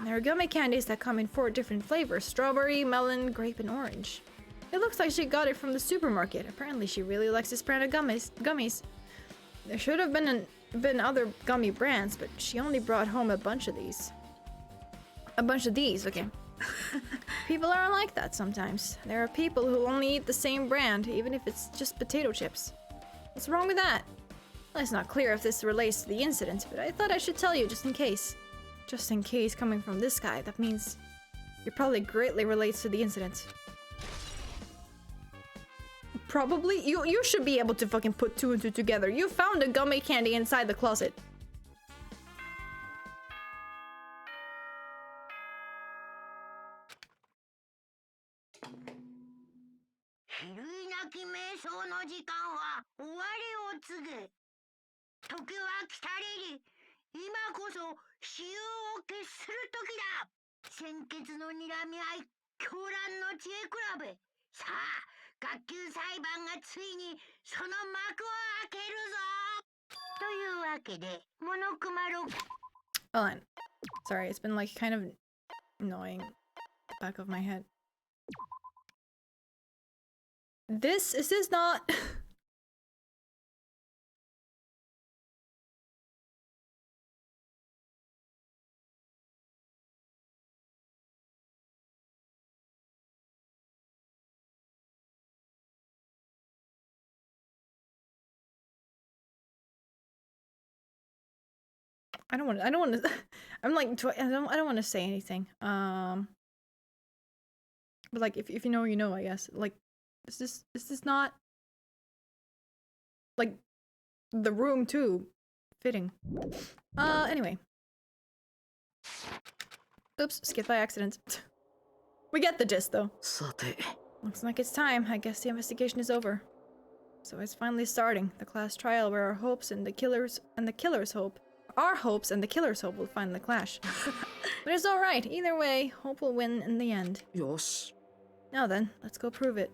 There are gummy candies that come in 4 different flavors: strawberry, melon, grape, and orange. It looks like she got it from the supermarket. Apparently she really likes this brand of gummies. There should have been other gummy brands, but she only brought home a bunch of these. Okay. People aren't like that sometimes. There are people who only eat the same brand, even if it's just potato chips. What's wrong with that? Well, it's not clear if this relates to the incident, but I thought I should tell you just in case. Just in case, coming from this guy, that means it probably greatly relates to the incident. Probably? You should be able to fucking put 2 and 2 together. You found a gummy candy inside the closet. Hold on. Sorry, it's been like kind of annoying. The back of my head. Is this not... I don't want to I'm like I don't want to say anything. But like if you know, you know, I guess. Like is this not like the room too fitting? Anyway. Oops, skip by accident. We get the gist though. Looks like it's time. I guess the investigation is over. So it's finally starting. The class trial where our hopes and the killer's hope. Our hopes and the killer's hope will finally clash. But it's alright. Either way, hope will win in the end. Yosh. Now then, let's go prove it.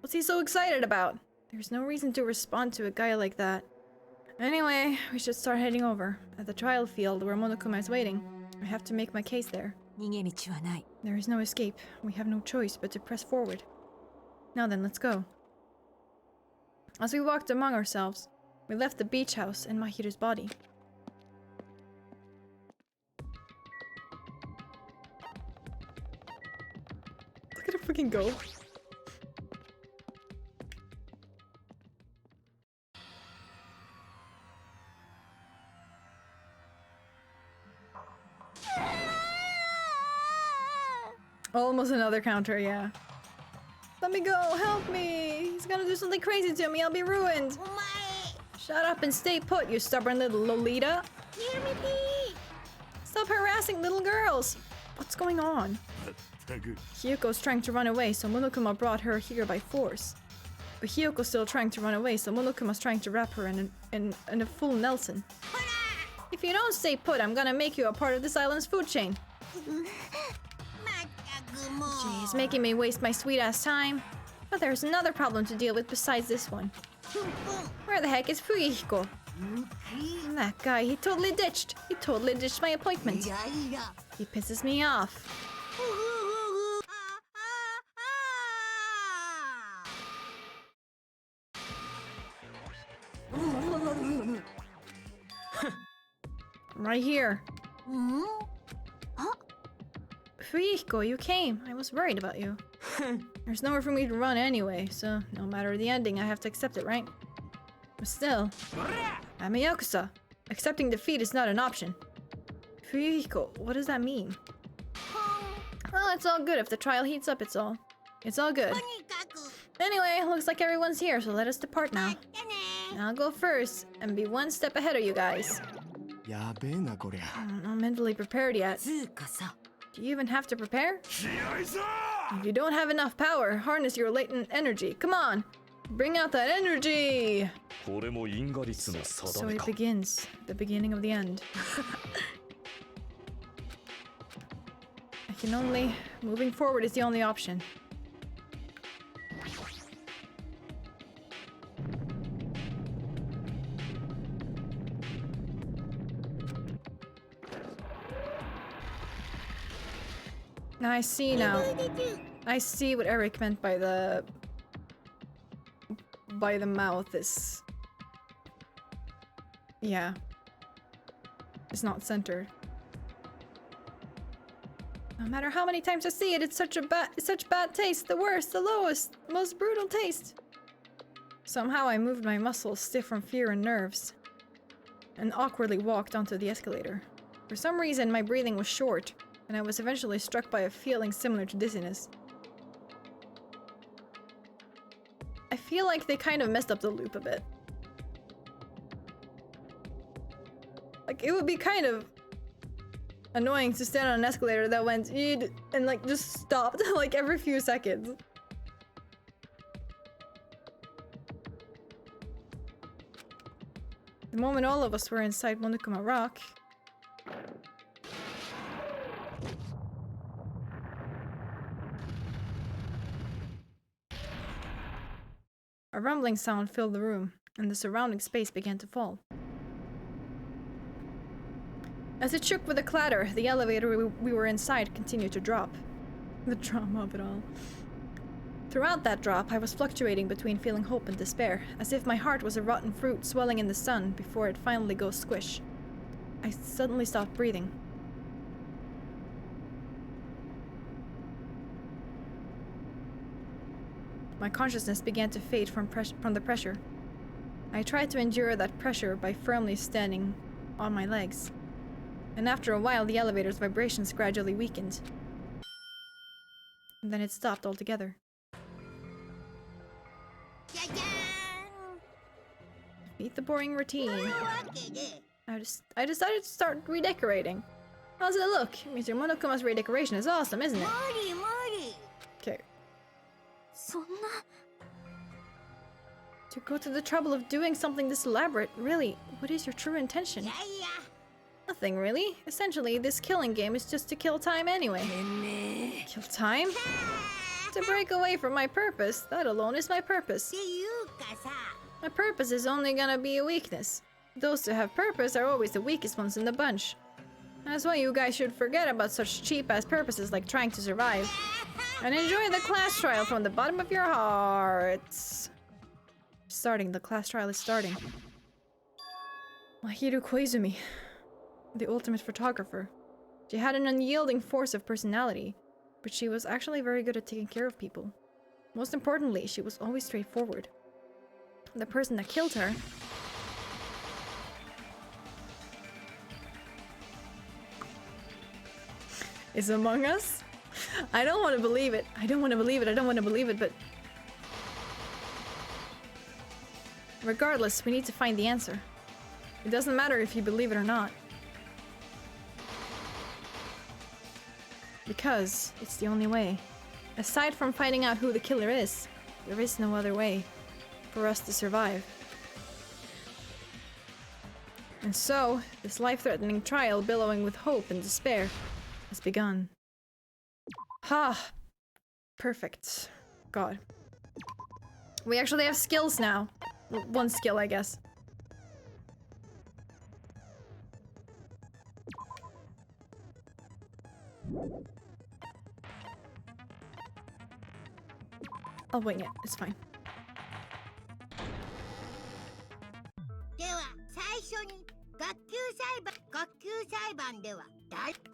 What's he so excited about? There's no reason to respond to a guy like that. Anyway, we should start heading over. At the trial field where Monokuma is waiting. I have to make my case there. There is no escape. We have no choice but to press forward. Now then, let's go. As we walked among ourselves, we left the beach house and Mahiru's body. Look at her fucking go. Almost another counter, yeah. Let me go, help me! He's gonna do something crazy to me, I'll be ruined! Shut up and stay put, you stubborn little Lolita! Stop harassing little girls! What's going on? Hiyoko's trying to run away, so Monokuma brought her here by force. But Hiyoko's still trying to run away, so Monokuma's trying to wrap her in a full Nelson. If you don't stay put, I'm gonna make you a part of this island's food chain. Jeez, making me waste my sweet-ass time. But there's another problem to deal with besides this one. Where the heck is Fuyihiko? That guy, he totally ditched my appointment. He pisses me off. Right here. Fuyihiko, you came. I was worried about you. There's nowhere for me to run anyway, so no matter the ending, I have to accept it, right? But still, I'm a Yakuza. Accepting defeat is not an option. Fuyihiko, what does that mean? Well, it's all good. If the trial heats up, it's all good. Anyway, looks like everyone's here, so let us depart now. I'll go first and be one step ahead of you guys. やべえなこりゃ。 I'm not mentally prepared yet. つうかさ、 Do you even have to prepare? 気合いさ If you don't have enough power, harness your latent energy. Come on! Bring out that energy! これも因果率の So 定め it か begins. The beginning of the end. I can only... Moving forward is the only option. Now I see now. I see what Eric meant by the mouth is... Yeah. It's not centered. No matter how many times I see it, it's such bad taste. The worst, the lowest, most brutal taste. Somehow I moved my muscles stiff from fear and nerves, and awkwardly walked onto the escalator. For some reason, my breathing was short, and I was eventually struck by a feeling similar to dizziness. I feel like they kind of messed up the loop a bit. Like, it would be kind of annoying to stand on an escalator that went "eed" and like just stopped like every few seconds. The moment all of us were inside Monokuma Rock, a rumbling sound filled the room, and the surrounding space began to fall. As it shook with a clatter, the elevator we were inside continued to drop. The drama of it all. Throughout that drop, I was fluctuating between feeling hope and despair, as if my heart was a rotten fruit swelling in the sun before it finally goes squish. I suddenly stopped breathing. My consciousness began to fade from the pressure. I tried to endure that pressure by firmly standing on my legs. And after a while, the elevator's vibrations gradually weakened. And then it stopped altogether. Meet the boring routine. I decided to start redecorating. How's it look? Mr. Monokuma's redecoration is awesome, isn't it? Okay. To go to the trouble of doing something this elaborate, really, what is your true intention? Nothing really. Essentially, this killing game is just to kill time anyway. Kill time? To break away from my purpose. That alone is my purpose. My purpose is only gonna be a weakness. Those who have purpose are always the weakest ones in the bunch. That's why you guys should forget about such cheap-ass purposes like trying to survive. And enjoy the class trial from the bottom of your hearts. The class trial is starting. Mahiru Koizumi. The ultimate photographer. She had an unyielding force of personality, but she was actually very good at taking care of people. Most importantly, she was always straightforward. The person that killed her is among us? I don't want to believe it. I don't want to believe it. I don't want to believe it, but... Regardless, we need to find the answer. It doesn't matter if you believe it or not. Because it's the only way. Aside from finding out who the killer is, there is no other way for us to survive. And so, this life-threatening trial billowing with hope and despair has begun. Ha! Perfect. God. We actually have skills now. One skill, I guess. I'll wing it. It's fine.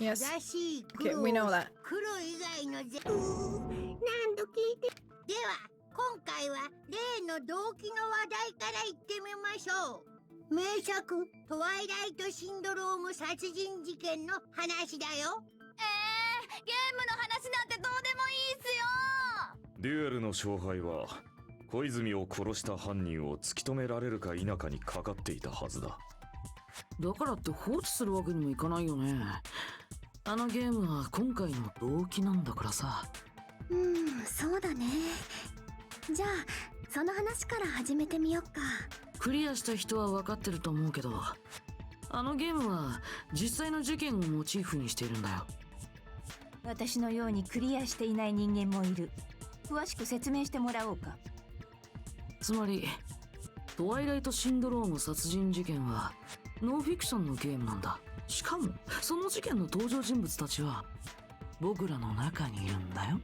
Yes. Okay, we know that. 今回は例の動機の話題から言ってみましょう。名作トワイライトシンドローム殺人事件の話だよ。ゲームの話なんてどうでもいいっすよ。デュエルの勝敗は小泉を殺した犯人を突き止められるか否かにかかっていたはずだ。だからって放置するわけにもいかないよね。あのゲームは今回の動機なんだからさ。そうだね。じゃあその話から始めてみよっか。クリアした人は分かってると思うけど、あのゲームは実際の事件をモチーフにしているんだよ。私のようにクリアしていない人間もいる。詳しく説明してもらおうか。つまりトワイライトシンドローム殺人事件はノンフィクションのゲームなんだ。しかもその事件の登場人物たちは僕らの中にいるんだよ。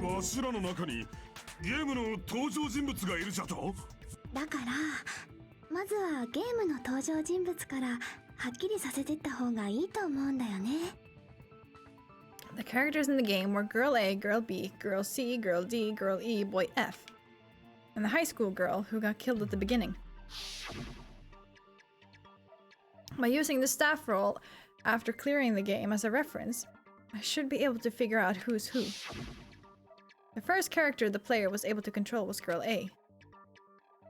わしらの中にゲームの登場人物がいるじゃと。だからまずはゲームの登場人物からはっきりさせてった方がいいと思うんだよね。The characters in the game were Girl A, Girl B, Girl C, Girl D, Girl E, Boy F, and the high school girl who got killed at the beginning. By using the staff role after clearing the game as a reference, I should be able to figure out who's who. The first character the player was able to control was Girl A.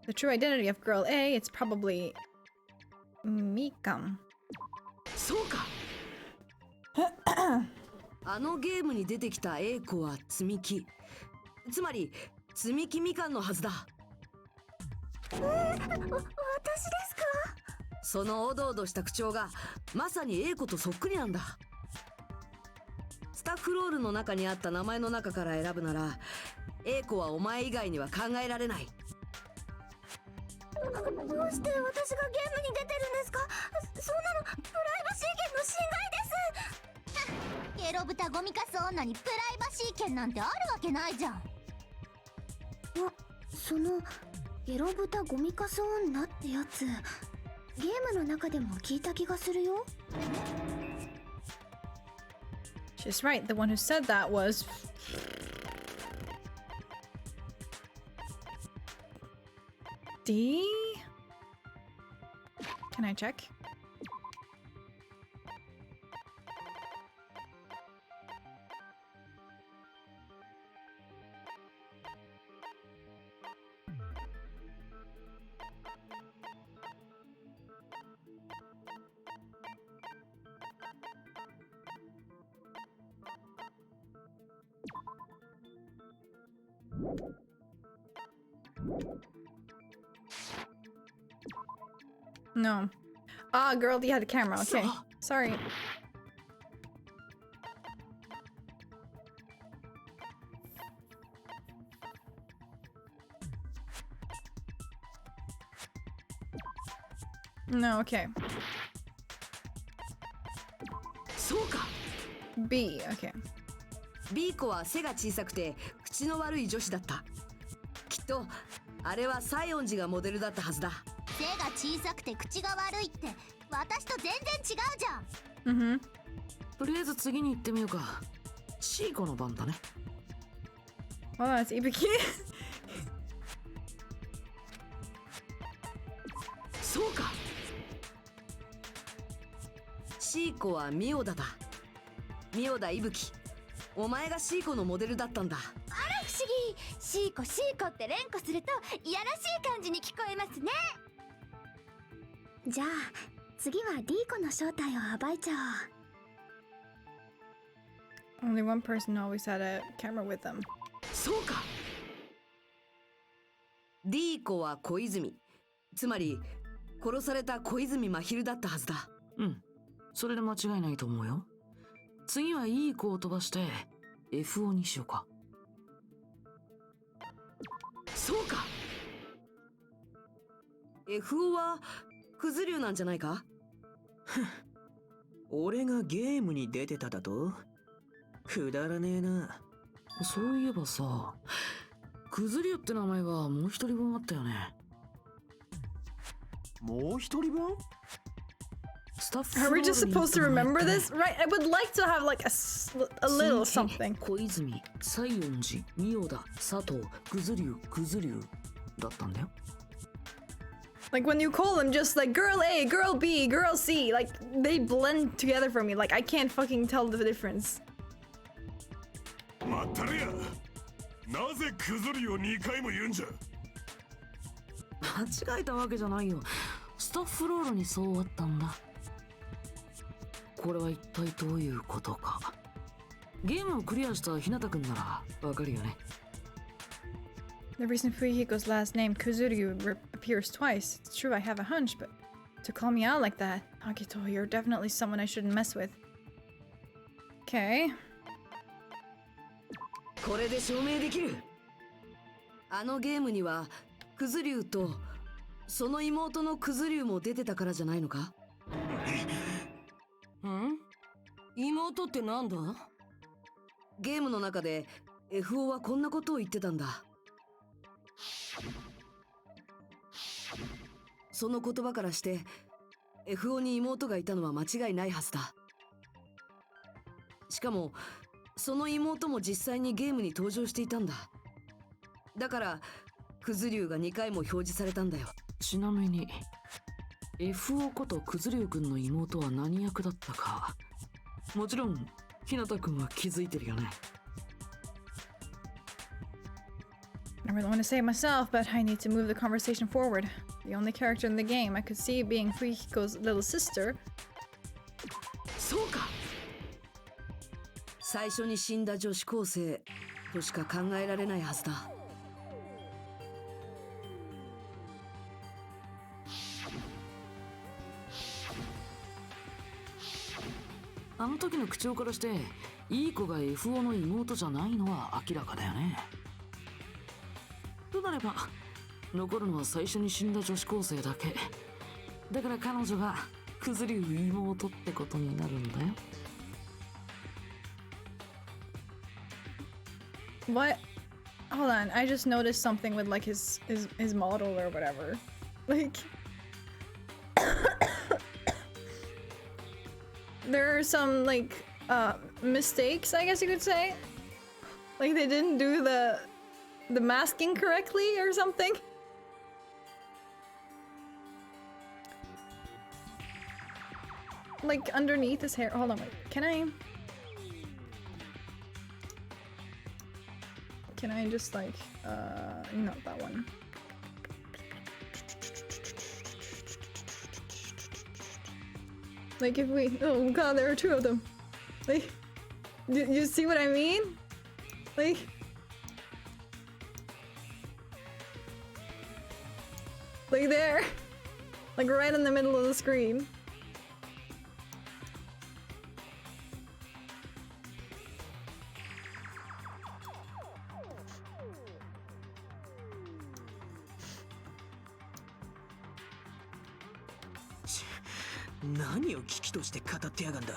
The true identity of Girl A, it's probably Mikam. そうか。あのゲームに出てきた A 子は積み木、つまり積み木みかんのはずだ。私ですか？そのおどおどした口調がまさに A 子とそっくりなんだ。スタッフロールの中にあった名前の中から選ぶなら A 子はお前以外には考えられない。どうして私がゲームに出てるんですか？そんなのプライバシー権の侵害です。ゲロ豚ゴミカス女にプライバシー権なんてあるわけないじゃん。そのゲロ豚ゴミカス女ってやつ、ゲームの中でも聞いた気がするよ。She's right, the one who said that was... D? Can I check? No. Ah, girl, you had the camera. Okay. Sorry. No, okay. そうか。 B, okay. B 子は背が小さくて口の悪い女子だった。きっとあれは西園寺がモデルだったはずだ。背が小さくて口が悪いって私と全然違うじゃん。Mm-hmm. とりあえず次に行ってみようか。C 子の番だね。Well, that's Ibuki. そうか。C 子はミオダだ。ミオダイブキ。お前が C 子のモデルだったんだ。あら不思議。シーコって連呼するといやらしい感じに聞こえますね。じゃあ次は D 子の正体を暴いちゃおう。 Only one person always had a camera with them. そうか。 D 子は小泉、つまり殺された小泉真昼だったはずだ。うん、それで間違いないと思うよ。次は E 子を飛ばして FO にしようか。そうか。 FO はクズ流なんじゃないか。俺がゲームに出てただと？くだらねえな。そういえばさ、クズ流って名前はもう一人分あったよね。もう一人分？ Are we just supposed to remember this? Right, I would like to have like a little something. 小泉、西園寺、仁王田、佐藤、クズ流だったんだよ。Like when you call them just like girl A, girl B, girl C, like they blend together for me. Like I can't fucking tell the difference. まったりや。なぜクズリを2回も言うんじゃ。間違えたわけじゃないよ。スタッフロールにそうあったんだ。これは一体どういうことか。ゲームをクリアしたひなたくんならわかるよね。The reason Fuyuhiko's last name Kuzuryu appears twice. It's true I have a hunch, but to call me out like that, Akito, you're definitely someone I shouldn't mess with. Okay. これで証明できる。あのゲームにはクズリュウとその妹のクズリュウも出てたからじゃないのか？ん？妹ってなんだ？ゲームの中で FO はこんなことを言ってたんだ。その言葉からして FO に妹がいたのは間違いないはずだ。しかもその妹も実際にゲームに登場していたんだ。だからクズリュウが2回も表示されたんだよ。ちなみに FO ことクズリュウ君の妹は何役だったか、もちろんひなた君は気づいてるよね。I really want to say it myself, but I need to move the conversation forward. The only character in the game I could see being Fuyuhiko's little sister. そうか。最初に死んだ女子高生としか考えられないはずだ。あの時の口調からしていい子が FO の妹じゃないのは明らかだよね。となれば残るのは最初に死んだ女子高生だけだから、彼女がクズリュウ妹ってことになるんだよ。What? Hold on, I just noticed something with like his model or whatever. Like there are some like mistakes, I guess you could say. Like they didn't do the masking correctly or something. Like underneath his hair. Hold on, wait. Can I just like not that one. Like if we, oh god, there are two of them. Like, you see what I mean? Like there, like right in the middle of the screen. 何を危機として語ってやがんだ。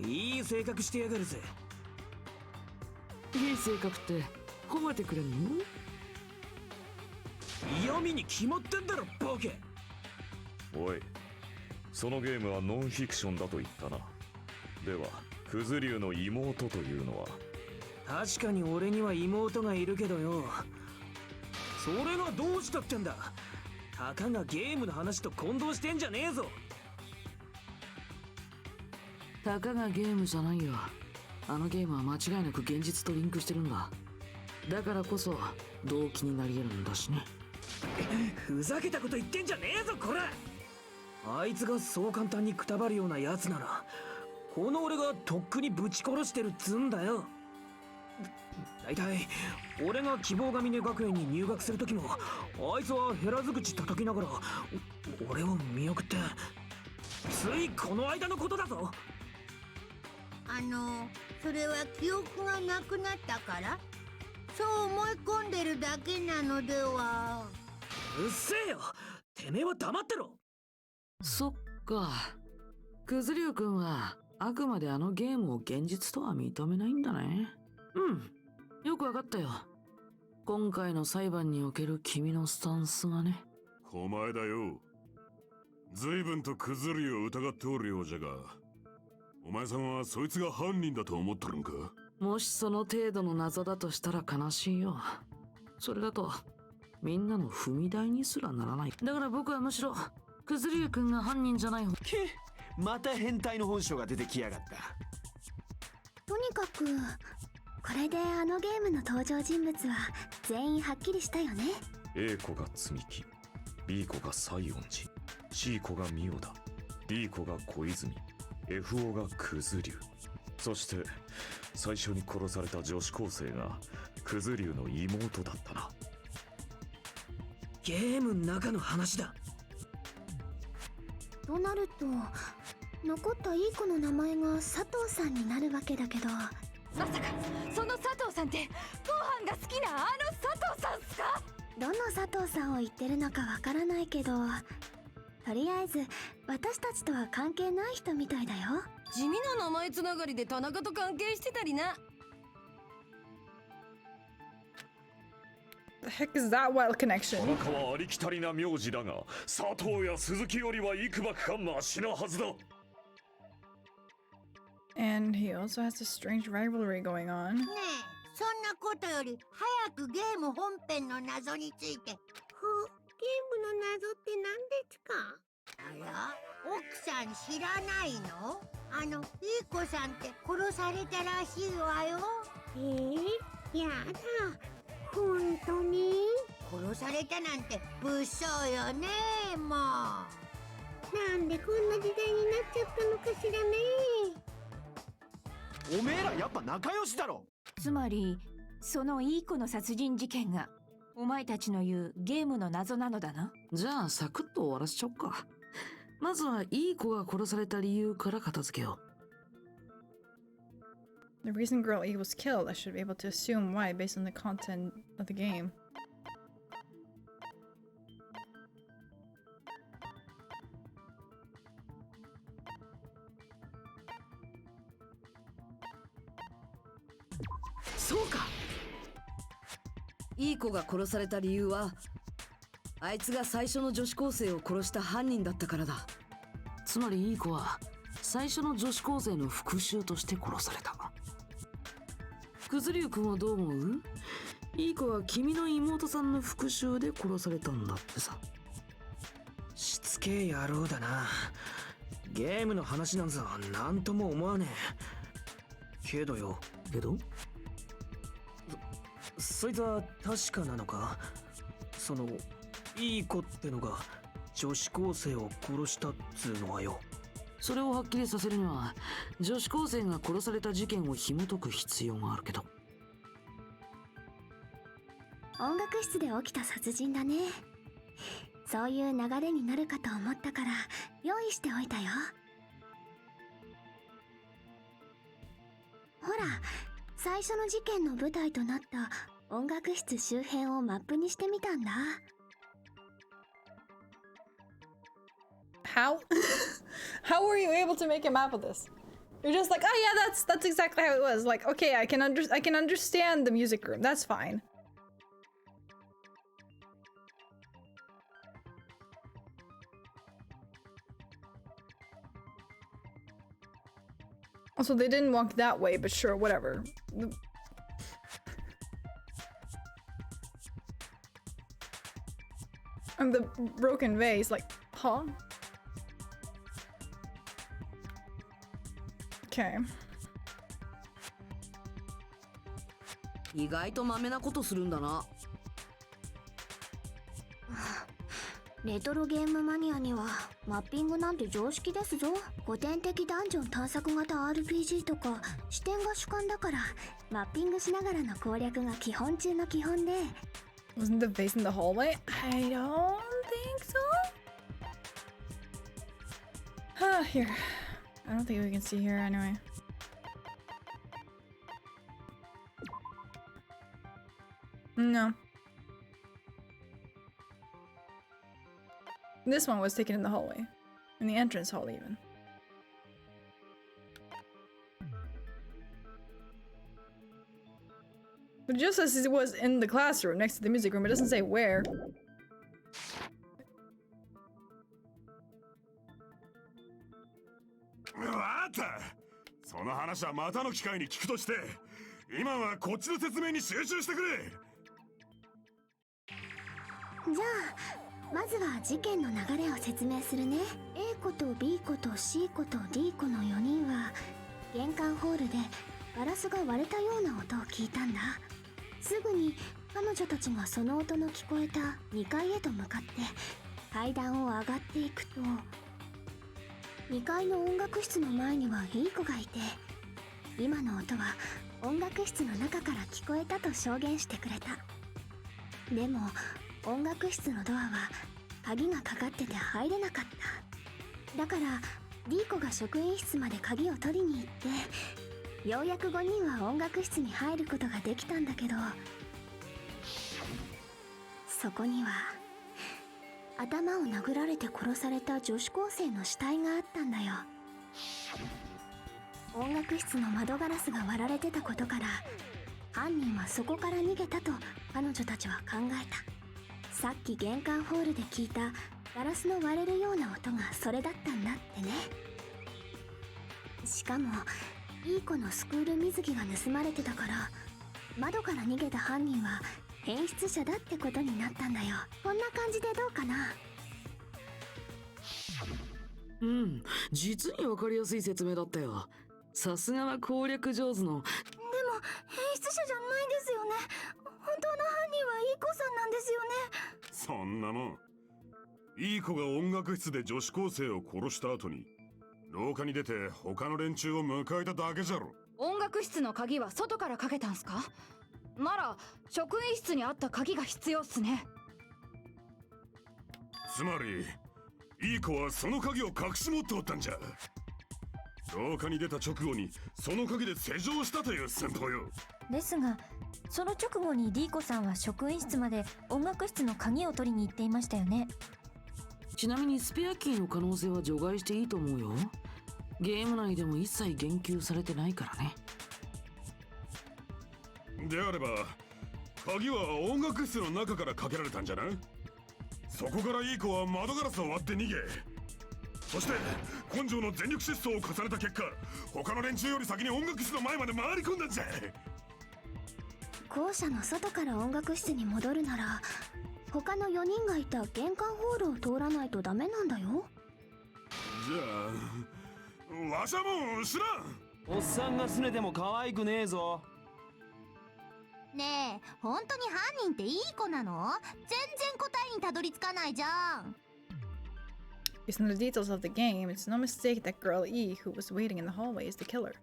いい性格してやがるぜ。いい性格って褒めてくれんの？嫌味に決まってんだろボケ。おい、そのゲームはノンフィクションだと言ったな。ではクズリュウの妹というのは？確かに俺には妹がいるけどよ、それがどうしたってんだ。たかがゲームの話と混同してんじゃねえぞ。たかがゲームじゃないよ。あのゲームは間違いなく現実とリンクしてるんだ。だからこそ動機になり得るんだしね。ふざけたこと言ってんじゃねえぞこら。あいつがそう簡単にくたばるようなやつならこの俺がとっくにぶち殺してるっつんだよ。だいたい俺が希望が峰学園に入学する時もあいつは減らず口叩きながら俺を見送って、ついこの間のことだぞ。それは記憶がなくなったからそう思い込んでるだけなのでは。うっせえよ、てめえは黙ってろ。そっか、クズリュウ君はあくまであのゲームを現実とは認めないんだね。うん、よくわかったよ。今回の裁判における君のスタンスがね。お前だよ。随分とクズリュウを疑っておるようじゃが、お前さんはそいつが犯人だと思ってるんか？もしその程度の謎だとしたら悲しいよ。それだとみんなの踏み台にすらならない。だから僕はむしろクズリュウ君が犯人じゃない方。また変態の本性が出てきやがった。とにかくこれであのゲームの登場人物は全員はっきりしたよね。 A 子が積木、 B 子が西園寺、 C 子がミオだ、 D 子が小泉、 FO がクズリュウ、そして最初に殺された女子高生がクズリュウの妹だったな。ゲームの中の話だ。となると残ったいい子の名前が佐藤さんになるわけだけど、まさかその佐藤さんってご飯が好きなあの佐藤さんっすか？どの佐藤さんを言ってるのかわからないけど、とりあえず私たちとは関係ない人みたいだよ。地味な名前つながりで田中と関係してたりな。 The heck is that wild connection? 田中はありきたりな名字だが、佐藤や鈴木よりはいくばくかマシなはずだ。 And he also has a strange rivalry going on. ねえ、そんなことより早くゲーム本編の謎について。ゲームの謎って何ですか？あら、奥さん知らないの？いい子さんって殺されたらしいわよ。やだ、本当に？殺されたなんて物騒よね。もうなんでこんな時代になっちゃったのかしらね。おめえらやっぱ仲良しだろ。つまりそのいい子の殺人事件がお前たちの言うゲームの謎なのだな。じゃあサクッと終わらせちゃおっか。まずはいい子が殺された理由から片付けよう。 The reason girl E was killed, I should be able to assume why based on the content of the game.そうか。いい子が殺された理由は、あいつが最初の女子高生を殺した犯人だったからだ。つまりいい子は最初の女子高生の復讐として殺された。くずりゅうくんはどう思う？いい子は君の妹さんの復讐で殺されたんだってさ。しつけえ野郎だな。ゲームの話なんざ何とも思わねえ。けどよ。けど？そいつは確かなのか？そのいい子ってのが女子高生を殺したっつうのはよ。それをはっきりさせるには女子高生が殺された事件を紐解く必要があるけど。音楽室で起きた殺人だね。そういう流れになるかと思ったから用意しておいたよ。ほら、最初の事件の舞台となった音楽室周辺をマップにしてみたんだ。How? How were you able to make a map of this? You're just like, oh yeah, that's exactly how it was. Like, okay, I can understand the music room. That's fine. Also, they didn't walk that way, but sure, whatever. And the broken vase, like, huh? Okay. 意外とマメなことするんだな。レトロゲームマニアにはマッピングなんて常識ですぞ。古典的ダンジョン探索型 RPG とか視点が主観だからマッピングしながらの攻略が基本中の基本で。 Wasn't the vase in the hallway? I don't think so. Here. I don't think we can see here anyway. No. This one was taken in the hallway. In the entrance hall, even. But it just says it was in the classroom next to the music room. It doesn't say where. わった。その話はまたの機会に聞くとして、今はこっちの説明に集中してくれ。じゃあまずは事件の流れを説明するね。 A 子と B 子と C 子と D 子の4人は玄関ホールでガラスが割れたような音を聞いたんだ。すぐに彼女たちがその音の聞こえた2階へと向かって階段を上がっていくと、2階の音楽室の前にはいい子がいて、今の音は音楽室の中から聞こえたと証言してくれた。でも音楽室のドアは鍵がかかってて入れなかった。だからリーコが職員室まで鍵を取りに行って、ようやく5人は音楽室に入ることができたんだけど、そこには頭を殴られて殺された女子高生の死体があったんだよ。音楽室の窓ガラスが割られてたことから、犯人はそこから逃げたと彼女たちは考えた。さっき玄関ホールで聞いたガラスの割れるような音がそれだったんだってね。しかもいい子のスクール水着が盗まれてたから、窓から逃げた犯人は変質者だってことになったんだよ。こんな感じでどうかな？うん、実にわかりやすい説明だったよ。さすがは攻略上手の。でも変質者じゃないですよね。本当の犯人はいい子さんなんですよね。そんなもん。いい子が音楽室で女子高生を殺した後に廊下に出て他の連中を迎えただけじゃろ。音楽室の鍵は外からかけたんすか？なら職員室にあった鍵が必要っすね。つまりいい子はその鍵を隠し持っておったんじゃ。廊下に出た直後にその鍵で施錠したという戦法よ。ですが、その直後にディーコさんは職員室まで音楽室の鍵を取りに行っていましたよね。ちなみにスペアキーの可能性は除外していいと思うよ。ゲーム内でも一切言及されてないからね。であれば鍵は音楽室の中からかけられたんじゃな。そこからいい子は窓ガラスを割って逃げ、そして根性の全力疾走を重ねた結果、他の連中より先に音楽室の前まで回り込んだんじゃ。校舎の外から音楽室に戻るなら、他の4人がいた玄関ホールを通らないとダメなんだよ。じゃあわしはもう知らん。おっさんがすねても可愛くねえぞ。ねえ、本当に犯人っていい子なの？全然答えにたどり着かないじゃん。Based on the details of the game, it's no mistake that girl E, who was waiting in the hallway, is the killer.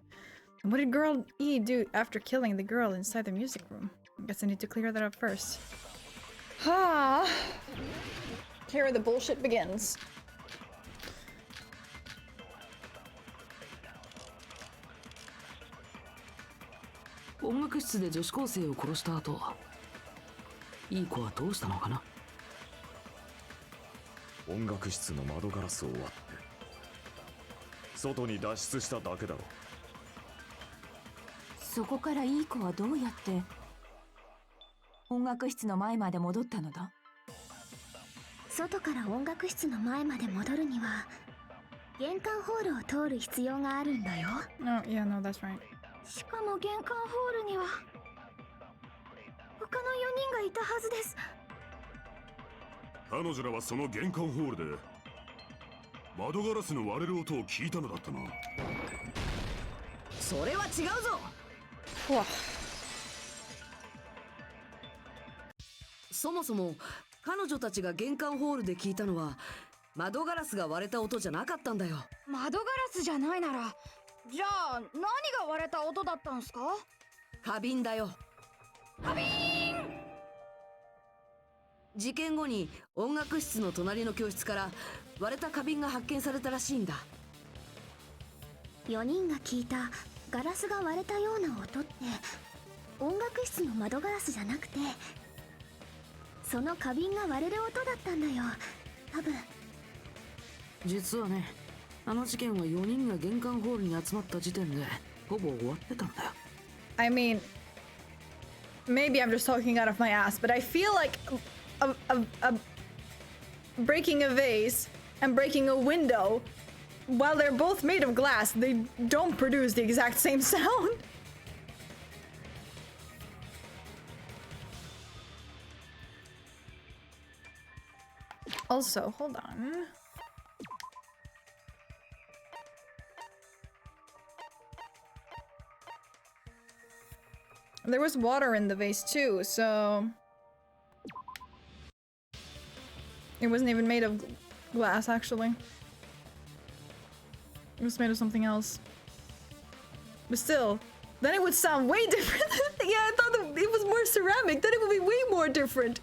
And what did girl E do after killing the girl inside the music room? I guess I need to clear that up first. Ha! Here the bullshit begins. 音楽室で女子高生を殺した後、いい子はどうしたのかな。音楽室の窓ガラスを割って外に脱出しただけだろ。そこからいい子はどうやって音楽室の前まで戻ったのだ？外から音楽室の前まで戻るには玄関ホールを通る必要があるんだよ。 Oh, yeah, no, that's right. しかも玄関ホールには他の4人がいたはずです。彼女らはその玄関ホールで窓ガラスの割れる音を聞いたのだったな。それは違うぞ。そもそも彼女たちが玄関ホールで聞いたのは窓ガラスが割れた音じゃなかったんだよ。窓ガラスじゃないなら、じゃあ何が割れた音だったんすか？花瓶だよ。花瓶！事件後に音楽室の隣の教室から割れた花瓶が発見されたらしいんだ。4人が聞いたガラスが割れたような音って音楽室の窓ガラスじゃなくて、その花瓶が割れる音だったんだよ、多分。実はね、あの事件は4人が玄関ホールに集まった時点でほぼ終わってたんだよ。 I mean, maybe I'm just talking out of my ass, but I feel like breaking a vase and breaking a window, while they're both made of glass, they don't produce the exact same sound. Also, hold on. There was water in the vase too, so... It wasn't even made of glass, actually. It was made of something else. But still, then it would sound way different. Yeah, I thought it was more ceramic, then it would be way more different.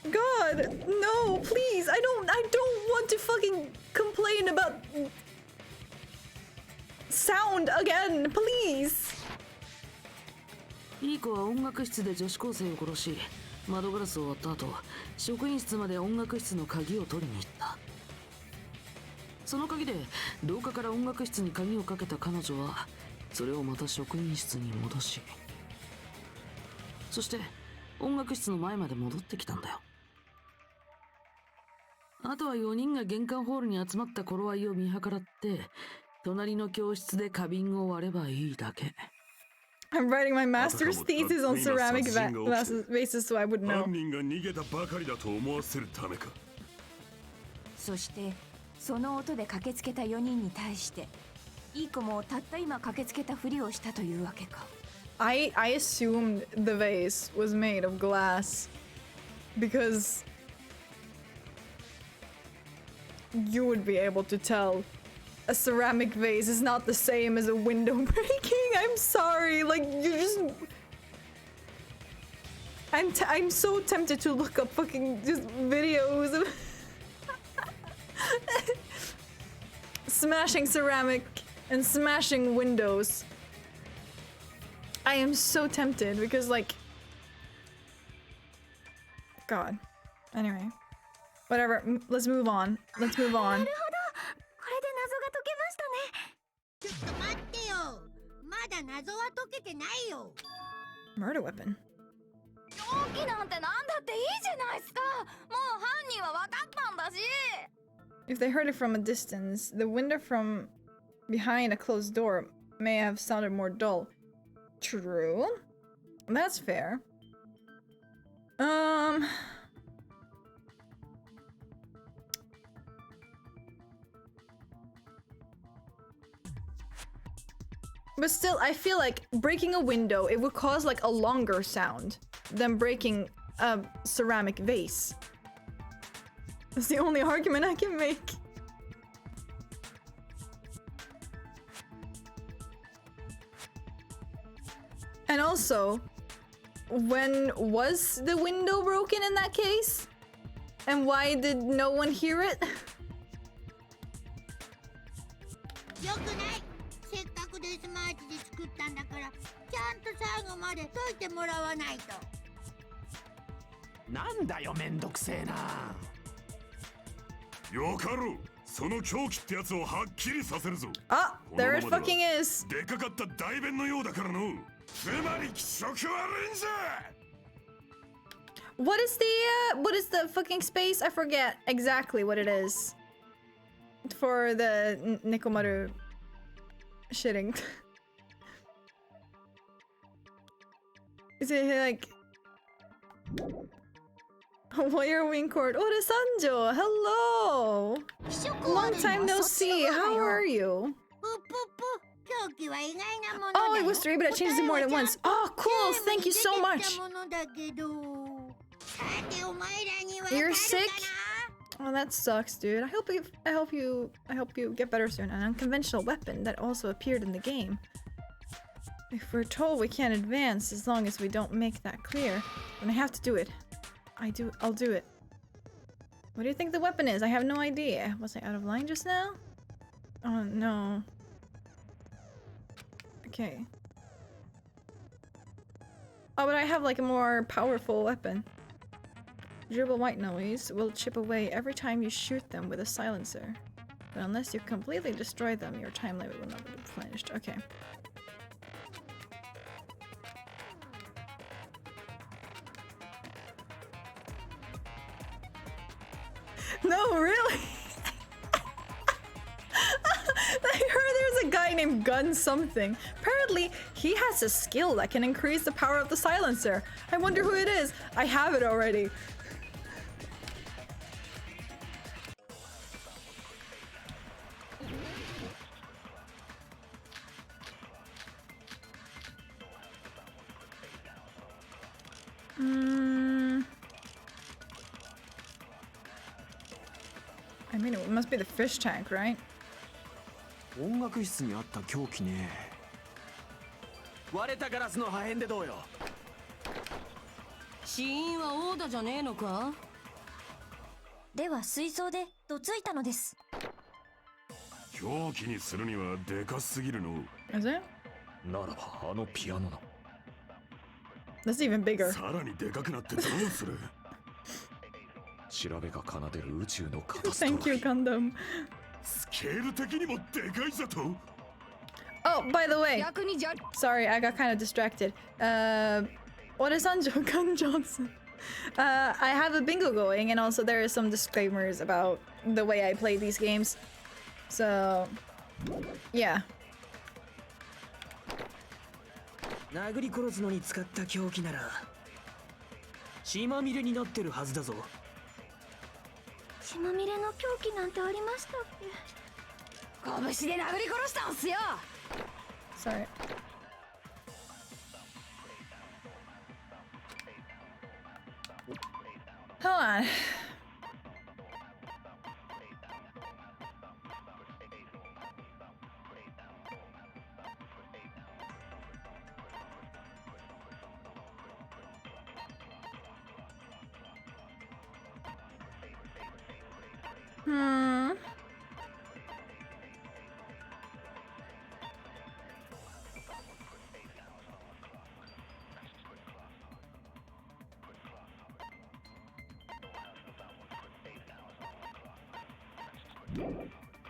God, no, please, I don't want to fucking complain about sound again, please. いい子は音楽室で女子高生を殺し、窓ガラスを割った後、職員室まで音楽室の鍵を取りに行った。その鍵で廊下から音楽室に鍵をかけた彼女は、それをまた職員室に戻し、そして音楽室の前まで戻ってきたんだよ。あとは4人が玄関ホールに集まった頃合いを見計らって、隣の教室で花瓶を割ればいいだけ。I'm writing my master's thesis on ceramic vases, so I would know. 犯人が逃げたばかりだと思わせるためか。そしてその音で駆けつけた4人に対していい子もたった今駆けつけたふりをしたというわけか。I assumed the vase was made of glass because you would be able to tell a ceramic vase is not the same as a window breaking. I'm sorry, like you just I'm so tempted to look up fucking just videos of smashing ceramic and smashing windows. I am so tempted because like God. Anyway. Whatever, let's move on. Let's move on. ちょっと待ってよ。まだ謎は解けてないよ。 Murder weapon. 凶器なんてなんだっていいじゃないですか。もう犯人は分かったんだし。 If they heard it from a distance, the window from behind a closed door may have sounded more dull. True. That's fair. But still, I feel like breaking a window, it would cause like a longer sound than breaking a ceramic vase. That's the only argument I can make. And also, when was the window broken in that case? And why did no one hear it? よくない。せっかくデスマーチで作ったんだから、ちゃんと最後まで解いてもらわないと。なんだよ、めんどくせえな。よかろう。その狂気ってやつをはっきりさせるぞ。Ah, there it fucking is. でかかった大便のようだからの。つまり気色悪いんじゃ。What is the fucking space? I forget exactly what it is. For the Nekomaru shitting. Is it like Warrior Wing Court? Ore Sanjo, hello! Long time no see, how are you? Oh, it was 3, but I changed it more than once. Oh, cool, thank you so much! You're sick? Oh, that sucks, dude. I hope you get better soon. An unconventional weapon that also appeared in the game. If we're told we can't advance as long as we don't make that clear, then I have to do it. I'll do it. What do you think the weapon is? I have no idea. Was I out of line just now? Oh no. Okay. Oh, but I have like a more powerful weapon. Dribble white noise will chip away every time you shoot them with a silencer. But unless you completely destroy them, your time limit will not be replenished. Okay. No, really? I heard there's a guy named Gun something. Apparently, he has a skill that can increase the power of the silencer. I wonder who it is. I have it already. I mean, it must be the fish tank, right? 音楽室にあった凶器ね。割れたガラスの破片でどうよ。死因はオーダじゃねえのか？では水槽でどついたのです。凶器にするにはでかすぎるの。Is it? ならばあのピアノの。That's even bigger. さらにでかくなってどうする？調べが奏でる宇宙のカタストロフ Thank you, ィー。 Gundam. スケール的にもでかいぞと。 Oh, by the way, 逆にじゃ sorry, I got kind of distracted. What is Sanjo Gun Johnson? I have a bingo going, and also there are some disclaimers about the way I play these games. So, yeah. 殴り殺すのに使った凶器なら血まみれになってるはずだぞ。血まみれの凶器なんてありましたっけ？拳で殴り殺したんすよ。 Sorry. Hold on.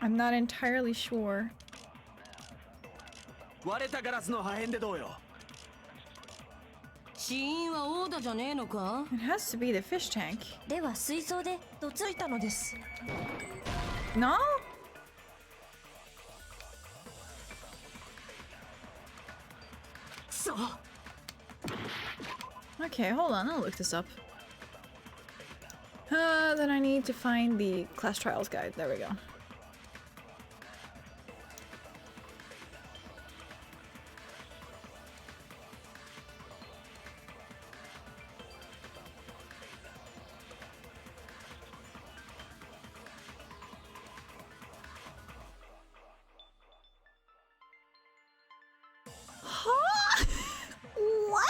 I'm not entirely sure. 割れたガラスの破片でどうよ。死因はオーダじゃねえのか？ It has to be the fish tank. では水槽でどついたのです。 No? So. Okay, hold on. I'll look this up. Then I need to find the class trials guide. There we go. Huh? What?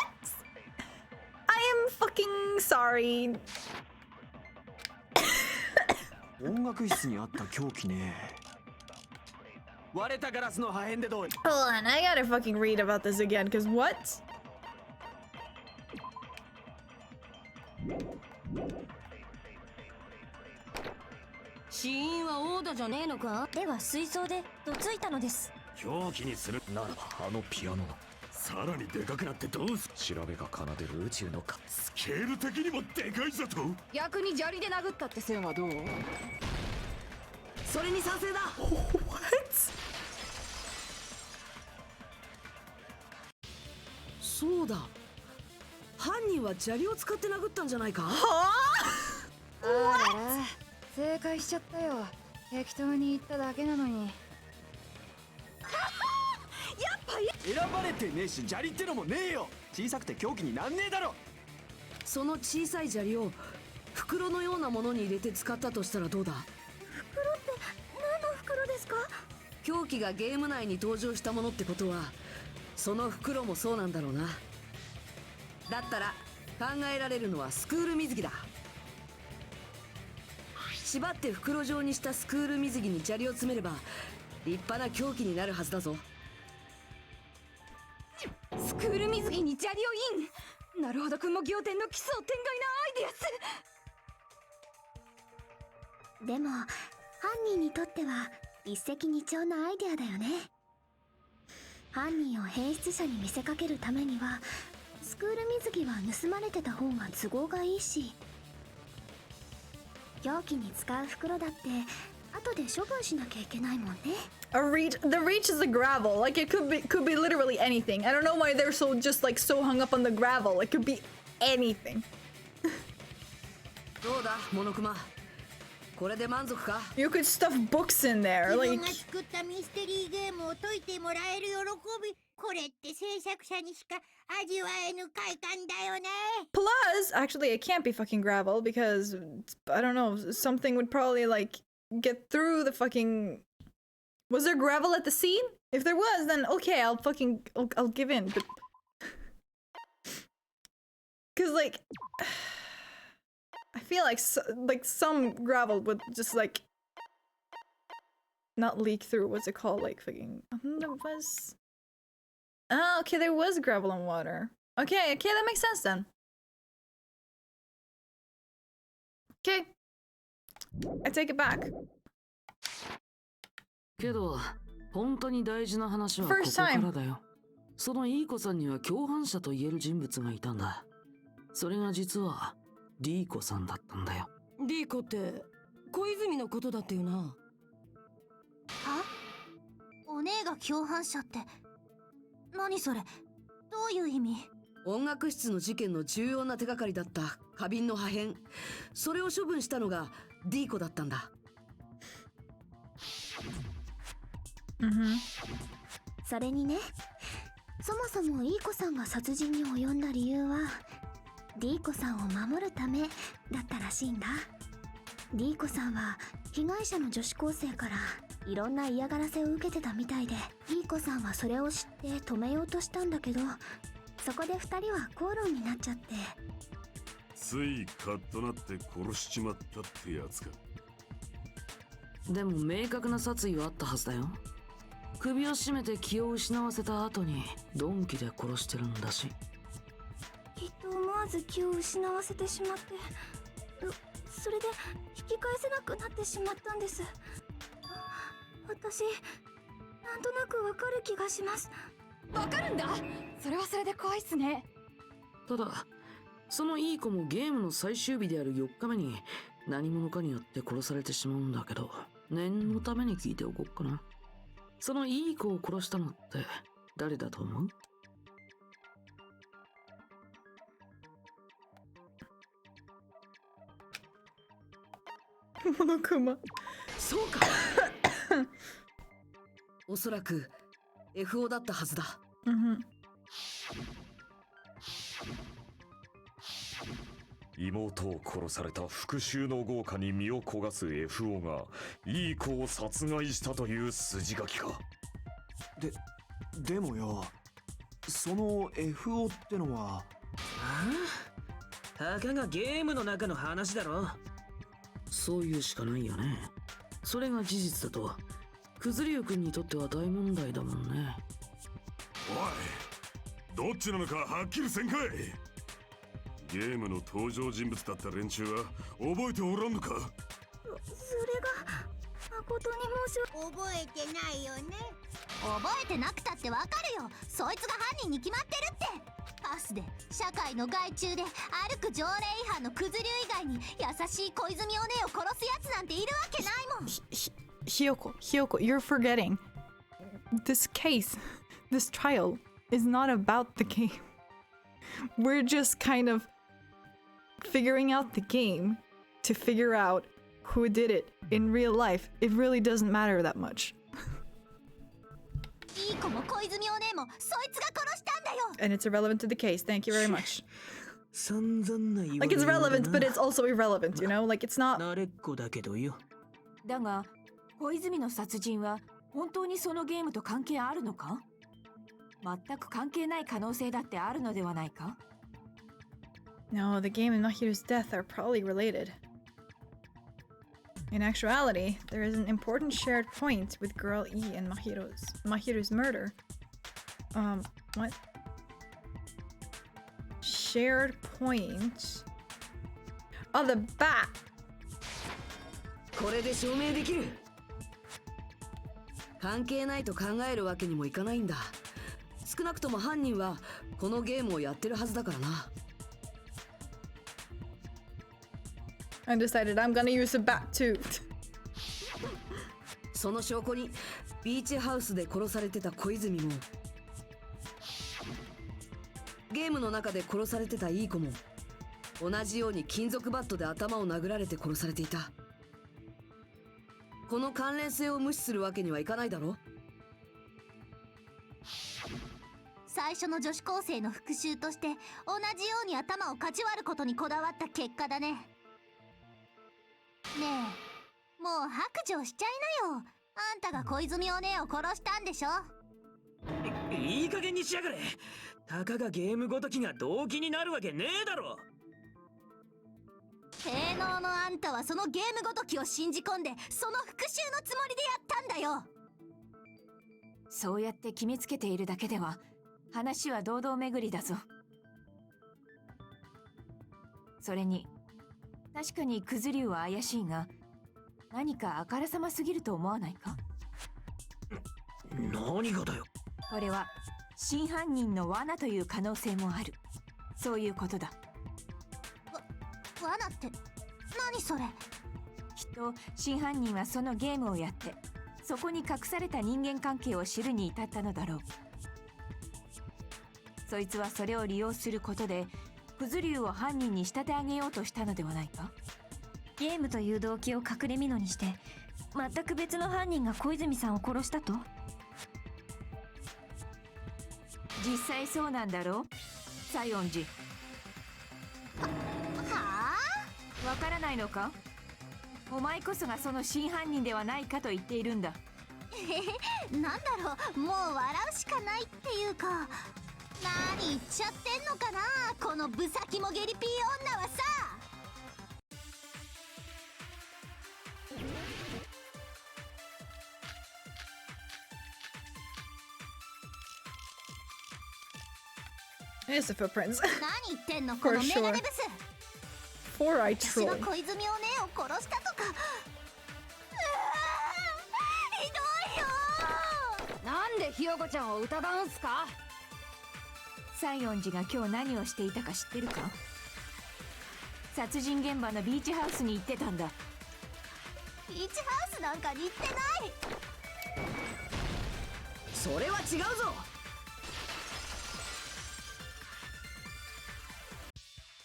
I am fucking sorry. 音楽室にあった凶器ね。割れたガラスの破片でどうよ。 Hold on, I gotta fucking read about this again, cause what? 死因はオーダじゃねえのか？では水槽でどついたのです。凶器にするならばあのピアノの。さらにでかくなってどうする？調べが奏でる宇宙のカスケール的にもでかいぞと。逆に砂利で殴ったって線はどう？それに賛成だ。 What? そうだ。犯人は砂利を使って殴ったんじゃないか。あらら、正解しちゃったよ。適当に言っただけなのに。選ばれてねえし砂利ってのもねえよ。小さくて凶器になんねえだろ。その小さい砂利を袋のようなものに入れて使ったとしたらどうだ。袋って何の袋ですか？凶器がゲーム内に登場したものってことはその袋もそうなんだろうな。だったら考えられるのはスクール水着だ。縛って袋状にしたスクール水着に砂利を詰めれば立派な凶器になるはずだぞ。スクール水着に砂利をイン。なるほど、くんも仰天の奇想天外なアイデアっす。でも犯人にとっては一石二鳥なアイデアだよね。犯人を変質者に見せかけるためにはスクール水着は盗まれてた方が都合がいいし、凶器に使う袋だって後で処分しなきゃいけないもんね。The reach is the gravel. Like it could be literally anything. I don't know why they're so just like so hung up on the gravel. It could be anything. どうだモノクマ、これで満足か。 You could stuff books in there. 自 Like 分が作ったミステリーゲームを解いてもらえる喜び、これって制作者にしか味わえぬ快感だよね。 Plus, actually, it can't be fucking gravel because I don't know, something would probably like get through the fucking. Was there gravel at the scene? If there was, then okay, I'll give in. But because like, I feel like some gravel would just like not leak through. What's it called? Like fucking. There was. Oh, okay, there was gravel and water. Okay, that makes sense then. Okay, I take it back. けど本当に大事な話はここ First か time. らだよ。そのいい子さんには共犯者と言える人物がいたんだ。それが実はリーコさんだったんだよ。リーコって小泉のことだったよな。は？お姉が共犯者って何それ？どういう意味？音楽室の事件の重要な手がかりだった花瓶の破片、それを処分したのがディーコだったんだ。それにね、そもそもいい子さんが殺人に及んだ理由はディーコさんを守るためだったらしいんだ。ディーコさんは被害者の女子高生からいろんな嫌がらせを受けてたみたいで、ディーコさんはそれを知って止めようとしたんだけど、そこで2人は口論になっちゃって、ついカッとなって殺しちまったってやつか。でも明確な殺意はあったはずだよ。首を絞めて気を失わせた後に鈍器で殺してるんだし。きっと思わず気を失わせてしまって、それで引き返せなくなってしまったんです。私、なんとなくわかる気がします。わかるんだ。それはそれで怖いっすね。ただそのいい子もゲームの最終日である4日目に何者かによって殺されてしまうんだけど、念のために聞いておこうかな。そのいい子を殺したのって誰だと思う？モノクマ。そうか。おそらく FO だったはずだ。妹を殺された復讐の豪華に身を焦がす FO がいい子を殺害したという筋書きか。でもよ、その FO ってのは。たかがゲームの中の話だろ。そういうしかないよね。それが事実だとクズリュウ君にとっては大問題だもんね。おい、どっちなのかはっきりせんかい。ゲームの登場人物だった連中は覚えておらんのか。それが誠に申し訳。覚えてないよね。覚えてなくたってわかるよ。そいつが犯人に決まってるって。パスで社会の害虫で歩く条例違反のクズリュウ以外に優しい小泉お姉を殺すやつなんているわけないもん。Hiyoko, you're forgetting. This case, this trial is not about the game. We're just kind of figuring out the game to figure out who did it in real life. It really doesn't matter that much. いい子も小泉お姉もそいつが殺したんだよ。 And it's irrelevant to the case. Thank you very much. 散々な言われようだな。 Like it's relevant, but it's also irrelevant, you know? Like it's not. 慣れっこだけどよ。だが小泉の殺人は本当にそのゲームと関係あるのか？全く関係ない可能性だってあるのではないか？ No, the game and Mahiru's death are probably related. In actuality, there is an important shared point with Girl E and Mahiru's murder. What? Shared point? Oh, the bat! これで証明できる。関係ないと考えるわけにもいかないんだ。少なくとも犯人はこのゲームをやってるはずだからな。I decided I'm gonna use a bat too. その証拠にビーチハウスで殺されてた小泉も、ゲームの中で殺されてたいい子も同じように金属バットで頭を殴られて殺されていた。この関連性を無視するわけにはいかないだろ。最初の女子高生の復讐として同じように頭をかち割ることにこだわった結果だね。ねえ、もう白状しちゃいなよ。あんたが小泉お姉を殺したんでしょ。いい加減にしやがれ。たかがゲームごときが動機になるわけねえだろ。低能のあんたはそのゲームごときを信じ込んでその復讐のつもりでやったんだよ。そうやって決めつけているだけでは話は堂々巡りだぞ。それに確かにクズリュウは怪しいが、何かあからさますぎると思わないか？何がだよ。これは真犯人の罠という可能性もある。そういうことだ。罠って何それ？きっと真犯人はそのゲームをやってそこに隠された人間関係を知るに至ったのだろう。そいつはそれを利用することでクズリュウを犯人に仕立て上げようとしたのではないか？ゲームという動機を隠れ蓑にして全く別の犯人が小泉さんを殺したと？実際そうなんだろう、西園寺。はあ？わからないのか？お前こそがその真犯人ではないかと言っているんだ。なんだろう、もう笑うしかないっていうか、何言っちゃってんのかな、このブサキモゲリピー女はさ。Here's the footprints. 何言ってんのこのメガネブス。For I 私 troll. が小泉お姉を殺したとか。ひどいよ。なんでひよこちゃんを疑うんすか？西園寺が今日何をしていたか知ってるか？殺人現場のビーチハウスに行ってたんだ。ビーチハウスなんかに行ってない。それは違うぞ。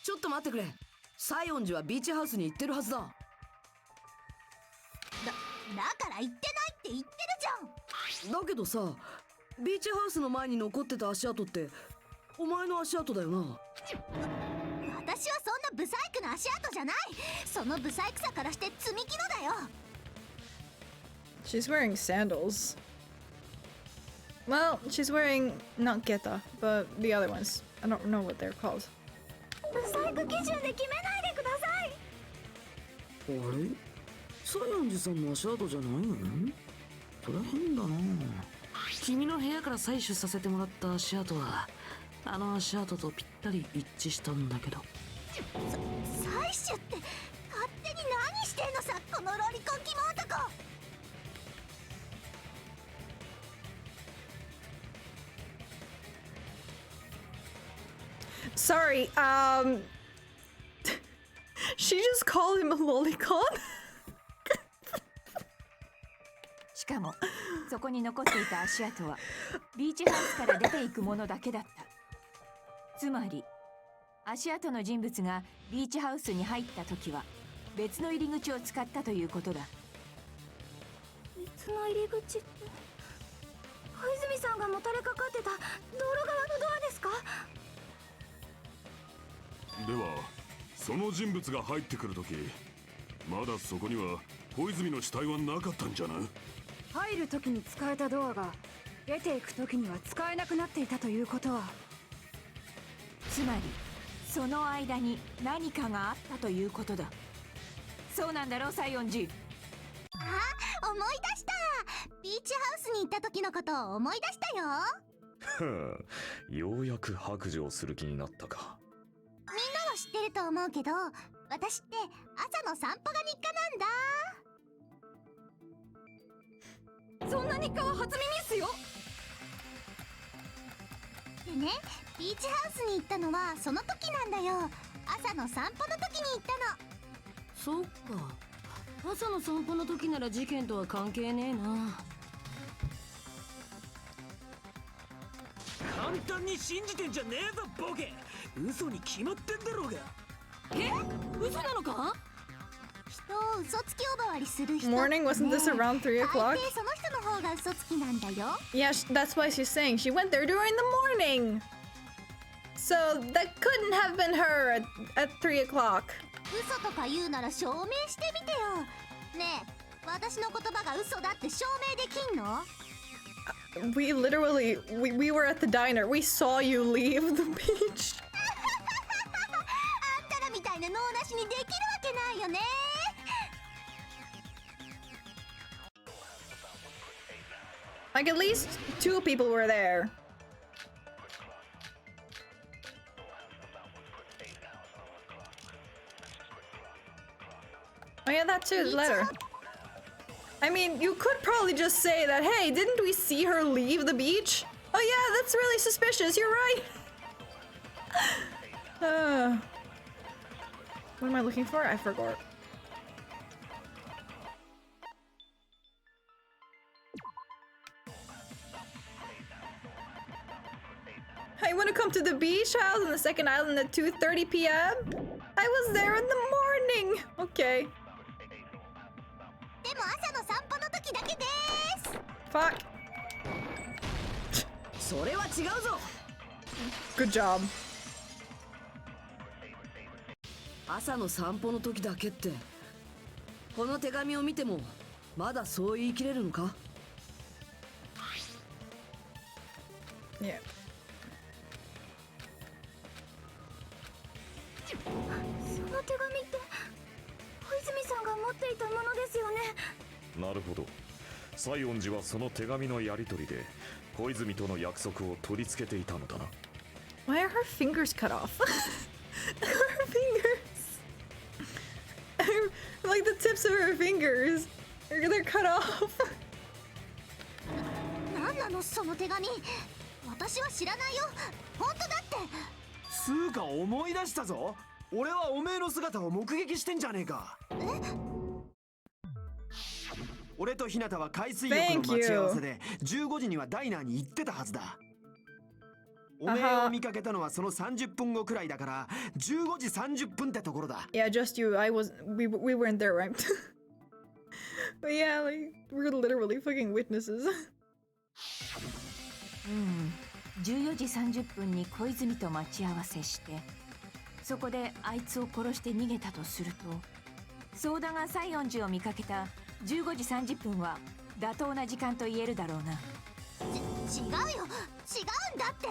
ちょっと待ってくれ。西園寺はビーチハウスに行ってるはずだ。だから行ってないって言ってるじゃん。だけどさ、ビーチハウスの前に残ってた足跡ってお前の足跡だよな。私はそんなブサイクな足跡じゃない。そのブサイクさからして積み木のだよ。 She's wearing sandals. Well, she's wearing not geta, but the other ones. I don't know what they're called. ブサイク基準で決めないでください。あれ、西園寺さんの足跡じゃないの？それ変だな。君の部屋から採取させてもらった足跡はあの足跡とぴったり一致したんだけど。採取って勝手に何してんのさ、このロリコンキモ男。Sorry, she just called him a lolicon? しかもそこに残っていた足跡はビーチハウスから出ていくものだけだった。つまり足跡の人物がビーチハウスに入った時は別の入り口を使ったということだ。別の入り口って小泉さんがもたれかかってた道路側のドアですか？ではその人物が入ってくるとき、まだそこには小泉の死体はなかったんじゃな。入る時に使えたドアが出ていく時には使えなくなっていたということは、つまりその間に何かがあったということだ。そうなんだろう、西園寺。あ、思い出した。ビーチハウスに行った時のことを思い出したよ。ふん、ようやく白状する気になったか。みんなは知ってると思うけど、私って朝の散歩が日課なんだ。そんな日課は初耳っすよ。でね、ビーチハウスに行ったのはその時なんだよ。朝の散歩の時に行ったの。そっか、朝の散歩の時なら事件とは関係ねえな。簡単に信じてんじゃねえぞボケ。嘘に決まってんだろうが。嘘なのか？人を嘘つき呼ばわりする人。 Morning? Wasn't this around 3 o'clock? 大抵その人の方が嘘つきなんだよ。 Yeah, that's why she's saying she went there during the morning. So that couldn't have been her at 3 o'clock. 嘘とか言うなら証明してみてよ。ねえ、私の言葉が嘘だって証明できんの？ We literally, we were at the diner. We saw you leave the beach. あんたらみたいな脳なしにできるわけないよね。 Like at least 2 people were there. Oh yeah, that too, the letter. I mean, you could probably just say that, hey, didn't we see her leave the beach? Oh yeah, that's really suspicious, you're right. What am I looking for? I forgot. I want to come to the beach house on the second island at 2:30 p.m. I was there in the morning. Okay. でも朝の散歩の時だけです。 Fuck. それは違うぞ。 Good job. 朝の散歩の時だけって、この手紙を見てもまだそう言い切れるのか？ Yeah. その手紙って小泉さんが持っていたものですよね。なるほど。西園寺はその手紙のやり取りで小泉との約束を取り付けていたのだな。Why are her fingers cut off? Her fingers. Like the tips of her fingers. They're cut off. なんなのその手紙。私は知らないよ。本当だって。つうか思い出したぞ。俺はおめえの姿を目撃してんじゃねえか。俺と日向は海水浴の待ち合わせで15時にはダイナーに行ってたはずだ。おめえを見かけたのはその30分後くらいだから15時30分ってところだ。Yeah, just you. We weren't there, right? But yeah, like we're literally fucking witnesses. 14時30分に小泉と待ち合わせして、そこであいつを殺して逃げたとすると、相田が西園寺を見かけた15時30分は妥当な時間と言えるだろうな。違うよ、違うんだって。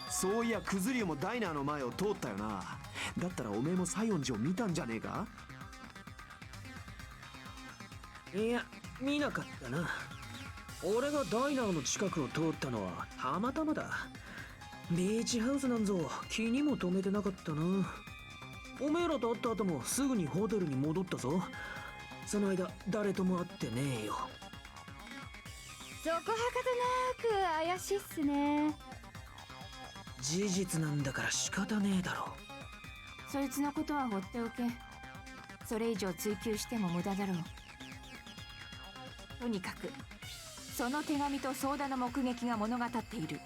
そういやクズリオもダイナーの前を通ったよな。だったらおめえも西園寺を見たんじゃねえか？いや、見なかったな。俺がダイナーの近くを通ったのはたまたまだ。ビーチハウスなんぞ気にも留めてなかったな。おめえらと会った後もすぐにホテルに戻ったぞ。その間誰とも会ってねえよ。そこはかとなく怪しいっすね。事実なんだから仕方ねえだろ。そいつのことは放っておけ。それ以上追求しても無駄だろう。とにかくその手紙と相田の目撃が物語っている。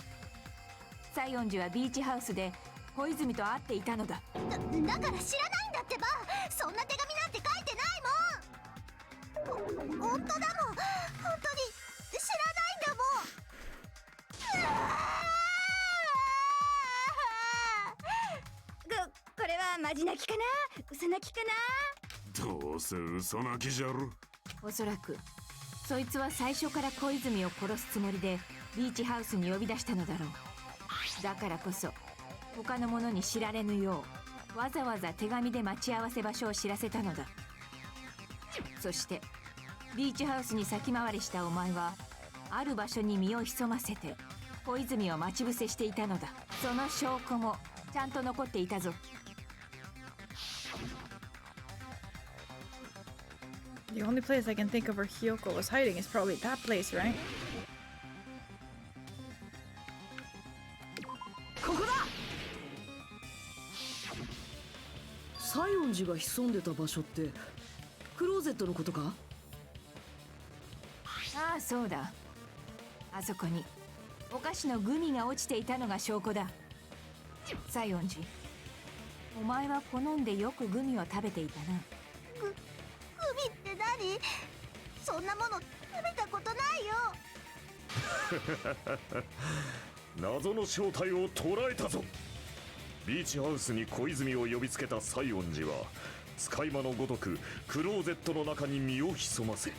西園寺はビーチハウスで小泉と会っていたのだ。だから知らないんだってば。そんな手紙なんて書いてないもん。本当だもん。本当に知らないんだもん。これはマジ泣きかな、嘘泣きかな。どうせ嘘泣きじゃろ。おそらくそいつは最初から小泉を殺すつもりでビーチハウスに呼び出したのだろう。だからこそ他の者に知られぬようわざわざ手紙で待ち合わせ場所を知らせたのだ。そしてビーチハウスに先回りしたお前はある場所に身を潜ませて小泉を待ち伏せしていたのだ。その証拠もちゃんと残っていたぞ。The only place I can think of where Hyoko was hiding is probably that place, right? ここだ。西園寺が潜んでた場所ってクローゼットのことか？ああ、そうだ。あそこにお菓子のグミが落ちていたのが証拠だ。西園寺、お前は好んでよくグミを食べていたな。グミって何？そんなもの食べたことないよ。謎の正体を捉えたぞ。ビーチハウスに小泉を呼びつけた西園寺は使い魔のごとくクローゼットの中に身を潜ませ、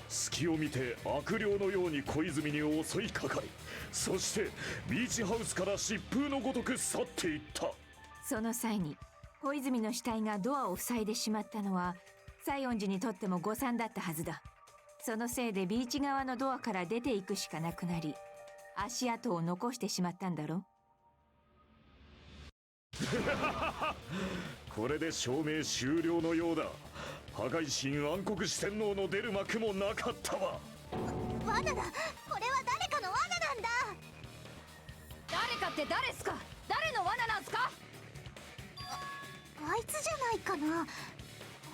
隙を見て悪霊のように小泉に襲いかかり、そしてビーチハウスから疾風のごとく去っていった。その際に小泉の死体がドアを塞いでしまったのは西園寺にとっても誤算だったはずだ。そのせいでビーチ側のドアから出ていくしかなくなり、足跡を残してしまったんだろ。これで証明終了のようだ。破壊神暗黒四天王の出る幕もなかったわ。罠だ。これは誰かの罠なんだ。誰かって誰っすか？誰の罠なんすか？あいつじゃないかな。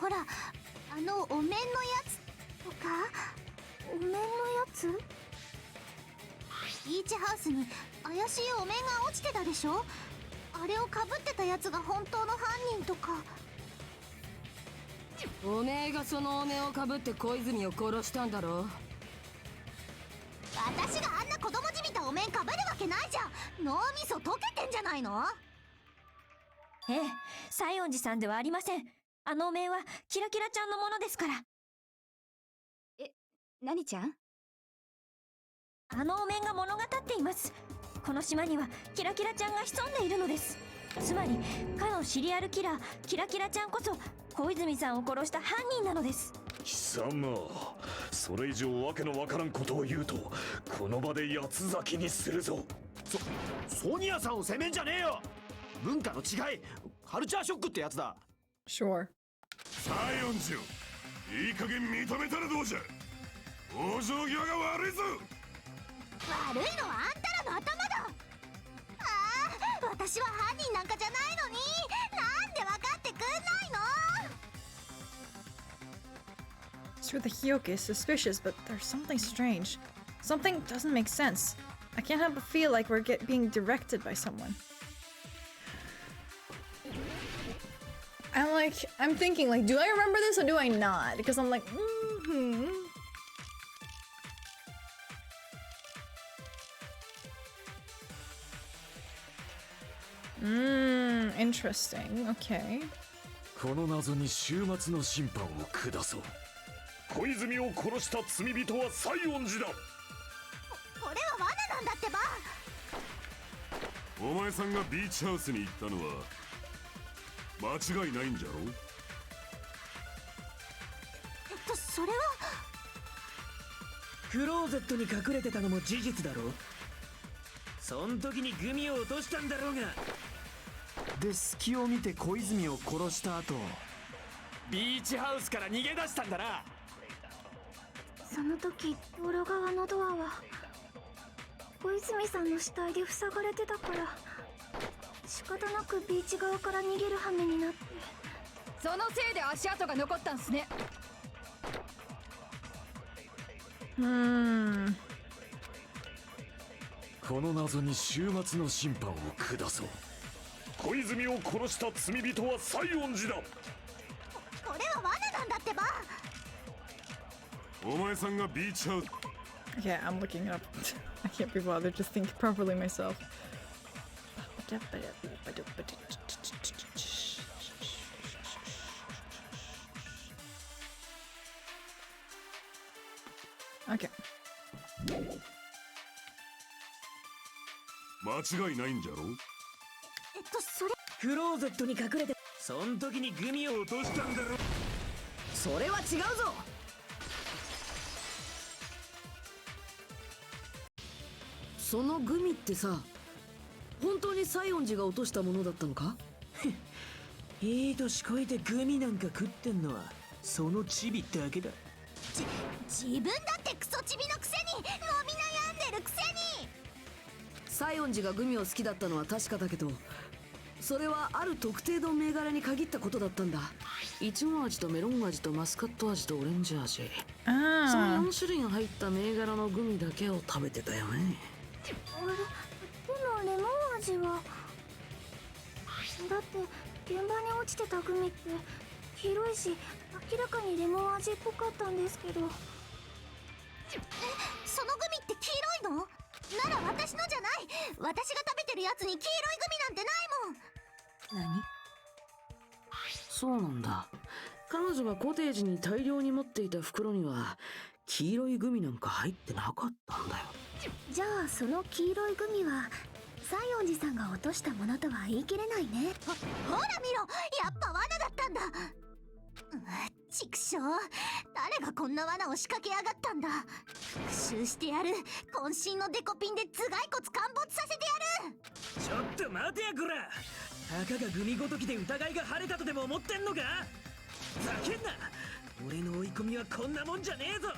ほら、あのお面のやつとか。お面のやつ？ビーチハウスに怪しいお面が落ちてたでしょ。あれをかぶってたやつが本当の犯人とか。おめえがそのお面をかぶって小泉を殺したんだろ。私があんな子供じみたお面かぶるわけないじゃん。脳みそ溶けてんじゃないの？ええ、西園寺さんではありません。あのお面はキラキラちゃんのものですから。何ちゃん？あのお面が物語っています。この島にはキラキラちゃんが潜んでいるのです。つまりかのシリアルキラーキラキラちゃんこそ小泉さんを殺した犯人なのです。貴様、それ以上わけのわからんことを言うとこの場で八つ咲きにするぞ。ソニアさんを責めんじゃねえよ。文化の違い、カルチャーショックってやつだ。 Sure. 西園寺をいい加減認めたらどうじゃ。往生際が悪いぞ。悪いのはあんたらの頭だ。ああ、私は犯人なんかじゃないのに、なんで分かってくんないの？ Sure, the Hyoke is suspicious, but there's something strange. Something doesn't make sense. I can't help but feel like we're being directed by someone. I'm thinking, like, do I remember this or do I not? Because I'm like, interesting. Okay. この謎に終末の審判を下そう。小泉を殺した罪人は西園寺だ。これは罠なんだってば。お前さんがビーチハウスに行ったのは間違いないんじゃろ。それはクローゼットに隠れてたのも事実だろ。そん時にグミを落としたんだろうが。で、隙を見て小泉を殺した後、ビーチハウスから逃げ出したんだな。その時道路側のドアは小泉さんの死体で塞がれてたから、仕方なくビーチ側から逃げる羽目になって。そのせいで足跡が残ったんすね。この謎に終末の審判を下そう。小泉を殺した罪人は西園寺だ。これは罠なんだってば。お前さんがビーチハウス。 Okay, I'm looking it up. I can't be bothered to think properly myself. Okay. 間違いないんじゃろ。それクローゼットに隠れて、そん時にグミを落としたんだろ。それは違うぞ。そのグミってさ、本当に西園寺が落としたものだったのか？いい年こいてグミなんか食ってんのはそのチビだけだ。自分だってクソチビのくせに伸び悩んでるくせに。西園寺がグミを好きだったのは確かだけど、それはある特定の銘柄に限ったことだったんだ。イチゴ味とメロン味とマスカット味とオレンジ味、その4種類が入った銘柄のグミだけを食べてたよね。あれでもレモン味は。だって現場に落ちてたグミって黄色いし明らかにレモン味っぽかったんですけど。そのグミって黄色いの？なら私のじゃない。私が食べてるやつに黄色いグミなんてないもん。何？そうなんだ。彼女がコテージに大量に持っていた袋には黄色いグミなんか入ってなかったんだよ。じゃあその黄色いグミは西園寺さんが落としたものとは言い切れないね。ほら見ろ、やっぱ罠だったんだ。ちくしょう、誰がこんな罠を仕掛けやがったんだ。復讐してやる。渾身のデコピンで頭蓋骨陥没させてやる。ちょっと待てやこら。たかがグミごときで疑いが晴れたとでも思ってんのか。ふざけんな。俺の追い込みはこんなもんじゃねえぞ。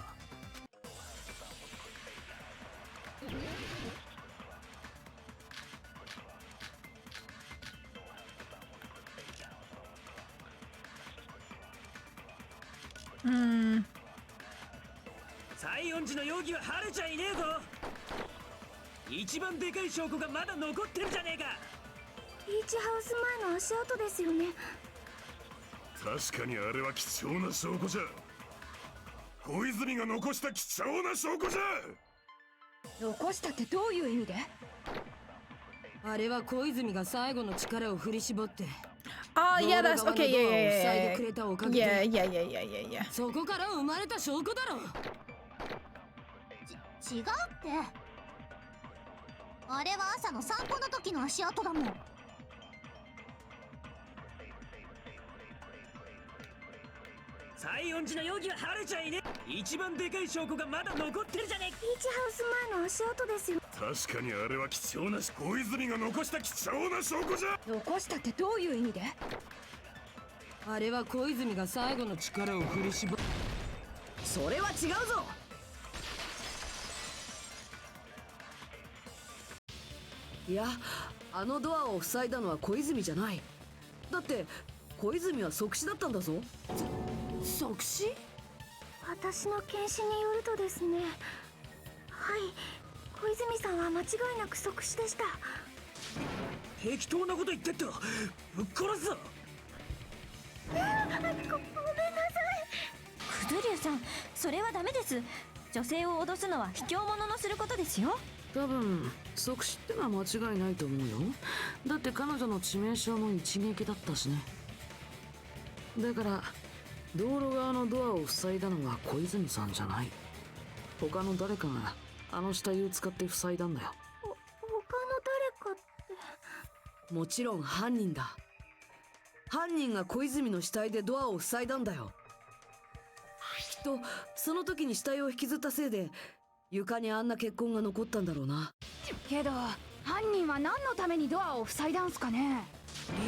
西園寺の容疑は晴れちゃいねえぞ。一番でかい証拠がまだ残ってるじゃねえか。ビーチハウス前の足跡ですよね。確かにあれは貴重な証拠じゃ。小泉が残した貴重な証拠じゃ。残したってどういう意味で？あれは小泉が最後の力を振り絞って yeah, that's okay. Yeah, yeah, yeah. そこから生まれた証拠だろ。違うって。あれは朝の散歩の時の足跡だもん。西園寺の容疑は晴れちゃいねえ。一番でかい証拠がまだ残ってるじゃねえ。ビーチハウス前の足跡ですよ。確かにあれは貴重な小泉が残した貴重な証拠じゃ。残したってどういう意味で？あれは小泉が最後の力を振り絞っ。それは違うぞ。いや、あのドアを塞いだのは小泉じゃない。だって小泉は即死だったんだぞ。即死？私の検視によるとですね、はい、小泉さんは間違いなく即死でした。適当なこと言ってっとぶっ殺すぞ。ごめんなさい。クズリュウさん、それはダメです。女性を脅すのは卑怯者のすることですよ。多分即死ってのは間違いないと思うよ。だって彼女の致命傷も一撃だったしね。だから道路側のドアを塞いだのは小泉さんじゃない。他の誰かがあの死体を使って塞いだんだよ。他の誰かって。もちろん犯人だ。犯人が小泉の死体でドアを塞いだんだよ。きっとその時に死体を引きずったせいで床にあんな血痕が残ったんだろうな。けど犯人は何のためにドアを塞いだんすかね？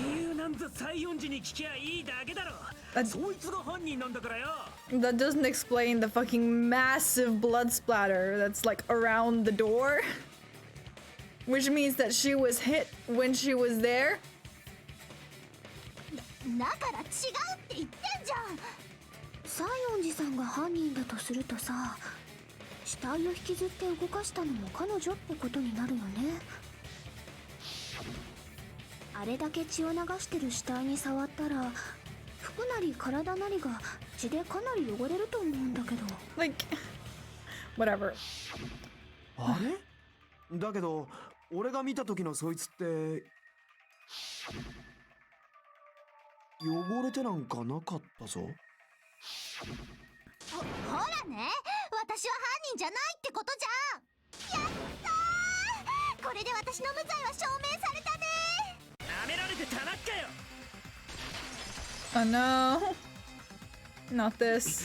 理由なんざ西園寺に聞きゃいいだけだろ。そいつが犯人なんだからよ。 That doesn't explain the fucking massive blood splatter that's like around the door, which means that she was hit when she was there. だから違うって言ってんじゃん。西園寺さんが犯人だとするとさ、死体を引きずって動かしたのも彼女ってことになるよね。あれだけ血を流してる死体に触ったら服なり体なりが血でかなり汚れると思うんだけど。 Like, whatever. あれだけど俺が見た時のそいつって汚れてなんかなかったぞ。ほらね、私は犯人じゃないってことじゃん。やったー、これで私の無罪は証明されたね。舐められてたまっかよ。 Oh no. Not this.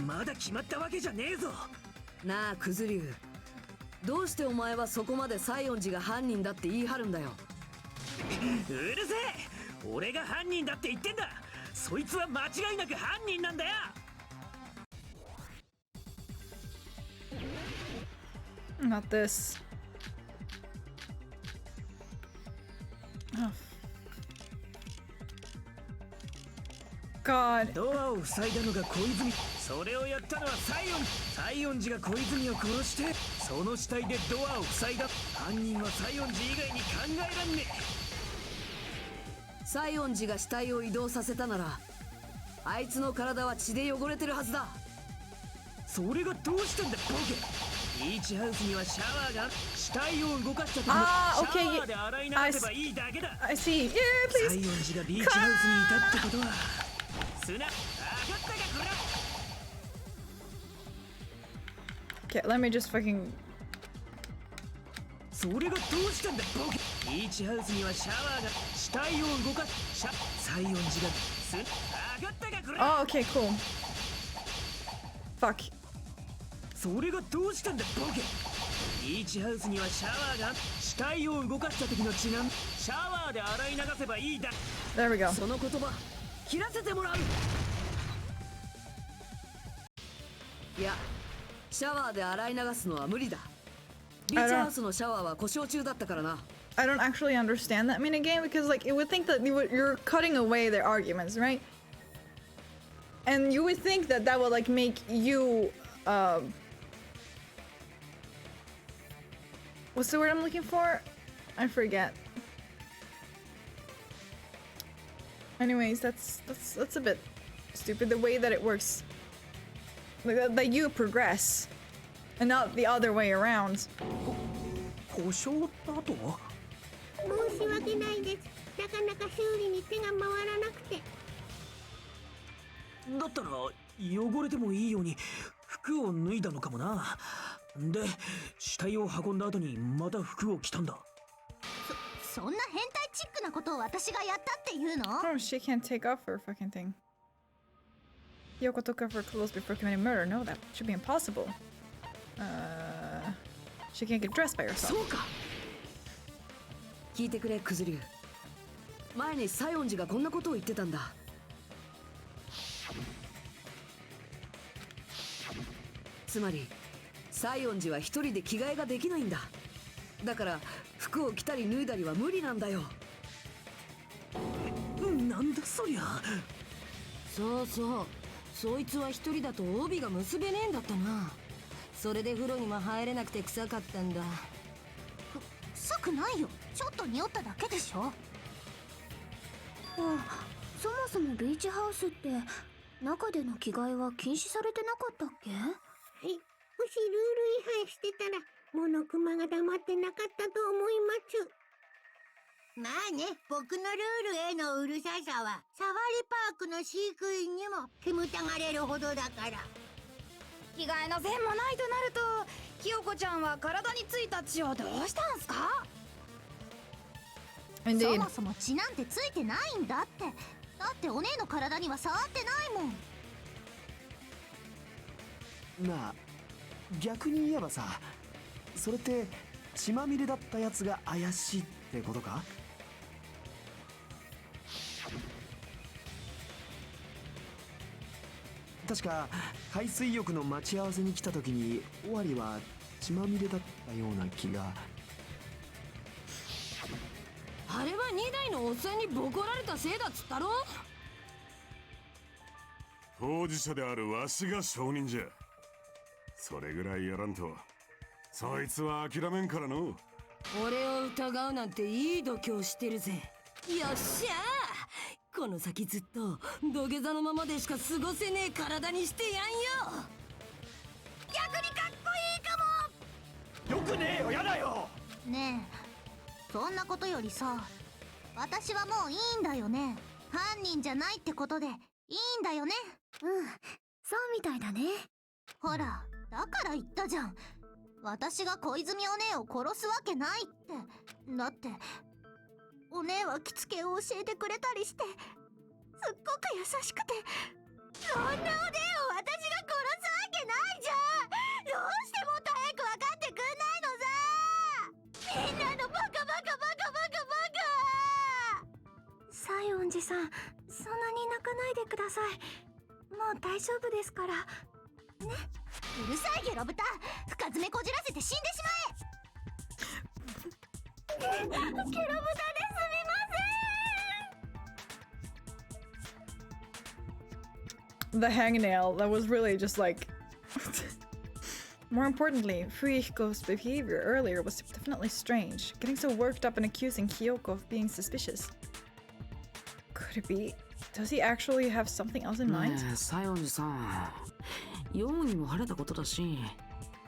まだ決まったわけじゃねえぞ。なあクズリュウ、どうしてお前はそこまで西園寺が犯人だって言い張るんだよ。うるせえ、俺が犯人だって言ってんだ。そいつは間違いなく犯人なんだよ。Not this. Oh. God. ドアを塞いだのが小泉。それをやったのは西園寺が小泉を殺してその死体でドアを塞いだ。犯人は西園寺以外に考えらんねえ。西園寺が死体を移動させたならあいつの体は血で汚れてるはずだ。それがどうしたんだボケ。ビーチハウスにはシャワーが死体を動かした時のシャワーで洗い流せばいいだけだ。 I see. Yeah, 西 please. 園寺がビーチハウスにいたってことは砂上がったかこら。 Okay, let me just fucking. それがどうしたんだボケ。ビーチハウスにはシャワーが死体を動かす。西園寺が砂上がったかこら。 Oh, okay, cool. Fuck. それがどうしたんだボケ。ビーチハウスにはシャワーが死体を動かした時の血がシャワーで洗い流せばいいだ。 There we go. その言葉切らせてもらう。いや、シャワーで洗い流すのは無理だ。ビーチハウスのシャワーは故障中だったからな。 I don't actually understand that minigame because, like, it would think that you're cutting away their arguments, right? And you would think that that would, like, make you, what's the word I'm looking for? I forget. Anyways, that's a bit stupid, the way that it works. Like, that you progress, and not the other way around. 故障だと。申し訳ないです。なかなか修理に手が回らなくて。だったら汚れてもいいように服を脱いだのかもな。で、死体を運んだ後にまた服を着たんだ。そんな変態チックなことを私がやったっていうの？ Oh, she can't take off her fucking thing. Yoko took off her clothes before committing murder. No, that should be impossible. She can't get dressed by herself. そうか。聞いてくれクズリュウ。前に西園寺がこんなことを言ってたんだ。つまり西園寺は一人で着替えができないんだ。だから服を着たり脱いだりは無理なんだよ。なんだそりゃ。そうそう、そいつは一人だと帯が結べねえんだったな。それで風呂にも入れなくて臭かったんだ。臭くないよ、ちょっと匂っただけでしょ。そもそもビーチハウスって中での着替えは禁止されてなかったっけ？はい、もしルール違反してたらモノクマが黙ってなかったと思います。まあね、僕のルールへのうるささはサファリパークの飼育員にも煙たがれるほどだから。着替えの線もないとなると、ひよこちゃんは体についた血をどうしたんすか？そもそも血なんてついてないんだって。だってお姉の体には触ってないもん。なあ、逆に言えばさ、それって血まみれだったやつが怪しいってことか？確か海水浴の待ち合わせに来た時に尾張は血まみれだったような気が。あれは2台のおっさんにボコられたせいだっつったろ。当事者であるわしが証人じゃ。それぐらいやらんとそいつは諦めんからの。俺を疑うなんていい度胸してるぜ。よっしゃー、この先ずっと土下座のままでしか過ごせねえ体にしてやんよ。逆にかっこいいかも。よくねえよ、やだよ。ねえ、そんなことよりさ、私はもういいんだよね。犯人じゃないってことでいいんだよね。うん、そうみたいだね。ほら、だから言ったじゃん。私が小泉お姉を殺すわけないって。だってお姉は着付けを教えてくれたりして、すっごく優しくて、そんなお姉を私が殺すわけないじゃん。どうしてもっと早く分かってくんないのさ。みんなのバカバカバカバカバカ。西園寺さん、そんなに泣かないでください。もう大丈夫ですからね。うるさいゲロ豚、深爪こじらせて死んでしまえ。ゲロ豚ですみません。The hangnail, that was really just like... More importantly, Fuyihiko's behavior earlier was definitely strange, getting so worked up and accusing Kyoko of being suspicious. Could it be Does he actually have something else in mind? ねえ、西園寺さん。容疑も晴れたことだし、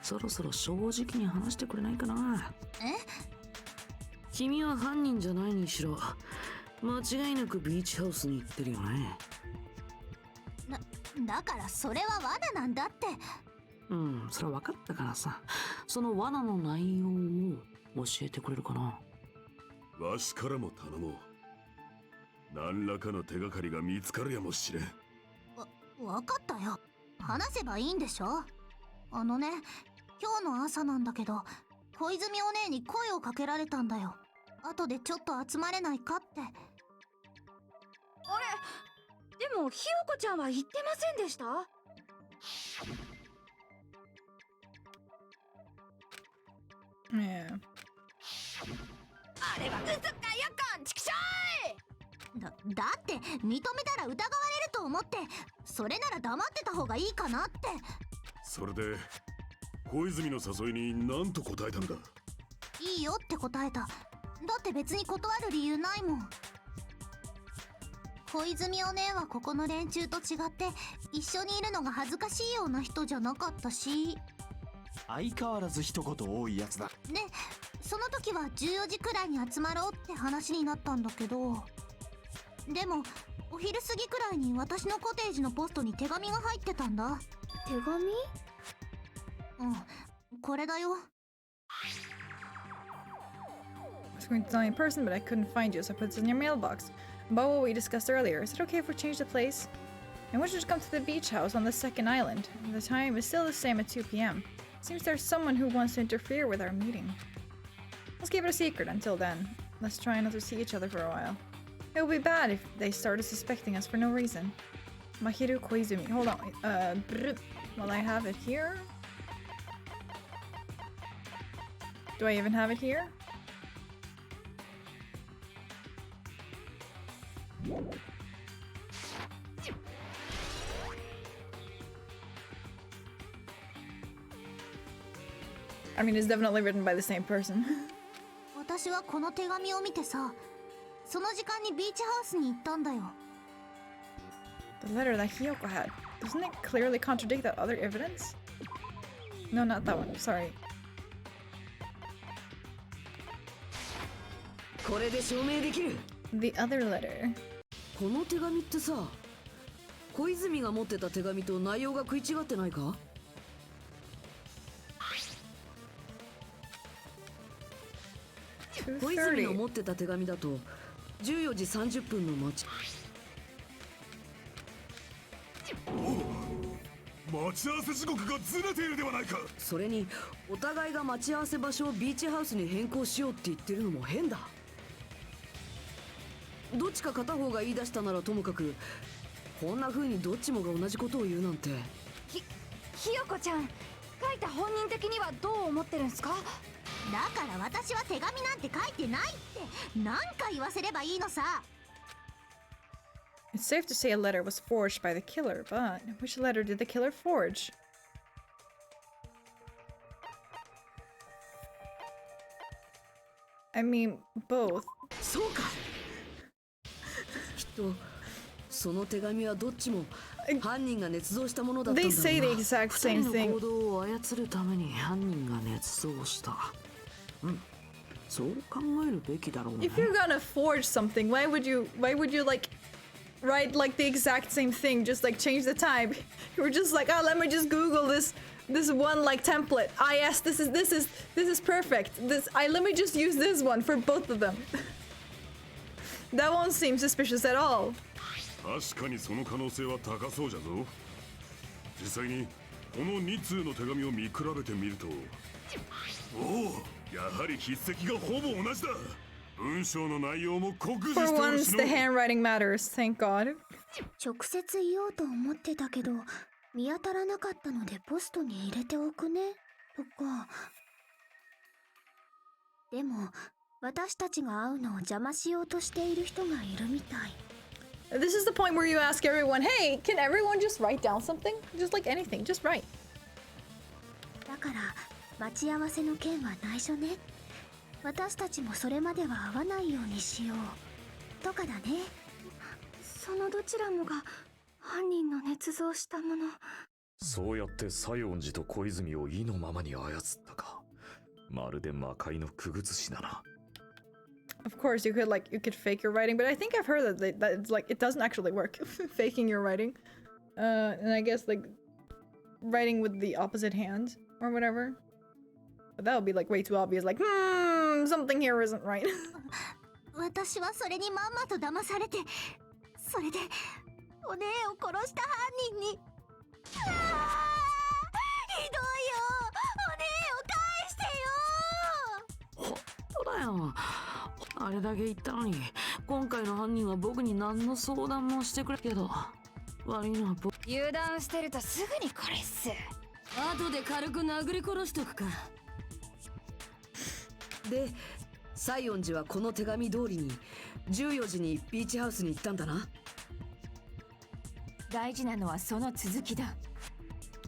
そろそろ正直に話してくれないかな。君は犯人じゃないにしろ、間違いなくビーチハウスに行ってるよね。だからそれは罠なんだって。うん、それは分かったからさ。その罠の内容を教えてくれるかな。わしからも頼もう。何らかの手がかりが見つかるやもしれん。わかったよ。話せばいいんでしょ。あのね、今日の朝なんだけど、小泉お姉に声をかけられたんだよ。後でちょっと集まれないかって。あれ、でもひよこちゃんは言ってませんでした？Yeah. あれは嘘かよこんちくしょだって認めたら疑われると思って、それなら黙ってた方がいいかなって。それで小泉の誘いに何と答えたんだ。いいよって答えた。だって別に断る理由ないもん。小泉お姉はここの連中と違って一緒にいるのが恥ずかしいような人じゃなかったし。相変わらず一言多いやつだ。で、その時は14時くらいに集まろうって話になったんだけど、でもお昼過ぎくらいに私のコテージのポストに手紙が入ってたんだ。手紙？うん、これだよ。I was going to tell you in person, but I couldn't find you, so I put it in your mailbox. About what we discussed earlier, is it okay if we change the place? I want you to come to the beach house on the second island. The time is still the same at 2 p.m. Seems there's someone who wants to interfere with our meeting. Let's keep it a secret until then. Let's try not to see each other for a while. It would be bad if they started suspecting us for no reason. Mahiru Koizumi. Hold on. Well, I have it here. Do I even have it here? I mean, it's definitely written by the same person. 私はこの手紙を見てさ、その時間にビーチハウスに行ったんだよ。The letter that Hiyoko had. Doesn't it clearly contradict that other evidence? No, not that one. Sorry. これで証明できる。 The other letter. この手紙ってさ、小泉が持ってた手紙と内容が食い違ってないか？小泉が持ってた手紙だと14時30分の待ち合わせ時刻がずれているではないか。それにお互いが待ち合わせ場所をビーチハウスに変更しようって言ってるのも変だ。どっちか片方が言い出したならともかく、こんな風にどっちもが同じことを言うなんて。ひよこちゃん、書いた本人的にはどう思ってるんすか？だから私は手紙なんて書いてないって何回言わせればいいのさ。It's safe to say a letter was forged by the killer, but which letter did the killer forge? I mean, both. そうか。きっとその手紙はどっちも犯人が捏造したものだったんだろうな。 They say the exact same 二人 thing. の行動を操るために犯人が捏造した。うん、そう考えるべきだろうね。 If you're gonna forge something, why would you like write like the exact same thing, just like change the time? You were just like, oh, let me just Google this one like template. Ah, yes, this is perfect. Let me just use this one for both of them. That won't seem suspicious at all. 確かにその可能性は高そうじゃぞ。実際にこの2通の手紙を見比べてみると、おお、やはり筆跡がほぼ同じだ。文章の内容も酷似して For おる once, し the の。 handwriting matters. Thank God. 直接言おうと思ってたけど見当たらなかったのでポストに入れておくねとか。でも私たちが会うのを邪魔しようとしている人がいるみたい。 This is the point where you ask everyone, hey, can everyone just write down something? Just like anything, just write. だから待ち合わせの件は内緒ね。私たちもそれまでは会わないようにしようとかだね。そのどちらもが犯人の捏造したもの。そうやって西園寺と小泉を意のままに操ったか。まるで魔界のくぐつしだな。Of course, you could fake your writing, but I think I've heard that it's like it doesn't actually work. Faking your writing, and I guess like writing with the opposite hand or whatever. But that would be like way too obvious. Like, something here isn't right. 私はそれにまんまと騙されて、それでお姉を殺した犯人に。ひどいよ。お姉を返してよ。ほんとだよ。あれだけ言ったのに、今回の犯人は僕に何の相談もしてくれけど、悪いのは僕。油断してるとすぐにこれっす。後で軽く殴り殺しとくか。で、西園寺はこの手紙通りに14時にビーチハウスに行ったんだな。大事なのはその続きだ。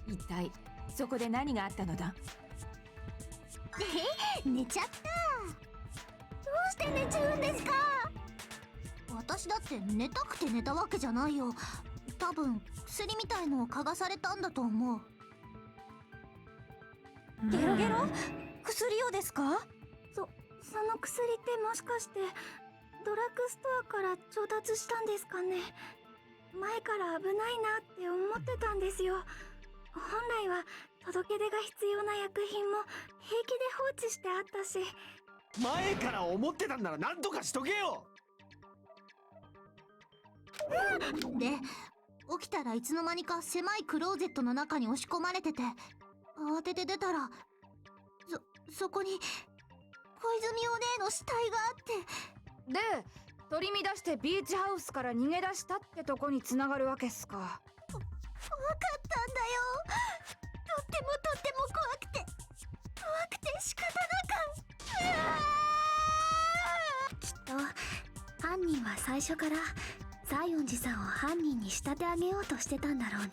一体そこで何があったのだ？寝ちゃった。どうして寝ちゃうんですか？私だって寝たくて寝たわけじゃないよ。多分薬みたいのを嗅がされたんだと思う。ゲロゲロ？薬をですか？その薬ってもしかしてドラッグストアから調達したんですかね。前から危ないなって思ってたんですよ。本来は届け出が必要な薬品も平気で放置してあったし。前から思ってたんなら何とかしとけよ。で、起きたらいつの間にか狭いクローゼットの中に押し込まれてて、慌てて出たらそこに小泉お姉の死体があって。で、取り乱してビーチハウスから逃げ出したってとこに繋がるわけっすか。わかったんだよ。とっても怖くて仕方なく。きっと犯人は最初から西園寺さんを犯人に仕立て上げようとしてたんだろうね。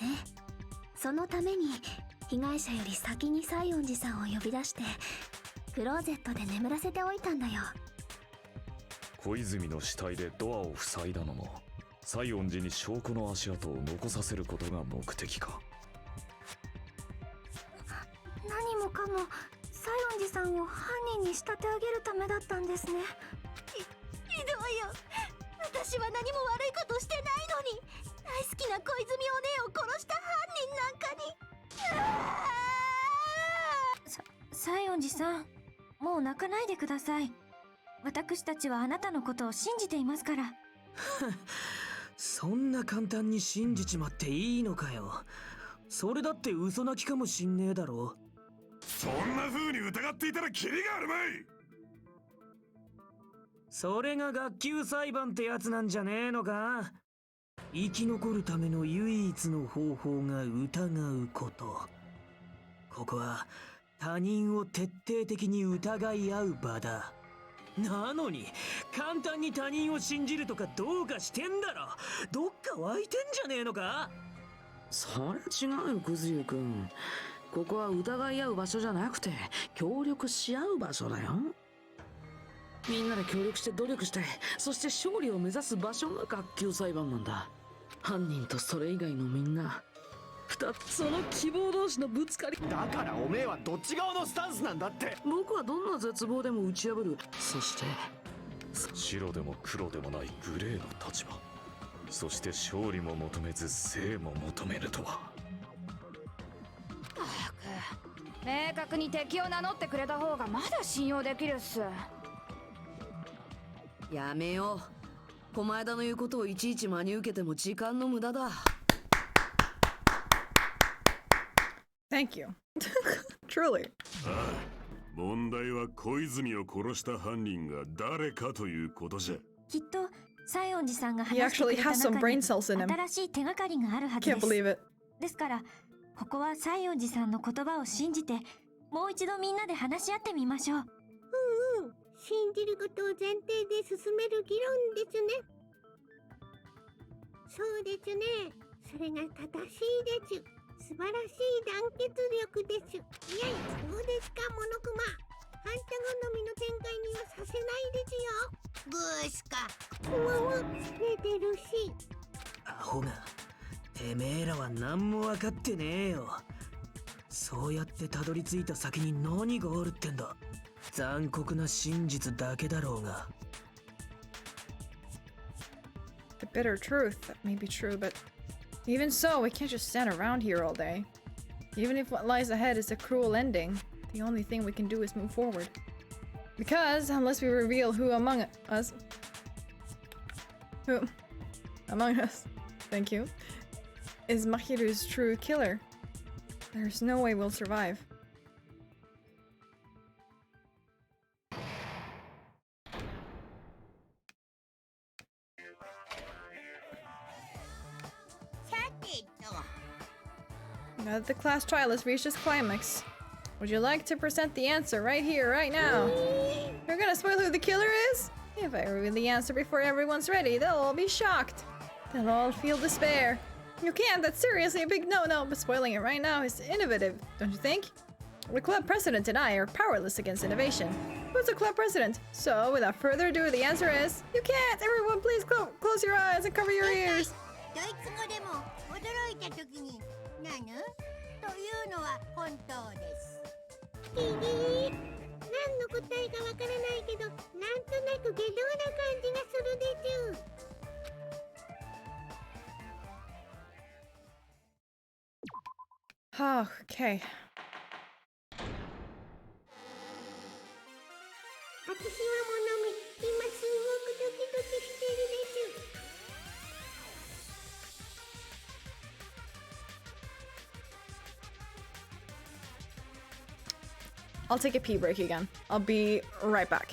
そのために被害者より先に西園寺さんを呼び出してクローゼットで眠らせておいたんだよ。小泉の死体でドアを塞いだのも西園寺に証拠の足跡を残させることが目的か。何もかも西園寺さんを犯人に仕立て上げるためだったんですね。ひどいよ。私は何も悪いことしてないのに、大好きな小泉お姉を殺した犯人なんかに。西園寺さん、もう泣かないでください。私たちはあなたのことを信じていますから。そんな簡単に信じちまっていいのかよ。それだって嘘泣きかもしんねえだろ。そんな風に疑っていたらキリがあるまい。それが学級裁判ってやつなんじゃねえのか。生き残るための唯一の方法が疑うこと。ここは他人を徹底的に疑い合う場だ。なのに簡単に他人を信じるとかどうかしてんだろ。どっか湧いてんじゃねえのか。そりゃ違うよ、くずゆくん。ここは疑い合う場所じゃなくて協力し合う場所だよ。みんなで協力して努力して、そして勝利を目指す場所が学級裁判なんだ。犯人とそれ以外のみんな、その希望同士のぶつかり。だからおめえはどっち側のスタンスなんだって。僕はどんな絶望でも打ち破る。そして白でも黒でもないグレーの立場。そして勝利も求めず生も求めるとは。明確に敵を名乗ってくれた方がまだ信用できるっす。やめよう。狛枝の言うことをいちいち真に受けても時間の無駄だ。Thank you. Truly. 問題は小泉を殺した犯人が誰かということじゃ。きっと西園寺さんが He 話してく actually れた has some 中 brain に cells in him. 新しい手がかりがあるはずで Can't す。 believe it. ですからここは西園寺さんの言葉を信じてもう一度みんなで話し合ってみましょう。信じることを前提で進める議論ですね。そうですね。それが正しいです。素晴らしい団結力です。いやいや、どうですか、モノクマ。あんた好みの展開にはさせないですよ。ブースか。寝てるし。アホが。てめえらは何も分かってねえよ。そうやってたどり着いた先に何があるってんだ。残酷な真実だけだろうが。The bitter truth. That may be true, but even so, we can't just stand around here all day. Even if what lies ahead is a cruel ending, the only thing we can do is move forward. Because unless we reveal who among us, thank you, is Mahiru's true killer, there's no way we'll survive. Now that the class trial has reached its climax, would you like to present the answer right here, right now? You're gonna spoil who the killer is? If I reveal the answer before everyone's ready, they'll all be shocked. They'll all feel despair. You can't, that's seriously a big no-no, but spoiling it right now is innovative, don't you think? The club president and I are powerless against innovation. Who's the club president? So, without further ado, the answer is... You can't! Everyone, please close your eyes and cover your ears! ドイツ語でも驚いた時に「なぬ?」というのは本当です。何の答えかわからないけど、なんとなく下道な感じがするでちゅ。Okay. 私はものみ、今すごくドキドキしてるでちゅ。I'll take a pee break again. I'll be right back.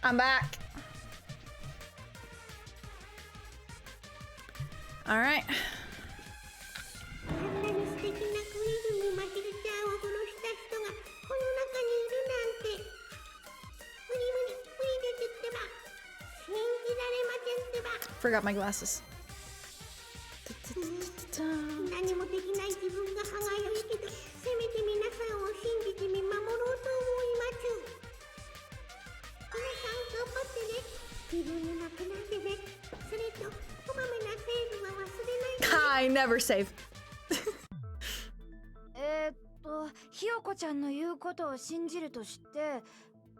I'm back. All right. あんなに素敵なクイズムマヒルちゃんを殺した人がこの中にいるなんて。無理ですってば。信じられませんってば。 Forgot my glasses. 何もできない自分が歯がゆいけど、せめて皆さんを信じて見守ろうと思います。皆さん頑張ってね。自分に負けないでね。それとこまめなセーブは忘れないでね。I never save. ひよこちゃんの言うことを信じるとして、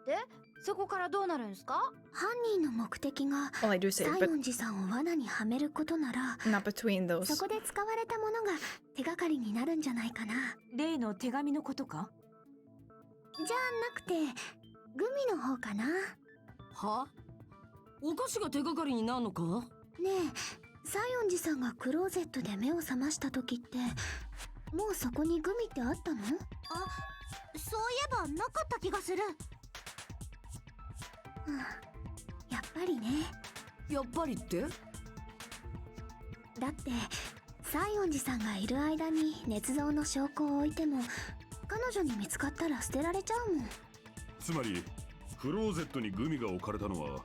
で、そこからどうなるんですか？犯人の目的が Well, I do 西 save, but 園寺さんを罠にはめることなら、 not between those. そこで使われたものが手がかりになるんじゃないかな。例の手紙のことか？じゃなくてグミの方かな。は？お菓子が手がかりになるのか？ねえ、西園寺さんがクローゼットで目を覚ました時ってもうそこにグミってあったの？あ、そういえばなかった気がする。やっぱりね。やっぱりって？だって西園寺さんがいる間に捏造の証拠を置いても彼女に見つかったら捨てられちゃうもん。つまりクローゼットにグミが置かれたのは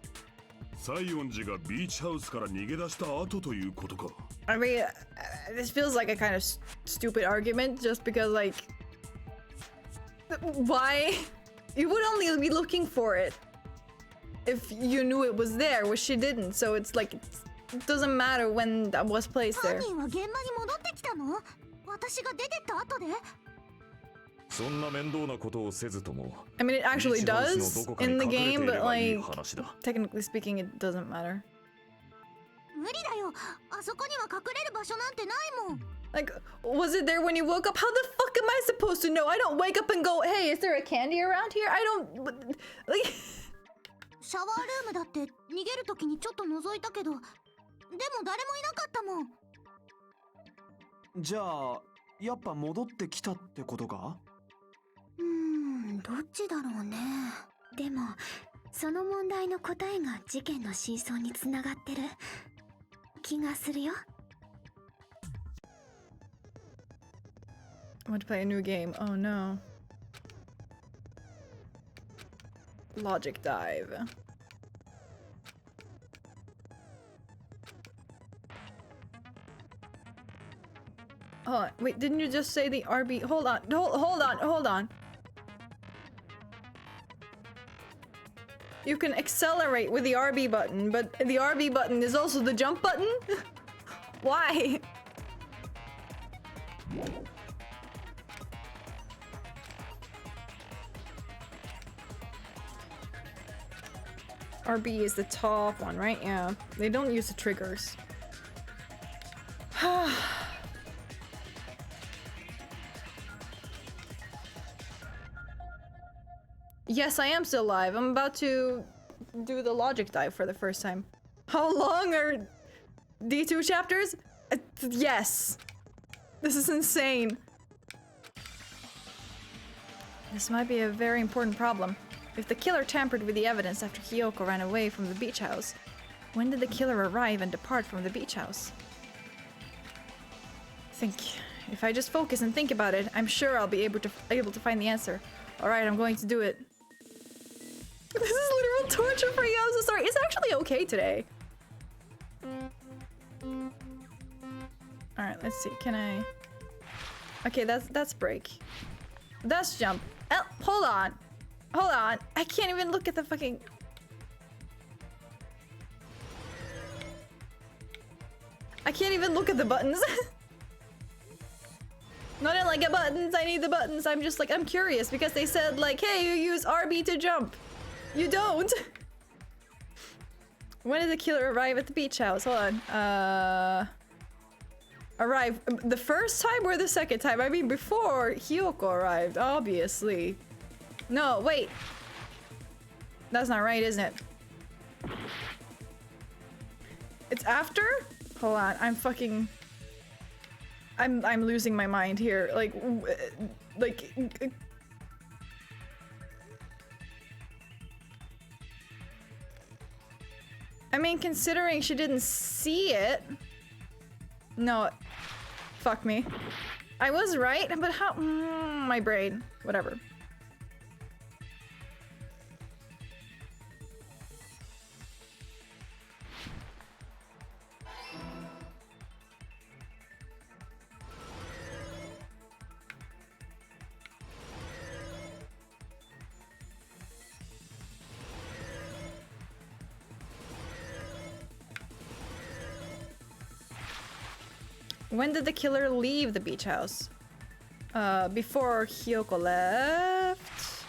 西園寺がビーチハウスから逃げ出した後ということか。 I mean, this feels like a kind of stupid argument just because, like, why? You would only be looking for it if you knew it was there, which she didn't. So it's like, it doesn't matter when that was placed there. 犯人は現場に戻ってきたの？私が出てった後で？そんな面倒なことをせずとも I mean, it actually does in the game, but like, 話だ。 technically speaking, it doesn't matter. 無理だよ。あそこには隠れる場所なんてないもん。Like, was it there when you woke up? How the fuck am I supposed to know? I don't wake up and go, hey, is there a candy around here? I don't, like... シャワールームだって逃げるときにちょっと覗いたけど、でも誰もいなかったもん。じゃあやっぱ戻ってきたってことか？どっちだろうね。でもその問題の答えが事件の真相につながってる気がするよ。I want to play a new game. Oh no. Logic dive. Hold on. Wait, didn't you just say the RB? Hold on. Hold on. You can accelerate with the RB button, but the RB button is also the jump button? Why? RB is the top one, right? Yeah. They don't use the triggers. Yes, I am still alive. I'm about to do the logic dive for the first time. How long are D2 chapters? Yes. This is insane. This might be a very important problem. If the killer tampered with the evidence after Hiyoko ran away from the beach house, when did the killer arrive and depart from the beach house? Think. If I just focus and think about it, I'm sure I'll be able to find the answer. Alright, I'm going to do it. This is literal torture for you. I'm so sorry. It's actually okay today. Alright, let's see. Can I... Okay, that's break. That's jump. Oh, hold on. Hold on. I can't even look at the fucking... I can't even look at the buttons. Not in like a buttons, I need the buttons. I'm just like, I'm curious because they said like, hey, you use RB to jump. You don't. When did the killer arrive at the beach house? Hold on. Arrive the first time or the second time? I mean, before Hiyoko arrived, obviously. No, wait. That's not right, isn't it? It's after? Hold on, I'm fucking... I'm losing my mind here. Like... I mean, considering she didn't see it. No, fuck me. I was right, but how? My brain. Whatever. When did the killer leave the beach house? Before Hyoko left.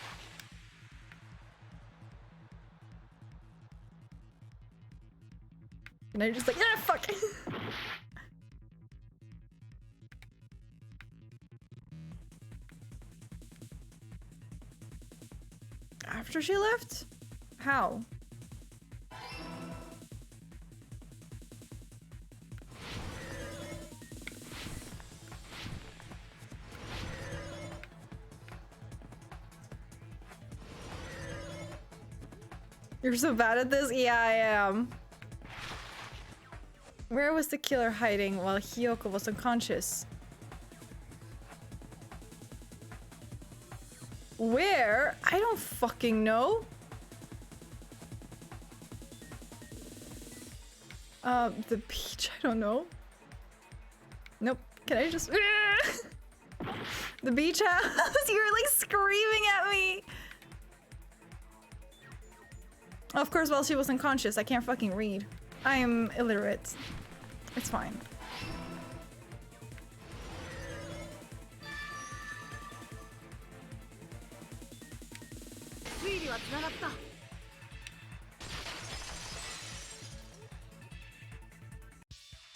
And I just like, ah, fuck. After she left? How? You're so bad at this? Yeah, I am. Where was the killer hiding while Hyoko was unconscious? Where? I don't fucking know. The beach? I don't know. Nope. Can I just... The beach house? You're like screaming at me! Of course, while she was unconscious, I can't fucking read. I am illiterate. It's fine.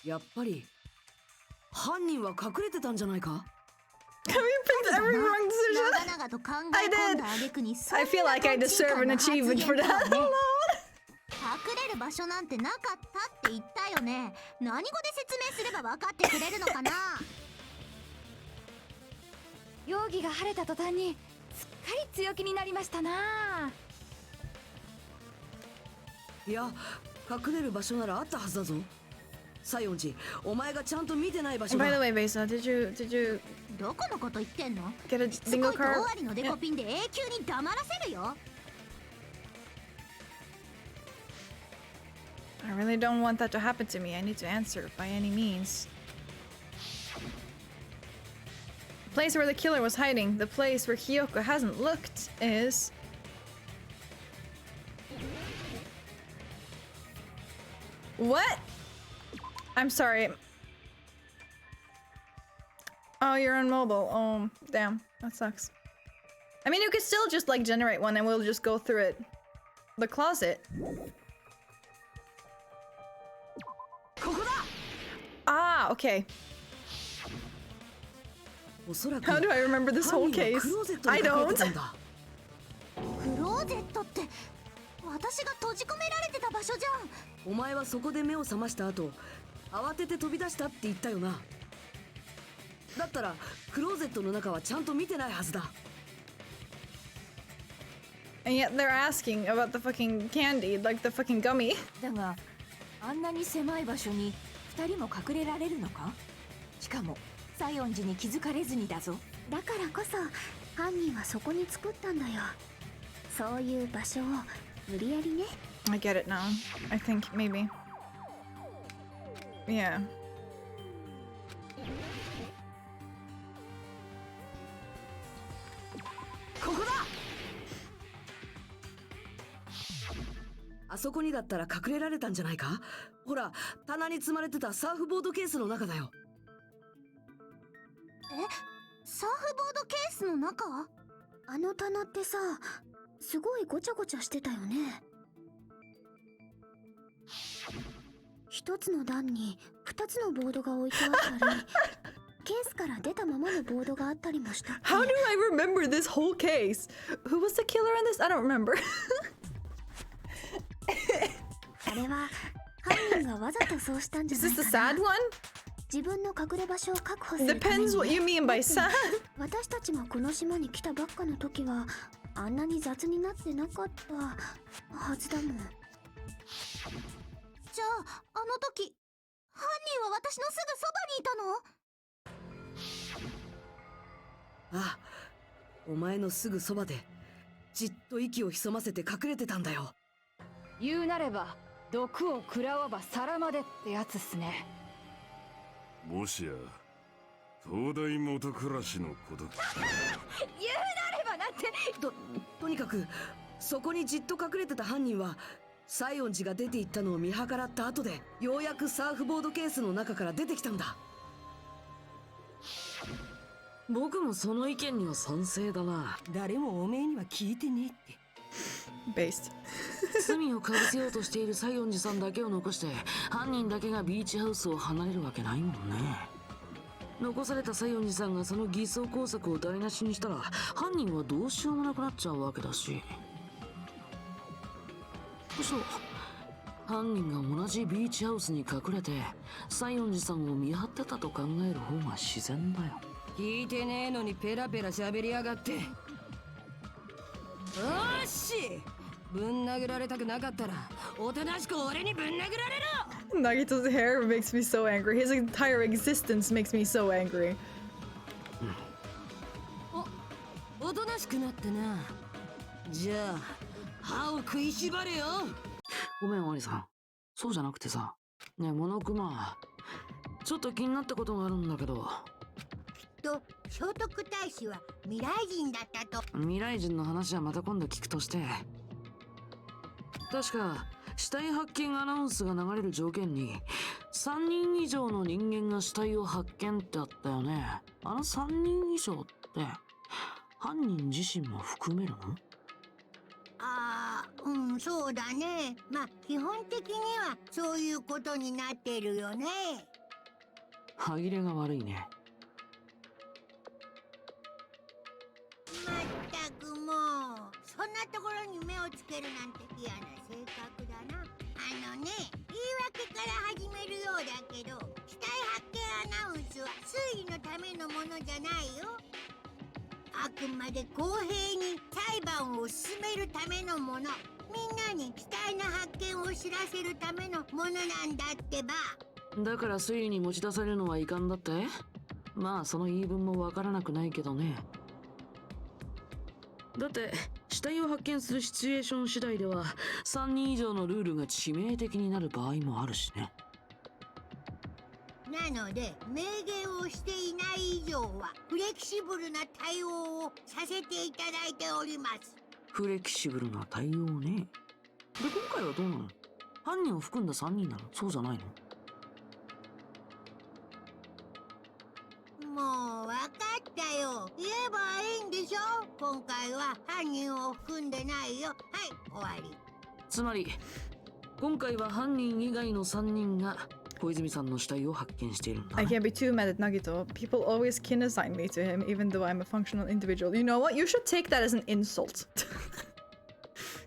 Yappari. 犯人は隠れてたんじゃないか? Have you picked every wrong decision? I did! I feel like I deserve an achievement for that alone! 隠れる場所なんてなかったって言ったよね。何語で説明すれば分かってくれるのかな。容疑が晴れた途端にすっかり強気になりましたな。いや、隠れる場所ならあったはずだぞ。西園寺、お前がちゃんと見てない場所が。By the way, Besa, did you どこのこと言ってんの？ get a bingo すごいと card? 終わりのデコピンで永久に黙らせるよ。I really don't want that to happen to me. I need to answer by any means. The place where the killer was hiding, the place where Hyoko hasn't looked, is... What? I'm sorry. Oh, you're on mobile. Oh, damn. That sucks. I mean, you could still just, like, generate one and we'll just go through it. The closet. Ah, okay. How do I remember this whole case? I don't. クローゼットって私が閉じ込められてた場所じゃん。お前はそこで目を覚ました後、慌てて飛び出したって言ったよな。だったらクローゼットの中はちゃんと見てないはずだ。And yet they're asking about the fucking candy, like the fucking gummy. だが、あんなに狭い場所に2人も隠れられるのか？しかも西園寺に気づかれずにだぞ。だからこそ犯人はそこに作ったんだよ。そういう場所を無理やりね。I get it now. I think maybe. Yeah. ここだ。あそこにだったら隠れられたんじゃないか？ほら、棚に積まれてたサーフボードケースの中だよ。え？サーフボードケースの中？あの棚ってさ、すごいごちゃごちゃしてたよね。一つの段に2つのボードが置いてあったり、ケースから出たままのボードがあったりもした。How do I remember this whole case? Who was the killer in this? I don't remember. あれは犯人がわざとそうしたんじゃ Is ない this the かな。 sad one? 自分の隠れ場所を確保するために。 Depends what you mean by sad. 私たちがこの島に来たばっかの時はあんなに雑になってなかったはずだもん。あの時犯人は私のすぐそばにいたの？ああ、お前のすぐそばでじっと息を潜ませて隠れてたんだよ。言うなれば毒を食らわば皿までってやつっすね。もしや東大元暮らしのことか。言うなればなんて。とにかくそこにじっと隠れてた犯人は西園寺が出て行ったのを見計らった後でようやくサーフボードケースの中から出てきたんだ。僕もその意見には賛成だな。誰もおめえには聞いてねえって。Based. 罪をかぶせようとしている西園寺さんだけを残して犯人だけがビーチハウスを離れるわけないもんね。残された西園寺さんがその偽装工作を台無しにしたら犯人はどうしようもなくなっちゃうわけだし。そう、犯人が同じビーチハウスに隠れて西園寺さんを見張ってたと考える方が自然だよ。聞いてねえのにペラペラ喋りやがって。よーし、ぶん殴られたくなかったらおとなしく俺にぶん殴られろ。 Nagito's hair makes me so angry. His entire existence makes me so angry. おとなしくなったな。じゃあ歯を食いしばれよ。ごめんワニさん、そうじゃなくてさ、ねえモノクマ、ちょっと気になったことがあるんだけど。聖徳太子は未来人だったと。未来人の話はまた今度聞くとして、確か死体発見アナウンスが流れる条件に3人以上の人間が死体を発見ってあったよね。あの3人以上って犯人自身も含めるの？ああ、うん、そうだね。まあ基本的にはそういうことになってるよね。歯切れが悪いね。まったくもう、そんなところに目をつけるなんて嫌な性格だな。言い訳から始めるようだけど、死体発見アナウンスは推理のためのものじゃないよ。あくまで公平に裁判を進めるためのもの。みんなに死体の発見を知らせるためのものなんだってば。だから推理に持ち出されるのはいかんだって？まあその言い分もわからなくないけどね。だって死体を発見するシチュエーション次第では3人以上のルールが致命的になる場合もあるしね。なので明言をしていない以上はフレキシブルな対応をさせていただいております。フレキシブルな対応ね。で今回はどうなの？犯人を含んだ3人なの？そうじゃないの？もう分かったよ。言えばいいんでしょ。今回は犯人を含んでないよ。はい、終わり。つまり今回は犯人以外の3人が小泉さんの死体を発見しているんだ。 I can't be too mad at Nagito. People always kin assign me to him, even though I'm a functional individual. You know what? You should take that as an insult.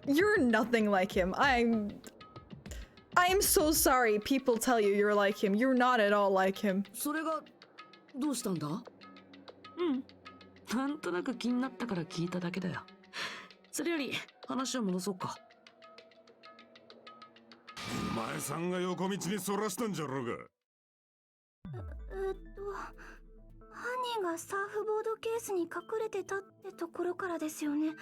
You're nothing like him. I'm so sorry people tell you you're like him. You're not at all like him. それがどうしたんだ？なんとなく気になったから聞いただけだよ。それより話を戻そうか。お前さんが横道にそらしたんじゃろうが。犯人がサーフボードケースに隠れてたってところからですよね。そんで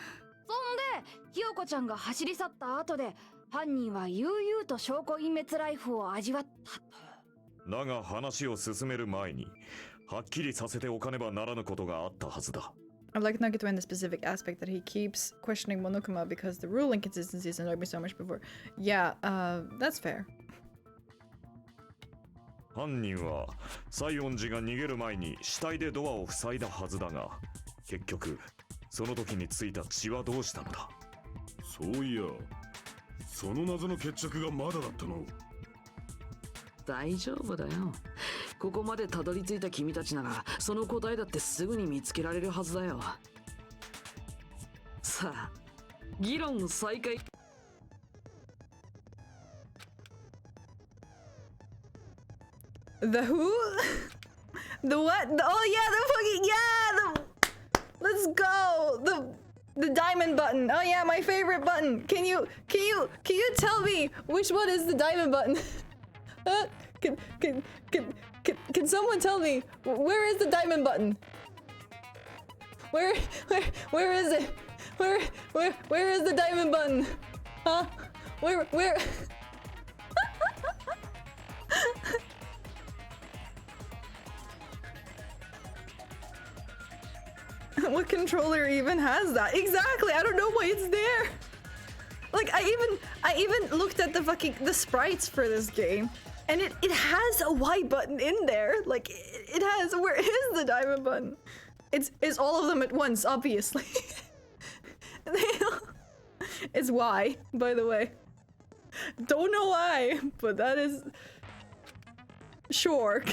ひよこちゃんが走り去った後で犯人は悠々と証拠隠滅ライフを味わったと。だが話を進める前にはっきりさせておかねばならぬことがあったはずだ。I like Nagito in the specific aspect that he keeps questioning Monokuma because the rule inconsistencies annoyed me so much before. Yeah, that's fair. 犯人は西園寺が逃げる前に死体でドアを塞いだはずだが、結局その時についた血はどうしたのだ？そういや、その謎の決着がまだだったの。大丈夫だよ。ここまでたどり着いた君たちならその答えだってすぐに見つけられるはずだよ。さあ、議論を再開。The who? The what? Oh yeah, the fucking let's go. The diamond button. Oh yeah, my favorite button. Can you tell me which one is the diamond button? Can someone tell me where is the diamond button? Where is it? Where is the diamond button? Huh? Where? What controller even has that? Exactly. I don't know why it's there. Like I even looked at the sprites for this game, and it has a Y button in there. Like it has. Where is the diamond button? It's all of them at once, obviously. It's Y, by the way. Don't know why, but that is sure.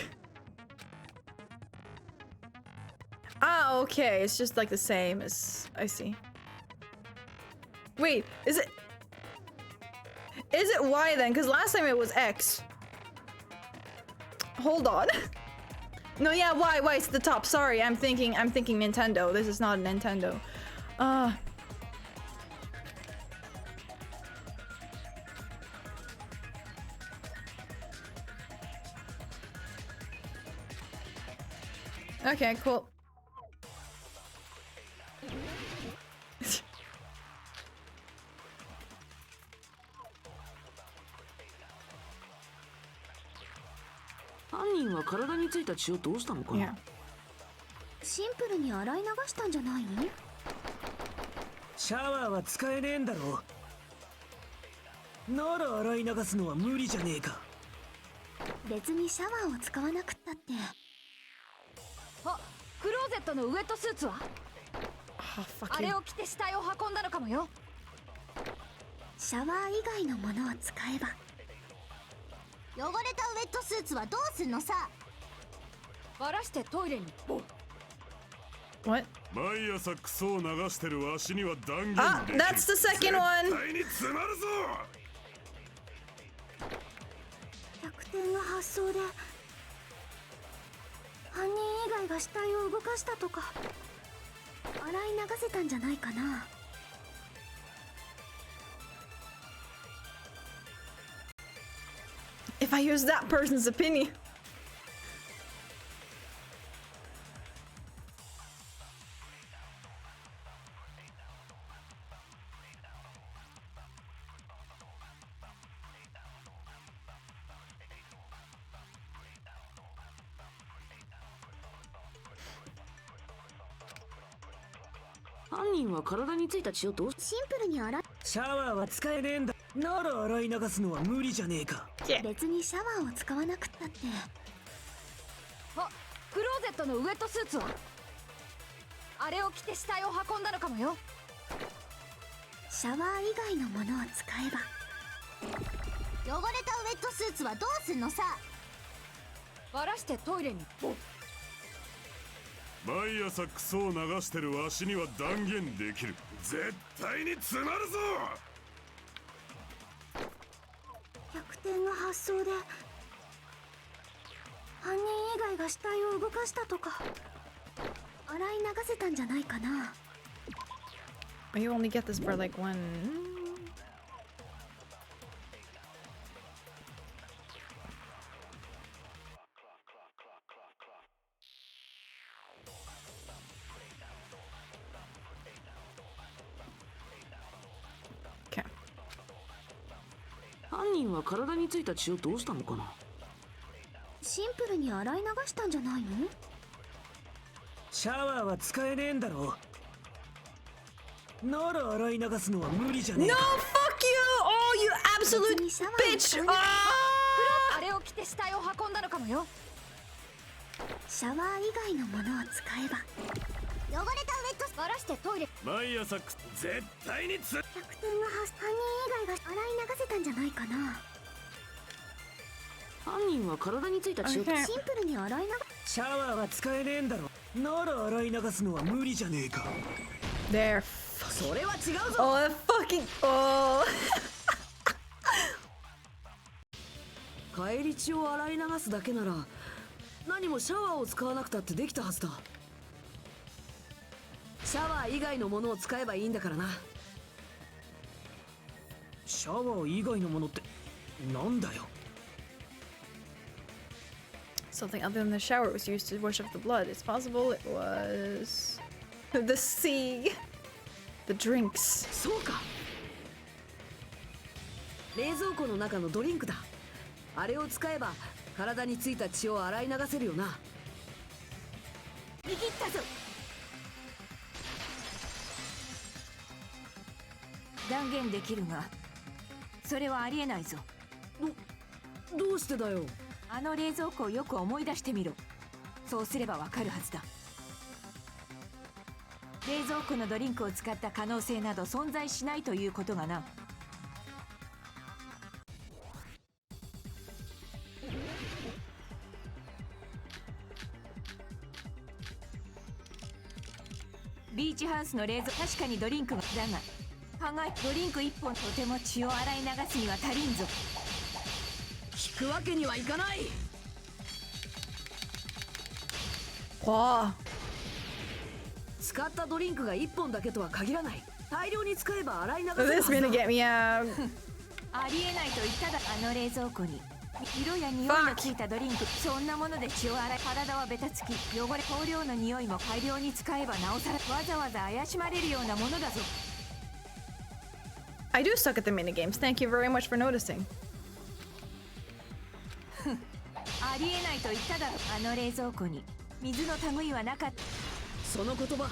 Ah, okay. It's just like the same as I see. Wait, is it Y then? Because last time it was X. Hold on. No, yeah, Y. It's the top. Sorry, I'm thinking Nintendo. This is not a Nintendo. Okay, cool. Yeah. シンプルに洗い流したんじゃないの？シャワーは使えねえんだろ。なら洗い流すのは無理じゃねえか。別にシャワーを使わなくったって。あ、クローゼットのウェットスーツは？あれを着て死体を運んだのかもよ。シャワー以外のものを使えば。汚れたウェットスーツはどうすんのさ。バラしてトイレに。What? 毎朝クソを流してるわしには断言Ah, できる。 that's the second one. 絶対に詰まるぞ。逆転が発想で犯人以外が死体を動かしたとか洗い流せたんじゃないかな。If I use that person's opinion.シンプルに洗い。シャワーは使えねえんだ。なら洗い流すのは無理じゃねえか。別にシャワーを使わなくったって。あ、クローゼットのウェットスーツは？あれを着て死体を運んだのかもよ。シャワー以外のものを使えば。汚れたウェットスーツはどうすんのさ。バラしてトイレに。毎朝クソを流してるわしには断言できる。絶対に詰まるぞ。逆転が発想で犯人以外が死体を動かしたとか洗い流せたんじゃないかな。 You only get this for like one. Okay. 犯人は体についた血をどうしたのかな。シンプルに洗い流したんじゃないの？シャワーは使えねえんだろ。なら洗い流すのは無理じゃねえ No, か。 fuck you! Oh, you absolute bitch! あれを着て死体を運んだのかもよ。シャワー以外のものを使えば。汚れたウェットバラしてトイレ。毎朝絶対に逆転が犯人以外が洗い流せたんじゃないかな。犯人は体についた血を。シンプルに洗い流シャワーは使えねえんだろ。なら洗い流すのは無理じゃねえか。 There. それは違うぞ。 Oh, that fucking. Oh. 帰り血を洗い流すだけなら何もシャワーを使わなくたってできたはずだ。シャワー以外のものを使えばいいんだからな。シャワー以外のものってなんだよ。Something other than the shower was used to wash off the blood. It's possible it was the sea. The drinks. そうか。冷蔵庫の中のドリンクだ。あれを使えば体についた血を洗い流せるよな。握ったぞ。断言できるが、それはありえないぞ。どうしてだよ。あの冷蔵庫をよく思い出してみろ。そうすればわかるはずだ。冷蔵庫のドリンクを使った可能性など存在しないということがな。ビーチハウスの冷蔵庫、確かにドリンクがだが、考えドリンク1本とても血を洗い流すには足りんぞ。引くわけにはいかない。わあ。使ったドリンクが1本だけとは限らない。大量に使えば洗い流せるは This ずだ。 gonna get me out. ありえないと言っただ。あの冷蔵庫に色や匂いのついたドリンク、そんなもので血を洗い、体はベタつき汚れ、香料の匂いも大量に使えばなおさらわざわざ怪しまれるようなものだぞ。 I do suck at the minigames. Thank you very much for noticing. ありえないと言っただろ。あの冷蔵庫に水の類はなかった。その言葉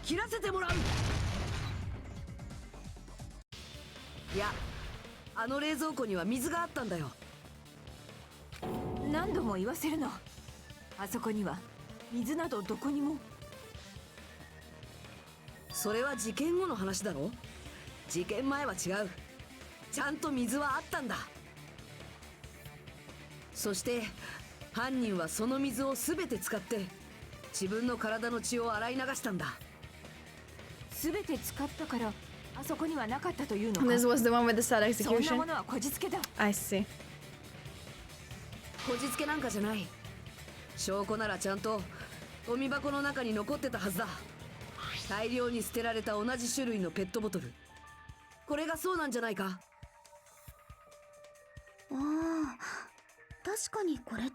切らせてもらう。いや、あの冷蔵庫には水があったんだよ。何度も言わせるの。あそこには水などどこにも。それは事件後の話だろ。事件前は違う。ちゃんと水はあったんだ。そして犯人はその水を全て使って自分の体の血を洗い流したんだ。全て使ったからあそこにはなかったというのか。 This was the one with the sad そんな execution. ものはこじつけだ。 I see. こじつけなんかじゃない。証拠ならちゃんとゴミ箱の中に残ってたはずだ。大量に捨てられた同じ種類のペットボトル。これがそうなんじゃないか。ああ、確かにこれって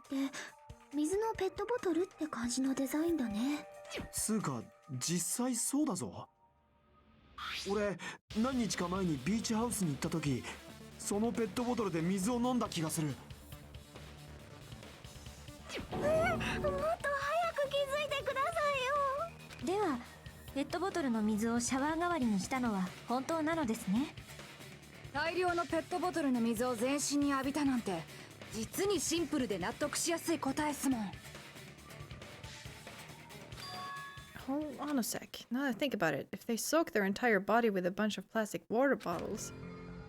水のペットボトルって感じのデザインだね。つうか実際そうだぞ。俺何日か前にビーチハウスに行った時、そのペットボトルで水を飲んだ気がする。もっと早く気づいてくださいよ。ではペットボトルの水をシャワー代わりにしたのは本当なのですね。大量のペットボトルの水を全身に浴びたなんて実にシンプルで納得しやすい答えっすもん。 Hold on a sec. Now that I think about it, if they soak their entire body with a bunch of plastic water bottles,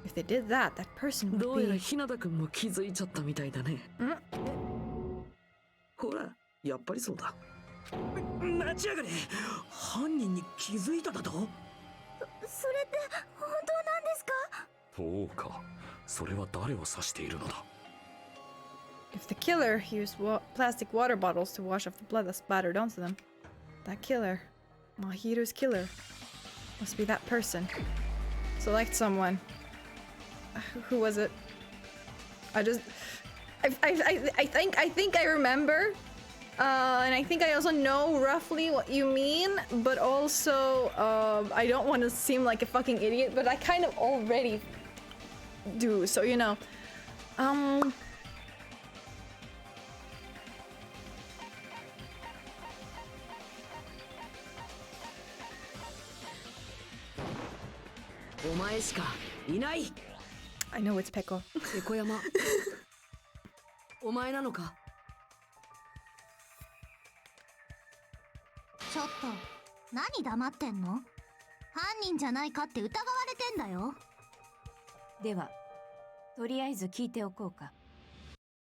if they did that, that person would どうやら be... 日向くんも気づいちゃったみたいだね。ほら、やっぱりそうだ。待ちやがれ。犯人に気づいただと。それって本当なんですか？そうか。それは誰を指しているのだ。 If the killer used plastic water bottles to wash off the blood that splattered onto them, that killer, Mahiru's killer, must be that person. Select someone. Who was it? I think I remember. And I think I also know roughly what you mean, but also I don't want to seem like a fucking idiot, but I kind of already do, so you know. I know it's Peko. ペコ山。お前なのか？ちょっと何黙ってんの？犯人じゃないかって疑われてんだよ。ではとりあえず聞いておこうか。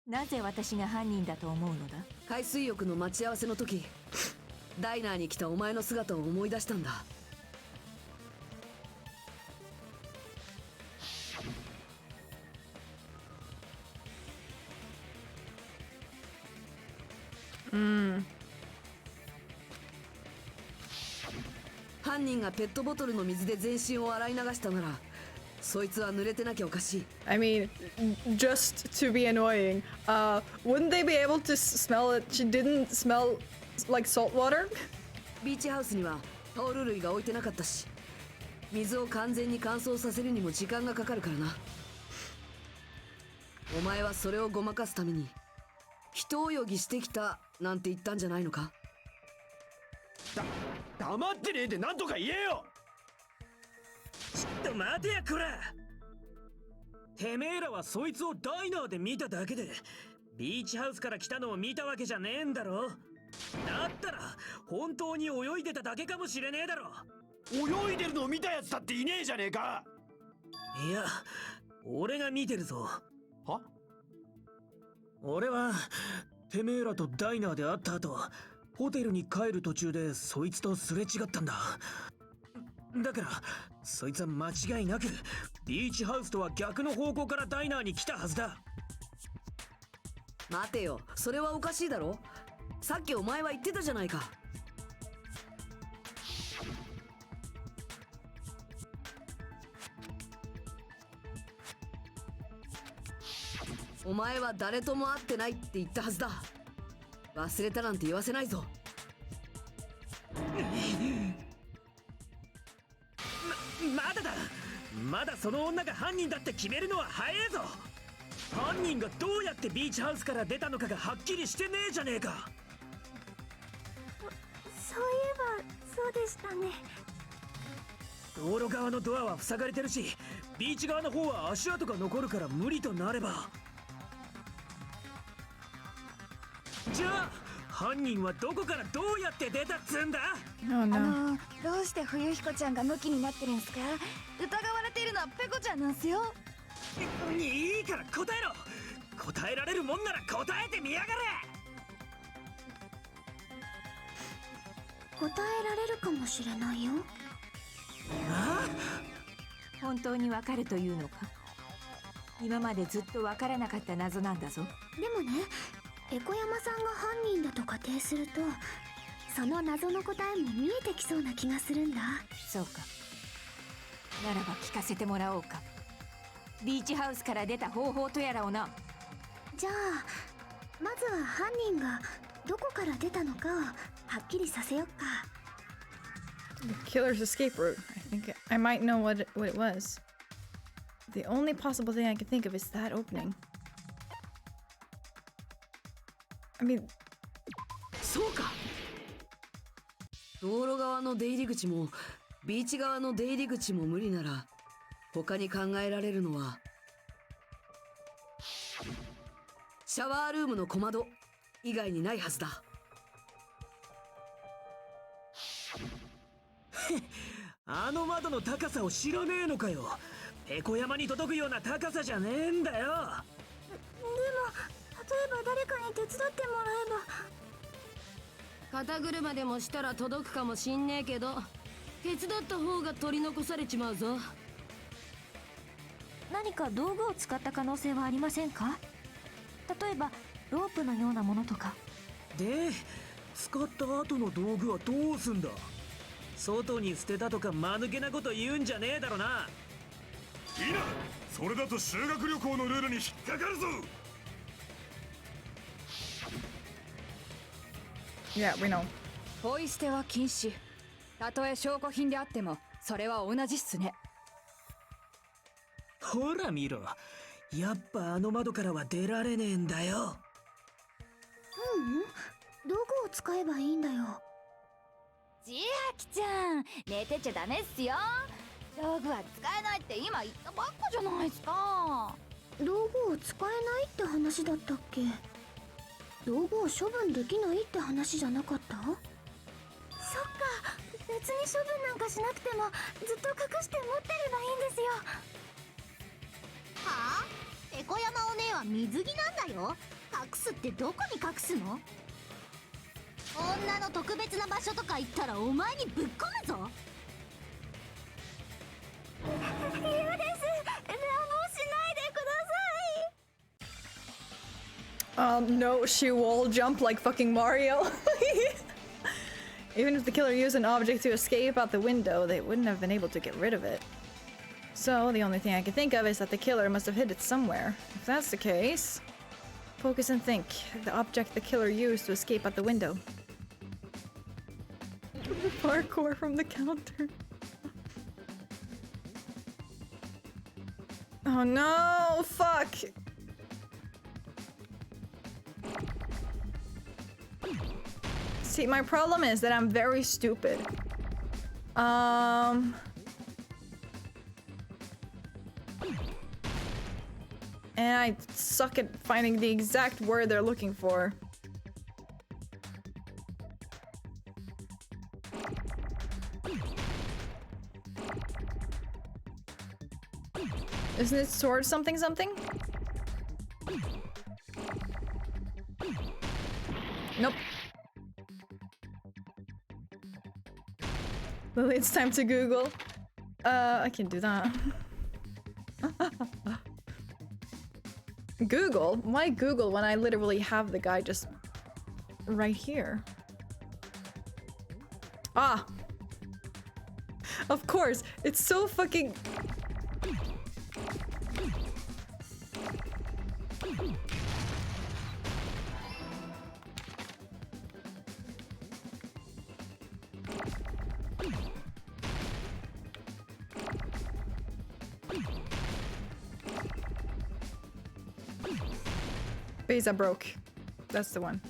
なぜ私が犯人だと思うのだ？海水浴の待ち合わせの時、ダイナーに来たお前の姿を思い出したんだ。犯人がペットボトルの水で全身を洗い流したなら、そいつは濡れてなきゃおかしい。 I mean, just to be annoying, wouldn't they be able to smell it? She didn't smell like salt water? ビーチハウスにはタオル類が置いてなかったし、水を完全に乾燥させるにも時間がかかるからな。お前はそれをごまかすために人泳ぎしてきたなんて言ったんじゃないのか。黙ってねえで何とか言えよ。ちょっと待てやこら。てめえらはそいつをダイナーで見ただけでビーチハウスから来たのを見たわけじゃねえんだろ。だったら本当に泳いでただけかもしれねえだろ。泳いでるのを見たやつだっていねえじゃねえか。いや、俺が見てるぞ。は？俺はてめえらとダイナーで会った後、ホテルに帰る途中でそいつとすれ違ったんだ。だからそいつは間違いなくビーチハウスとは逆の方向からダイナーに来たはずだ。待てよ、それはおかしいだろ。さっきお前は言ってたじゃないか。お前は誰とも会ってないって言ったはずだ。忘れたなんて言わせないぞ。まだだ。まだその女が犯人だって決めるのは早えぞ。犯人がどうやってビーチハウスから出たのかがはっきりしてねえじゃねえか。そういえばそうでしたね。道路側のドアは塞がれてるし、ビーチ側の方は足跡が残るから無理となれば、じゃあ犯人はどこからどうやって出たっつんだ。どうして冬彦ちゃんがムキになってるんすか？疑われているのはペコちゃんなんすよ。いいから答えろ。答えられるもんなら答えてみやがれ。答えられるかもしれないよ。本当にわかるというのか？今までずっとわからなかった謎なんだぞ。でもね、エコヤマさんが犯人だと仮定すると、その謎の答えも見えてきそうな気がするんだ。そうか。ならば聞かせてもらおうか。ビーチハウスから出た方法とやらをな。じゃあまずは犯人がどこから出たのかをはっきりさせよっか。 The killer's escape route. I think I might know what it was. The only possible thing I can think of is that opening. I mean, そうか。道路側の出入り口もビーチ側の出入り口も無理なら、他に考えられるのはシャワールームの小窓以外にないはずだ。あの窓の高さを知らねえのかよ。ペコ山に届くような高さじゃねえんだよ。でも例えば誰かに手伝ってもらえば。肩車でもしたら届くかもしんねえけど、手伝った方が取り残されちまうぞ。何か道具を使った可能性はありませんか？例えばロープのようなものとか。で、使った後の道具はどうすんだ？外に捨てたとか間抜けなこと言うんじゃねえだろな。いいな、それだと修学旅行のルールに引っかかるぞ。yeah, we know. ポイ捨ては禁止。たとえ証拠品であってもそれは同じっすね。ほら見ろ、やっぱあの窓からは出られねえんだよ。道具を使えばいいんだよ。千秋ちゃん、寝てちゃダメっすよ。道具は使えないって今言ったばっかじゃないっすか。道具を使えないって話だったっけ？道具を処分できないって話じゃなかった？そっか、別に処分なんかしなくてもずっと隠して持ってればいいんですよ。はあ？エコヤマお姉は水着なんだよ。隠すってどこに隠すの？女の特別な場所とか言ったらお前にぶっ込むぞ。嫌です。乱暴しないでください。No, she wall jump like fucking Mario. Even if the killer used an object to escape out the window, they wouldn't have been able to get rid of it. So the only thing I can think of is that the killer must have hid it somewhere. If that's the case, focus and think. The object the killer used to escape out the window. Parkour from the counter. Oh no! Fuck! See, my problem is that I'm very stupid. And I suck at finding the exact word they're looking for. Isn't it sword something something? Nope. Lily, it's time to Google. I can do that. Google? Why Google when I literally have the guy just right here? Ah! Of course! It's so fucking... Beza broke. That's the one.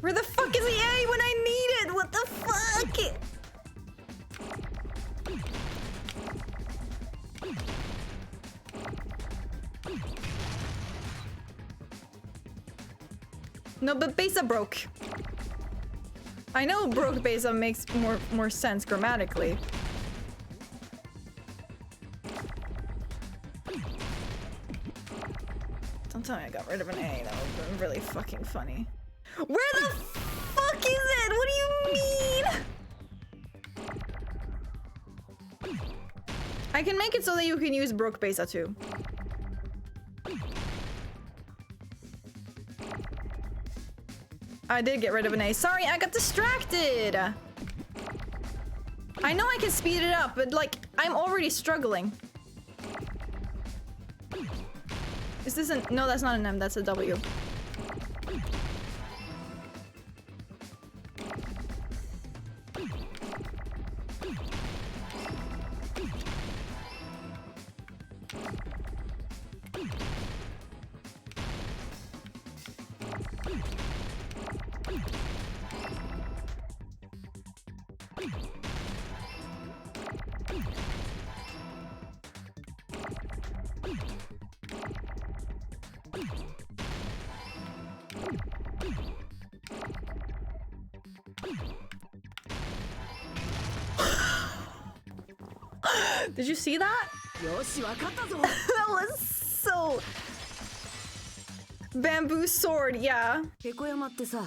Where the fuck is the A when I need it? What the fuck? No, but Beza broke. I know broke Beza makes more sense grammatically. Don't tell me I got rid of an A. That would have been really fucking funny. Where the fuck is it? What do you mean? I can make it so that you can use broke Beza too. I did get rid of an A. Sorry, I got distracted. I know I can speed it up, but like, I'm already struggling. Is this an... No, that's not an M, that's a W. Did you see that? That was so... Bamboo sword, yeah. ペコ山ってさ、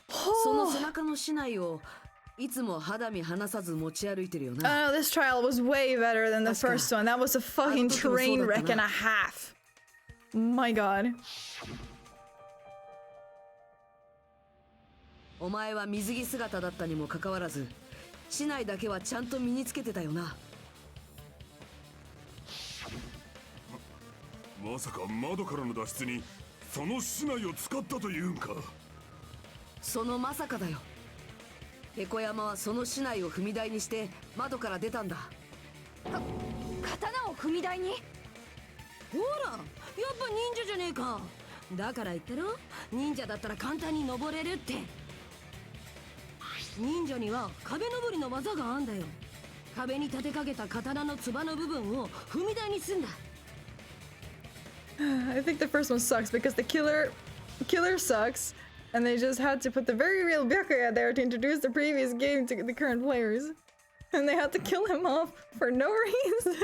その背中の竹刀をいつも肌身離さず持ち歩いてるよな。This trial was way better than the first one. That was a fucking train wreck and a half. My god. お前は水着姿だったにもかかわらず、竹刀だけはちゃんと身につけてたよな。まさか窓からの脱出にその竹刀を使ったというんか。そのまさかだよ。ペコ山はその竹刀を踏み台にして窓から出たんだ。刀を踏み台に？ほら、やっぱ忍者じゃねえか。だから言ってろ、忍者だったら簡単に登れるって。忍者には壁登りの技があんだよ。壁に立てかけた刀のつばの部分を踏み台にすんだ。I think the first one sucks because the killer sucks, and they just had to put the very real Byakuya there to introduce the previous game to the current players, and they had to kill him off for no reason.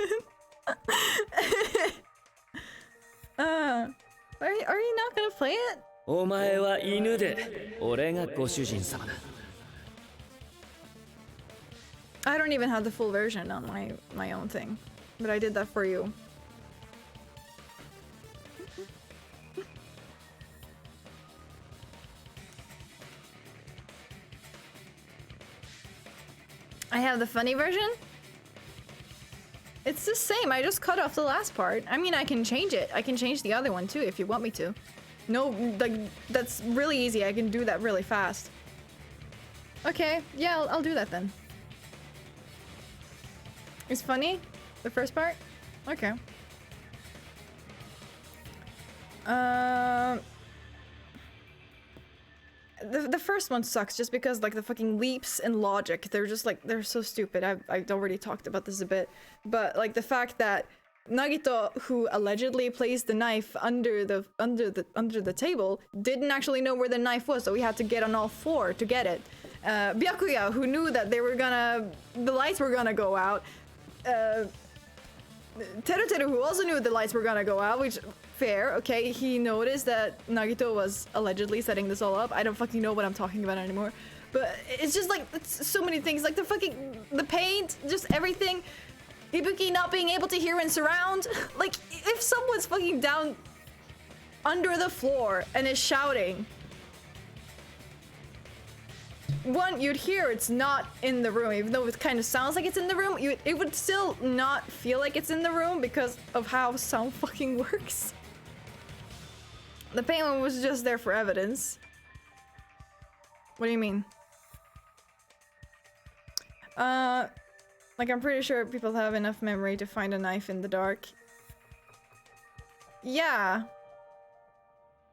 Are you not gonna play it? お前は犬で、俺がご主人様だ。I don't even have the full version on my own thing, but I did that for you. I have the funny version. It's the same. I just cut off the last part. I mean, I can change it. I can change the other one too if you want me to. No, like, that's really easy. I can do that really fast. Okay, yeah, I'll do that then. It's funny? The first part? Okay. The first one sucks just because, like, the fucking leaps in logic, they're just like, they're so stupid. I've already talked about this a bit, but like the fact that Nagito, who allegedly placed the knife under the table, didn't actually know where the knife was, so we had to get on all four to get it. Byakuya, who knew that the lights were gonna go out. Teru, who also knew the lights were gonna go out, which, fair, okay, he noticed that Nagito was allegedly setting this all up. I don't fucking know what I'm talking about anymore. But it's just like, it's so many things, like the paint, just everything. Ibuki not being able to hear in surround. Like, if someone's fucking down under the floor and is shouting, one, you'd hear it's not in the room, even though it kind of sounds like it's in the room. It would still not feel like it's in the room because of how sound fucking works. The paint was just there for evidence. What do you mean? Like, I'm pretty sure people have enough memory to find a knife in the dark. Yeah.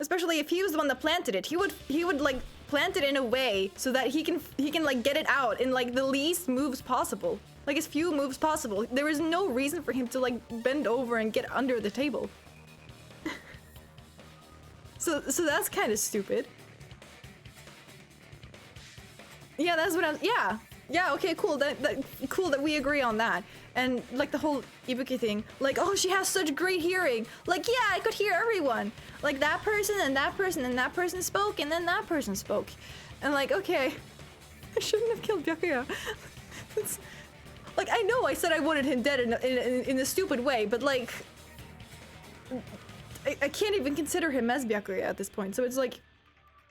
Especially if he was the one that planted it. He would like plant it in a way so that he can like get it out in like the least moves possible. Like as few moves possible. There is no reason for him to like bend over and get under the table. So that's kind of stupid. Yeah, that's what yeah, okay, cool. Cool that we agree on that. And like the whole Ibuki thing, like, oh, she has such great hearing. Like, yeah, I could hear everyone. Like that person and that person and that person spoke and then that person spoke. And like, okay, I shouldn't have killed Byakuya. Like, I know I said I wanted him dead in a stupid way, but like, I can't even consider him as Byakuya at this point. So it's like,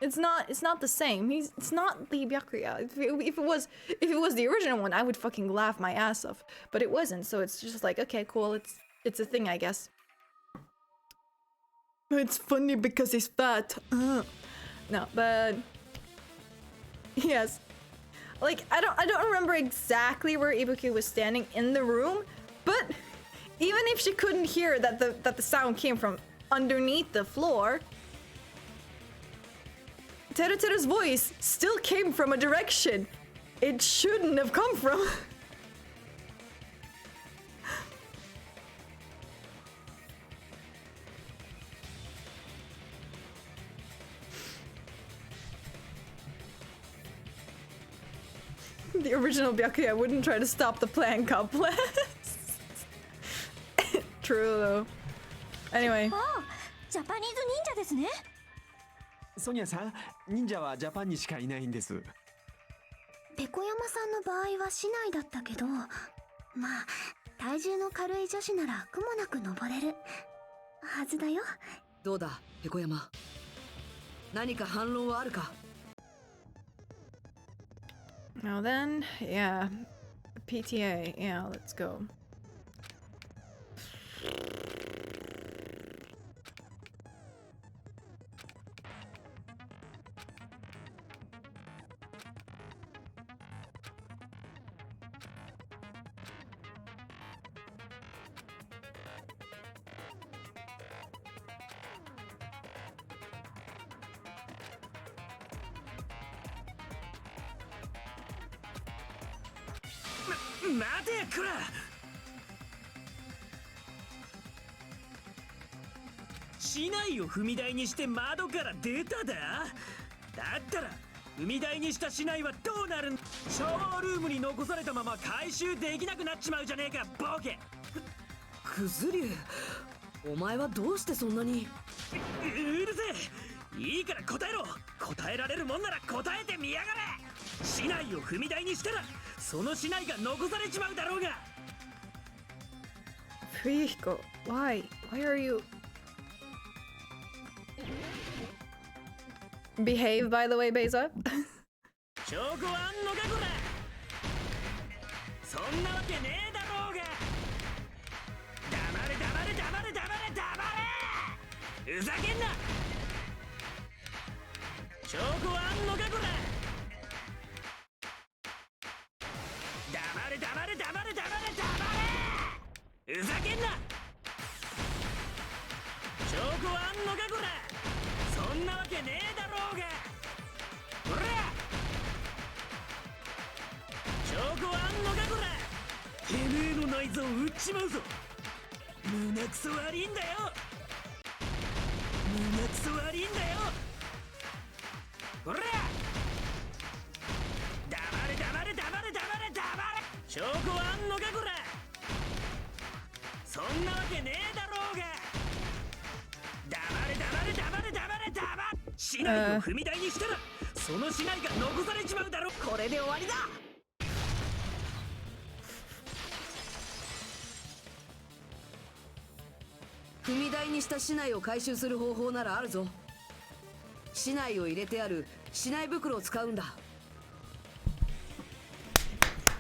it's not the same. It's not the Byakuya. If it was the original one, I would fucking laugh my ass off. But it wasn't, so it's just like, okay, cool. It's a thing, I guess. It's funny because he's fat. No, but yes. Like, I don't remember exactly where Ibuki was standing in the room, but even if she couldn't hear that the sound came from underneath the floor, Teru's voice still came from a direction it shouldn't have come from. The original Byakuya wouldn't try to stop the plant complex. True though. Anyway. Oh, Japanese ninja ですね。ソニアさん、忍者はジャパンにしかいないんです。ペコヤマさんの場合は市内だったけど、まあ体重の軽い女子なら苦もなく登れるはずだよ。どうだ、ペコヤマ。何か反論はあるか？ Now then, yeah, PTA, yeah, let's go.市内を踏み台にして窓から出ただ？だったら踏み台にした市内はどうなるん？シャワールームに残されたまま回収できなくなっちまうじゃねえか、ボケ。クズリュウ、お前はどうしてそんなに？うるせえ。いいから答えろ。答えられるもんなら答えてみやがれ。市内を踏み台にしたらその市内が残されちまうだろうが。Fuyuhiko, why are you? Behave, by the way, Beza. そんなわけねえだろうが。黙れ黙れ黙れ黙れ黙れ、ふざけんな。証拠はあんのかこら。黙れ黙れ黙れ黙れ黙れ、ふざけんな。証拠はあんのかこら。そんなわけねえだろうが。ほら証拠はあんのかこら。てめえの内臓売っちまうぞ。胸くそ悪いんだよ。胸くそ悪いんだよ。ほら黙れ黙れ黙れ黙れ黙れ、証拠はあんのかこら。そんなわけねえだろうが。黙れ黙れ黙れ黙れ黙れ、市内を踏み台にしたらその市内が残されちまうだろ。これで終わりだ。踏み台にした市内を回収する方法ならあるぞ。市内を入れてある市内袋を使うんだ。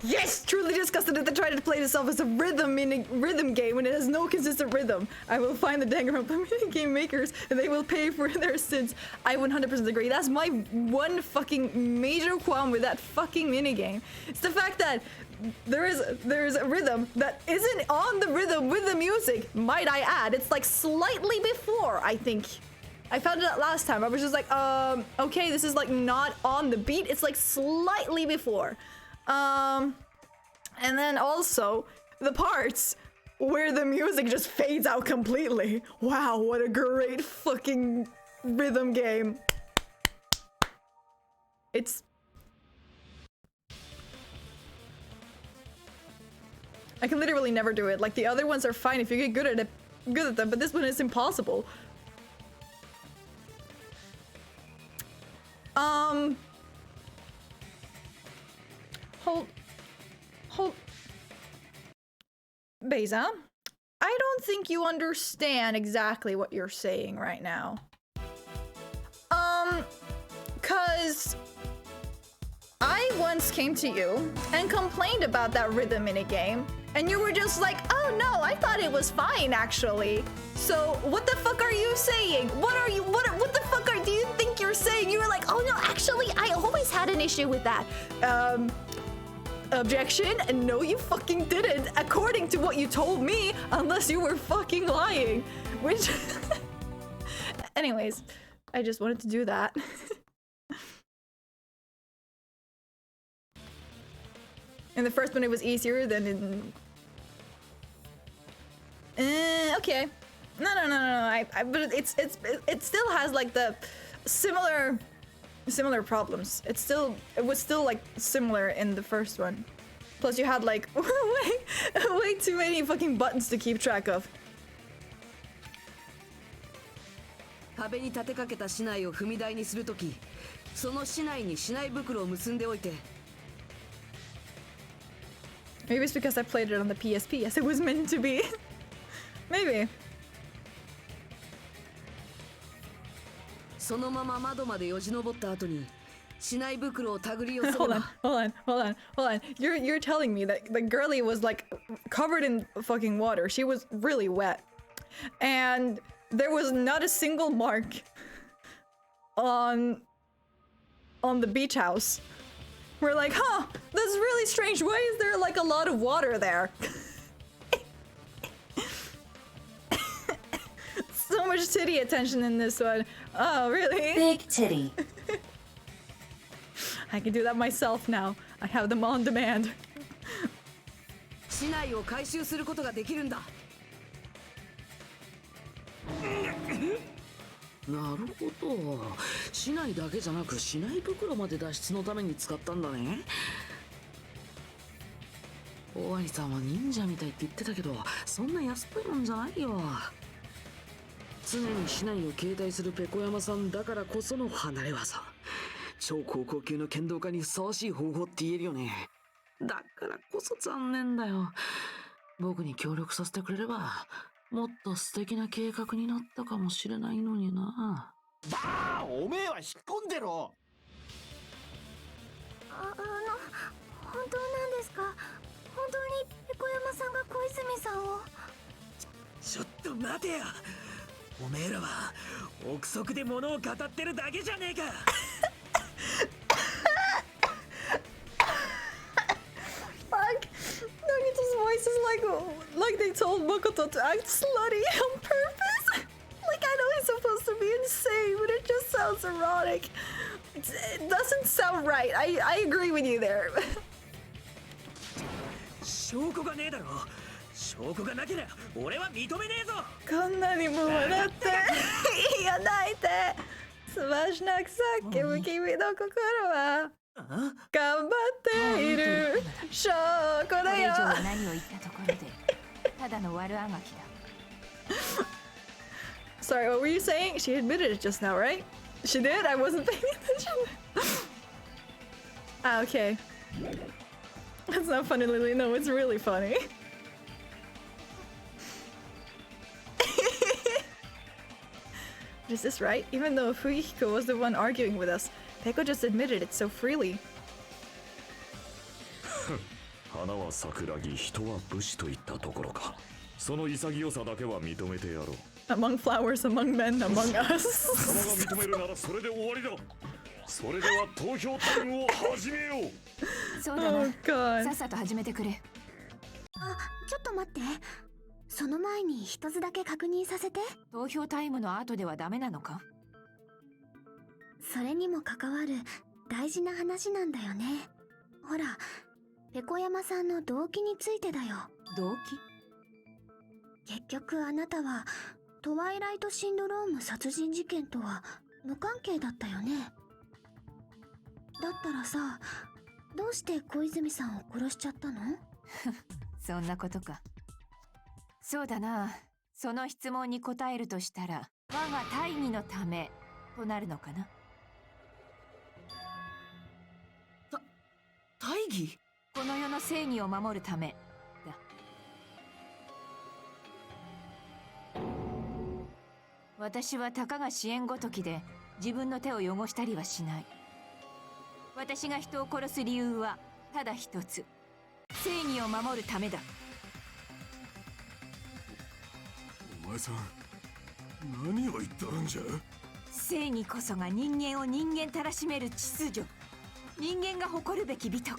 Yes! Truly disgusted that they tried to play this off as a rhythm game when it has no consistent rhythm. I will find the Danganronpa minigame makers and they will pay for their sins. I 100% agree. That's my one fucking major qualm with that fucking minigame. It's the fact that there's a rhythm that isn't on the rhythm with the music, might I add. It's like slightly before, I think. I found it out last time. I was just like, okay, this is like not on the beat. It's like slightly before. And then also the parts where the music just fades out completely. Wow, what a great fucking rhythm game. It's... I can literally never do it. Like the other ones are fine if you get good at them, but this one is impossible. Hold. Beza, I don't think you understand exactly what you're saying right now. Cause I once came to you and complained about that rhythm minigame, and you were just like, oh no, I thought it was fine actually. So what the fuck are you saying? What the fuck do you think you're saying? You were like, oh no, actually I always had an issue with that. Objection, and no you fucking didn't, according to what you told me, unless you were fucking lying. Which... Anyways, I just wanted to do that. In the first one it was easier than in... okay. No. But it still has like the similar problems. It was still like similar in the first one. Plus you had like way too many fucking buttons to keep track of. 壁に立てかけた市内を踏み台にするとき、その市内に市内袋を結んでおいて。 Maybe it's because I played it on the PSP as it was meant to be. Maybe. そのまま窓までよじ登った後に市内袋を手繰り寄せれば。Hold on. You're telling me that the girlie was like covered in fucking water. She was really wet. And there was not a single mark on the beach house. We're like, huh, that's really strange. Why is there like a lot of water there? So much titty attention in this one. Oh, really? Big titty. I can do that myself now. I have them on demand. 市内を回収することができるんだ。なるほど。市内だけじゃなく市内袋まで脱出のために使ったんだね。大兄さんは忍者みたいって言ってたけど、そんな安っぽいもんじゃないよ。常に市内を携帯するペコ山さんだからこその離れ技。超高校級の剣道家にふさわしい方法って言えるよね。だからこそ残念だよ。僕に協力させてくれれば、もっと素敵な計画になったかもしれないのにな。だあ、おめえは引っ込んでろ。本当なんですか？本当にペコ山さんが小泉さんを。ちょっと待てよ。おめえらは憶測で物を語ってるだけじゃねえか。Fuck. Nagito's voice is like they told Makoto to act slutty on purpose. Like I know he's supposed to be insane, but it just sounds erotic. It doesn't sound right. I agree with you there. 証拠がねえだろ。証拠がなければ俺は認めねえぞ。こんなにも笑っていや泣いてすばしなくさっきも君の心は頑張っている証拠だよ。これ以上何を言ったところでただの悪あがきだ。Sorry, what were you saying? She admitted it just now, right? She did? I wasn't paying attention. Ah, okay. That's not funny, Lily. No, it's really funny. Is this right? Even though Fuyuhiko was the one arguing with us, Peko just admitted it so freely. 花は桜木、人は武士といったところか。その潔さだけは認めてやろう。Among flowers, among men, among us. 貴様が認めるならそれで終わりだ。それでは投票タイムを始めよう。そうだな。Oh God. さっさと始めてくれ。あ、ちょっと待って。その前に一つだけ確認させて。投票タイムの後ではダメなのか？それにも関わる大事な話なんだよね。ほら、ペコ山さんの動機についてだよ。動機？結局あなたはトワイライトシンドローム殺人事件とは無関係だったよね。だったらさ、どうして小泉さんを殺しちゃったの？そんなことか。そうだな。その質問に答えるとしたら、我が大義のためとなるのかな。大義？この世の正義を守るためだ。私はたかが支援ごときで自分の手を汚したりはしない。私が人を殺す理由はただ一つ。正義を守るためだ。お前さん、何を言っとるんじゃ。正義こそが人間を人間たらしめる秩序。人間が誇るべき美徳。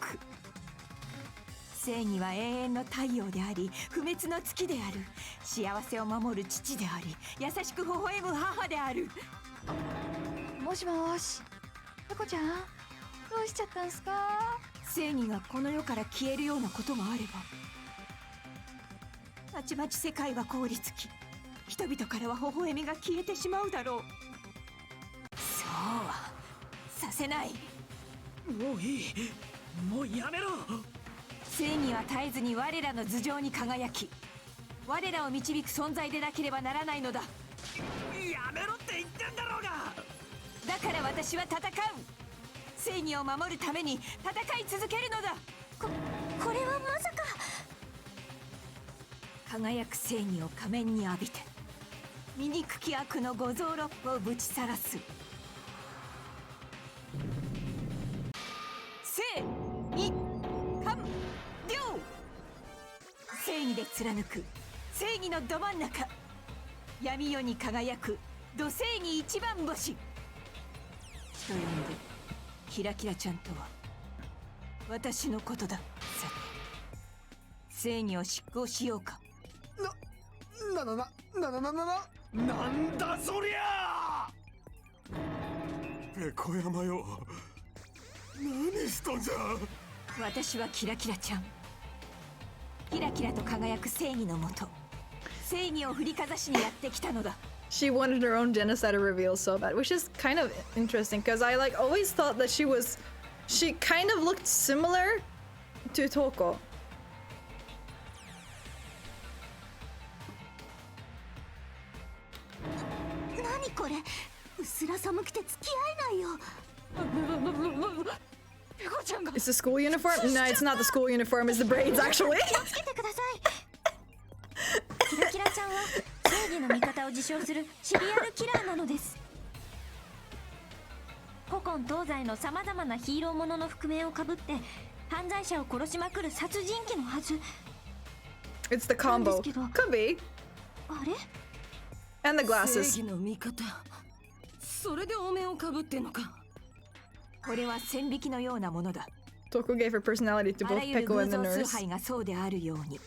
正義は永遠の太陽であり、不滅の月である。幸せを守る父であり、優しく微笑む母である。もしもし、ペコちゃん、どうしちゃったんすか？正義がこの世から消えるようなことがあれば、たちまち世界は凍りつき、人々からは微笑みが消えてしまうだろう。そうはさせない。もういい。もうやめろ。正義は絶えずに我らの頭上に輝き、我らを導く存在でなければならないのだ。やめろって言ってんだろうが。だから私は戦う。正義を守るために戦い続けるのだ。これはまさか。輝く正義を仮面に浴びて、醜き悪の五臓六腑をぶちさらす。正義完了。正義で貫く正義のど真ん中、闇夜に輝く土正義一番星と呼んで、キラキラちゃんとは私のことだ。さて、正義を執行しようか。なんだそりゃ。ペコ山よ、何しとんじゃ。私はキラキラちゃん。キラキラと輝く正義のもと、正義を振りかざしにやってきたのだ。She wanted her own genocide reveal so bad, which is kind of interesting because I like always thought that she kind of looked similar to Toko. 何これ、うすら寒くて付き合えないよ。ペコちゃんが。 It's the school uniform? No, it's not the school uniform, it's the braids actually. 気をつけてください。キラキラちゃんは正義の味方を自称するシリアルキラーなのです。古今東西のさまざまなヒーローものの覆面をかぶって犯罪者を殺しまくる殺人鬼のはず。 It's the combo. Could be. あれ And the glasses. 正義の味方。それでお面をかぶってんのか。これは線引きのようなものだ。Toku gave her personality to あ both らゆる Peko 偶 and the 像崇 nurse. 拝がそうであるように、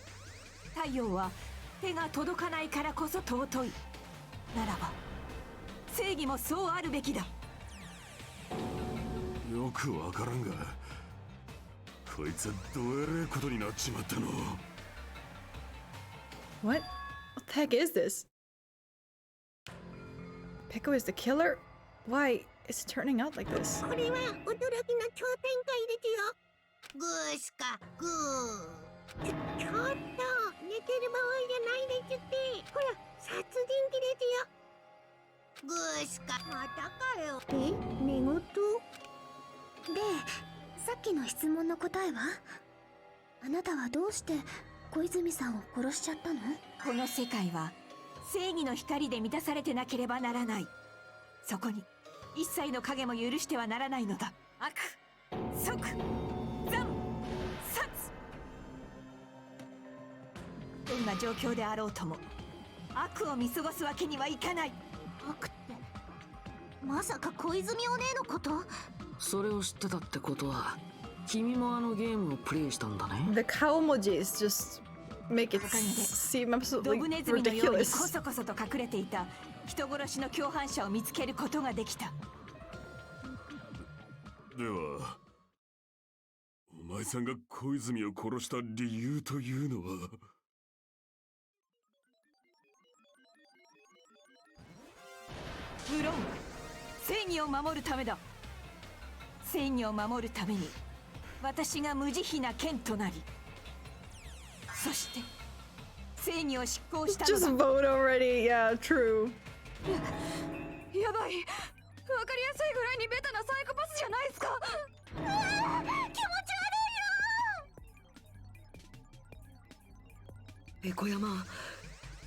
太陽は手が届かないからこそ尊い。ならば正義もそうあるべきだ。よくわからんが、こいつはどえれえことになっちまったの。What? What the heck is this? Peko is the killer? Why is it turning out like this? これは驚きの超展開ですよ。グーしかグー。ちょっと寝てる場合じゃないですって。ほら、殺人鬼ですよ。グーしかまたかよ。寝言？で、さっきの質問の答えは？あなたはどうして小泉さんを殺しちゃったの？この世界は正義の光で満たされてなければならない。そこに一切の影も許してはならないのだ。悪、即、残、殺。どんな状況であろうとも悪を見過ごすわけにはいかない。悪ってまさか小泉お姉のこと？それを知ってたってことは君もあのゲームをプレイしたんだね。 The cow emojis just make it おかげで seem ド absolutely ブネズミのようにこ ridiculous. そこそと隠れていた人殺しの共犯者を見つけることができた。では、お前さんが小泉を殺した理由というのは？無論正義を守るためだ。正義を守るために私が無慈悲な剣となり、そして正義を執行したの Just だ。 vote already. Yeah, true. やばい。わかりやすいぐらいにベタなサイコパスじゃないですか。気持ち悪いよ。エコ山、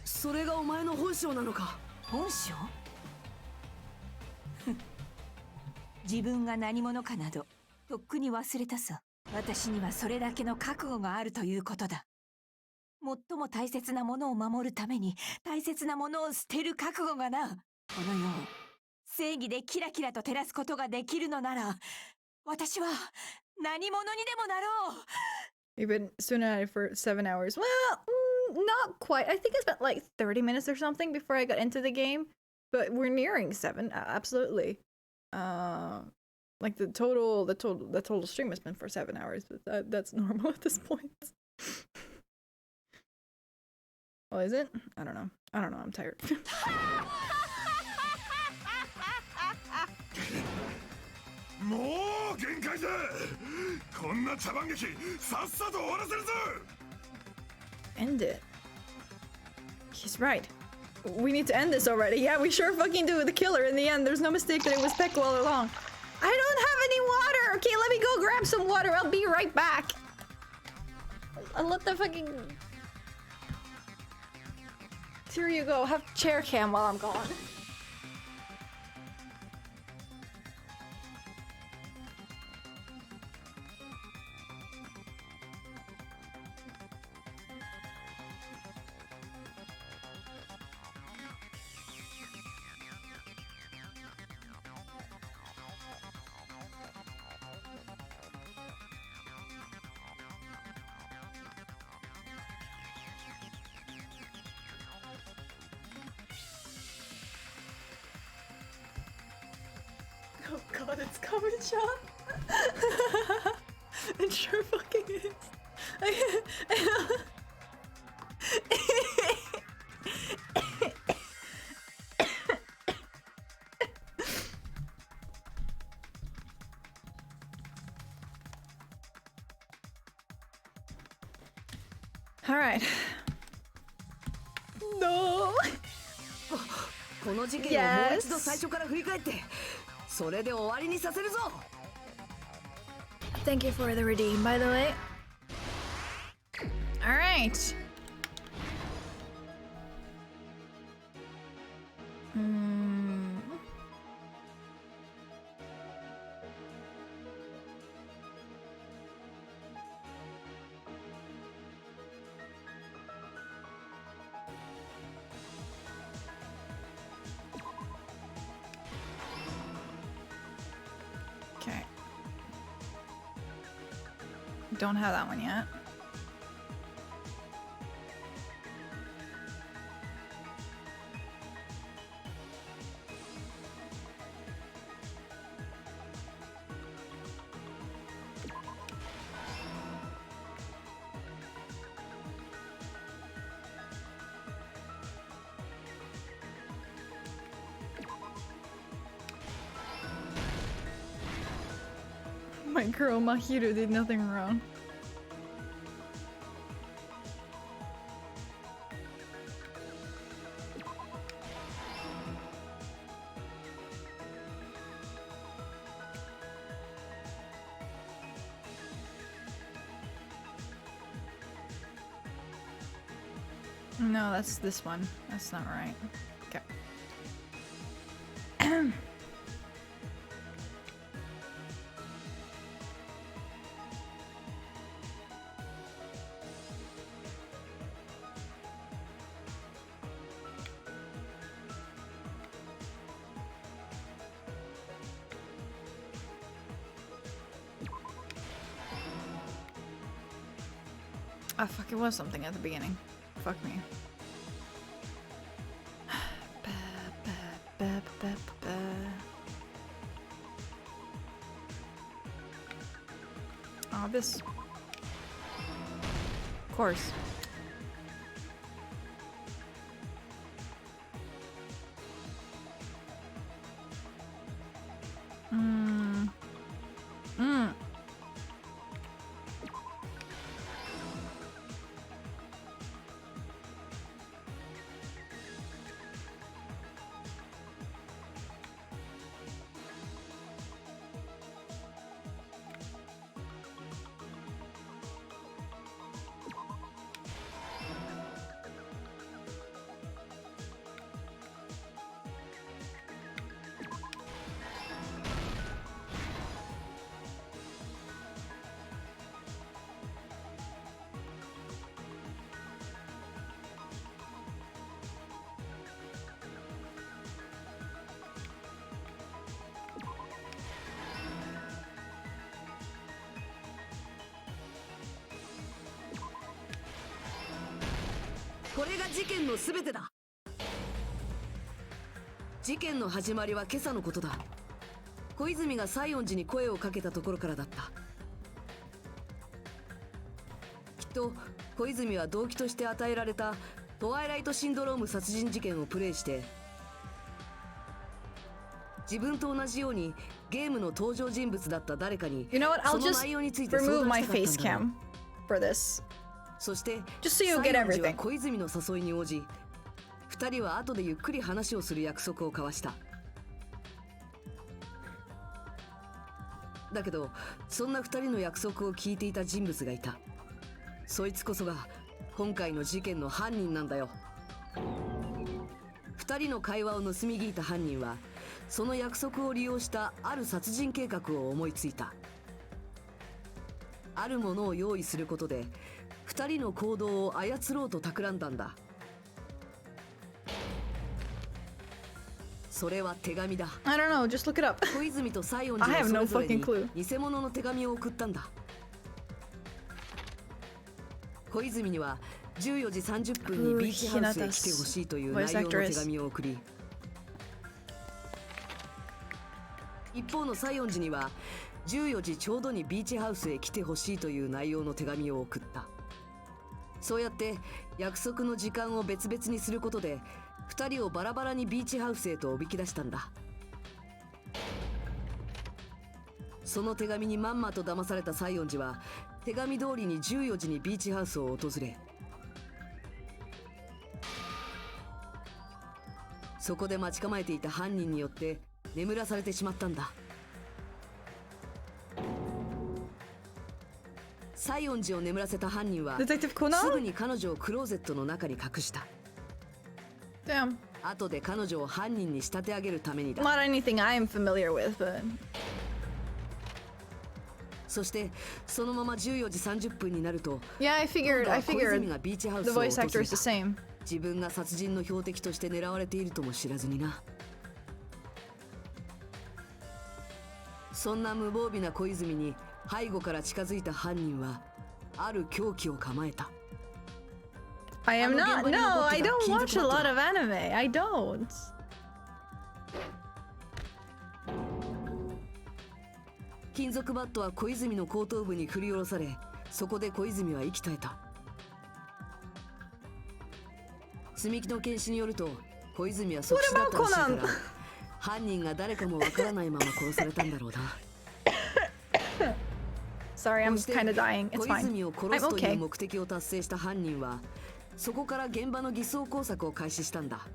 それがお前の本性なのか。本性？自分が何者かなどとっくに忘れたさ。私にはそれだけの覚悟があるということだ。最も大切なものを守るために大切なものを捨てる覚悟がな。この世を正義でキラキラと照らすことができるのなら、私は何者にでもなろう。 We've been swimming at it for 7 hours. Well, not quite. I think I spent like 30 minutes or something before I got into the game, but we're nearing 7. Absolutely. Like the total stream has been for 7 hours, but that's normal at this point. Well, is it? I don't know. I'm tired. もう限界だ。こんな茶番劇さっさと終わらせるぞ。 End it. He's right. We need to end this already. Yeah, we sure fucking do. The killer in the end. There's no mistake that it was Peko all along. I don't have any water. Okay, let me go grab some water. I'll be right back. I'll let the fucking... Here you go. Have chair cam while I'm gone. Oh god, it's coming, Sean. It sure fucking is. Alright. No! この事件をもう一度最初から振り返って、それで終わりにさせるぞ。 Thank you for the redeem, by the way. Alright. Okay. Don't have that one yet. My girl Mahiro did nothing wrong. No, that's this one. That's not right. Okay. Ah, fuck, it was something at the beginning. Fuck me. Oh, this. Of course.これが事件の全てだ。事件の始まりは今朝のことだ。小泉が西園寺に声をかけたところからだった。きっと小泉は動機として与えられたトワイライトシンドローム殺人事件をプレイして、自分と同じようにゲームの登場人物だった誰かにその内容について相談したかったんだろう。そして西園寺は小泉の誘いに応じ、二人は後でゆっくり話をする約束を交わした。だけどそんな二人の約束を聞いていた人物がいた。そいつこそが今回の事件の犯人なんだよ。二人の会話を盗み聞いた犯人はその約束を利用したある殺人計画を思いついた。あるものを用意することで二人の行動を操ろうと企んだんだ。それは手紙だ。I don't know, just look it up. 小泉と西園寺はそれぞれに偽物の手紙を送ったんだ。小泉には14時30分にビーチハウスへ来てほしいという内容の手紙を送り、一方の西園寺には14時ちょうどにビーチハウスへ来てほしいという内容の手紙を送った。そうやって約束の時間を別々にすることで2人をバラバラにビーチハウスへとおびき出したんだ。その手紙にまんまと騙された西園寺は手紙通りに14時にビーチハウスを訪れ、そこで待ち構えていた犯人によって眠らされてしまったんだ。西園寺を眠らせた犯人はすぐに彼女をクローゼットの中に隠した。後で彼女を犯人に仕立て上げるためにだ。Not anything I am familiar with, but... そしてそのまま14時30分になると、Yeah, I figured the voice actor is the same. 自分が殺人の標的として狙われているとも知らずにな。そんな無防備な小泉に背後から近づいた犯人はある凶器を構えた。 I am not. No, I don't watch a lot of anime. I don't. 金属バットは小泉の後頭部に振り下ろされ、そこで小泉は息絶えた。積み木の検視によると、小泉は即死だったらしいから、犯人が誰かもわからないまま殺されたんだろうな。Sorry, I'm kind of dying. It's 小 fine. 泉を殺 I'm すという okay. 目的を達成した犯人は、そこから現場の偽装工作を開始したんだ。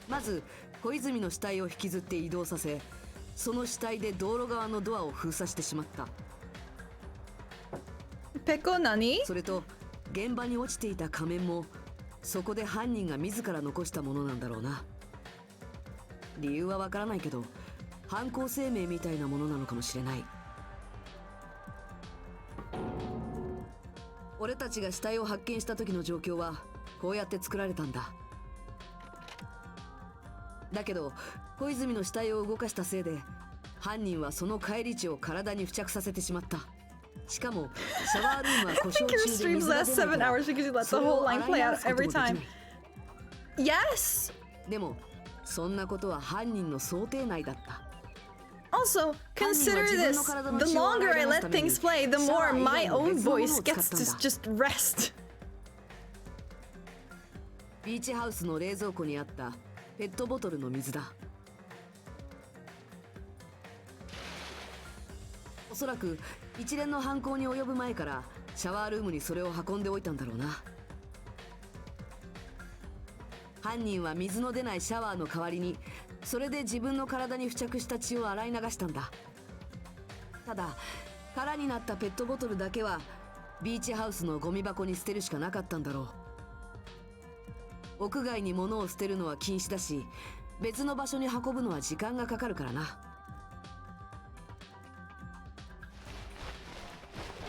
まず小泉の死体を引きずって移動させ、その死体で道路側のドアを封鎖してしまった。ペコ何？それと現場に落ちていた仮面もそこで犯人が自ら残したものなんだろうな。理由はわからないけど、犯行声明みたいなものなのかもしれない。俺たちが死体を発見した時の状況はこうやって作られたんだ。だけど小泉の死体を動かしたせいで、犯人はその返り血を体に付着させてしまった。しかもシャワールームは故障中で水が出ないから、それを洗い流すこともできない。Yes. でもそんなことは犯人の想定内だった。Also, consider this. The longer I let things play, the more my own voice gets to just rest. ビーチハウスの冷蔵庫にあったペットボトルの水だ。おそらく一連の犯行に及ぶ前からシャワールームにそれを運んでおいたんだろうな。犯人は水の出ないシャワーの代わりにそれで自分の体に付着した血を洗い流したんだ。ただ空になったペットボトルだけはビーチハウスのゴミ箱に捨てるしかなかったんだろう。屋外に物を捨てるのは禁止だし、別の場所に運ぶのは時間がかかるからな。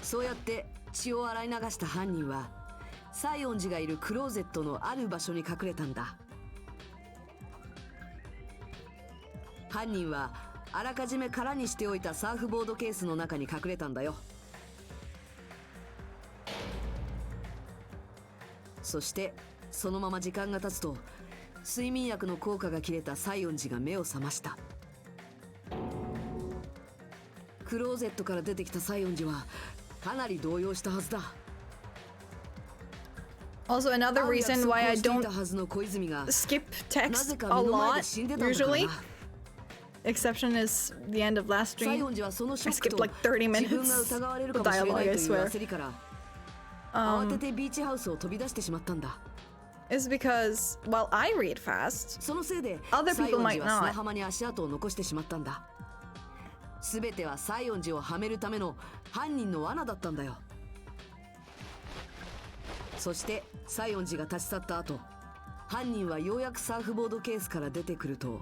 そうやって血を洗い流した犯人は西園寺がいるクローゼットのある場所に隠れたんだ。犯人はあらかじめ空にしておいたサーフボードケースの中に隠れたんだよ。そしてそのまま時間が経つと睡眠薬の効果が切れた西園寺が目を覚ました。クローゼットから出てきた西園寺はかなり動揺したはずだ。 Also, another reason why I don't skip text a lot usually. Exception is the end of last stream. I skipped like 30 minutes of dialogue, I swear. It's because, well, I read fast. Other people might not. すべては西園寺をはめるための犯人の罠だったんだよ。そして西園寺が立ち去った後、犯人はようやくサーフボードケースから出てくると、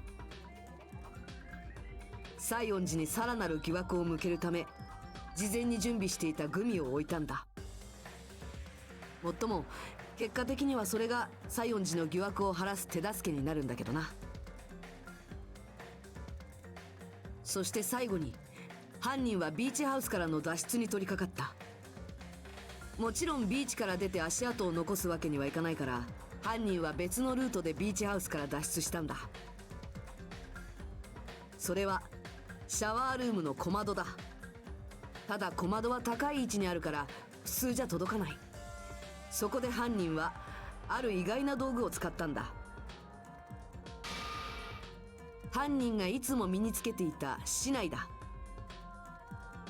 西園寺にさらなる疑惑を向けるため事前に準備していたグミを置いたんだ。もっとも結果的にはそれが西園寺の疑惑を晴らす手助けになるんだけどな。そして最後に犯人はビーチハウスからの脱出に取り掛かった。もちろんビーチから出て足跡を残すわけにはいかないから、犯人は別のルートでビーチハウスから脱出したんだ。それはシャワールームの小窓だ。ただ小窓は高い位置にあるから普通じゃ届かない。そこで犯人はある意外な道具を使ったんだ。犯人がいつも身につけていた竹刀だ。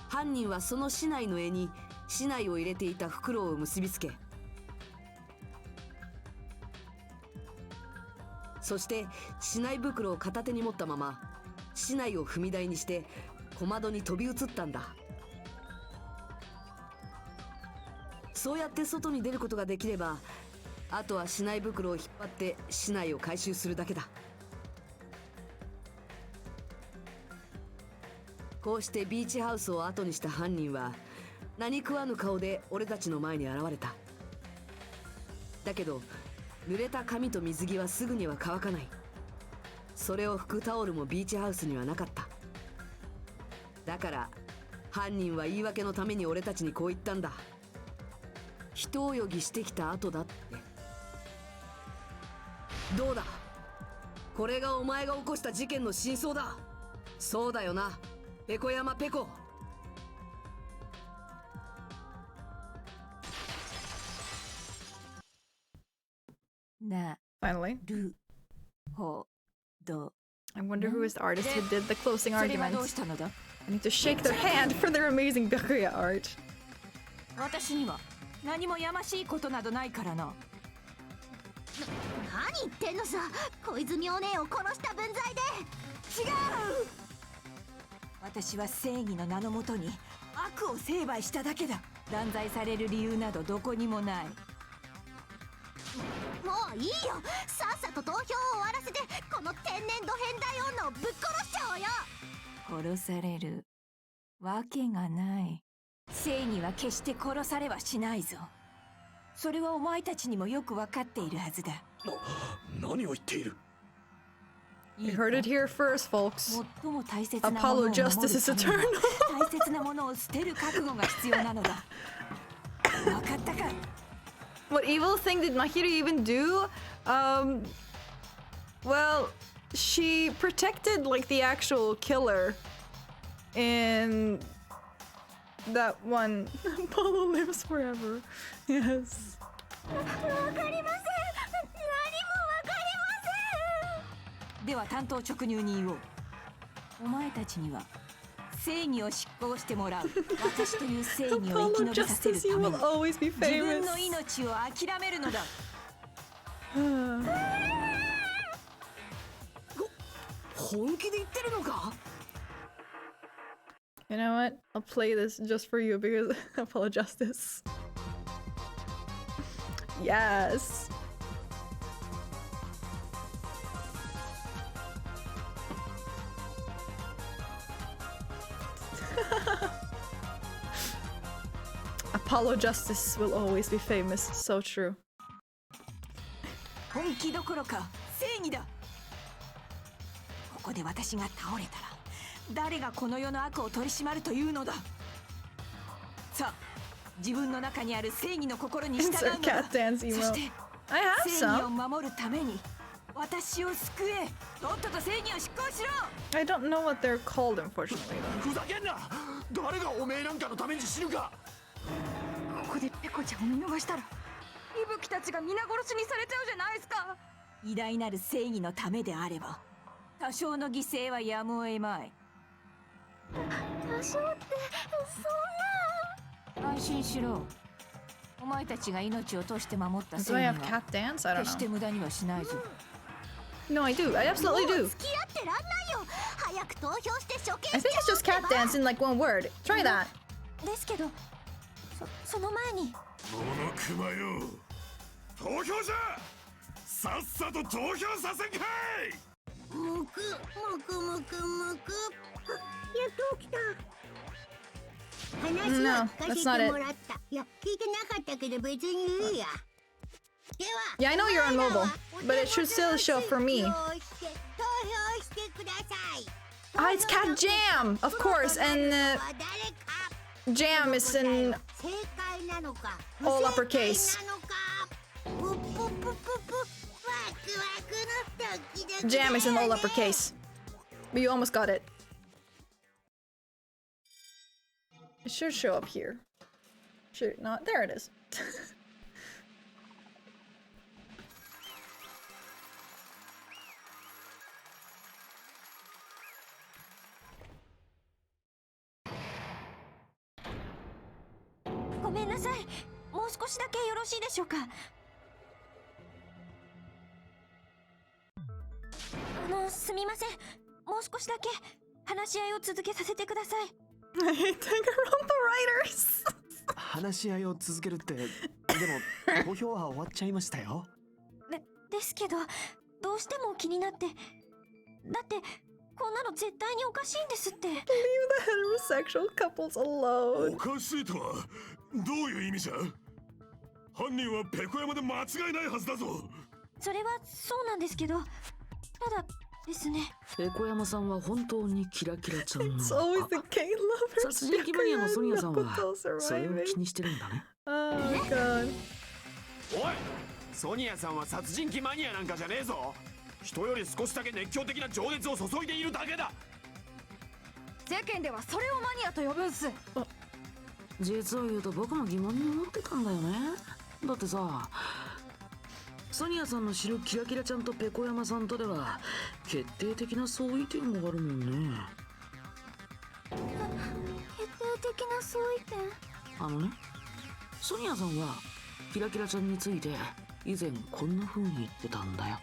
犯人はその竹刀の柄に竹刀を入れていた袋を結びつけ、そして竹刀袋を片手に持ったまま竹刀を踏み台にして小窓に飛び移ったんだ。そうやって外に出ることができれば、あとは竹刀袋を引っ張って竹刀を回収するだけだ。こうしてビーチハウスを後にした犯人は何食わぬ顔で俺たちの前に現れた。だけど濡れた髪と水着はすぐには乾かない。それを拭くタオルもビーチハウスにはなかった。だから犯人は言い訳のために俺たちにこう言ったんだ。人泳ぎしてきた後だって。どうだ、これがお前が起こした事件の真相だ。そうだよな、ペコ山ペコ。な Finally. るほど。 I wonder who is the artist who did the closing それはどう arguments. したのだ？ I need to shake their hand for their amazing Byakuya art. 私には何もやましいことなどないからな。何言ってんのさ、小泉お姉を殺した分際で。違う。私は正義の名のもとに悪を成敗しただけだ。断罪される理由などどこにもない。もういいよ、さっさと投票を終わらせてこの天然ド変態女をぶっ殺しちゃおうよ。殺されるわけがない。正義は決して殺されはしないぞ。それはお前たちにもよくわかっているはずだ。何を言っている？ You heard it here first, folks. 最も大切なものを守 Apollo る justice is ために eternal. 大切なものを捨てる覚悟が必要なのだ。わかったか？ What evil thing did Mahiro even do? Well, she protected like the actual killer in that one. Apollo lives forever. Yes. わかりません。何もわかりません。では単刀直入に言おう。お前たちには正義を執行してもらう。私という正義を生き Apollo 延びさせる justice, た you め will に always be 自分 famous. の命を諦めるのだ。本気で言ってるのか？ You know what? I'll play this just for you because Apollo justice. Yes. Apollo justice will always be famous. So true. 本気どころか正義だ。ここで私が倒れたら誰がこの世の悪を取り締まるというのだ。さあ、自分の中にある正義の心に従うの Insert だ。 cat dance そ emo. して I have 正義を some. 守るために私を救え。とっとと正義を執行しろ。 I don't know what they're called, unfortunately. ふざけんな。誰がおめえなんかのために死ぬか。ここでペコちゃんを見逃したら、伊吹たちが皆殺しにされちゃうじゃないですか。偉大なる正義のためであれば多少の犠牲はやむを得まい。多少ってそんな。安心しろ。お前たちが命を賭して守った正 Do I 義 have は cat dance? I 決して don't 無駄にはしないぞ。 know. No, I do. I absolutely もう do. 付き合ってらんないよ。早く投票して処刑 I し think ちゃ it's おう just って cat ば。 dance in like one word. Try that. ですけど、その前に。このクマよ、投票じゃ。さっさと投票させんかい。むくむくむくむく。あ、やっと起きた。話 No, は聞か that's せ not て it. もらった。いや、聞いてなかったけど別にいいや。では、 Yeah, I know you're on お前ら mobile, は but it should still show for me. 投票してください。 Ah, it's Cat Jam, of course, and は誰か。 Jam is in 正解なのか all 不正解 uppercase. なのか。ぷぷぷぷぷ。ワクワクのドキドキだよね。 Jam is in all uppercase. But you almost got it. It should show up here. Should not. There it is. .ごめんなさい。もう少しだけよろしいでしょうか。すみません。もう少しだけ話し合いを続けさせてください。I hate Danganronpa writers. 話し合いを続けるって、でも投票は終わっちゃいましたよ。ですけど、どうしても気になって。だってこんなの絶対におかしいんですって。 Leave the heterosexual couples alone. おかしいとはどういう意味じゃ。犯人はペコ山で間違いないはずだぞ。それはそうなんですけど、ただですね。ペコ山さんは本当にキラキラちゃんの It's always the gay lovers. 殺人鬼マニアのソニアさんは Nakoto それを surviving. 気にしてるんだね。 Oh my god. おい、ソニアさんは殺人鬼マニアなんかじゃねえぞ。人より少しだけ熱狂的な情熱を注いでいるだけだ。世間ではそれをマニアと呼ぶんす。実を言うと僕も疑問に思ってたんだよね。だってさ、ソニアさんの知るキラキラちゃんとペコ山さんとでは決定的な相違点があるもんね。決定的な相違点。あのね、ソニアさんはキラキラちゃんについて以前こんな風に言ってたんだよ。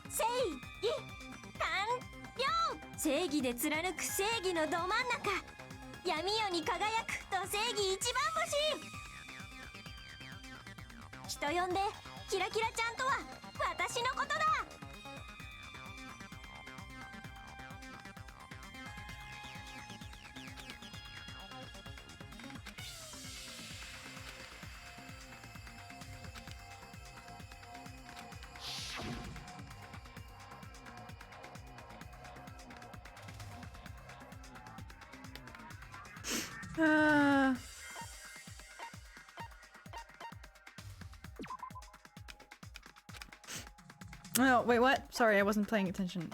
正義完了。正義で貫く正義のど真ん中、闇夜に輝くと正義一番星。人呼んでキラキラちゃんとは私のことだ。Oh, wait, what? Sorry, I wasn't paying attention.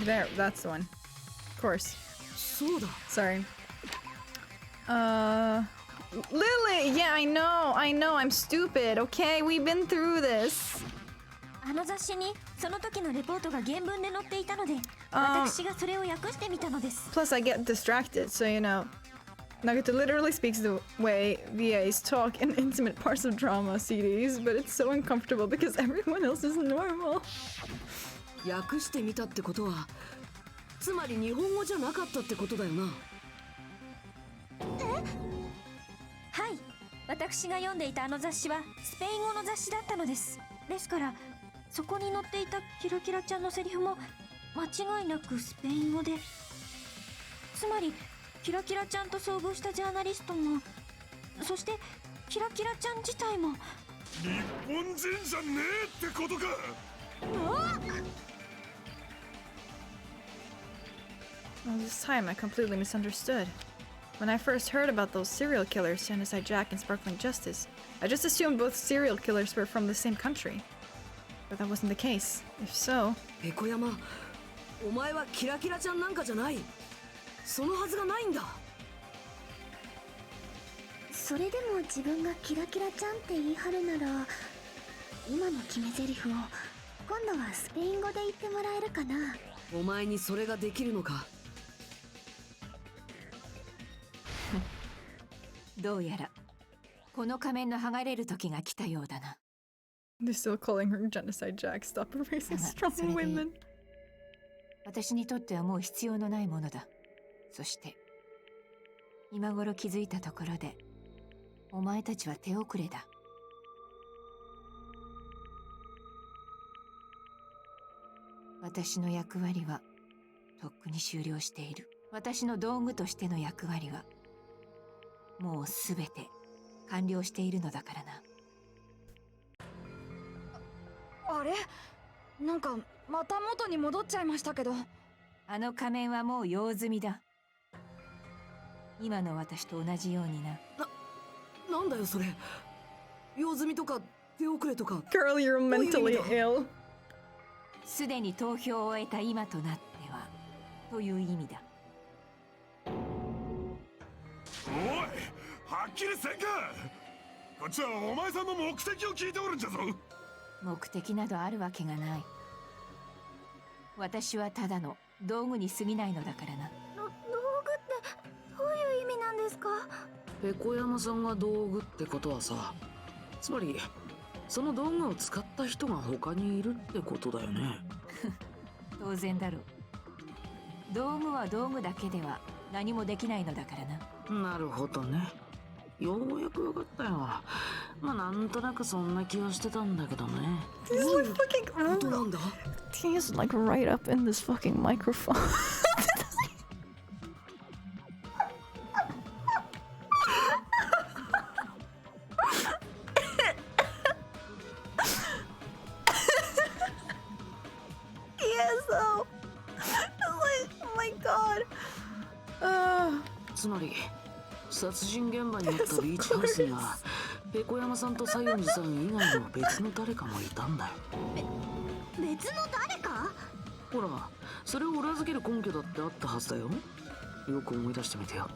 There, that's the one. Of course. Sorry. Lily! Yeah, I know, I'm stupid, okay? We've been through this. あの雑誌にその時のレポートが原文で載っていたので、私がそれを訳してみたのです。Plus, I get distracted, so you know. Nagato literally speaks the way VAs talk in intimate parts of drama CDs, but it's so uncomfortable because everyone else is normal. 訳してみたってことは、つまり日本語じゃなかったってことだよな。はい、私が読んでいたあの雑誌はスペイン語の雑誌だったのです。ですからそこに載っていたキラキラちゃんのセリフも間違いなくスペイン語で、つまりキラキラちゃんと遭遇したジャーナリストも、そしてキラキラちゃん自体も日本人じゃねえってことか。Well, this time I completely misunderstood. When I first heard about those serial killers, Genocide Jack and Sparkling Justice, I just assumed both serial killers were from the same country. But that wasn't the case. If so... ペコ山、お前はキラキラちゃんなんかじゃない。そのはずがないんだ。それでも自分がキラキラちゃんって言い張るなら、今の決め台詞を今度はスペイン語で言ってもらえるかな。お前にそれができるのか。どうやらこの仮面の剥がれる時が来たようだな。They're still calling her Genocide Jack. Stop erasing strong women. 私にとってはもう必要のないものだ。そして今頃気づいたところでお前たちは手遅れだ。私の役割はとっくに終了している。私の道具としての役割はもうすべて完了しているのだからな。あれ、なんかまた元に戻っちゃいましたけど。あの仮面はもう用済みだ。今の私と同じようにな。なんだよそれ。用済みとか手遅れとか。Girl, you're mentally ill. すでに投票を終えた今となってはという意味だ。おい、はっきりせんか。こっちはお前さんの目的を聞いておるんじゃぞ。目的などあるわけがない。私はただの道具に過ぎないのだからな。道具ってどういう意味なんですか？ペコ山さんが道具ってことはさ、つまりその道具を使った人が他にいるってことだよね。当然だろう。道具は道具だけでは何もできないのだからな。なるほどね。ようやくわかったよ。まあなんとなくそんな気はしてたんだけどね。He's like right up in this fucking microphone. つまり殺人現場にあったビーチハウスにはペコ山さんと西園寺さん以外の別の誰かもいたんだよ。別の誰か？ほら、それを裏付ける根拠だってあったはずだよ。よく思い出してみてよ。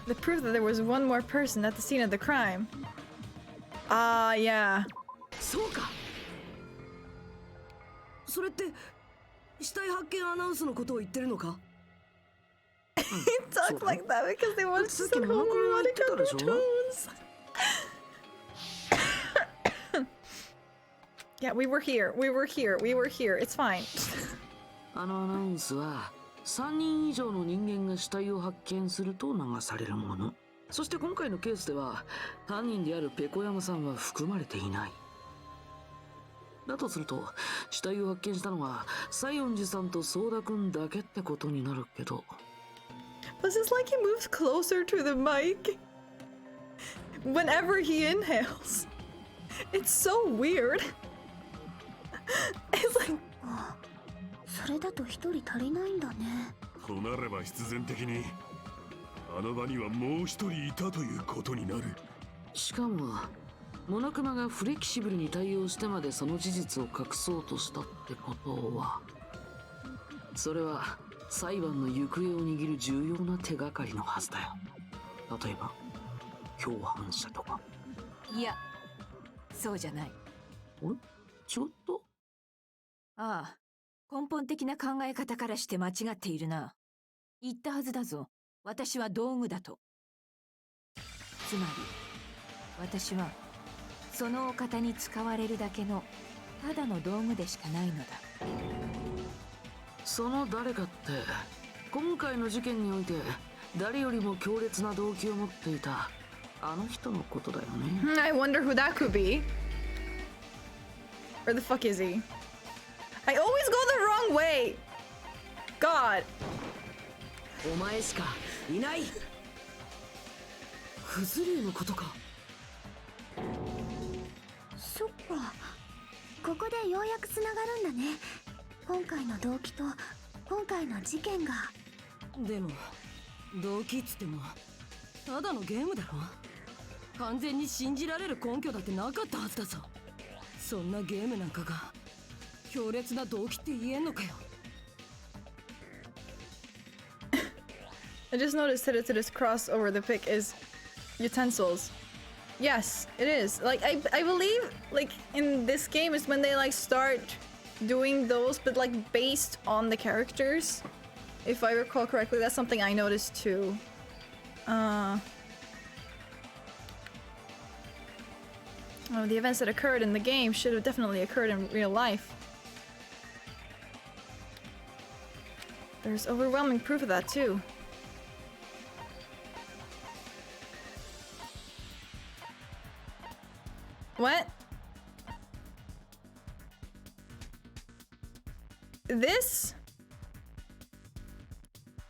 The proof that there was one more person at the scene of the crime. Ah, yeah. そうか。それって死体発見アナウンスのことを言ってるのか？ He talked like that because they wanted to send home Monica Jones. Yeah, we were here. We were here. We were here. It's fine. あのアナウンスは3人以上の人間が死体を発見すると流されるもの。そして今回のケースでは犯人であるペコ山さんは含まれていない。だとすると死体を発見したのは西園寺さんとソーダくんだけってことになるけど。Plus, it's like he moves closer to the mic whenever he inhales. It's so weird. It's like... それだと一人足りないんだね。となれば必然的にあの場にはもう一人いたということになる。しかもモナクマがフレキシブルに対応してまでその事実を隠そうとしたってことは、それは裁判の行方を握る重要な手がかりのはずだよ。例えば共犯者とか。いや、そうじゃない。ちょっと。ああ、根本的な考え方からして間違っているな。言ったはずだぞ。私は道具だと。つまり私はそのお方に使われるだけのただの道具でしかないのだ。その誰かって今回の事件において誰よりも強烈な動機を持っていたあの人のことだよね。I wonder who that could be. Where the fuck is he? I always go the wrong way. God. お前しかいない。クズ竜のことか。そっか。ここでようやくつながるんだね。今回の動機と今回の事件が。でも動機っつってもただのゲームだろ。完全に信じられる根拠だってなかったはずだぞ。そんなゲームなんかが強烈な動機って言えんのかよ。I just noticed that this crossover the pick is utensils. Yes, it is. Like I believe like in this game is when they like start doing those, but like based on the characters. If I recall correctly, that's something I noticed too. Oh, the events that occurred in the game should have definitely occurred in real life. There's overwhelming proof of that too. What? This?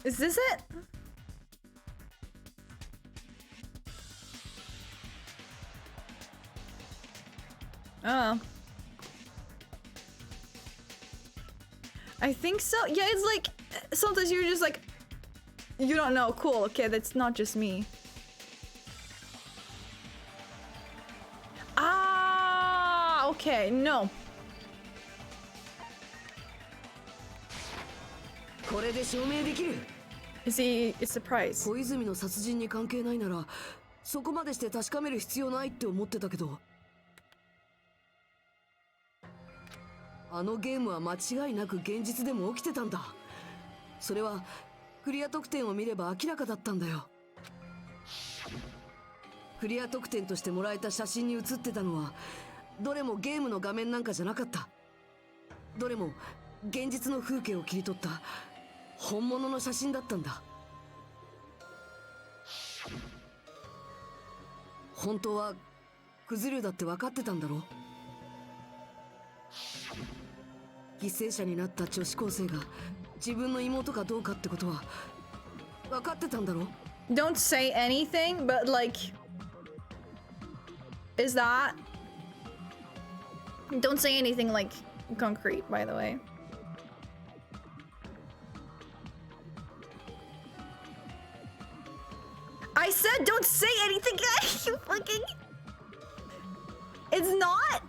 Is this it? Oh. I think so. Yeah, it's like sometimes you're just like, you don't know. Cool. Okay, that's not just me. Ah, okay. No. これで証明できる。Is he surprised? 小泉の殺人に関係ないならそこまでして確かめる必要ないって思ってたけど、あのゲームは間違いなく現実でも起きてたんだ。それはクリア得点を見れば明らかだったんだよ。クリア得点としてもらえた写真に写ってたのはどれもゲームの画面なんかじゃなかった。どれも現実の風景を切り取った本物の写真だったんだ。本当はクズ竜だって分かってたんだろ。犠牲者になった女子高生が自分の妹かどうかってことは分かってたんだろ。 Don't say anything, but like, is that? Don't say anything like concrete, by the way. I said don't say anything, you fucking... It's not?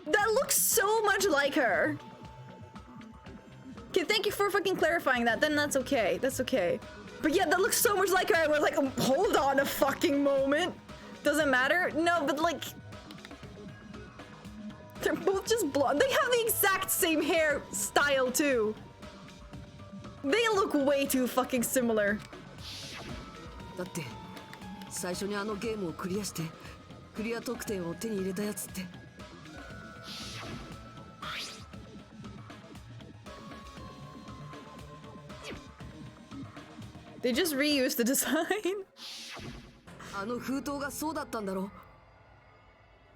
That looks so much like her. Okay, thank you for fucking clarifying that. Then that's okay. That's okay. But yeah, that looks so much like her. I was like, hold on a fucking moment. Doesn't matter? No, but like... They're both just blonde. They have the exact same hairstyle too. They look way too fucking similar. だって最初にあのゲームをクリアしてクリア得点を手に入れたやつって They just reused the design. あの封筒がそうだったんだろ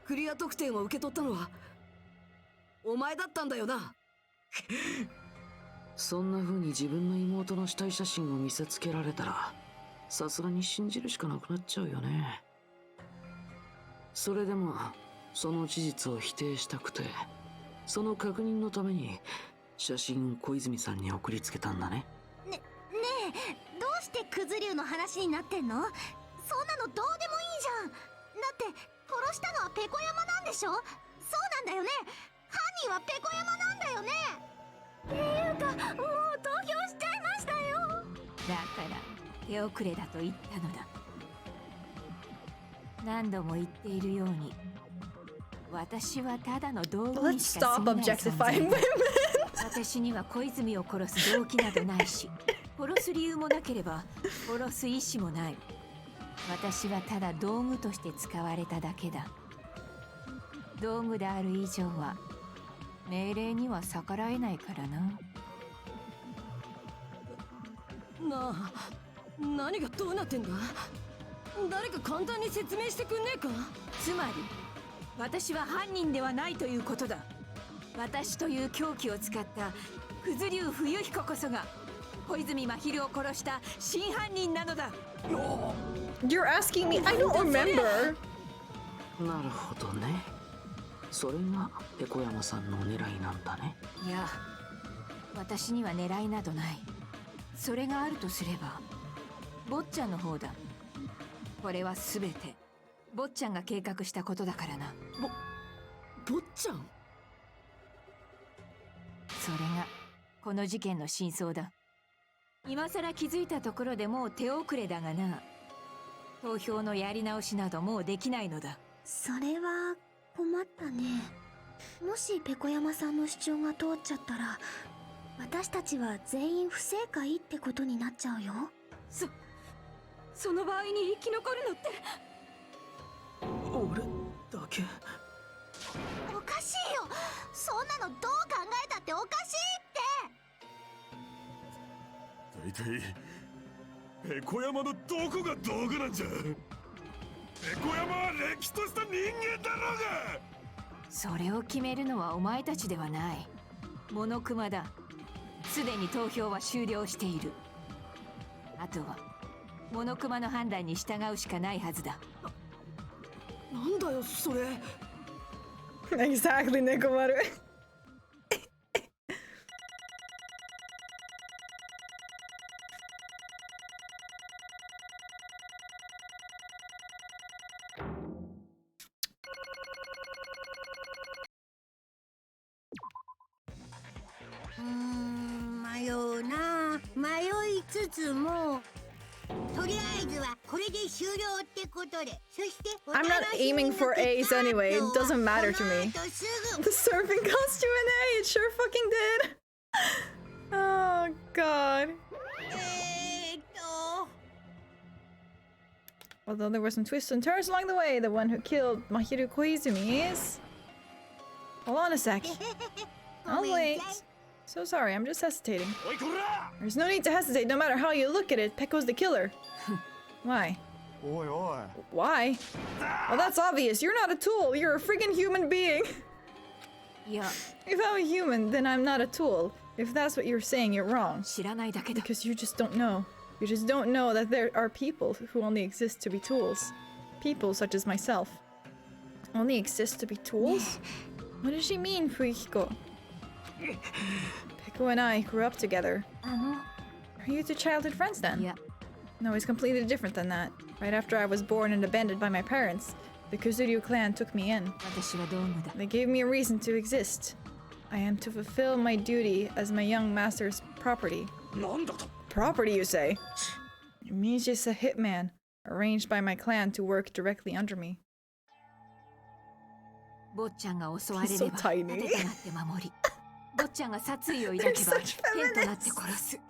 クリア得点を受け取ったのはお前だったんだよなそんな風に自分の妹の死体写真を見せつけられたらさすがに信じるしかなくなっちゃうよね。それでもその事実を否定したくてその確認のために写真を小泉さんに送りつけたんだね。ねえ、どうしてクズ竜の話になってんの？そんなのどうでもいいじゃん。だって殺したのはペコ山なんでしょ？そうなんだよね。犯人はペコ山なんだよね。っていうかもう投票しちゃいましたよ。だから手遅れだと言ったのだ。何度も言っているように私はただの道具にしか過ぎない存在だ。私には小泉を殺す動機などないし殺す理由もなければ殺す意思もない。私はただ道具として使われただけだ。道具である以上は命令には逆らえないからな。なあ、何がどうなってんだ？誰か簡単に説明してくんねえか？つまり私は犯人ではないということだ。私という凶器を使ったクズ竜冬彦こそが小泉真昼を殺した真犯人なのだ。You're asking me? I don't remember. なるほどね。それがペコ山さんの狙いなんだね。いや、私には狙いなどない。それがあるとすれば坊ちゃんの方だ。これは全て坊ちゃんが計画したことだからな。坊ちゃん？それがこの事件の真相だ。今さら気づいたところでもう手遅れだがな。投票のやり直しなどもうできないのだ。それは困ったね。もしペコ山さんの主張が通っちゃったら私たちは全員不正解ってことになっちゃうよ。その場合に生き残るのって俺だけ。おかしいよ。そんなのどう考えたっておかしいって。大体ペコ山のどこが道具なんじゃ。ペコ山はれっきとした人間だろうが。それを決めるのはお前たちではない。モノクマだ。すでに投票は終了している。あとはモノクマの判断に従うしかないはずだ。なんだよそれ。Exactly, 猫丸。迷うな。迷いつつもとりあえずはこれで終了ってことで。そして I'm not aiming for A's anyway. It doesn't matter to me. The surfing costume in A, it sure fucking did. Oh god. Although there were some twists and turns along the way, the one who killed Mahiru Koizumi is... Hold on a sec. I'll wait. So sorry, I'm just hesitating. There's no need to hesitate, no matter how you look at it. Pekko's the killer. Why? Why? Well, that's obvious. You're not a tool. You're a friggin' human being. Yeah. If I'm a human, then I'm not a tool. If that's what you're saying, you're wrong. Because you just don't know. You just don't know that there are people who only exist to be tools. People such as myself. Only exist to be tools? What does she mean, Fuihiko? Pekko and I grew up together. Are you two childhood friends then? Yeah. No, it's completely different than that. Right after I was born and abandoned by my parents, the Kuzuryu clan took me in. They gave me a reason to exist. I am to fulfill my duty as my young master's property. Property, you say? It means just a hitman, arranged by my clan to work directly under me. 坊ちゃんが襲われれば So tiny. 盾となって守り、坊ちゃんが殺意を抱けば剣となって殺す。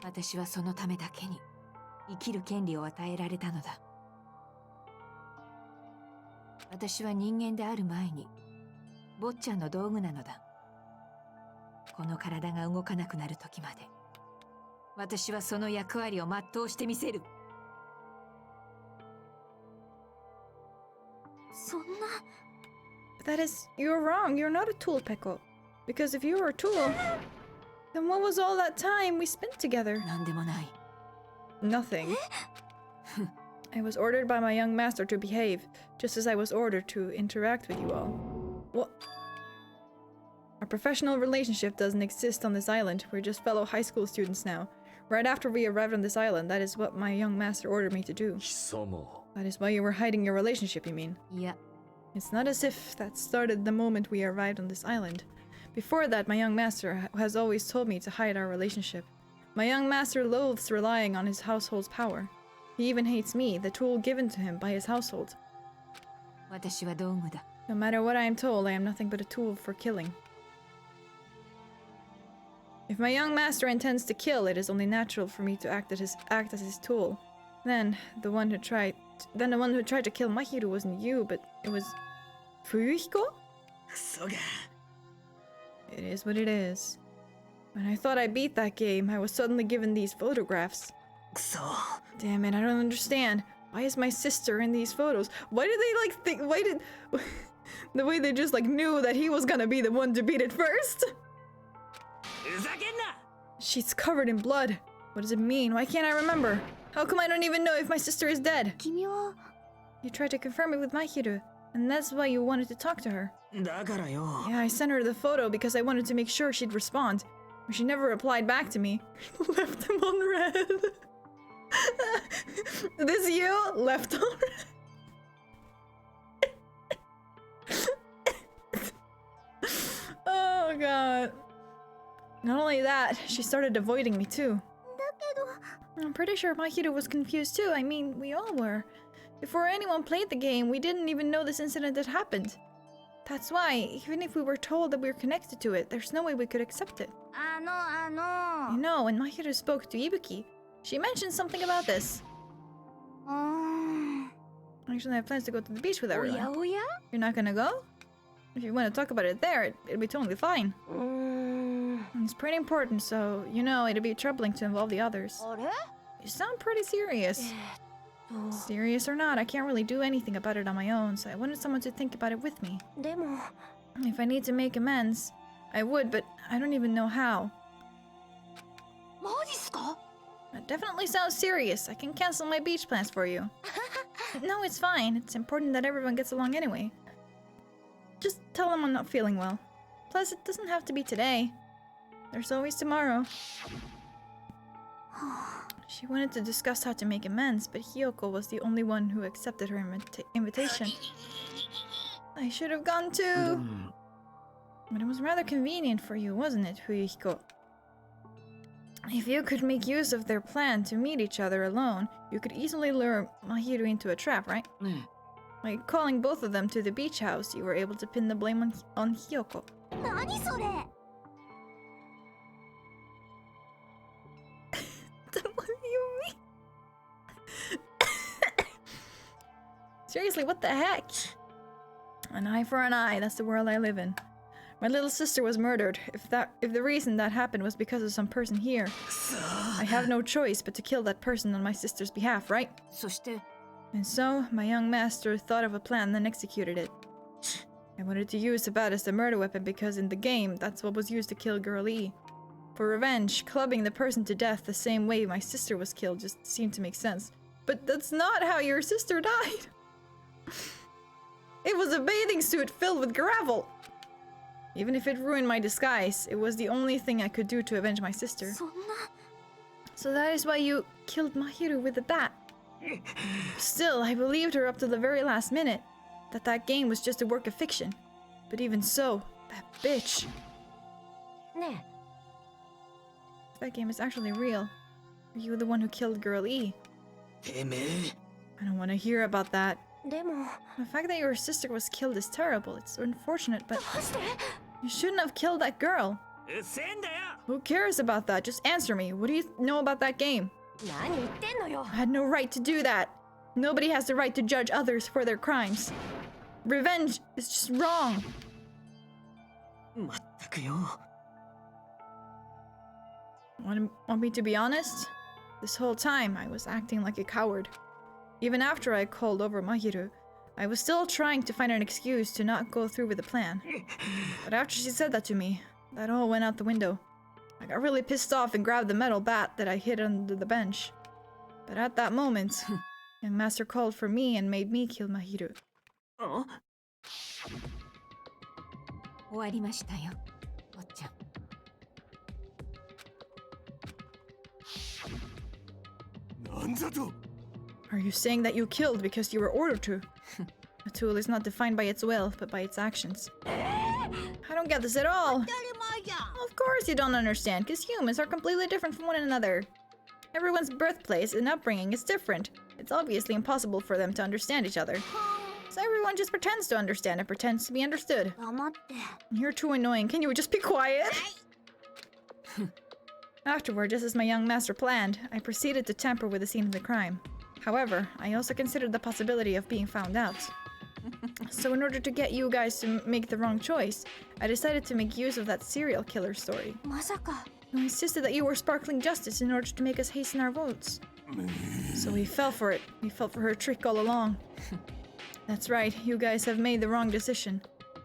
私はそのためだけに生きる権利を与えられたのだ。私は人間である前に坊ちゃんの道具なのだ。この体が動かなくなる時まで私はその役割を全うしてみせる。そんな。 That is, you're wrong. You're not a tool, Peko. Because if you were a tool, then what was all that time we spent together? なんでもない。 Nothing. I was ordered by my young master to behave, just as I was ordered to interact with you all. What? Our professional relationship doesn't exist on this island. We're just fellow high school students now. Right after we arrived on this island, that is what my young master ordered me to do. That is why you were hiding your relationship, you mean? Yeah. It's not as if that started the moment we arrived on this island. Before that, my young master has always told me to hide our relationship. My young master loathes relying on his household's power. He even hates me, the tool given to him by his household. 私は道具だ。 No matter what I am told, I am nothing but a tool for killing. If my young master intends to kill, it is only natural for me to act as his tool. Then the one who tried to kill Mahiru wasn't you, but it was Fuyuhiko? It is what it is. When I thought I beat that game, I was suddenly given these photographs. Damn it, I don't understand. Why is my sister in these photos? Why did they like think? Why did the way they just like knew that he was gonna be the one to beat it first? She's covered in blood. What does it mean? Why can't I remember? How come I don't even know if my sister is dead? You tried to confirm it with Mahiru, and that's why you wanted to talk to her. Yeah, I sent her the photo because I wanted to make sure she'd respond. But she never replied back to me. Left him on red. This you? Left on red. Oh god. Not only that, she started avoiding me too. I'm pretty sure Mahiru was confused too. I mean, we all were. Before anyone played the game, we didn't even know this incident had happened. That's why, even if we were told that we were connected to it, there's no way we could accept it. You know, when Mahiru spoke to Ibuki, she mentioned something about this. Actually, I have plans to go to the beach with everyone. You're not gonna go? If you want to talk about it there, it'll be totally fine. It's pretty important, so, you know, it'd be troubling to involve the others. You sound pretty serious. Serious or not, I can't really do anything about it on my own, so I wanted someone to think about it with me. If I need to make amends, I would, but I don't even know how. That definitely sounds serious. I can cancel my beach plans for you. No, it's fine. It's important that everyone gets along anyway. Just tell them I'm not feeling well. Plus, it doesn't have to be today. There's always tomorrow. She wanted to discuss how to make amends, but Hiyoko was the only one who accepted her invitation. I should have gone too. But it was rather convenient for you, wasn't it, Fuyuhiko? If you could make use of their plan to meet each other alone, you could easily lure Mahiru into a trap, right? By calling both of them to the beach house, you were able to pin the blame on Hiyoko. What do you mean? Seriously, what the heck? An eye for an eye, that's the world I live in. My little sister was murdered. If the reason that happened was because of some person here, I have no choice but to kill that person on my sister's behalf, right? And so, my young master thought of a plan, then executed it. I wanted to use the bat as the murder weapon because in the game, that's what was used to kill Girl E. For revenge, clubbing the person to death the same way my sister was killed just seemed to make sense. But that's not how your sister died! It was a bathing suit filled with gravel! Even if it ruined my disguise, it was the only thing I could do to avenge my sister. So that is why you killed Mahiru with the bat. Still, I believed her up to the very last minute that game was just a work of fiction. But even so, that bitch. If that game is actually real, are you the one who killed Girl E? I don't want to hear about that. The fact that your sister was killed is terrible. It's unfortunate, but you shouldn't have killed that girl. Who cares about that? Just answer me. What do you know about that game? I had no right to do that. Nobody has the right to judge others for their crimes. Revenge is just wrong. Want me to be honest? This whole time I was acting like a coward. Even after I called over Mahiru, I was still trying to find an excuse to not go through with the plan. But after she said that to me, that all went out the window. I got really pissed off and grabbed the metal bat that I hid under the bench. But at that moment, young master called for me and made me kill Mahiru. 終わりましたよ、おっちゃん。Are you saying that you killed because you were ordered to? A tool is not defined by its will, but by its actions. I don't get this at all. Of course you don't understand, because humans are completely different from one another. Everyone's birthplace and upbringing is different. It's obviously impossible for them to understand each other. So everyone just pretends to understand and pretends to be understood. You're too annoying. Can you just be quiet? Afterward, just as my young master planned, I proceeded to tamper with the scene of the crime. However, I also considered the possibility of being found out. So in order to get you guys to make the wrong choice, I decided to make use of that serial killer story. Who insisted that you were sparkling justice in order to make us hasten our votes. So we fell for it. We fell for her trick all along. That's right, you guys have made the wrong decision.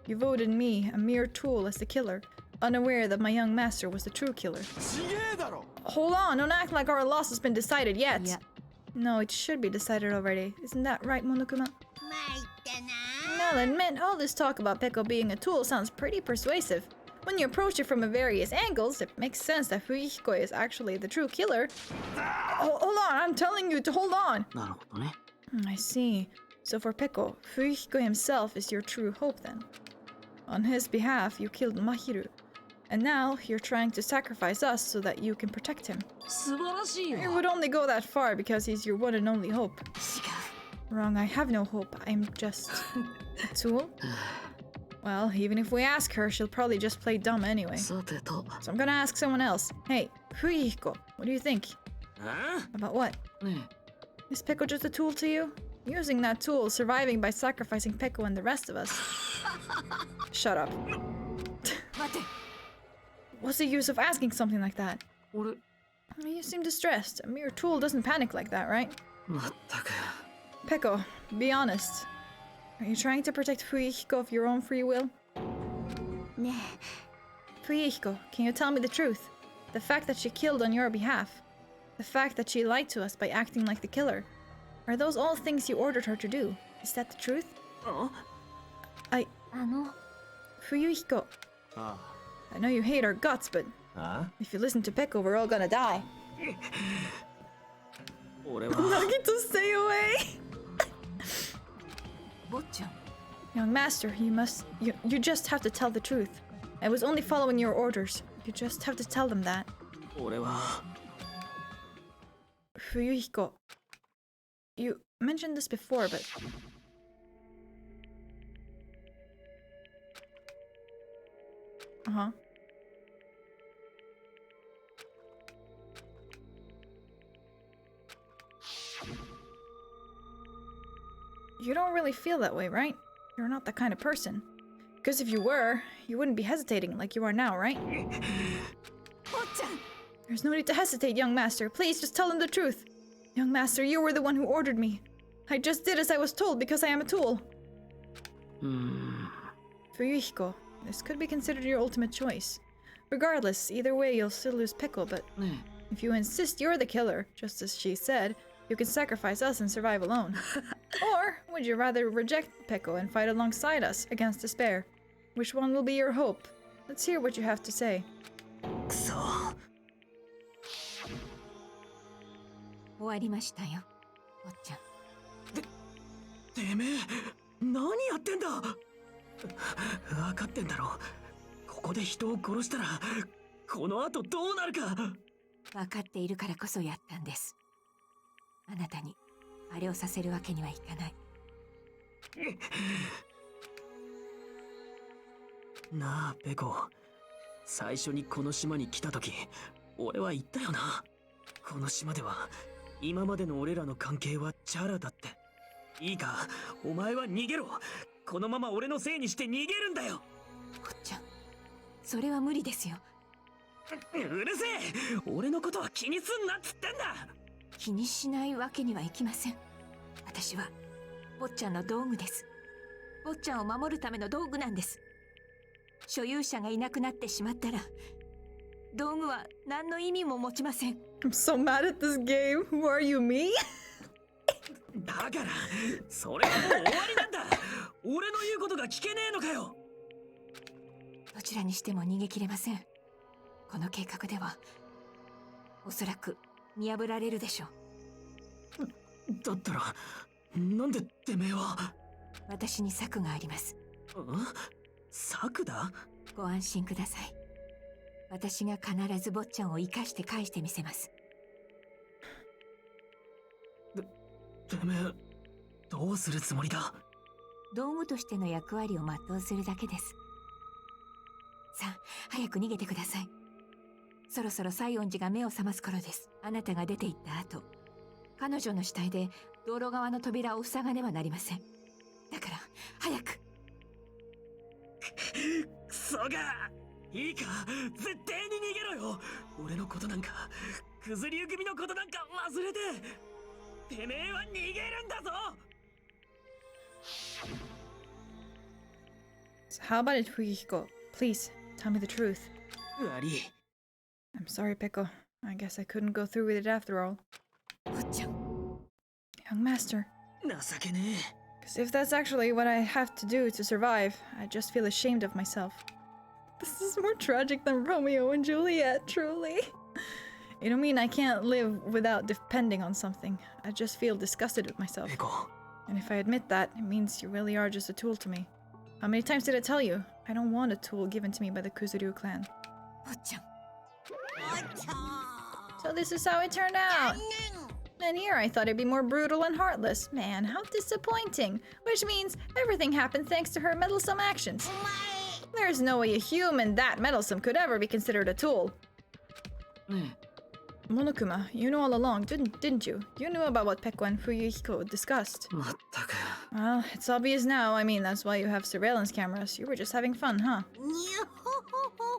You voted me, a mere tool, as the killer, unaware that my young master was the true killer. Hold on, don't act like our loss has been decided yet. Yeah. No, it should be decided already. Isn't that right, Monokuma? I'll admit, all this talk about Peko being a tool sounds pretty persuasive. When you approach it from various angles, it makes sense that Fuyuhiko is actually the true killer. Hold on, I'm telling you to hold on. I see. So for Peko, Fuyuhiko himself is your true hope then. On his behalf, you killed Mahiru. And now, you're trying to sacrifice us so that you can protect him. It would only go that far because he's your one and only hope. Wrong, I have no hope. I'm just a tool. Well, even if we ask her, she'll probably just play dumb anyway. So I'm gonna ask someone else. Hey, Fuyuhiko, what do you think? About what? Is Peko just a tool to you? Using that tool, surviving by sacrificing Peko and the rest of us. Shut up. What's the use of asking something like that? You seem distressed. A mere tool doesn't panic like that, right? Peko, be honest. Are you trying to protect Fuyuhiko of your own free will? Fuyuhiko, can you tell me the truth? The fact that she killed on your behalf. The fact that she lied to us by acting like the killer. Are those all things you ordered her to do? Is that the truth? Fuyuhiko. I know you hate our guts, but if you listen to Peko, we're all gonna die. Nagito, stay away! Young master, you just have to tell the truth. I was only following your orders. You just have to tell them that. Fuyuhiko. You mentioned this before, but... You don't really feel that way, right? You're not that kind of person. Because if you were, you wouldn't be hesitating like you are now, right? There's no need to hesitate, young master. Please, just tell them the truth. Young master, you were the one who ordered me. I just did as I was told because I am a tool. Fuyuhiko, this could be considered your ultimate choice. Regardless, either way you'll still lose Peko, but if you insist you're the killer, just as she said, you can sacrifice us and survive alone. Or would you rather reject Peko and fight alongside us against despair? Which one will be your hope? Let's hear what you have to say. 終わりましたよ、坊ちゃん。てめえ、何やってんだ。分かってんだろ。ここで人を殺したら、この後どうなるか。分かっているからこそやったんです。あなたにあれをさせるわけにはいかない。なあペコ、最初にこの島に来た時俺は言ったよな。この島では今までの俺らの関係はチャラだって。いいか、お前は逃げろ。このまま俺のせいにして逃げるんだよ。坊ちゃん、それは無理ですよ。うるせえ、俺のことは気にすんなっつってんだ。気にしないわけにはいきません。私は坊ちゃんの道具です。坊ちゃんを守るための道具なんです。所有者がいなくなってしまったら道具は何の意味も持ちません。 I'm so mad at this game. Who are you, me? だからそれはもう終わりなんだ。俺の言うことが聞けねえのかよ。どちらにしても逃げ切れません。この計画ではおそらく見破られるでしょう。だったらなんでてめえは。私に策があります。策だ。ご安心ください。私が必ず坊ちゃんを生かして返してみせます。てめえどうするつもりだ。道具としての役割を全うするだけです。さあ早く逃げてください。そろそろ西園寺が目を覚ます頃です。あなたが出て行った後、彼女の死体で道路側の扉を塞がねばなりません。だから早く。クソがいいか、絶対に逃げろよ。俺のことなんかクズリュウ組のことなんか忘れて、てめえは逃げるんだぞ。 So how about it, Fuyuhiko? Please, tell me the truth. 悪い。 I'm sorry, Peko. I guess I couldn't go through with it after all. 坊ちゃん。 Young master. 情けねえ。 Because if that's actually what I have to do to survive, I just feel ashamed of myself. This is more tragic than Romeo and Juliet, truly. You don't mean I can't live without depending on something. I just feel disgusted with myself. And if I admit that, it means you really are just a tool to me. How many times did I tell you? I don't want a tool given to me by the Kuzuryu clan. 坊ちゃん。 So this is how it turned out. And here I thought it'd be more brutal and heartless. Man, how disappointing. Which means everything happened thanks to her meddlesome actions. There's no way a human that meddlesome could ever be considered a tool. Monokuma, you know all along, didn't you? You knew about what Peko and Fuyuhiko discussed. Well, it's obvious now. I mean, that's why you have surveillance cameras. You were just having fun, huh?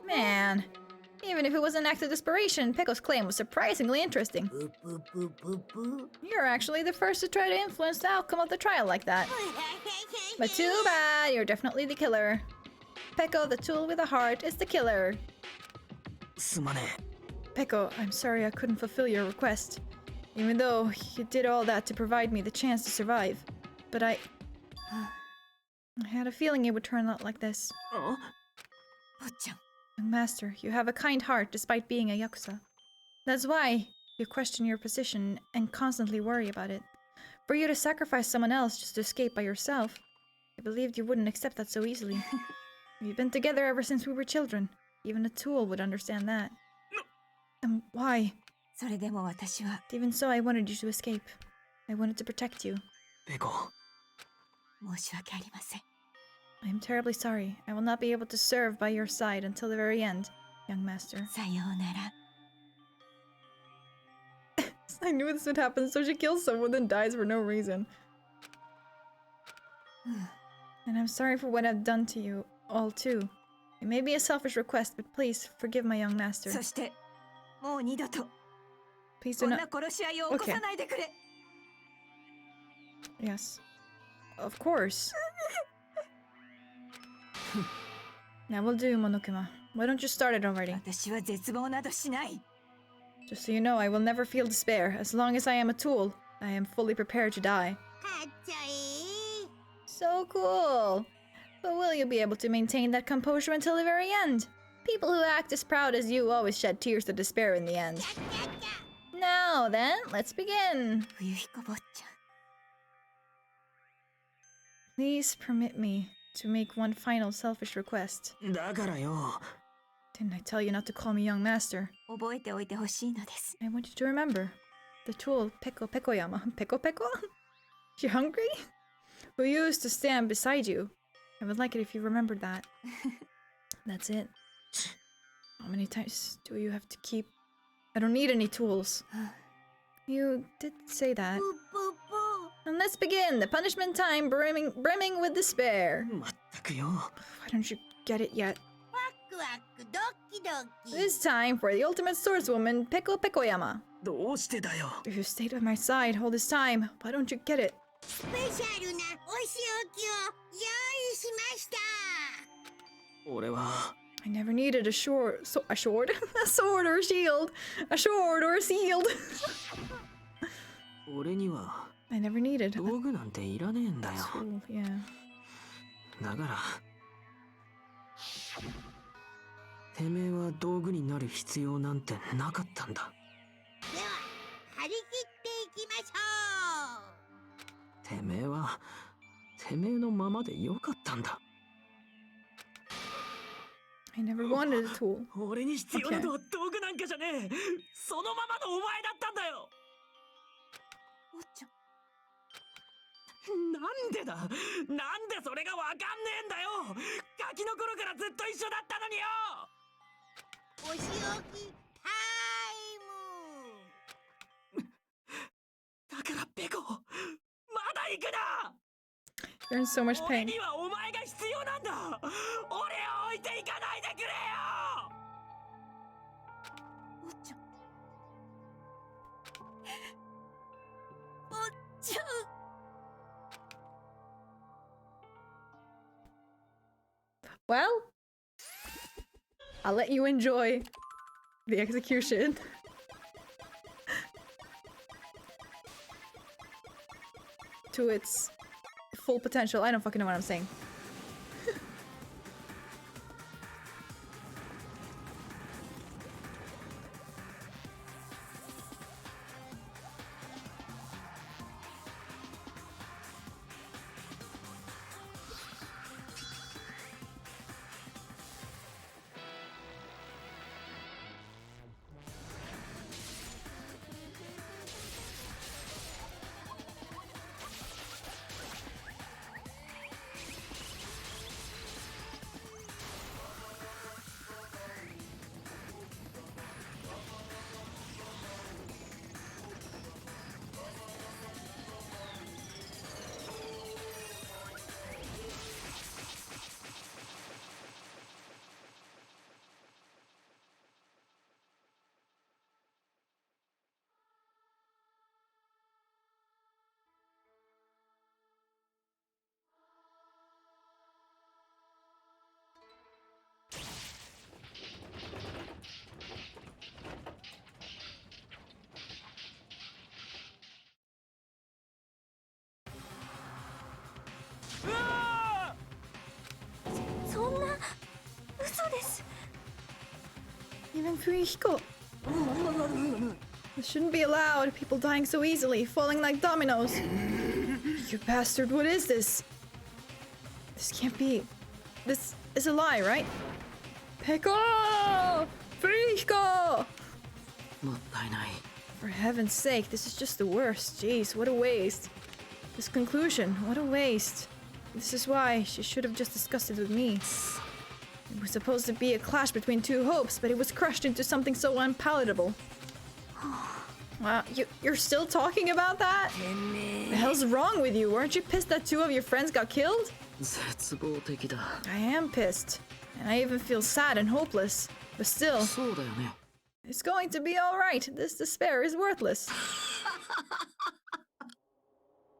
Man. Even if it was an act of desperation, Peko's claim was surprisingly interesting. You're actually the first to try to influence the outcome of the trial like that. But too bad, you're definitely the killer. Peko, the tool with a heart, is the killer. Peko, I'm sorry I couldn't fulfill your request. Even though you did all that to provide me the chance to survive. But I had a feeling it would turn out like this. Young master, you have a kind heart despite being a yakuza. That's why you question your position and constantly worry about it. For you to sacrifice someone else just to escape by yourself, I believed you wouldn't accept that so easily. We've been together ever since we were children. Even a tool would understand that. And why? Even so, I wanted you to escape. I wanted to protect you. I am terribly sorry. I will not be able to serve by your side until the very end, young master. I knew this would happen, so she kills someone then dies for no reason. And I'm sorry for what I've done to you all too. It may be a selfish request, but please forgive my young master. Please do not. Okay. Yes. Of course. Now we'll do, Monokuma. Why don't you start it already? Just so you know, I will never feel despair. As long as I am a tool, I am fully prepared to die. So cool! But will you be able to maintain that composure until the very end? People who act as proud as you always shed tears of despair in the end. No, Now then, let's begin. Please permit me to make one final selfish request. だからよ。 Didn't I tell you not to call me young master? 覚えておいてほしいのです。 I want you to remember the tool Peko Pekoyama. Peko Peko? You hungry? Who used to stand beside you. I would like it if you remembered that. That's it. How many times do you have to keep? I don't need any tools. You did say that. And let's begin. The punishment time brimming with despair. まったくよ。 Why don't you get it yet? ワクドキドキ。 It's time for the ultimate swordswoman, Peko Pekoyama. どうしてだよ。 If you stayed by my side all this time, why don't you get it? スペシャルなお仕置きを用意しました。俺は I never needed a sword, a sword or a shield, a sword or a shield. 俺には I never needed 道具なんていらねえんだよ。 tool, yeah. だからてめえは道具になる必要なんてなかったんだ。では張り切っていきましょう。てめえはてめえのままでよかったんだ。 I never wanted a tool. 俺に必要なのは道具なんかじゃねえ。そのままのお前だったんだよ。おっちゃん。なんでだ。なんでそれがわかんねえんだよ。ガキの頃からずっと一緒だったのによ。お仕置きタイム。だからペコ、まだ行くな。 You're in so much 俺 pain. にはお前が必要なんだ。俺を置いていかないでくれよ。おっちゃん。おっちゃん。 Well, I'll let you enjoy the execution. To its full potential. I don't fucking know what I'm saying. Even Fuyihiko. This shouldn't be allowed. People dying so easily, falling like dominoes. You bastard, what is this? This can't be. This is a lie, right? Peko! Fuyihiko! もったいない。 For heaven's sake, this is just the worst. Jeez, what a waste. This conclusion, what a waste. This is why she should have just discussed it with me. It was supposed to be a clash between two hopes, but it was crushed into something so unpalatable. Wow, you're still talking about that? What the hell's wrong with you? Weren't you pissed that two of your friends got killed? 絶望的だ。 I am pissed. And I even feel sad and hopeless. But still, そうだよね。 it's going to be alright. This despair is worthless.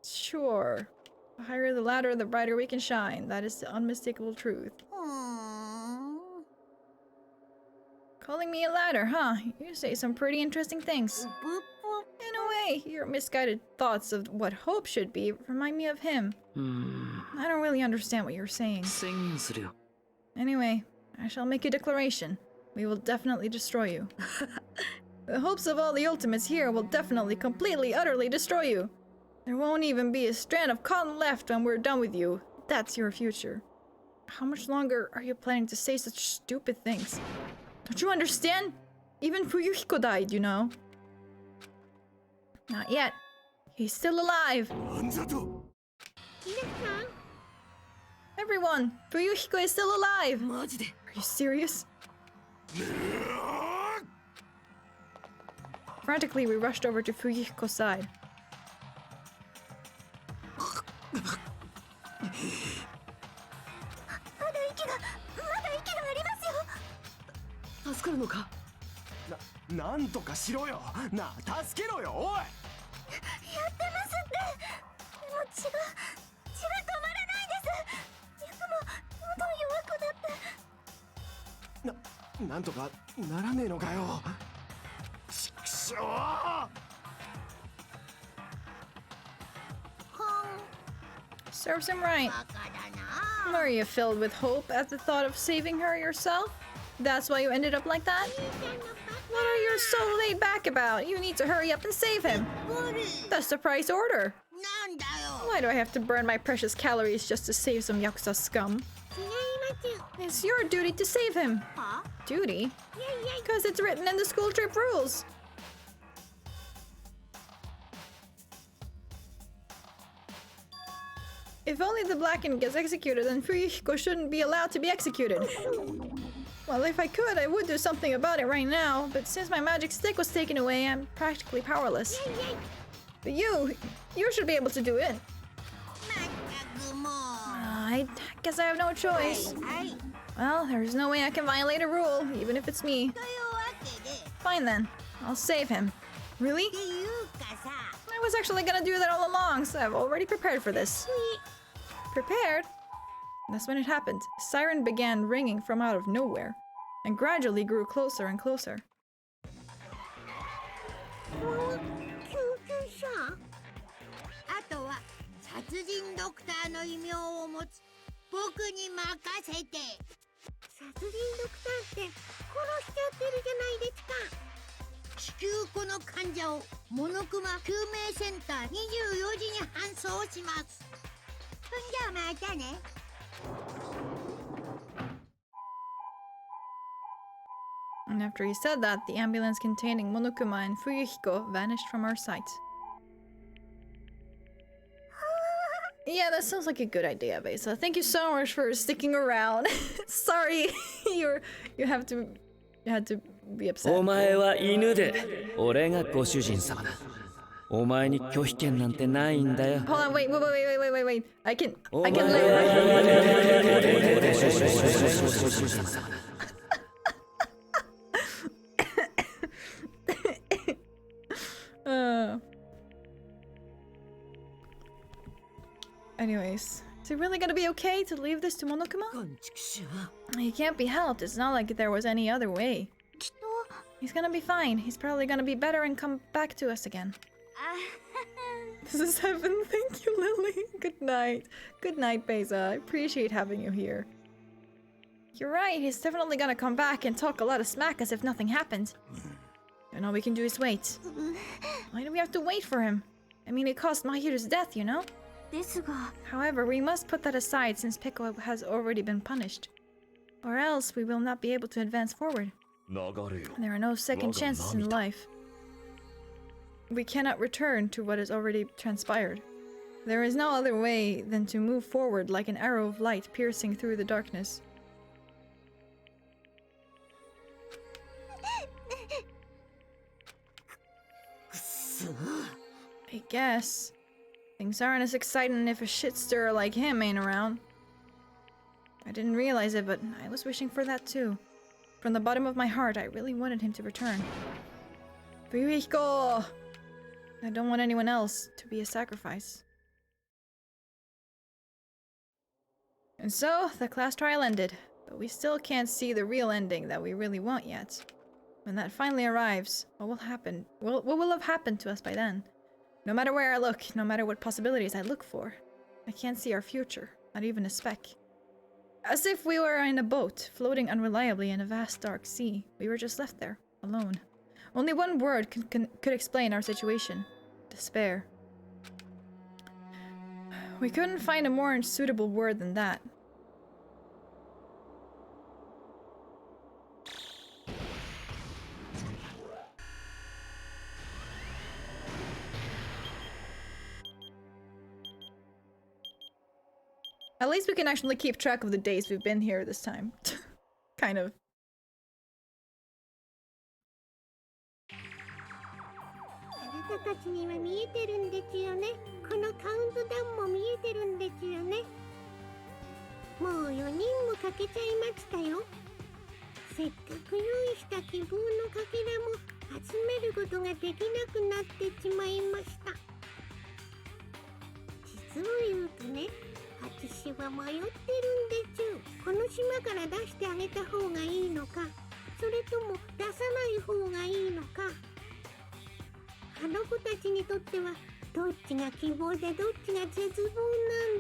Sure. The higher the ladder, the brighter we can shine. That is the unmistakable truth. Calling me a ladder, huh? You say some pretty interesting things. In a way, your misguided thoughts of what hope should be remind me of him. I don't really understand what you're saying. 宣言するよ。 Anyway, I shall make a declaration. We will definitely destroy you. The hopes of all the ultimates here will definitely, completely, utterly destroy you. There won't even be a strand of cotton left when we're done with you. That's your future. How much longer are you planning to say such stupid things? Don't you understand? Even Fuyuhiko died, you know. Not yet. He's still alive. Everyone, Fuyuhiko is still alive. Are you serious? Frantically, we rushed over to Fuyuhiko's side. 助かるのか？なんとかしろよ。なあ、助けろよ、おい。やってますって。でも血が止まらないです。脈もどんどん弱くなって。なんとかならねえのかよ。ちくしょう。 Serves him right. Were you filled with hope at the thought of saving her yourself? That's why you ended up like that? What are you so laid back about? You need to hurry up and save him. That's the price order. Why do I have to burn my precious calories just to save some Yakuza scum? It's your duty to save him. Duty? Because it's written in the school trip rules. If only the Blackened gets executed, then Fuyuhiko shouldn't be allowed to be executed. Well, if I could, I would do something about it right now, but since my magic stick was taken away, I'm practically powerless. But you should be able to do it. I guess I have no choice. Well, there's no way I can violate a rule, even if it's me. Fine then, I'll save him. Really? I was actually gonna do that all along, so I've already prepared for this. Prepared? That's when it happened. A siren began ringing from out of nowhere, and gradually grew closer and closer. And after he said that, the ambulance containing Monokuma and Fuyuhiko vanished from our sight. Yeah, that sounds like a good idea, Besa. Thank you so much for sticking around. Sorry, you had to be upset. お前は犬で、俺がご主人様だ。お前に拒否権なんてないんだよ。 Hold on, wait. I can let Anyways, is it really gonna be okay to leave this to Monokuma? He can't be helped. It's not like there was any other way. He's gonna be fine. He's probably gonna be better and come back to us again. This is heaven. Thank you, Lily. Good night. Good night, Beza. I appreciate having you here. You're right. He's definitely gonna come back and talk a lot of smack as if nothing happened. And all we can do is wait. Why do we have to wait for him? I mean, it caused Mahiru's death, you know? However, we must put that aside since Piccolo has already been punished. Or else we will not be able to advance forward. There are no second chances in life. We cannot return to what has already transpired. There is no other way than to move forward like an arrow of light piercing through the darkness. I guess. Things aren't as exciting if a shit-stirrer like him ain't around. I didn't realize it, but I was wishing for that too. From the bottom of my heart, I really wanted him to return. Fuyuhiko! I don't want anyone else to be a sacrifice. And so, the class trial ended, but we still can't see the real ending that we really want yet. When that finally arrives, what will happen? What will have happened to us by then? No matter where I look, no matter what possibilities I look for, I can't see our future, not even a speck. As if we were in a boat, floating unreliably in a vast dark sea, we were just left there, alone. Only one word could explain our situation. Despair. We couldn't find a more suitable word than that. At least we can actually keep track of the days we've been here this time. Kind of. あなたたちには見えてるんですよね。このカウントダウンも見えてるんですよね。もう4人もかけちゃいましたよ。せっかく用意した希望のかけらも集めることができなくなってしまいました。実を言うとね、私は迷ってるんですよ。この島から出してあげた方がいいのか、それとも出さない方がいいのか。あの子たちにとってはどっちが希望でどっちが絶望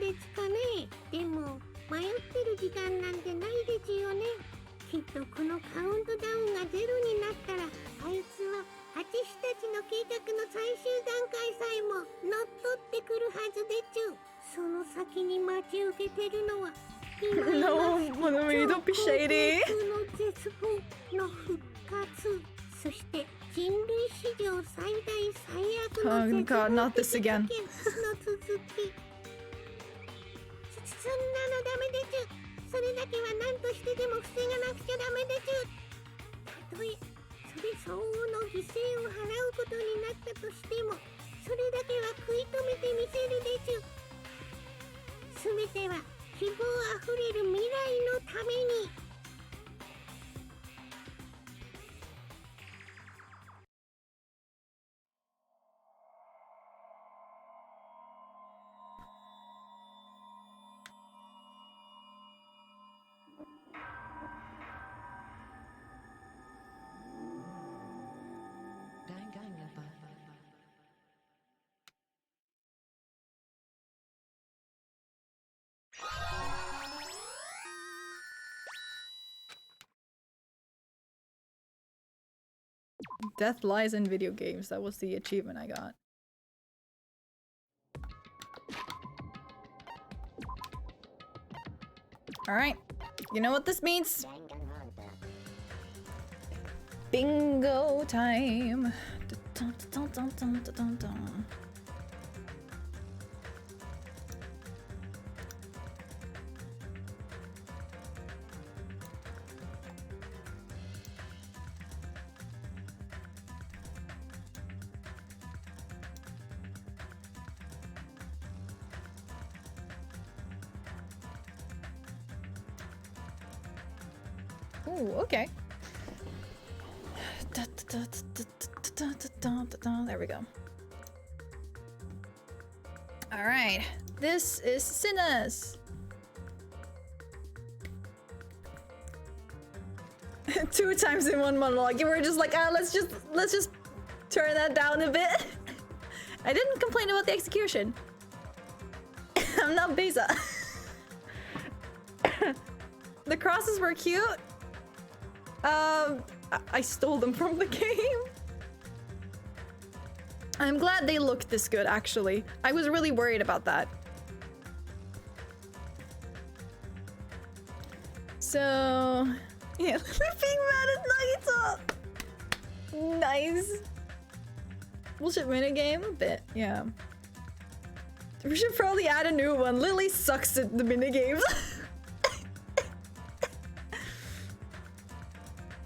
なんですかね。でも迷ってる時間なんてないですよね。きっとこのカウントダウンがゼロになったら、あいつは私たちの計画の最終段階さえも乗っ取ってくるはずでちゅ。その先に待ち受けてるのは今の超高級の絶望の復活、そして人類史上最大最悪の絶望的事件の続き。そんなのダメでちゅ。それだけは何としてでも防がなくちゃダメでちゅ。たとえそれ相応の犠牲を払うことになったとしても、それだけは食い止めてみせるでちゅ。すべては希望あふれる未来のために。Death lies in video games. That was the achievement I got. Alright. You know what this means? Bingo time. Dun, dun, dun, dun, dun, dun, dun. Ooh, okay. There we go. All right, this is Sinners. 2 times in one monologue. You were just like, ah, let's just turn that down a bit. I didn't complain about the execution. I'm not Beza. The crosses were cute. I stole them from the game. I'm glad they looked this good, actually. I was really worried about that. So, yeah, being mad at Nagito. Nice. Bullshit minigame? A bit, yeah. We should probably add a new one. Lily sucks at the minigames.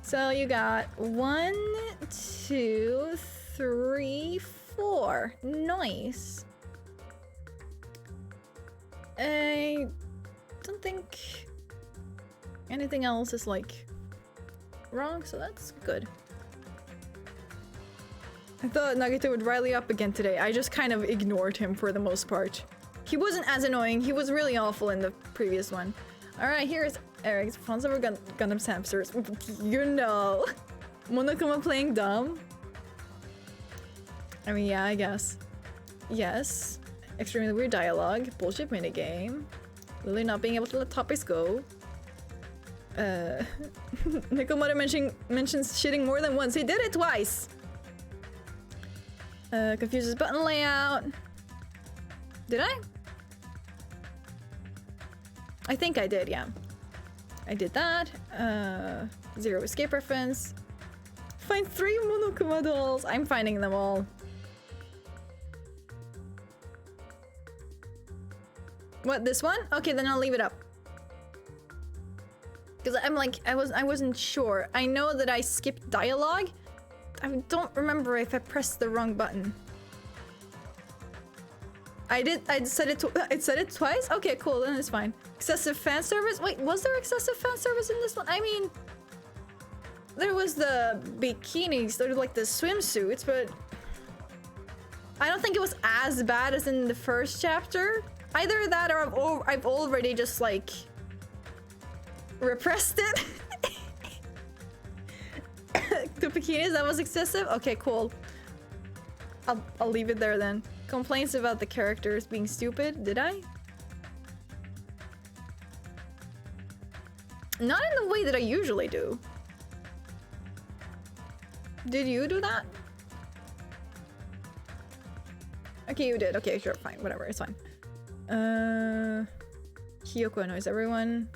So you got 1, 2, 3, 4. Nice. I don't think anything else is like wrong, so that's good. I thought Nagito would rile up again today. I just kind of ignored him for the most part. He wasn't as annoying. He was really awful in the previous one. Alright, here's Eric's Fans over Gundam's hamsters. You know. Monokuma playing dumb? I mean, yeah, I guess. Yes. Extremely weird dialogue. Bullshit minigame. Lily not being able to let topics go. Nikomata mentions shitting more than once. He did it twice. Confuses button layout. Did I? I think I did, yeah. I did that. Zero escape reference. Find 3 Monokuma dolls. I'm finding them all. What, this one? Okay, then I'll leave it up. Because I'm like, I wasn't sure. I know that I skipped dialogue. I don't remember if I pressed the wrong button. I said it twice? Okay, cool, then it's fine. Excessive fan service? Wait, was there excessive fan service in this one? I mean, there was the bikinis, there were like the swimsuits, but I don't think it was as bad as in the first chapter. Either that or I've already just like repressed it. The bikinis, that was excessive? Okay, cool. I'll leave it there then. Complaints about the characters being stupid. Did I? Not in the way that I usually do. Did you do that? Okay, you did. Okay, sure, fine. Whatever, it's fine. Hiyoko annoys everyone.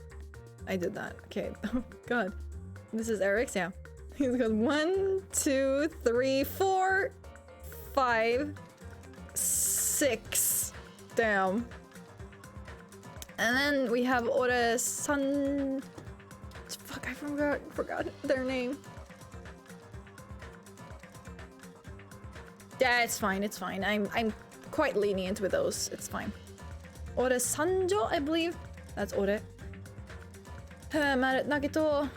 I did that. Okay. Oh, God. This is Eric's, yeah. He's got 1, 2, 3, 4, 5, 6. Damn. And then we have Ore-san. Fuck, I forgot their name. Yeah, it's fine, it's fine. I'm quite lenient with those. It's fine. Ore-sanjo, I believe. That's Ore. Mad at Nagito.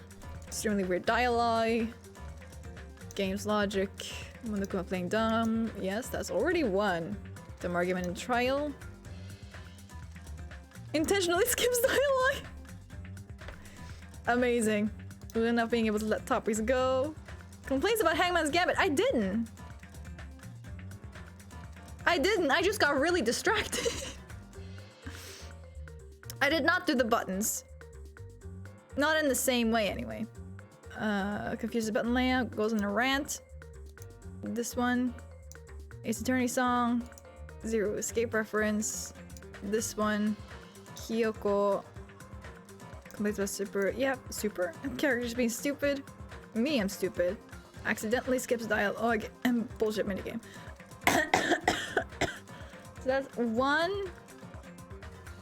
Extremely weird dialogue. Game's logic. Monokuma playing dumb. Yes, that's already one. Dumb argument in trial. Intentionally skips dialogue. Amazing. We're not being able to let topics go. Complaints about Hangman's Gambit. I didn't. I just got really distracted. I did not do the buttons. Not in the same way, anyway. Confuses button layout, goes in a rant. This one. Ace Attorney song. Zero escape reference. This one. Hiyoko. Complaints about super. Yep, super. Characters being stupid. Me, I'm stupid. Accidentally skips dialogue and bullshit minigame. So that's 1,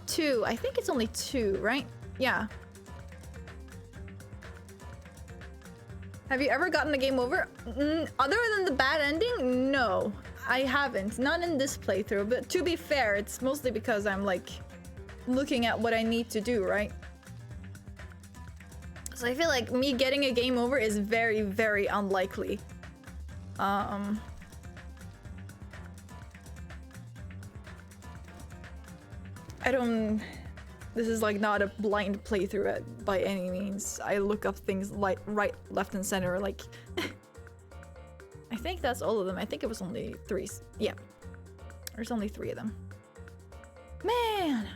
2. I think it's only 2, right? Yeah. Have you ever gotten a game over? Other than the bad ending? No, I haven't. Not in this playthrough, but to be fair, it's mostly because I'm like looking at what I need to do, right? So I feel like me getting a game over is very, very unlikely. This is like not a blind playthrough by any means. I look up things like right, left, and center. Like, I think that's all of them. I think it was only 3. Yeah, there's only 3 of them. Man,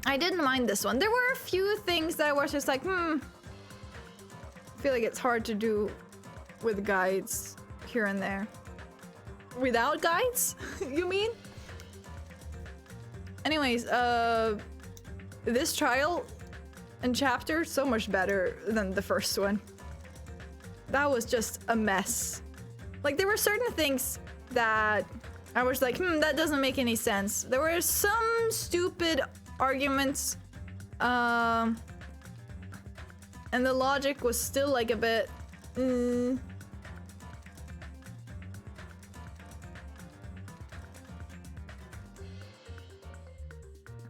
I didn't mind this one. There were a few things that I was just like, I feel like it's hard to do with guides here and there. Without guides? You mean? Anyways, this trial and chapter so much better than the first one. That was just a mess. Like, there were certain things that I was like, that doesn't make any sense. There were some stupid arguments, and the logic was still like a bit,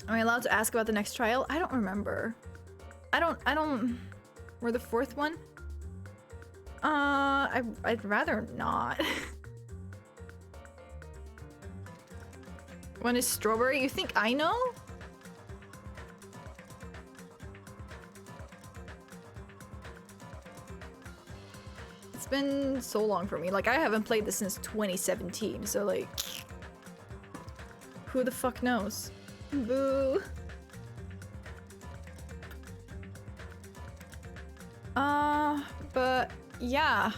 Am I allowed to ask about the next trial? I don't remember. I don't... Or the 4th one? I'd rather not. When is strawberry? You think I know? It's been so long for me. Like, I haven't played this since 2017, so like... who the fuck knows? Boo. But yeah.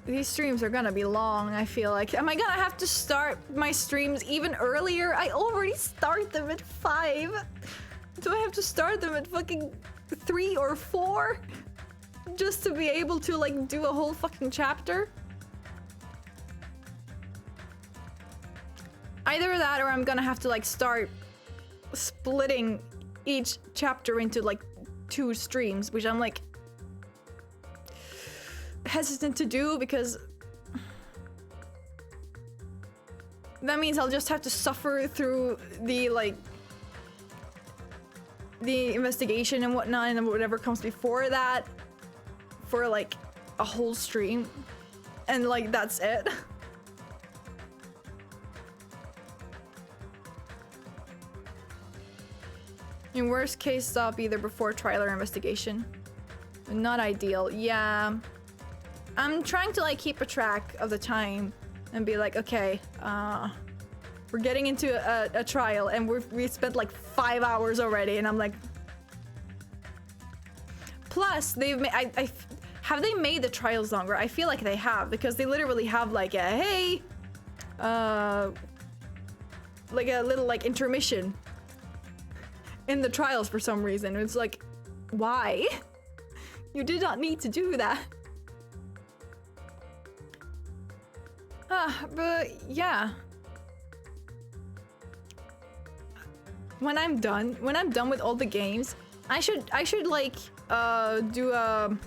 These streams are gonna be long, I feel like. Am I gonna have to start my streams even earlier? I already start them at 5. Do I have to start them at fucking 3 or 4? Just to be able to, like, do a whole fucking chapter? Either that or I'm gonna have to, like, start splitting each chapter into, like, 2 streams, which I'm, like, hesitant to do because that means I'll just have to suffer through the, like, the investigation and whatnot and whatever comes before that for, like, a whole stream. And, like, that's it. In worst case, stop either before trial or investigation. Not ideal. Yeah. I'm trying to, like, keep a track of the time and be like, okay, we're getting into a trial and we spent like 5 hours already, and I'm like, plus they've made, have they made the trials longer? I feel like they have, because they literally have like a, hey, like a little like intermission in the trials for some reason. It's like, why? You did not need to do that. But yeah. When I'm done with all the games, I should like do a,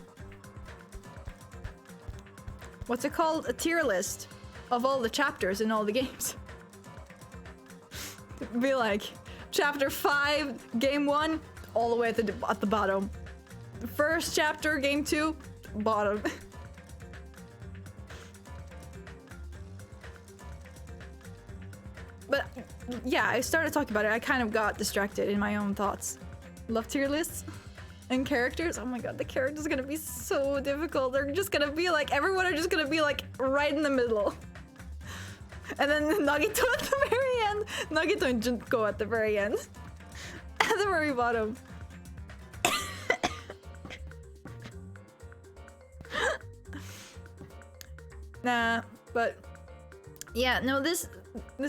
what's it called? A tier list of all the chapters in all the games. Be like, chapter 5, game 1, all the way at the bottom. The first chapter, game 2, bottom. But yeah, I started talking about it. I kind of got distracted in my own thoughts. Love tier lists and characters. Oh my god, the characters are gonna be so difficult. They're just gonna be like, everyone are just gonna be like right in the middle. And then Nagito at the very end. Nagito and Junko at the very end. At the very bottom. Nah, but yeah, no, this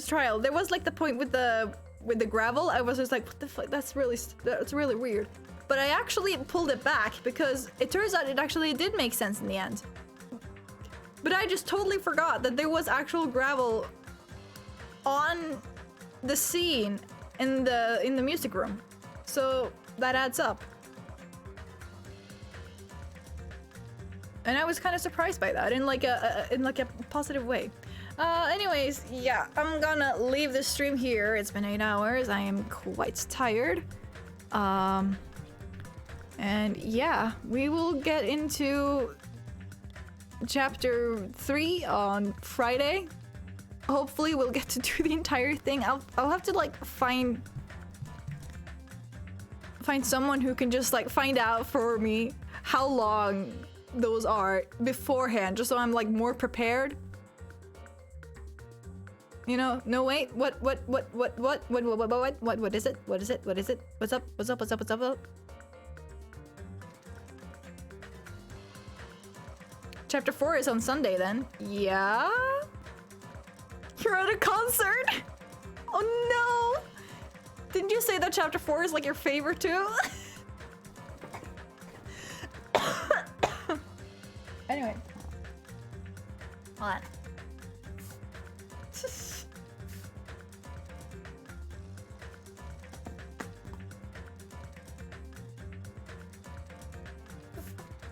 trial, there was like the point with the gravel. I was just like, what the fuck? That's really weird. But I actually pulled it back because it turns out it actually did make sense in the end. But I just totally forgot that there was actual gravel on the scene in the music room. So that adds up. And I was kind of surprised by that in like a positive way. Anyways, yeah, I'm gonna leave this stream here. It's been 8 hours. I am quite tired. And yeah, we will get into chapter 3 on Friday. Hopefully we'll get to do the entire thing. I'll have to like find someone who can just like find out for me how long those are beforehand, just so I'm like more prepared. You know, no wait, what is it? What is it? What's up? Chapter 4 is on Sunday then. Yeah? You're at a concert? Oh no! Didn't you say that chapter 4 is like your favorite too? Anyway. Hold on.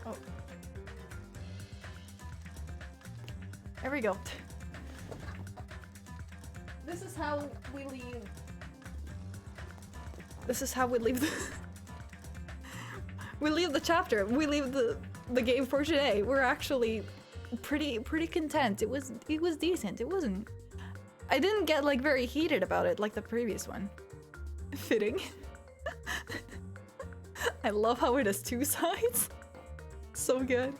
Oh. There we go. This is how we leave. This is how we leave the we leave the chapter. We leave the game for today. We're actually pretty content. It was decent. It wasn't. I didn't get like very heated about it like the previous one. Fitting. I love how it has 2 sides. So good.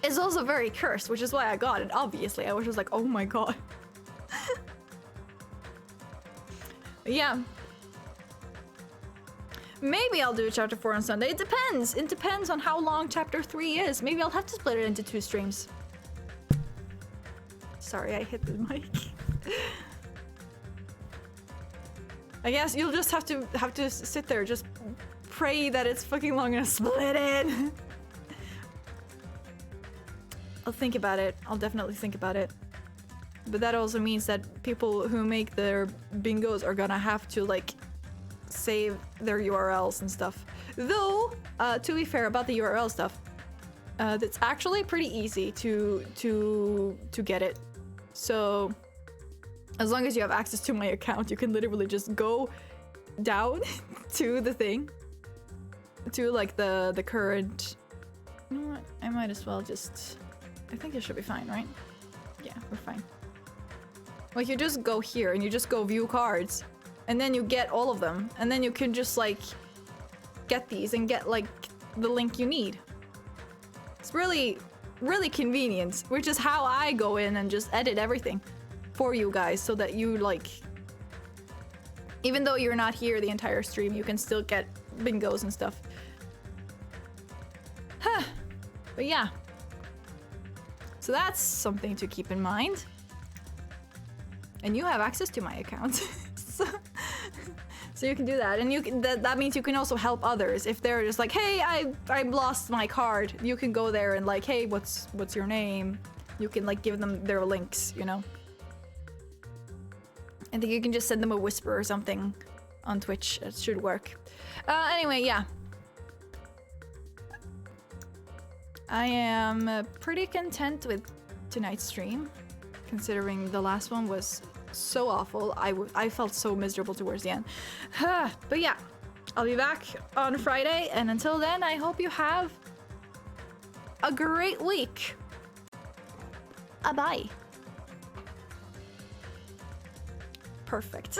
It's also very cursed, which is why I got it. Obviously, I was just like, oh my god. Yeah. Maybe I'll do chapter 4 on Sunday. It depends. It depends on how long chapter 3 is. Maybe I'll have to split it into 2 streams. Sorry, I hit the mic. I guess you'll just have to sit there, just pray that it's fucking long and split it. I'll think about it. I'll definitely think about it. But that also means that people who make their bingos are gonna have to like save their URLs and stuff. Though, to be fair about the URL stuff, it's actually pretty easy to get it. So as long as you have access to my account, you can literally just go down to the thing, to like the current. You know what? I might as well just. I think it should be fine, right? Yeah, we're fine. Like you just go here and you just go view cards, and then you get all of them, and then you can just like get these and get like the link you need. It's really, really convenient, which is how I go in and just edit everything for you guys so that you like, even though you're not here the entire stream, you can still get bingos and stuff. Huh. But yeah. So that's something to keep in mind. And you have access to my account. So you can do that, and you can, that means you can also help others if they're just like, hey, I lost my card. You can go there and like, hey, what's your name? You can like give them their links, you know. I think you can just send them a whisper or something on Twitch. It should work. Anyway, yeah. I am pretty content with tonight's stream, considering the last one was so awful. I felt so miserable towards the end. But yeah, I'll be back on Friday, and until then, I hope you have a great week. Bye. Perfect.